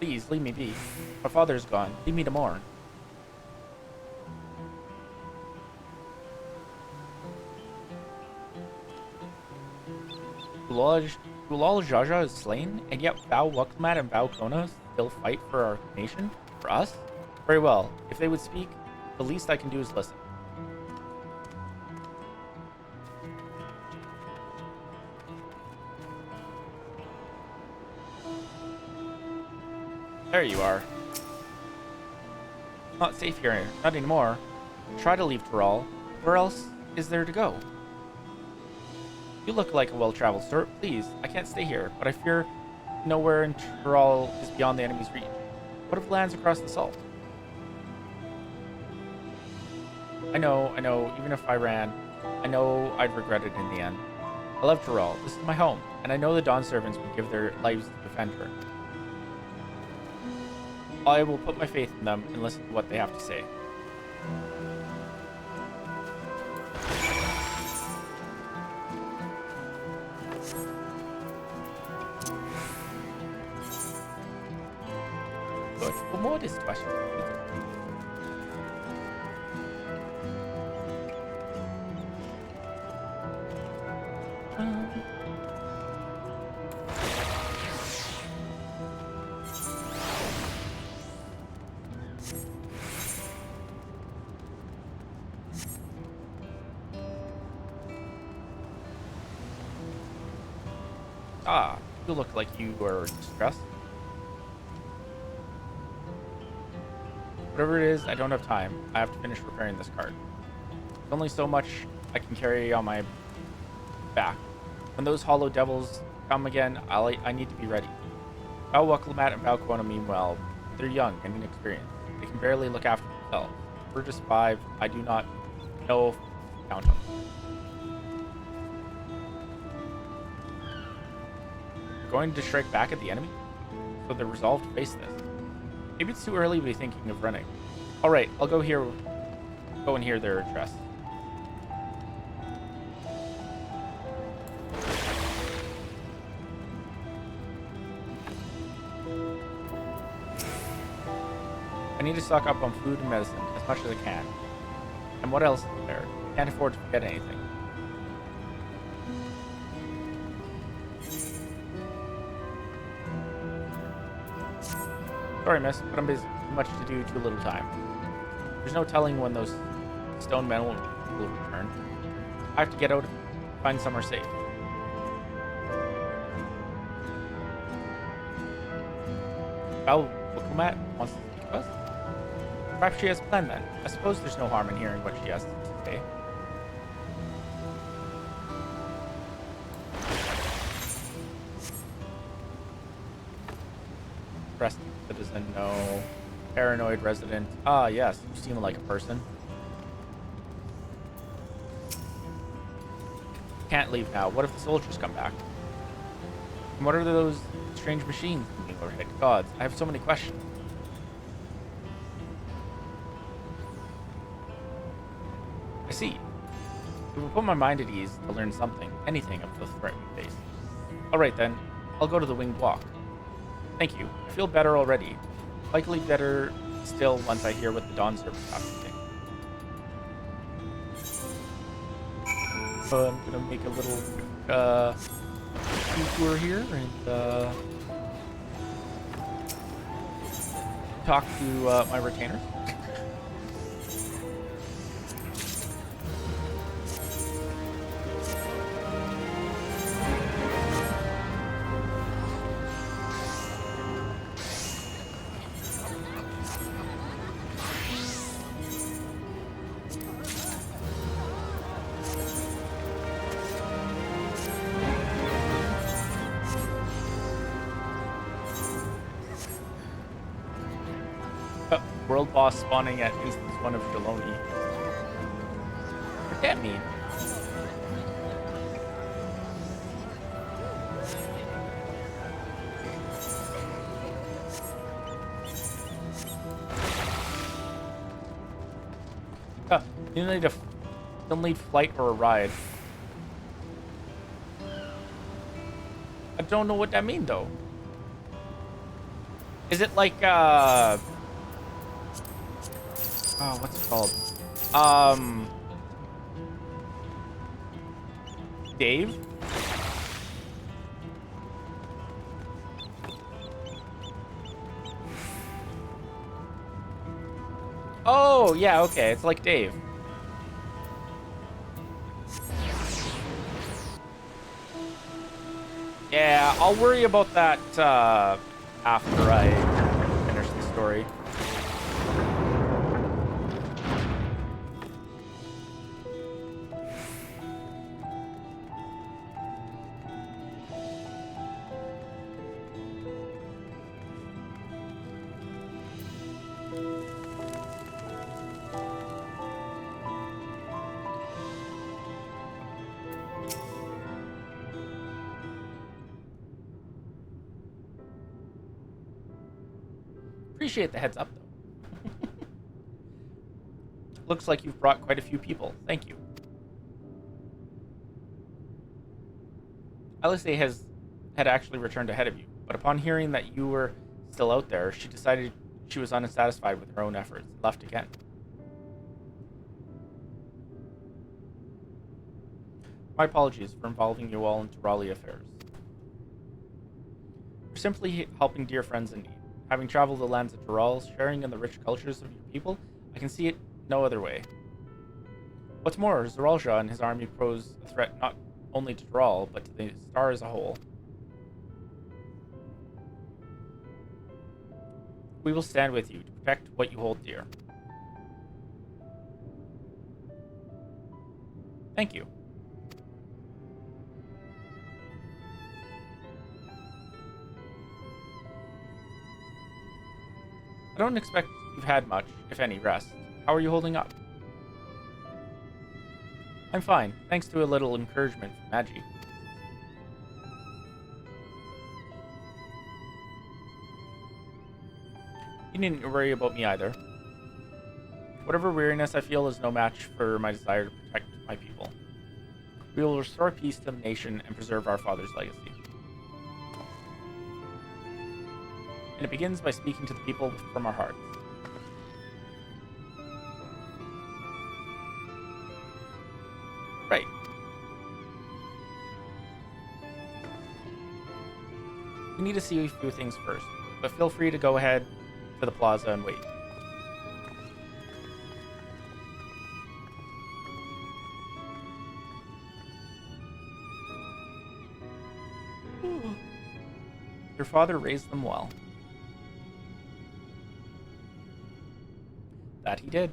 Speaker 1: Please, leave me be. My father's gone. Leave me to mourn. Gulal Jaja is slain, and yet Val Wakmat and Val Kona still fight for our nation? For us? Very well. If they would speak, the least I can do is listen. There you are. Not safe here. Not anymore. Try to leave Tural. Where else is there to go? You look like a well-traveled sort. Please, I can't stay here, but I fear nowhere in Tural is beyond the enemy's reach. What of lands across the salt? I know, even if I ran, I know I'd regret it in the end. I love Tural. This is my home, and I know the Dawn servants would give their lives to defend her. I will put my faith in them and listen to what they have to say. Good. For modest questions. Ah, you look like you are distressed. Whatever it is, I don't have time. I have to finish repairing this cart. There's only so much I can carry on my back. When those hollow devils come again, I need to be ready. Val Waklamat and Val Quona, meanwhile, they're young and inexperienced. They can barely look after themselves. We're just 5. I do not know if I count them. Going to strike back at the enemy? So they're resolved to face this. Maybe it's too early to be thinking of running. Alright, I'll go and hear their address. I need to stock up on food and medicine as much as I can. And what else is there? Can't afford to forget anything. Sorry, miss, but I'm busy. Too much to do, too little time. There's no telling when those stone men will return. I have to get out and find somewhere safe. Val Wakumat wants to speak to us? Perhaps she has a plan then. I suppose there's no harm in hearing what she has to say. Resting citizen, no. Paranoid resident. Ah, yes, you seem like a person. Can't leave now. What if the soldiers come back? And what are those strange machines moving overhead? Gods, I have so many questions. I see. It will put my mind at ease to learn something, anything of the threat we face. Alright then, I'll go to the winged walk. Thank you. I feel better already. Likely better still once I hear what the Dawn servants have to say. So I'm gonna make a little detour here and talk to my retainers. World boss spawning at instance 1 of Shaloni. What'd that mean? You need a lead flight or a ride. I don't know what that means though. Is it like, oh, what's it called? Dave? Oh, yeah, okay. It's like Dave. Yeah, I'll worry about that after I finish the story. Appreciate the heads up, though. Looks like you've brought quite a few people. Thank you. Alice had actually returned ahead of you, but upon hearing that you were still out there, she decided she was unsatisfied with her own efforts and left again. My apologies for involving you all into Raleigh affairs. You're simply helping dear friends in need. Having traveled the lands of Dural, sharing in the rich cultures of your people, I can see it no other way. What's more, Zeralja and his army pose a threat not only to Dural, but to the star as a whole. We will stand with you to protect what you hold dear. Thank you. I don't expect you've had much, if any, rest. How are you holding up? I'm fine, thanks to a little encouragement from Magi. You needn't worry about me either. Whatever weariness I feel is no match for my desire to protect my people. We will restore peace to the nation and preserve our father's legacy. And it begins by speaking to the people from our hearts. Right. We need to see a few things first, but feel free to go ahead to the plaza and wait. Your father raised them well. That he did.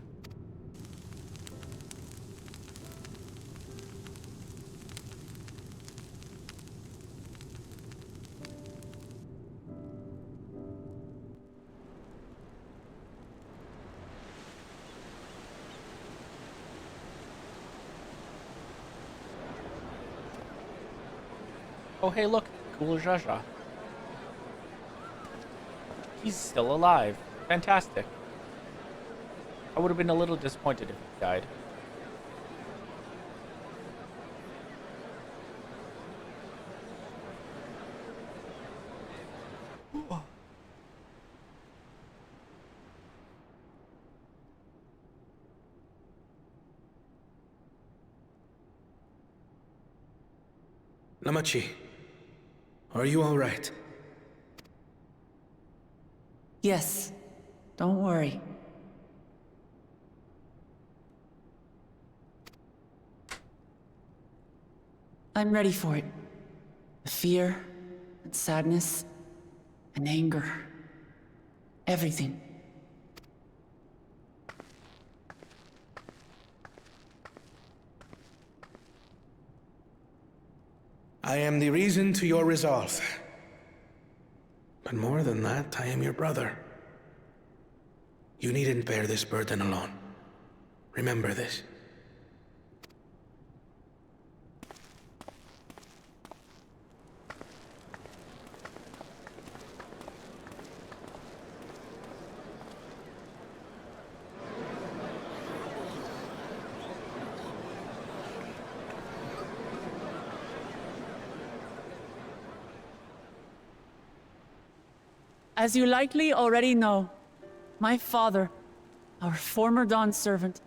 Speaker 1: Oh hey look, cool Jaja. He's still alive. Fantastic. I would have been a little disappointed if he died.
Speaker 10: Namachi, are you all right?
Speaker 6: Yes, don't worry. I'm ready for it. The fear, and sadness, and anger. Everything.
Speaker 10: I am the reason to your resolve. But more than that, I am your brother. You needn't bear this burden alone. Remember this.
Speaker 6: As you likely already know, my father, our former Dawn servant,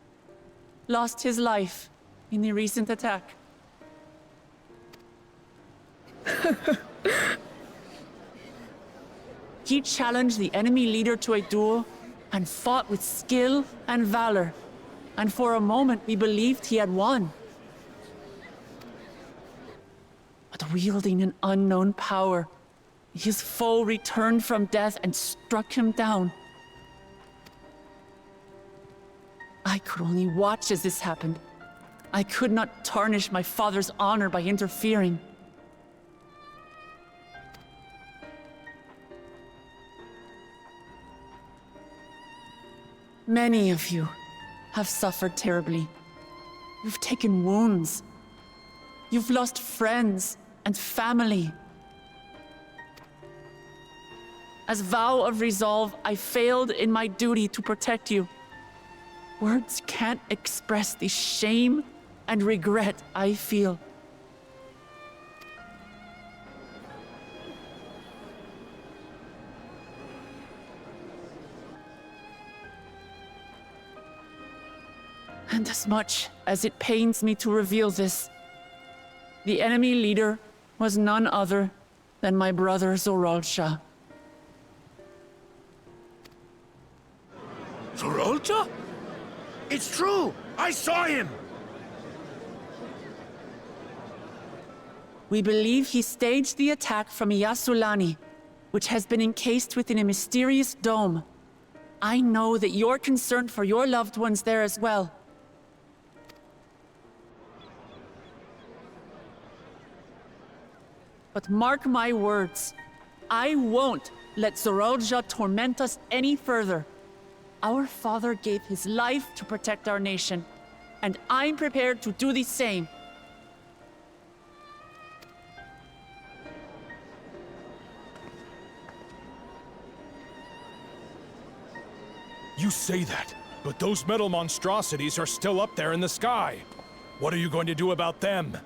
Speaker 6: lost his life in the recent attack. He challenged the enemy leader to a duel and fought with skill and valor, and for a moment we believed he had won. But wielding an unknown power, his foe returned from death and struck him down. I could only watch as this happened. I could not tarnish my father's honor by interfering. Many of you have suffered terribly. You've taken wounds. You've lost friends and family. As vow of resolve, I failed in my duty to protect you. Words can't express the shame and regret I feel. And as much as it pains me to reveal this, the enemy leader was none other than my brother Zoralsha.
Speaker 7: Zoralsha? It's true! I saw him!
Speaker 6: We believe he staged the attack from Yasulani, which has been encased within a mysterious dome. I know that you're concerned for your loved ones there as well. But mark my words, I won't let Zoralsha torment us any further. Our father gave his life to protect our nation, and I'm prepared to do the same.
Speaker 13: You say that, but those metal monstrosities are still up there in the sky. What are you going to do about them?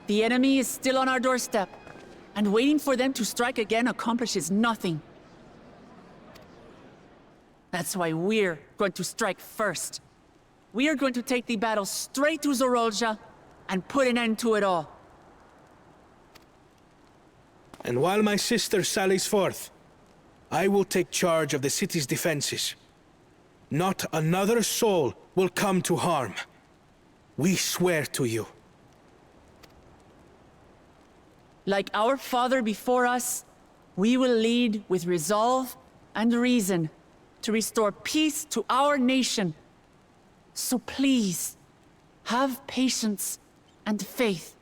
Speaker 6: The enemy is still on our doorstep, and waiting for them to strike again accomplishes nothing. That's why we're going to strike first. We are going to take the battle straight to Zoralsha and put an end to it all.
Speaker 10: And while my sister sallies forth, I will take charge of the city's defenses. Not another soul will come to harm. We swear to you.
Speaker 6: Like our father before us, we will lead with resolve and reason to restore peace to our nation. So please, have patience and faith.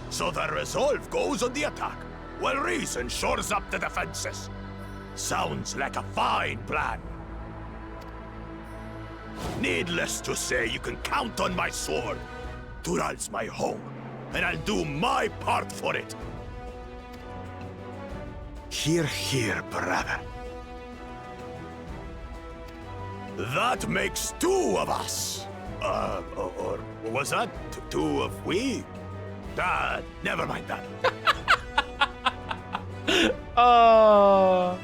Speaker 7: So the resolve goes on the attack, while reason shores up the defenses. Sounds like a fine plan. Needless to say, you can count on my sword. Tural's my home, and I'll do my part for it. Hear, hear, brother. That makes two of us. Or was that two of we? Never mind that.
Speaker 1: Oh.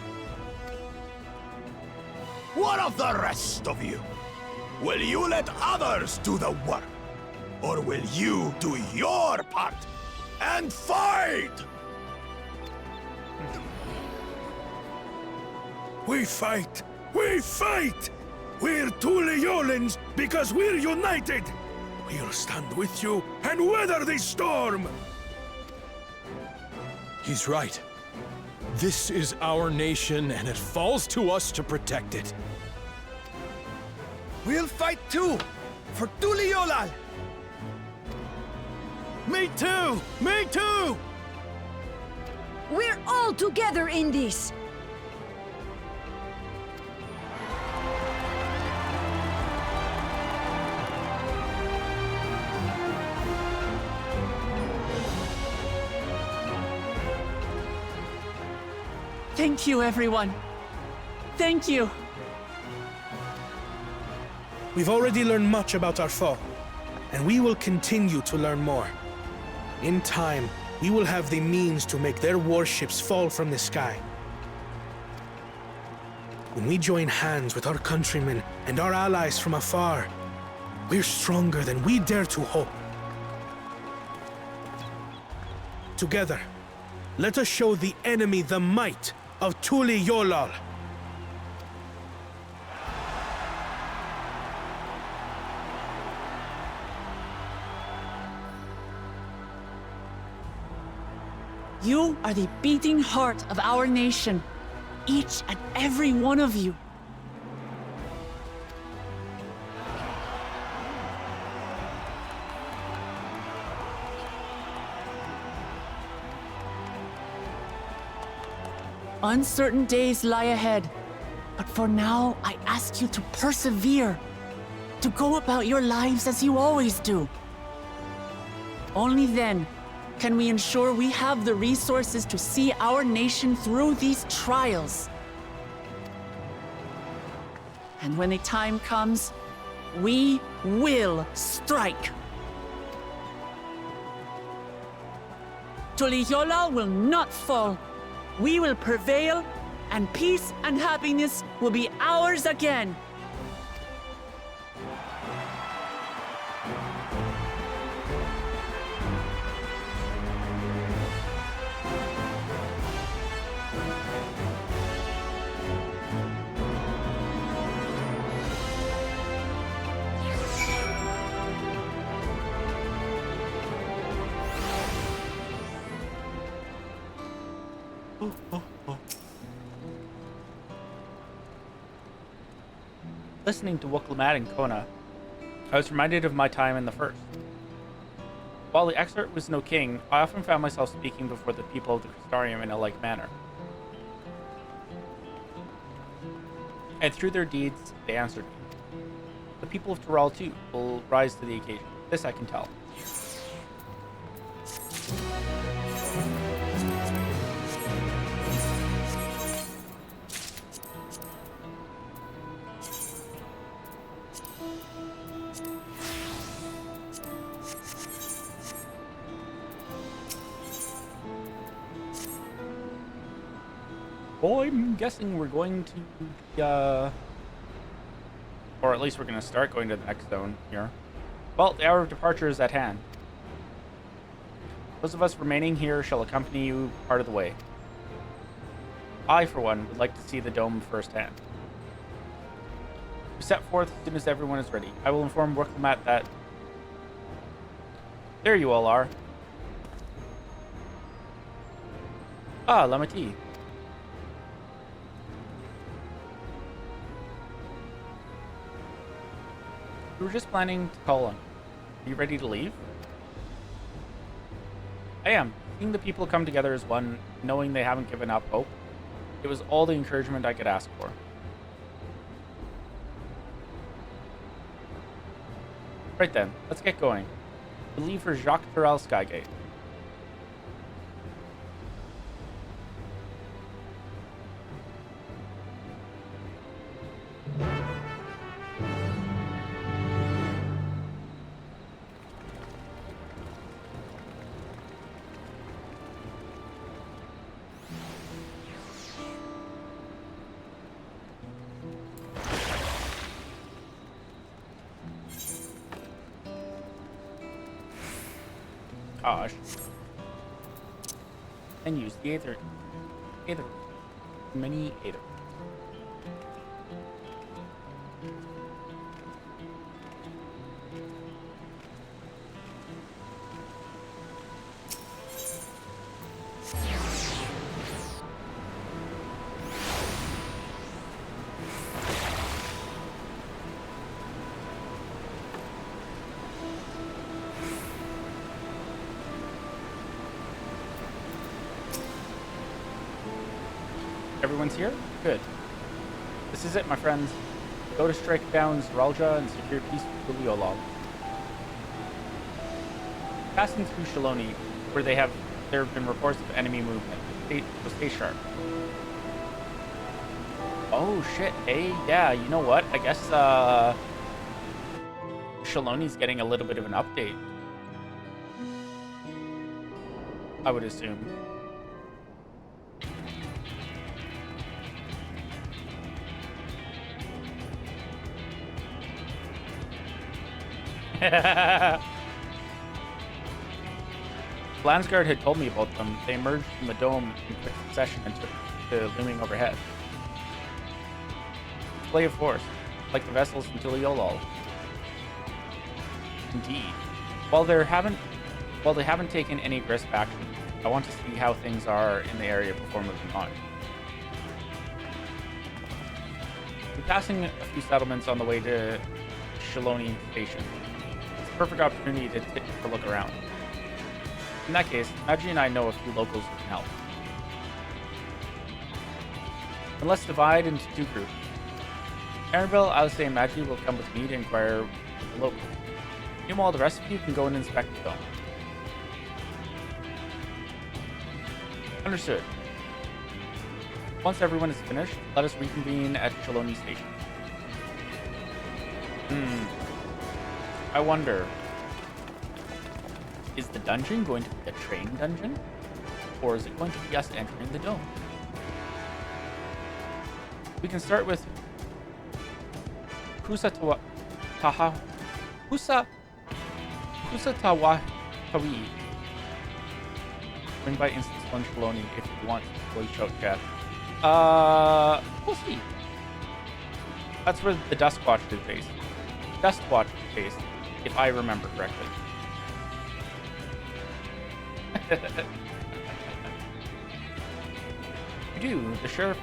Speaker 7: What of the rest of you? Will you let others do the work? Or will you do your part and fight?
Speaker 10: We fight! We fight! We're Tuliolans because we're united! We'll stand with you and weather this storm!
Speaker 13: He's right. This is our nation, and it falls to us to protect it.
Speaker 22: We'll fight too! For Tuliolal!
Speaker 10: Me too! Me too!
Speaker 23: We're all together in this!
Speaker 6: Thank you, everyone. Thank you.
Speaker 10: We've already learned much about our foe, and we will continue to learn more. In time, we will have the means to make their warships fall from the sky. When we join hands with our countrymen and our allies from afar, we're stronger than we dare to hope. Together, let us show the enemy the might of Tuli Yolal.
Speaker 6: You are the beating heart of our nation, each and every one of you. Uncertain days lie ahead, but for now, I ask you to persevere, to go about your lives as you always do. Only then can we ensure we have the resources to see our nation through these trials. And when the time comes, we will strike. Tuliyola will not fall. We will prevail, and peace and happiness will be ours again.
Speaker 1: Listening to Wuklamad and Kona, I was reminded of my time in the First. While the Exarch was no king, I often found myself speaking before the people of the Crystarium in a like manner. And through their deeds, they answered me. The people of Tural, too, will rise to the occasion. This I can tell. I'm guessing we're going to, or at least we're going to start going to the next zone here. Well, the hour of departure is at hand. Those of us remaining here shall accompany you part of the way. I, for one, would like to see the dome firsthand. We set forth as soon as everyone is ready. I will inform Wuklamad that... There you all are. Ah, Lamati. We were just planning to call on. Are you ready to leave? I am. Seeing the people come together as one, knowing they haven't given up hope, it was all the encouragement I could ask for. Right then, let's get going. We'll leave for Jacques Turel Skygate. Gosh. And use the Aether. Mini Aether. Everyone's here? Good. This is it, my friends. Go to strike down Zeralja and secure peace with Tuliyola. Passing through Shaloni, where there have been reports of enemy movement, so stay sharp. Oh shit, hey, yeah, you know what? I guess Shaloni's getting a little bit of an update. I would assume. Blansguard had told me about them. They emerged from the dome in quick succession and took to looming overhead. Display of force, like the vessels in Tuliolol. Indeed. While they haven't taken any aggressive action, I want to see how things are in the area before moving on. We're passing a few settlements on the way to Shaloni Station. It's a perfect opportunity to take a look around. In that case, Magi and I know a few locals who can help. And let's divide into two groups. Arabelle, Alice, and Magi will come with me to inquire with the locals. Meanwhile, the rest of you can go and inspect the dome. Understood. Once everyone is finished, let us reconvene at Shaloni Station. I wonder, is the dungeon going to be a train dungeon? Or is it going to be us entering the dome? We can start with Kusatawi. Bring by instance one Shaloni if you want to fully shout chat. We'll see. That's where the Duskwatch is based. Duskwatch is based, if I remember correctly. You do. The Sheriff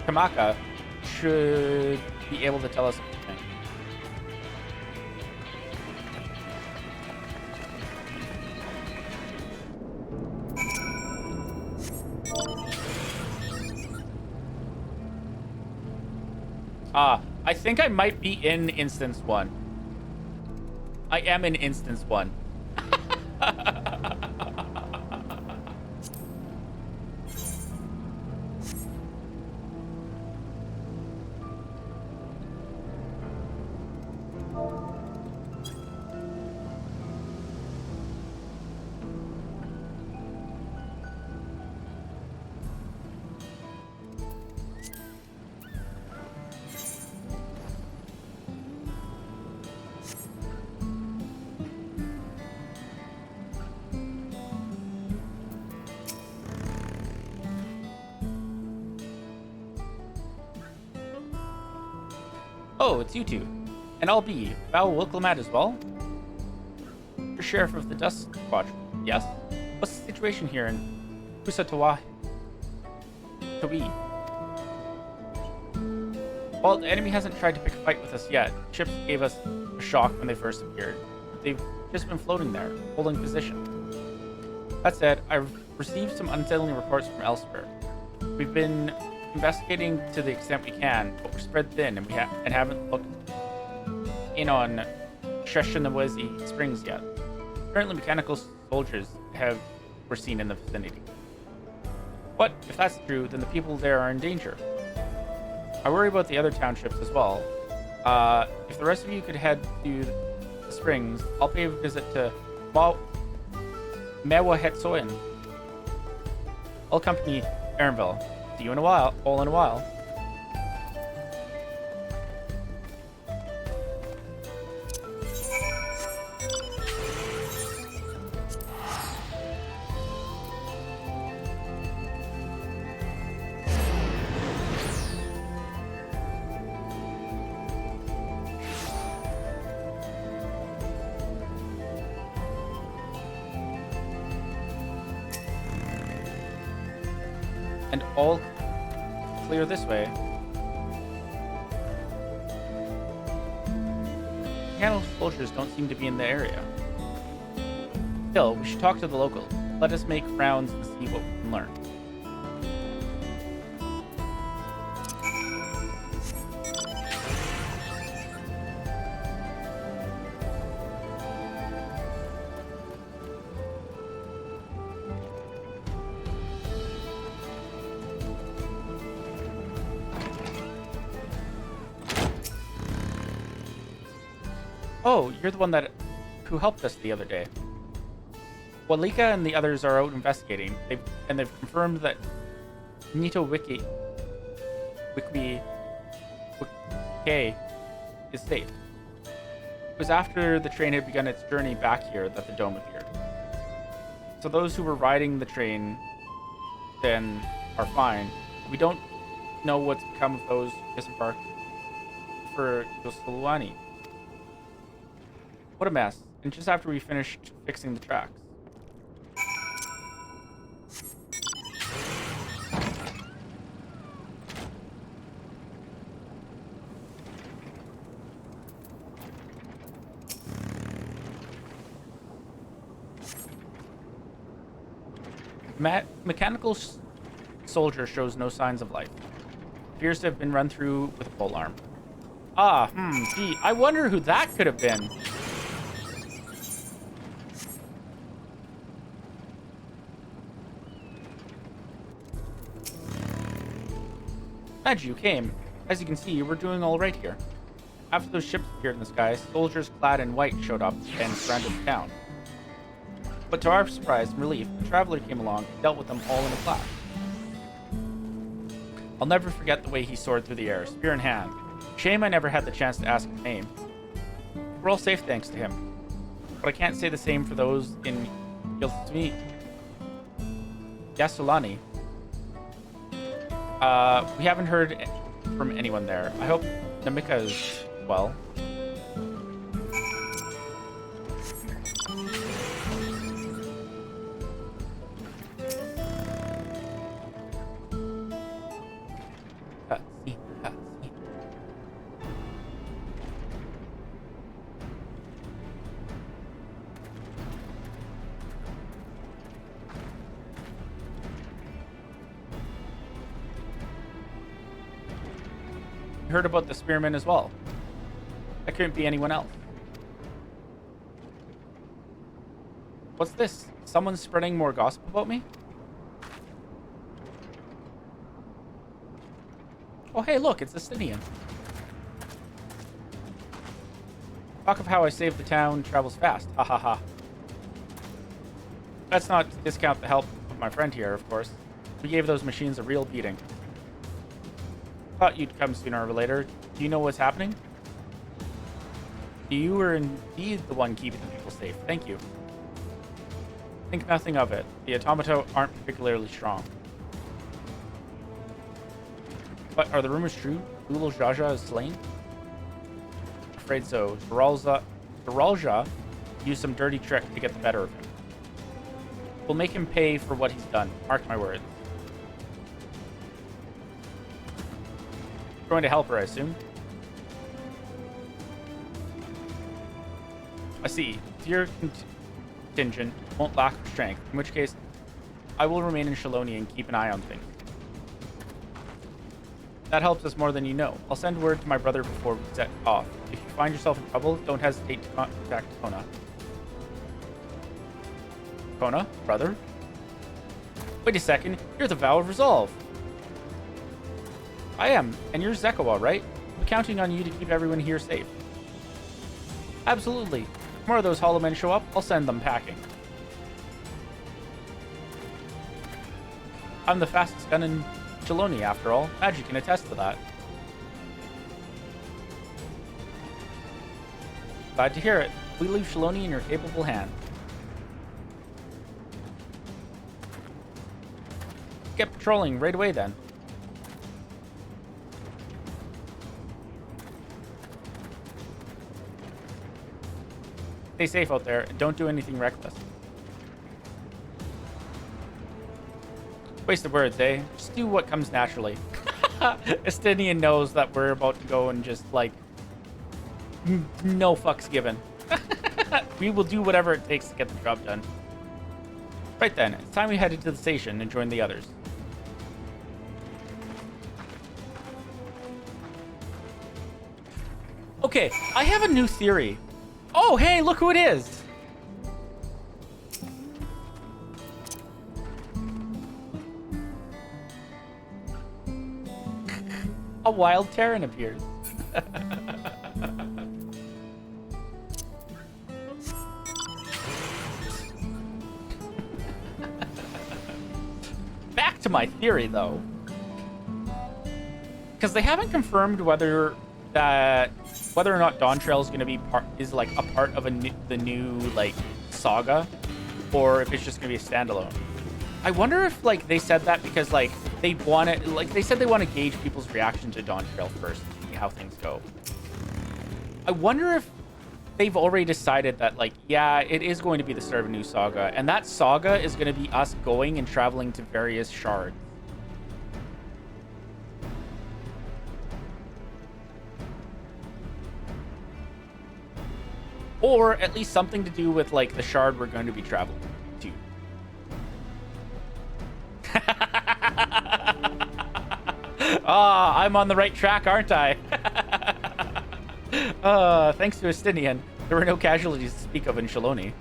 Speaker 1: Kamaka should be able to tell us everything. I think I might be in Instance 1. I am in Instance 1. Oh, it's you two. And I'll be Val Wilklamat as well? You're Sheriff of the Duskwatch, yes? What's the situation here in Kusatawi? Well, the enemy hasn't tried to pick a fight with us yet. Ships gave us a shock when they first appeared. They've just been floating there, holding position. That said, I've received some unsettling reports from elsewhere. We've been investigating to the extent we can, but we're spread thin and haven't looked in on Shenanigans Springs yet. Apparently mechanical soldiers were seen in the vicinity. But if that's true, then the people there are in danger. I worry about the other townships as well. If the rest of you could head to the springs, I'll pay a visit to Mewahetsoin. I'll accompany Arabelle. See you in a while. All in a while. And all clear this way. Mechanical soldiers don't seem to be in the area. Still, we should talk to the locals. Let us make rounds and see what we can learn. Oh, you're the one who helped us the other day. Walika and the others are out investigating. They've confirmed that Nito Wiki is safe. It was after the train had begun its journey back here that the dome appeared. So those who were riding the train then are fine. We don't know what's become of those who disembarked for Yosulani. What a mess. And just after we finished fixing the tracks. Mechanical soldier shows no signs of life. Appears to have been run through with a pole arm. Gee, I wonder who that could have been. Glad you came. As you can see, we're doing all right here. After those ships appeared in the sky, soldiers clad in white showed up and surrounded the town. But to our surprise and relief, a traveler came along and dealt with them all in a flash. I'll never forget the way he soared through the air, spear in hand. Shame I never had the chance to ask his name. We're all safe thanks to him. But I can't say the same for those in Yasulani. We haven't heard from anyone there. I hope Namika is well. Heard about the spearmen as well. That couldn't be anyone else. What's this? Someone's spreading more gossip about me? Oh hey, look, it's Estinian. Talk of how I saved the town travels fast. Ha ha ha. That's not to discount the help of my friend here, of course. We gave those machines a real beating. Thought you'd come sooner or later. Do you know what's happening? You were indeed the one keeping the people safe. Thank you. Think nothing of it. The automata aren't particularly strong. But are the rumors true? Ulul Jaja is slain? Afraid so. Duralja used some dirty trick to get the better of him. We'll make him pay for what he's done. Mark my words. Going to help her, I assume. I see. Your contingent won't lack for strength, in which case I will remain in Shaloni and keep an eye on things. That helps us more than you know. I'll send word to my brother before we set off. If you find yourself in trouble, don't hesitate to contact Kona. Kona? Brother? Wait a second. You're the Vow of Resolve. I am, and you're Zekawa, right? I'm counting on you to keep everyone here safe. Absolutely. If more of those hollow men show up, I'll send them packing. I'm the fastest gun in Cheloni, after all. Magic can attest to that. Glad to hear it. We leave Cheloni in your capable hand. Get patrolling right away, then. Stay safe out there, and don't do anything reckless. Wasted words, eh? Just do what comes naturally. Estinian knows that we're about to go and just, like, no fucks given. We will do whatever it takes to get the job done. Right then, it's time we headed to the station and join the others. Okay, I have a new theory. Oh, hey, look who it is! A wild Terran appears. to my theory, though. Because they haven't confirmed whether or not Dawntrail is going to be a part of the new like saga, or if it's just going to be a standalone. I wonder if like they said that because like they want it, like they said they want to gauge people's reaction to Dawntrail first, see how things go. I wonder if they've already decided that like, yeah, it is going to be the start of a new saga, and that saga is going to be us going and traveling to various shards. Or at least something to do with like the shard we're going to be traveling to. Ah, I'm on the right track, aren't I? Thanks to Estinian, there were no casualties to speak of in Shaloni.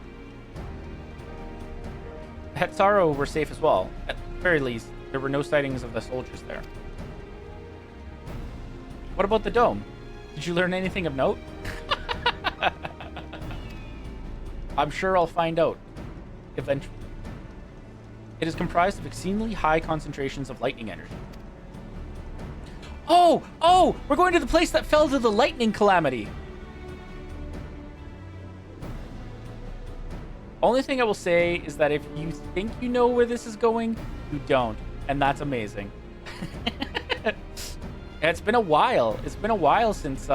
Speaker 1: Hetzaro were safe as well. At the very least, there were no sightings of the soldiers there. What about the dome? Did you learn anything of note? I'm sure I'll find out eventually. It is comprised of exceedingly high concentrations of lightning energy. Oh, we're going to the place that fell to the lightning calamity. Only thing I will say is that if you think you know where this is going, you don't, and that's amazing. It's been a while. It's been a while since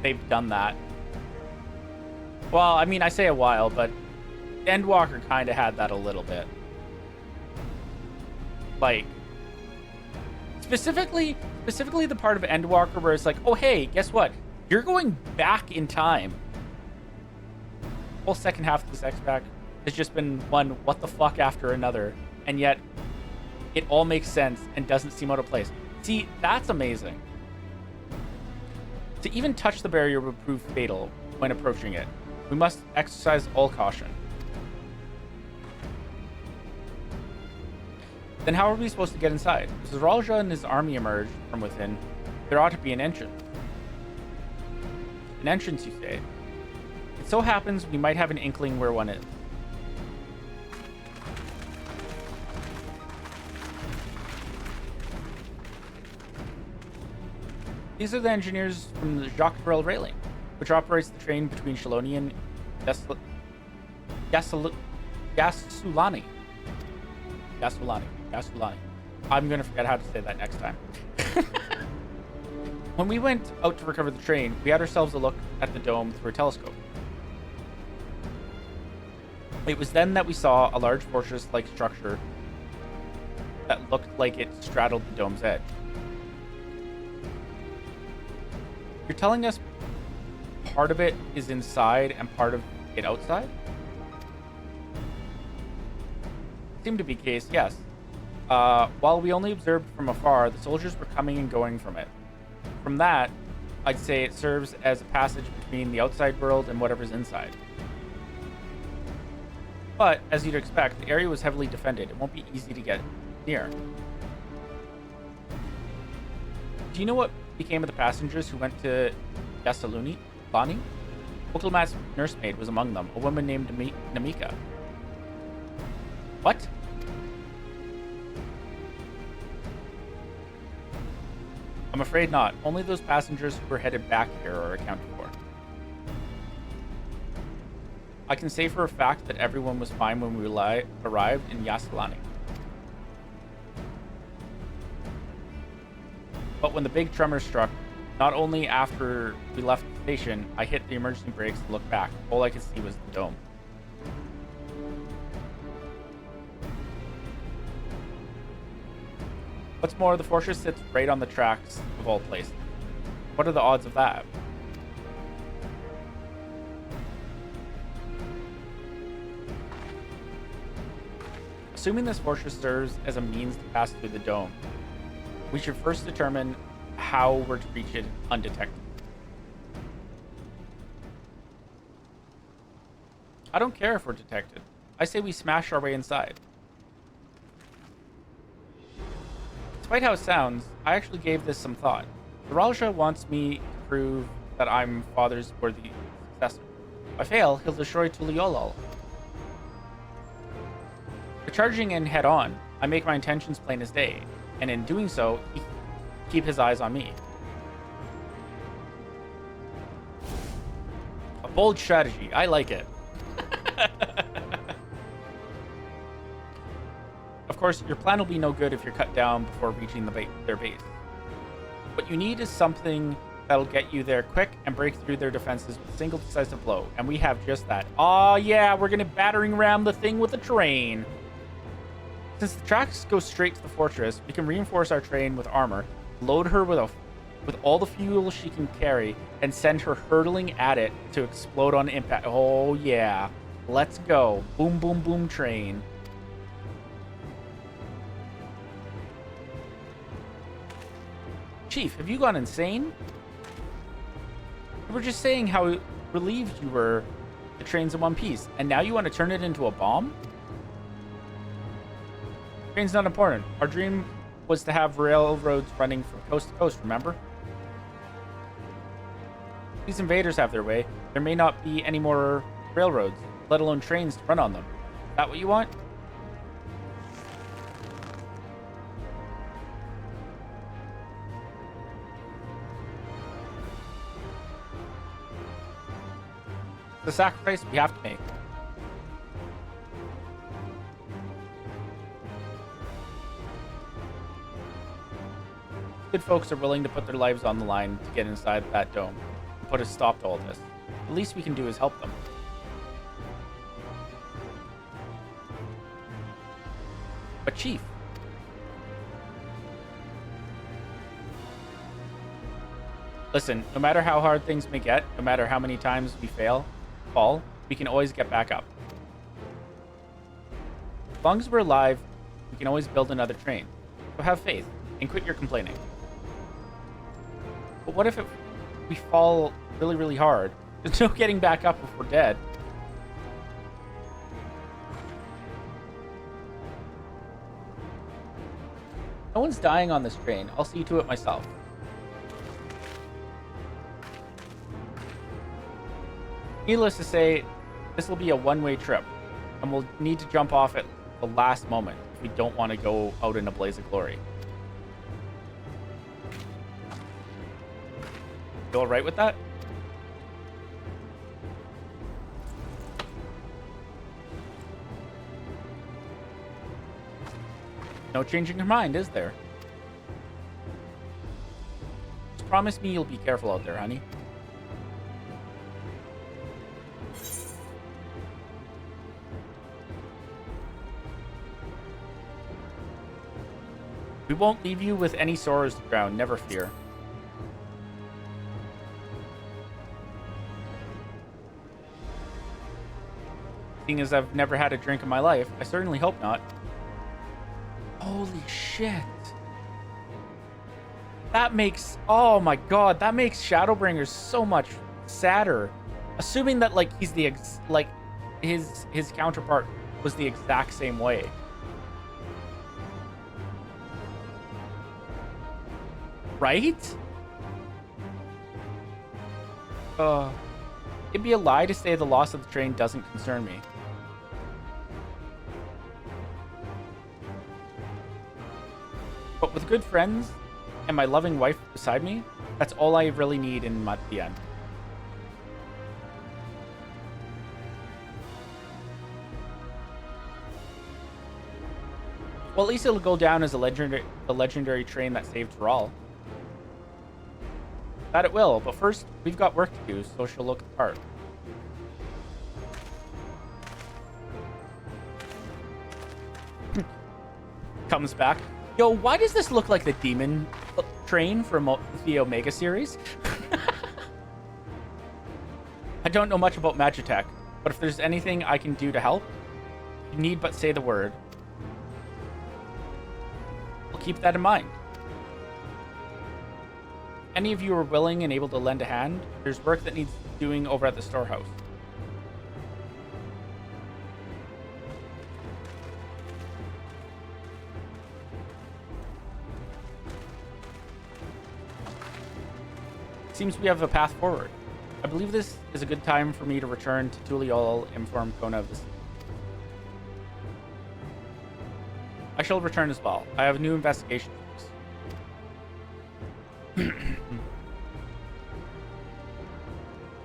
Speaker 1: they've done that. Well, I mean, I say a while, but Endwalker kind of had that a little bit. Like, specifically the part of Endwalker where it's like, oh, hey, guess what? You're going back in time. The whole second half of this X-Pack has just been one what the fuck after another, and yet it all makes sense and doesn't seem out of place. See, that's amazing. To even touch the barrier would prove fatal when approaching it. We must exercise all caution. Then how are we supposed to get inside? If Zaralja and his army emerge from within, there ought to be an entrance. An entrance, you say? It so happens we might have an inkling where one is. These are the engineers from the Dawntrail railing, which operates the train between Shaloni and Gasulani. I'm going to forget how to say that next time. When we went out to recover the train, we had ourselves a look at the dome through a telescope. It was then that we saw a large fortress-like structure that looked like it straddled the dome's edge. You're telling us part of it is inside and part of it outside? Seemed to be the case, yes. While we only observed from afar, the soldiers were coming and going from it. From that, I'd say it serves as a passage between the outside world and whatever's inside. But, as you'd expect, the area was heavily defended. It won't be easy to get near. Do you know what became of the passengers who went to Gasaluni? Lani? Okelmat's nursemaid was among them, a woman named Namika. What? I'm afraid not. Only those passengers who were headed back here are accounted for. I can say for a fact that everyone was fine when we arrived in Yaslani. But when the big tremor struck, not only after we left the station, I hit the emergency brakes and looked back. All I could see was the dome. What's more, the fortress sits right on the tracks of all places. What are the odds of that? Assuming this fortress serves as a means to pass through the dome, we should first determine how we're to reach it undetected. I don't care if we're detected. I say we smash our way inside. Despite how it sounds, I actually gave this some thought. Zaralja wants me to prove that I'm Father's worthy successor. If I fail, he'll destroy Tuliolal. By charging in head-on, I make my intentions plain as day, and in doing so, he keep his eyes on me. A bold strategy. I like it. Of course, your plan will be no good if you're cut down before reaching their base. What you need is something that'll get you there quick and break through their defenses with a single decisive blow, and we have just that. Oh yeah, we're gonna battering ram the thing with a train. Since the tracks go straight to the fortress, we can reinforce our train with armor, load her with all the fuel she can carry, and send her hurtling at it to explode on impact. Oh yeah, let's go. Boom, boom, boom, train. Chief, have you gone insane? You were just saying how relieved you were the train's in one piece, and now you want to turn it into a bomb? Train's not important. Our dream was to have railroads running from coast to coast, remember? These invaders have their way. There may not be any more railroads, let alone trains to run on them. Is that what you want? The sacrifice we have to make. Good folks are willing to put their lives on the line to get inside that dome and put a stop to all this. The least we can do is help them. But Chief, listen, no matter how hard things may get, no matter how many times we fall, we can always get back up. As long as we're alive, we can always build another train. So have faith and quit your complaining. But what if we fall really, really hard? There's no getting back up if we're dead. No one's dying on this train. I'll see to it myself. Needless to say, this will be a one-way trip, and we'll need to jump off at the last moment if we don't want to go out in a blaze of glory. You all right with that? No changing your mind, is there? Just promise me you'll be careful out there, honey. We won't leave you with any sores to drown, never fear. Seeing as I've never had a drink in my life, I certainly hope not. Holy shit. That makes, oh my god, that makes Shadowbringers so much sadder. Assuming that like he's the his counterpart was the exact same way. Right? It'd be a lie to say the loss of the train doesn't concern me. But with good friends and my loving wife beside me, that's all I really need in the end. Well, at least it'll go down as the legendary train that saved Thrall. That it will, but first, we've got work to do, so she'll look the part. Comes back. Yo, why does this look like the demon train from the Omega series? I don't know much about Magitech, but if there's anything I can do to help, you need but say the word. I'll keep that in mind. Any of you are willing and able to lend a hand, there's work that needs doing over at the storehouse. Seems we have a path forward. I believe this is a good time for me to return to Tuliol, inform Kona of this. I shall return as well. I have new investigations.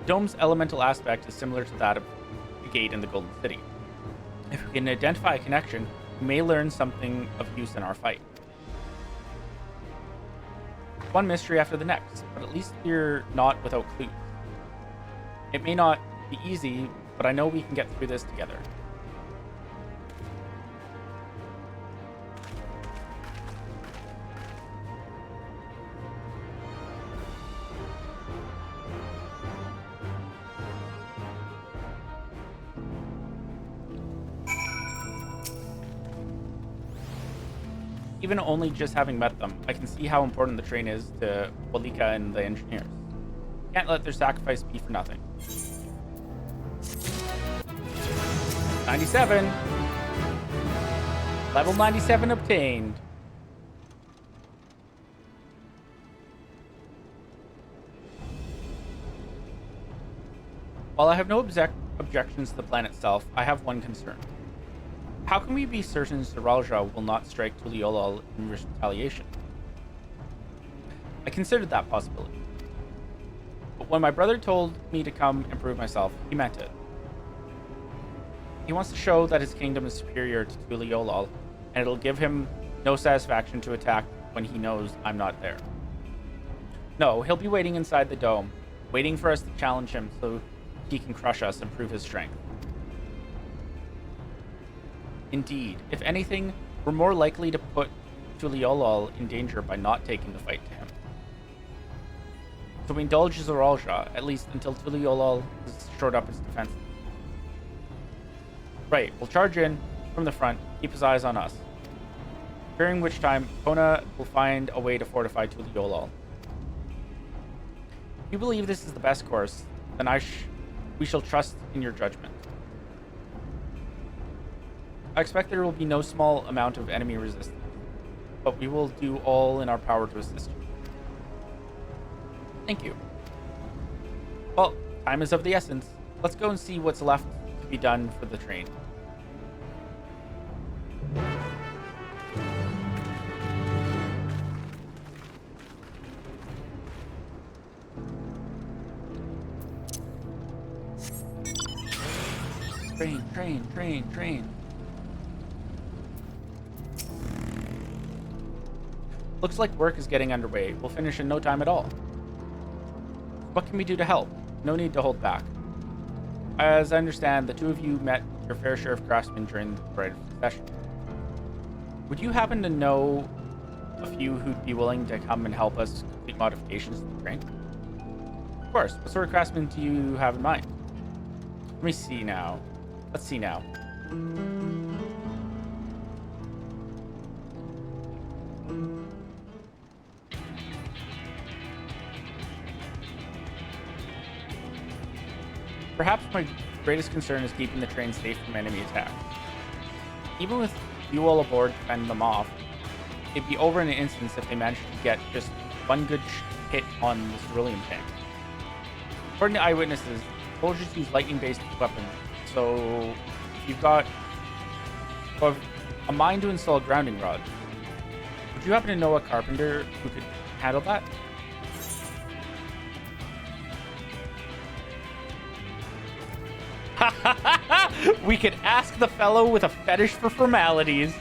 Speaker 1: Dome's elemental aspect is similar to that of the gate in the Golden City. If we can identify a connection, we may learn something of use in our fight. One mystery after the next, but at least we're not without clues. It may not be easy, but I know we can get through this together. Even only just having met them, I can see how important the train is to Walika and the engineers. Can't let their sacrifice be for nothing. 97! Level 97 obtained. While I have no objections to the plan itself, I have one concern. How can we be certain Zoraljah will not strike Tuliyollal in retaliation? I considered that possibility. But when my brother told me to come and prove myself, he meant it. He wants to show that his kingdom is superior to Tuliyollal, and it'll give him no satisfaction to attack when he knows I'm not there. No, he'll be waiting inside the dome, waiting for us to challenge him so he can crush us and prove his strength. Indeed, if anything, we're more likely to put Tuliyollal in danger by not taking the fight to him. So we indulge Zoraljah, at least until Tuliyollal has shored up his defense. Right, we'll charge in from the front, keep his eyes on us. During which time, Kona will find a way to fortify Tuliyollal. If you believe this is the best course, then we shall trust in your judgment. I expect there will be no small amount of enemy resistance, but we will do all in our power to assist you. Thank you. Well, time is of the essence. Let's go and see what's left to be done for the train. Train. Looks like work is getting underway. We'll finish in no time at all. What can we do to help? No need to hold back. As I understand, the two of you met your fair share of craftsmen during the rite of succession. Would you happen to know a few who'd be willing to come and help us complete modifications to the train? Of course. What sort of craftsmen do you have in mind? Let me see now. Let's see now. Perhaps my greatest concern is keeping the train safe from enemy attack. Even with you all aboard to fend them off, it'd be over in an instant if they managed to get just one good hit on the cerulean tank. According to eyewitnesses, soldiers use lightning-based weapons, so if you've got a mine to install a grounding rod, would you happen to know a carpenter who could handle that? We could ask the fellow with a fetish for formalities.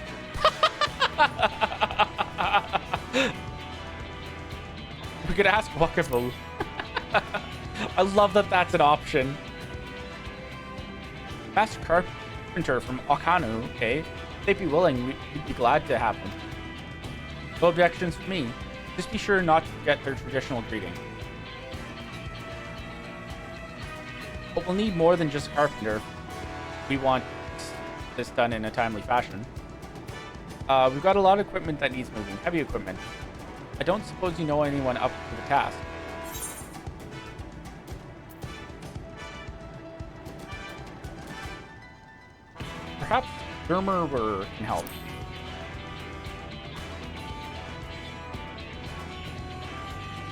Speaker 1: We could ask Wakafu. I love that that's an option. Master Carpenter from Okanu, okay? If they'd be willing, we'd be glad to have them. No objections from me. Just be sure not to forget their traditional greeting. But we'll need more than just a carpenter. We want this done in a timely fashion. We've got a lot of equipment that needs moving. Heavy equipment. I don't suppose you know anyone up to the task. Perhaps Gurmur can help.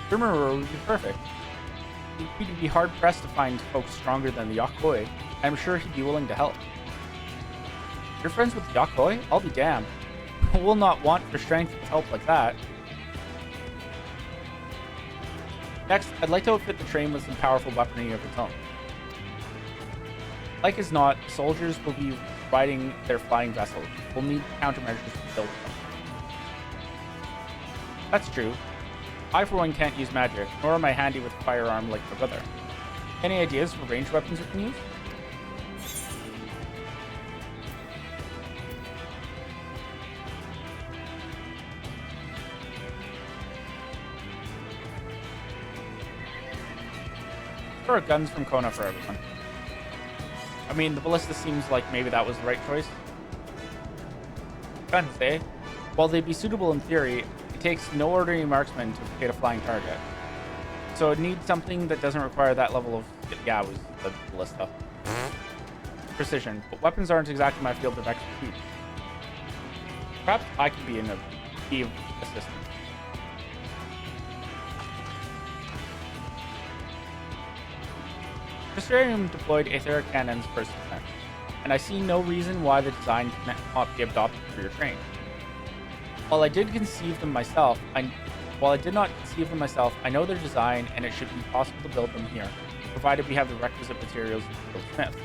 Speaker 1: Gurmur would be perfect. He'd be hard-pressed to find folks stronger than the Yakoi. I'm sure he'd be willing to help. You're friends with the Yakoi? I'll be damned. will not want for strength with help like that. Next, I'd like to outfit the train with some powerful weaponry of its own. Like as not, soldiers will be riding their flying vessels. We'll need countermeasures to build them. That's true. I, for one, can't use magic, nor am I handy with a firearm like my brother. Any ideas for ranged weapons we can use? Or guns from Kona for everyone. I mean, the ballista seems like maybe that was the right choice. Guns, eh? While they'd be suitable in theory, it takes no ordinary marksman to hit a flying target. So it needs something that doesn't require that level of... Yeah, it was the ballista. Precision, but weapons aren't exactly my field of expertise. Perhaps I could be a key of assistance. Crystarium deployed etheric cannons first defense, and I see no reason why the design cannot be adopted for your train. While I did not conceive them myself, I know their design, and it should be possible to build them here, provided we have the requisite materials to build smiths.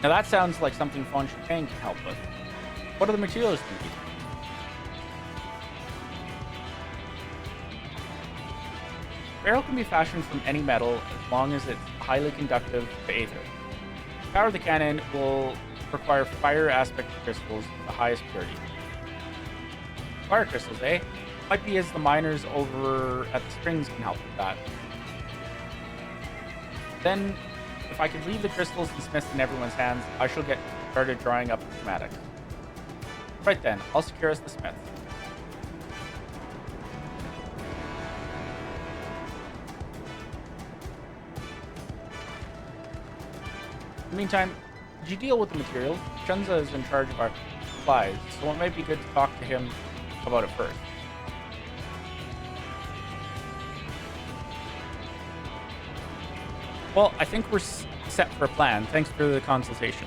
Speaker 1: Now that sounds like something Faun can help with. What are the materials we need? Barrel can be fashioned from any metal as long as it's highly conductive to aether. To power the cannon will require fire aspect crystals of the highest purity. Fire crystals, eh? Might be as the miners over at the springs can help with that. Then, if I could leave the crystals and smiths in everyone's hands, I shall get started drawing up the schematics. Right then, I'll secure us the smiths. In the meantime, did you deal with the materials? Shenza is in charge of our supplies, so it might be good to talk to him about it first. Well, I think we're set for a plan, thanks for the consultation.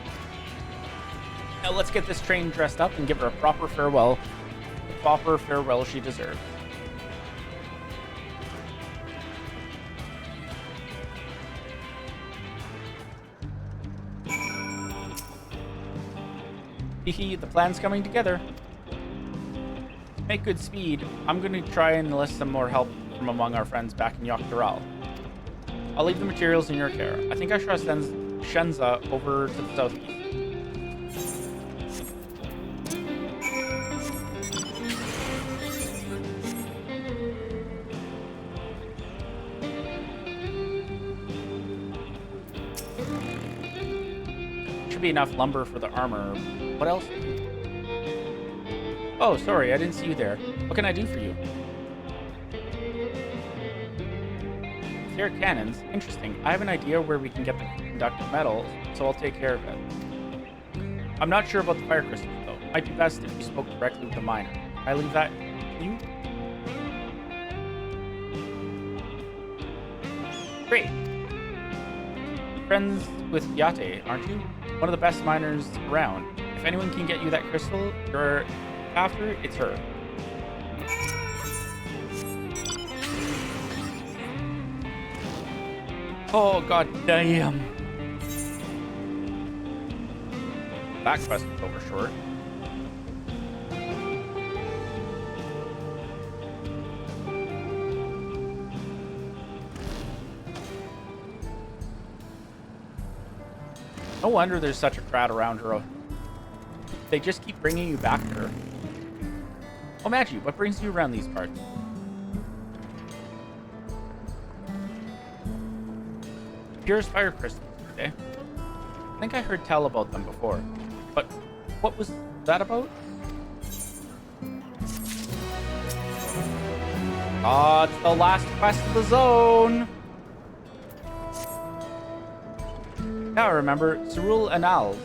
Speaker 1: Now let's get this train dressed up and give her a proper farewell. The proper farewell she deserves. Hehe, the plan's coming together. To make good speed, I'm going to try and enlist some more help from among our friends back in Dawntrail. I'll leave the materials in your care. I think I should send Shenza over to the southeast. Should be enough lumber for the armor. What else? Oh, sorry, I didn't see you there. What can I do for you? Etheric cannons? Interesting. I have an idea where we can get the conductive metals, so I'll take care of it. I'm not sure about the fire crystals, though. Might be best if you spoke directly with the miner. Can I leave that to you? Great. Friends with Yate, aren't you? One of the best miners around. If anyone can get you that crystal you're after, it's her. Oh, god damn. That quest was over short. No wonder there's such a crowd around her. They just keep bringing you back to her. Oh, Magi, what brings you around these parts? Purest fire crystals, eh? I think I heard tell about them before. But what was that about? Ah, it's the last quest of the zone! Now I remember, Cerule Annals.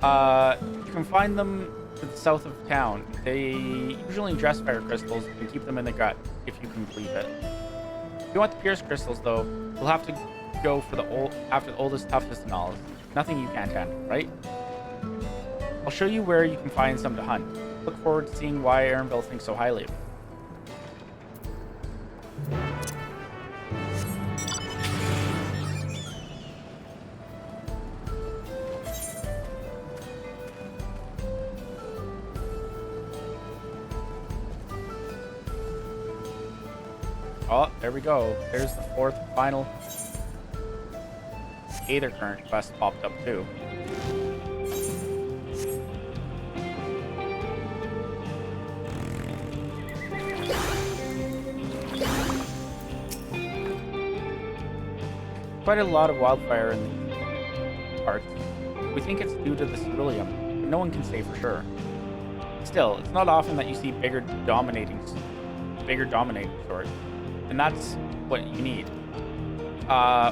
Speaker 1: You can find them to the south of town. They usually ingest fire crystals and keep them in the gut, if you can believe it. If you want the purest crystals, though, you'll have to go for after the oldest, toughest Annals. Nothing you can't handle, right? I'll show you where you can find some to hunt. Look forward to seeing why Aaronville thinks so highly of me. Oh, there we go. There's the fourth and final Aether Current quest popped up too. Quite a lot of wildfire in these parts. We think it's due to the ceruleum, but no one can say for sure. Still, it's not often that you see bigger dominating swords, and that's what you need.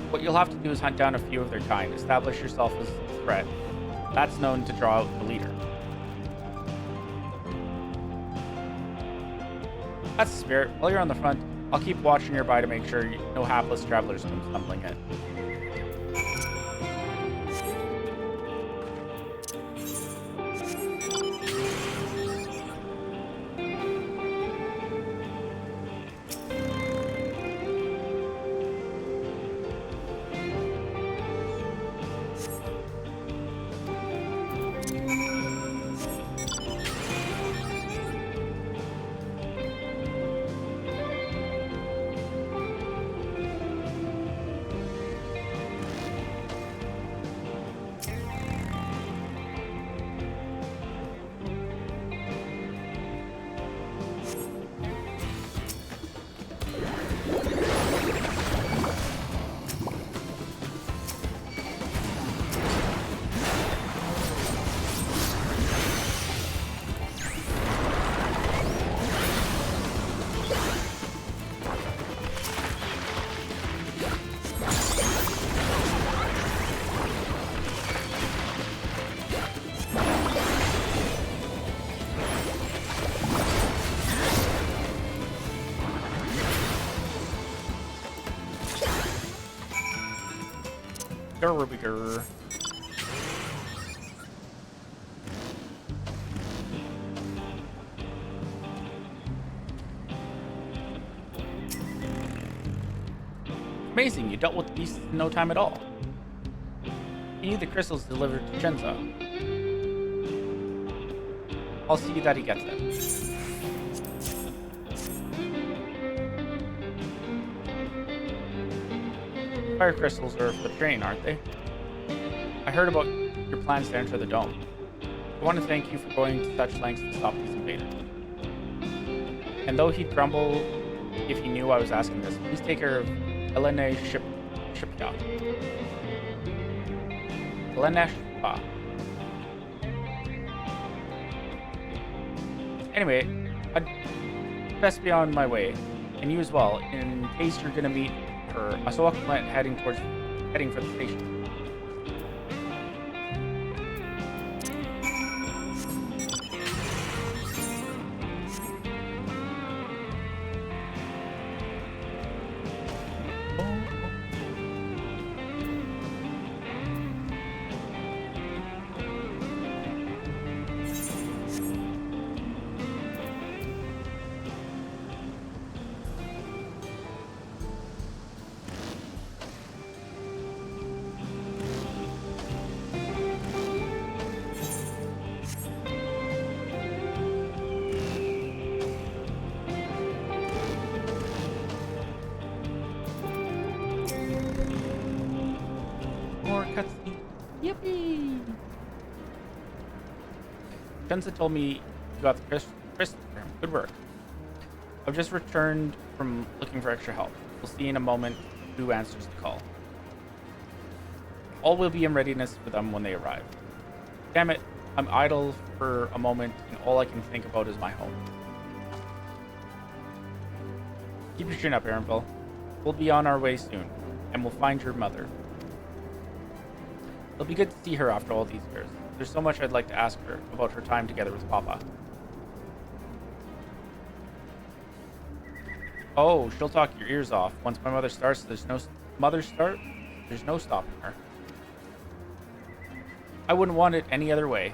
Speaker 1: What you'll have to do is hunt down a few of their kind, establish yourself as a threat. That's known to draw out the leader. That's the spirit. While you're on the front, I'll keep watching nearby to make sure no hapless travelers come stumbling in. Rubiger. Amazing, you dealt with the beasts in no time at all. You need the crystals delivered to Shenza. I'll see that he gets them. Fire crystals are for the train, aren't they? I heard about your plans to enter the dome. I want to thank you for going to such lengths to stop these invaders. And though he'd grumble if he knew I was asking this, please take care of Elena Shipya. Elena Shipya. Anyway, I'd best be on my way, and you as well, in case you're gonna meet her. I saw a plant heading for the station. Yippee! Shenza told me you got the crystal. Good work. I've just returned from looking for extra help. We'll see in a moment who answers the call. All will be in readiness for them when they arrive. Damn it, I'm idle for a moment and all I can think about is my home. Keep your chin up, Aaronville. We'll be on our way soon, and we'll find your mother. It'll be good to see her after all these years. There's so much I'd like to ask her about her time together with Papa. Oh, she'll talk your ears off. Once my mother starts, there's no stopping her. I wouldn't want it any other way.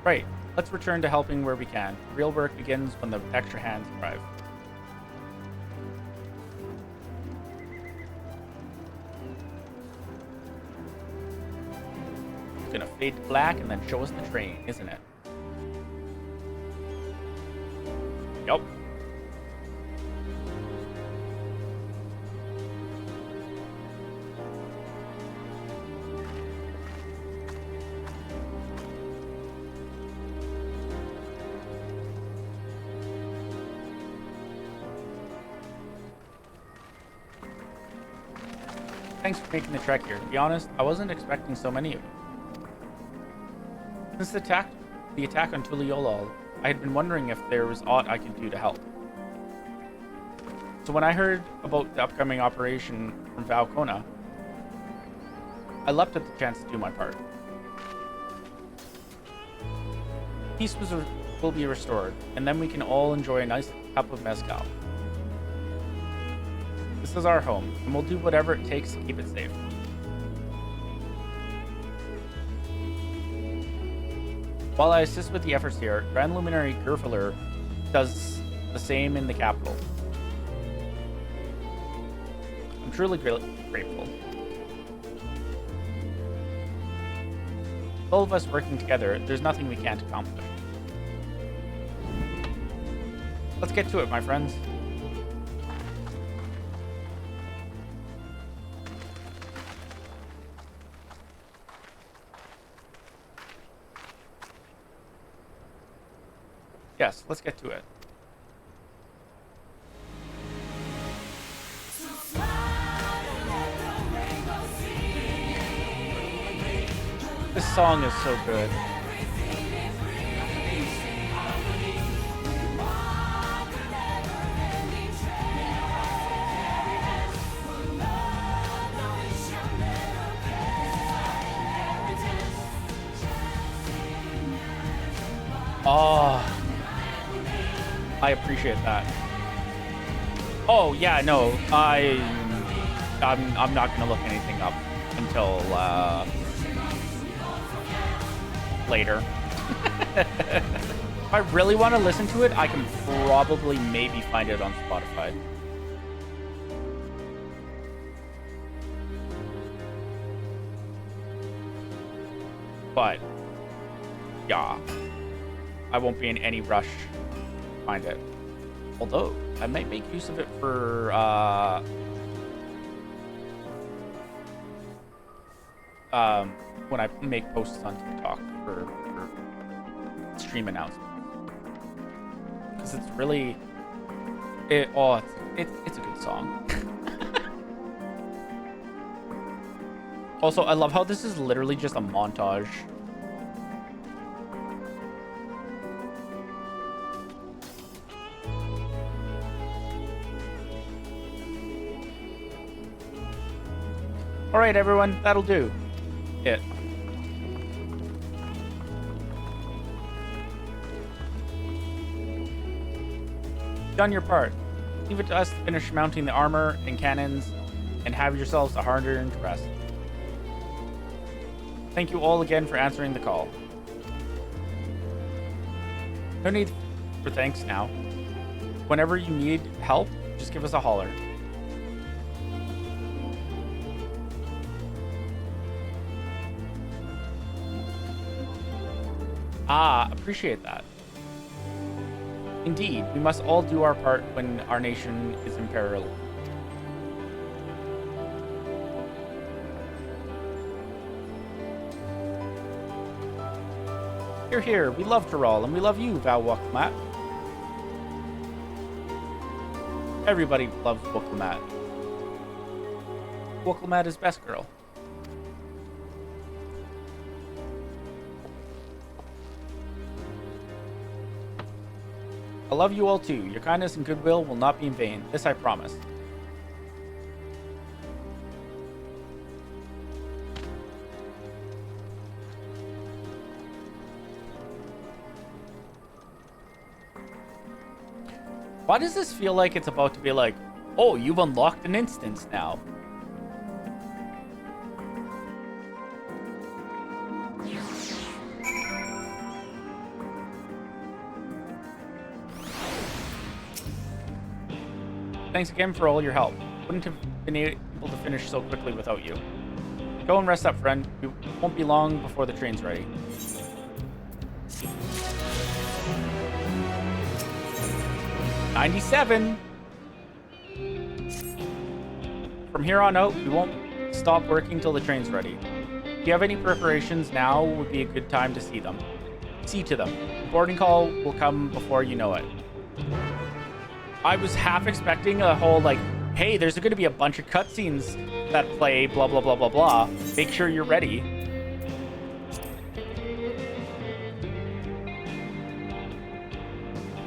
Speaker 1: Right. Let's return to helping where we can. Real work begins when the extra hands arrive. It's gonna fade to black and then show us the train, isn't it? Yup. Thanks for making the trek here. To be honest, I wasn't expecting so many of you. Since the attack on Tuliyollal, I had been wondering if there was aught I could do to help. So when I heard about the upcoming operation from Valcona, I leapt at the chance to do my part. Peace will be restored, and then we can all enjoy a nice cup of mezcal. This is our home, and we'll do whatever it takes to keep it safe. While I assist with the efforts here, Grand Luminary Gerfiler does the same in the capital. I'm truly grateful. With all of us working together, there's nothing we can't accomplish. Let's get to it, my friends. Yes, let's get to it. This song is so good. Oh, I appreciate that. Oh yeah, no, I'm not gonna look anything up until later. If I really want to listen to it, I can probably maybe find it on Spotify. But yeah, I won't be in any rush to find it. Although I might make use of it for when I make posts on TikTok for stream announcements, because it's really it's a good song. Also, I love how this is literally just a montage. All right, everyone, that'll do it. Done your part. Leave it to us to finish mounting the armor and cannons and have yourselves a hard-earned rest. Thank you all again for answering the call. No need for thanks now. Whenever you need help, just give us a holler. Ah, appreciate that. Indeed, we must all do our part when our nation is in peril. Hear, hear, we love Tyrol, and we love you, Val Wokmat. Everybody loves Wokmat. Wokmat is best girl. I love you all too. Your kindness and goodwill will not be in vain. This I promise. Why does this feel like it's about to be like, oh, you've unlocked an instance now? Thanks again for all your help. Wouldn't have been able to finish so quickly without you. Go and rest up, friend. We won't be long before the train's ready. $97. From here on out, we won't stop working till the train's ready. If you have any preparations, now would be a good time to see them. See to them. The boarding call will come before you know it. I was half expecting a whole, like, hey, there's going to be a bunch of cutscenes that play blah, blah, blah, blah, blah. Make sure you're ready.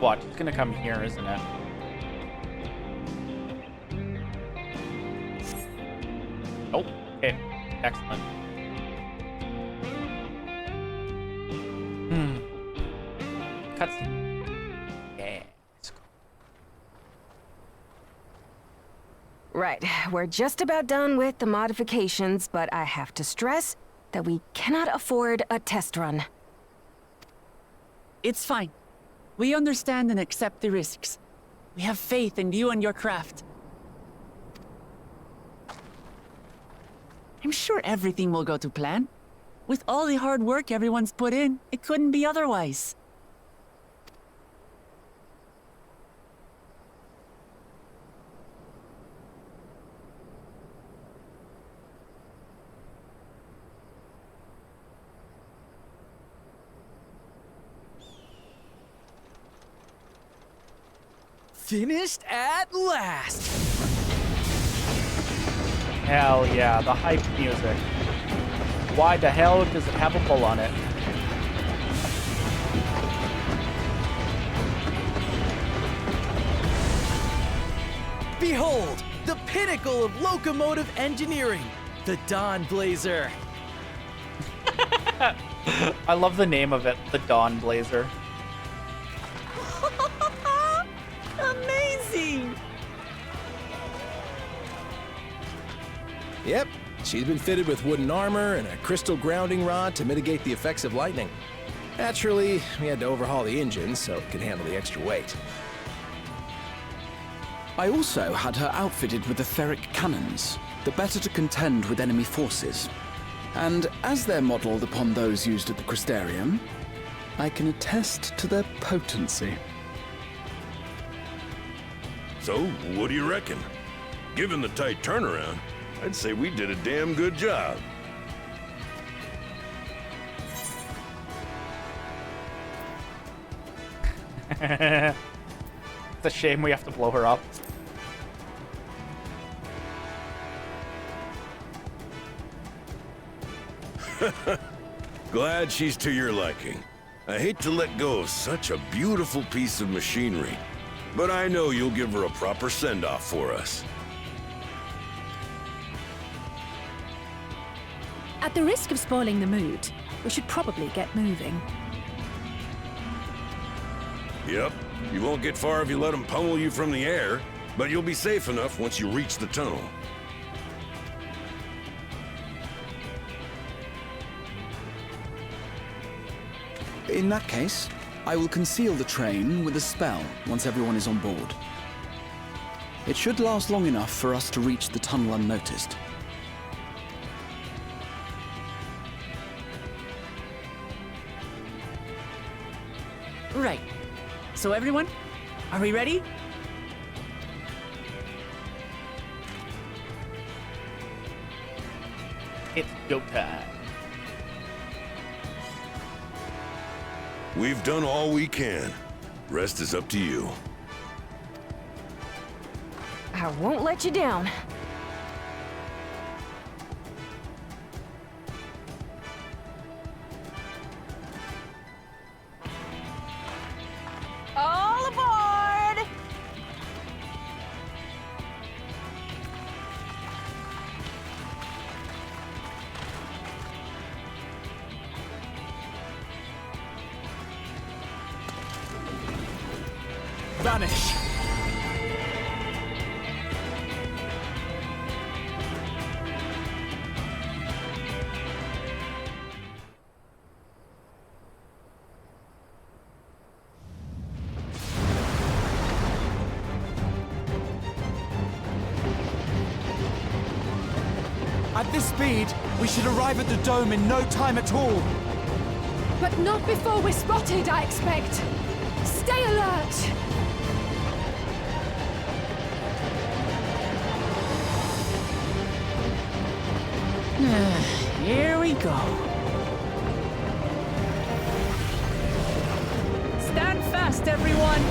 Speaker 1: Watch, it's going to come here, isn't it? Oh, okay. Excellent. Cutscene. Yeah.
Speaker 8: Right, we're just about done with the modifications, but I have to stress that we cannot afford a test run.
Speaker 6: It's fine. We understand and accept the risks. We have faith in you and your craft. I'm sure everything will go to plan. With all the hard work everyone's put in, it couldn't be otherwise.
Speaker 22: Finished at last!
Speaker 1: Hell yeah, the hype music. Why the hell does it have a bull on it?
Speaker 22: Behold, the pinnacle of locomotive engineering, the Dawn Blazer.
Speaker 1: I love the name of it, the Dawn Blazer.
Speaker 6: Amazing!
Speaker 17: Yep, she's been fitted with wooden armor and a crystal grounding rod to mitigate the effects of lightning. Naturally, we had to overhaul the engine so it could handle the extra weight.
Speaker 15: I also had her outfitted with etheric cannons, the better to contend with enemy forces. And as they're modeled upon those used at the Crystarium, I can attest to their potency.
Speaker 16: So, what do you reckon? Given the tight turnaround, I'd say we did a damn good job.
Speaker 1: It's a shame we have to blow her up.
Speaker 16: Glad she's to your liking. I hate to let go of such a beautiful piece of machinery, but I know you'll give her a proper send-off for us.
Speaker 4: At the risk of spoiling the mood, we should probably get moving.
Speaker 16: Yep, you won't get far if you let them pummel you from the air, but you'll be safe enough once you reach the tunnel.
Speaker 15: In that case, I will conceal the train with a spell once everyone is on board. It should last long enough for us to reach the tunnel unnoticed.
Speaker 6: Right. So everyone, are we ready?
Speaker 1: It's go time.
Speaker 16: We've done all we can. Rest is up to you.
Speaker 8: I won't let you down. All aboard!
Speaker 22: Vanish! At this speed, we should arrive at the dome in no time at all.
Speaker 2: But not before we're spotted, I expect. Stay alert!
Speaker 6: Here we go. Stand fast, everyone!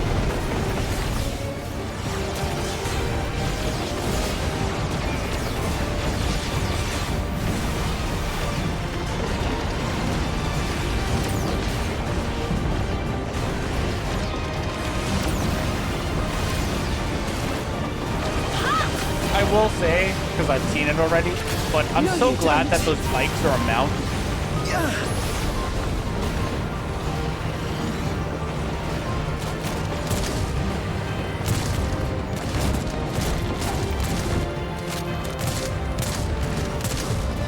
Speaker 1: I will say, because I've seen it already, but I'm so glad that those bikes are a mount.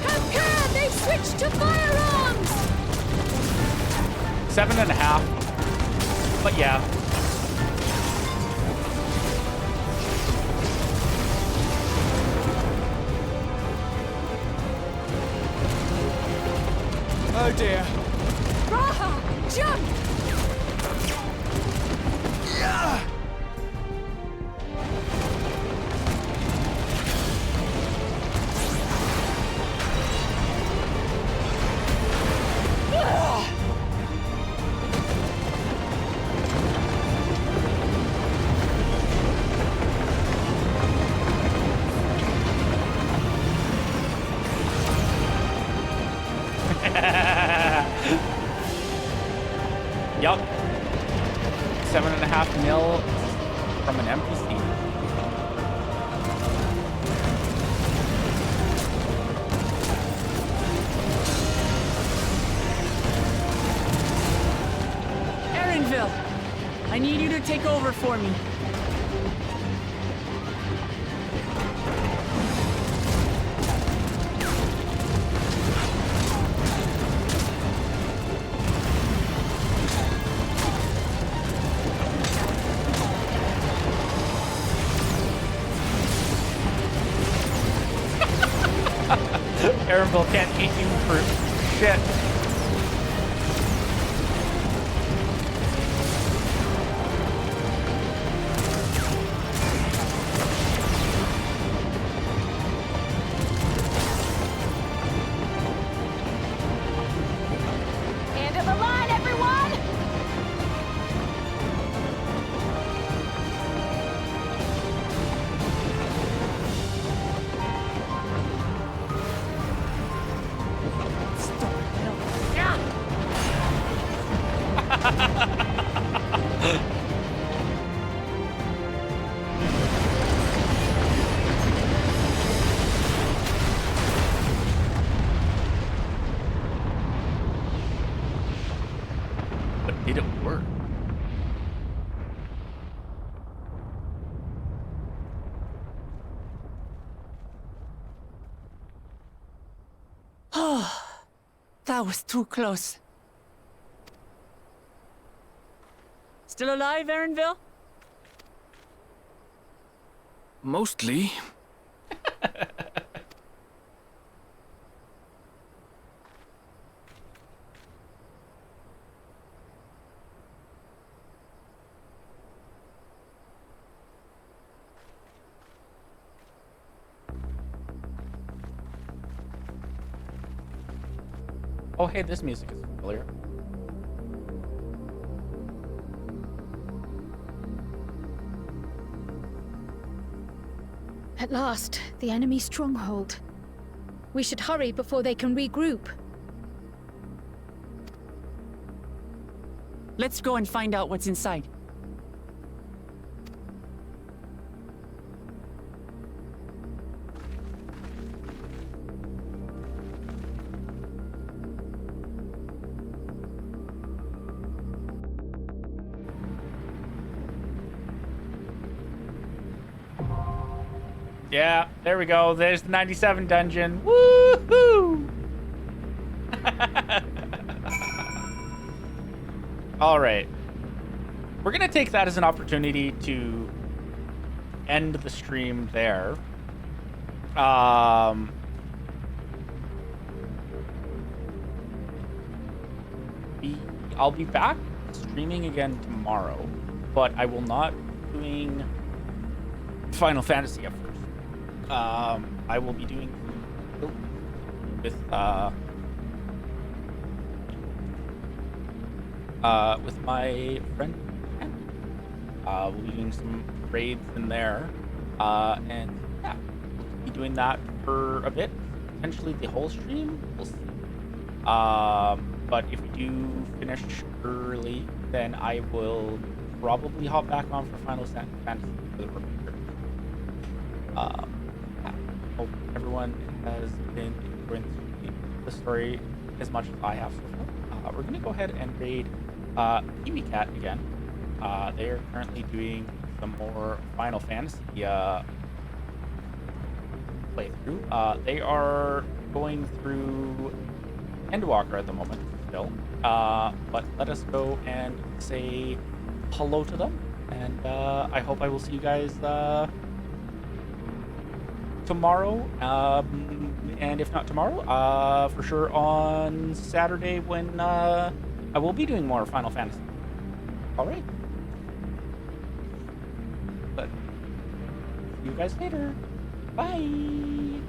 Speaker 2: Have care! They've switched to firearms!
Speaker 1: 7.5. But yeah.
Speaker 22: Oh dear.
Speaker 2: Raha! Jump!
Speaker 22: Yeah!
Speaker 1: Yup. 7.5 mil from an NPC.
Speaker 6: Erinville, I need you to take over for me.
Speaker 1: Erinville can't eat you for shit.
Speaker 2: End of the line, everyone!
Speaker 1: But did it work?
Speaker 6: Oh, that was too close. Still alive, Erinville?
Speaker 5: Mostly.
Speaker 1: Oh, hey, this music is familiar.
Speaker 2: At last, the enemy stronghold. We should hurry before they can regroup.
Speaker 6: Let's go and find out what's inside.
Speaker 1: Yeah, there we go. There's the 97 dungeon. Woohoo! All right. We're going to take that as an opportunity to end the stream there. I'll be back streaming again tomorrow, but I will not be doing Final Fantasy at first. I will be doing with my friend. We'll be doing some raids in there, and yeah, we'll be doing that for a bit, potentially the whole stream. We'll see. But if we do finish early, then I will probably hop back on for Final Fantasy for the remainder. Yeah, hope everyone has been enjoying the story as much as I have so far. We're gonna go ahead and raid Kiwi Cat again. They are currently doing some more Final Fantasy playthrough. They are going through Endwalker at the moment still, but let us go and say hello to them, and I hope I will see you guys tomorrow, and if not tomorrow, for sure on Saturday when I will be doing more Final Fantasy. All right, but see you guys later. Bye.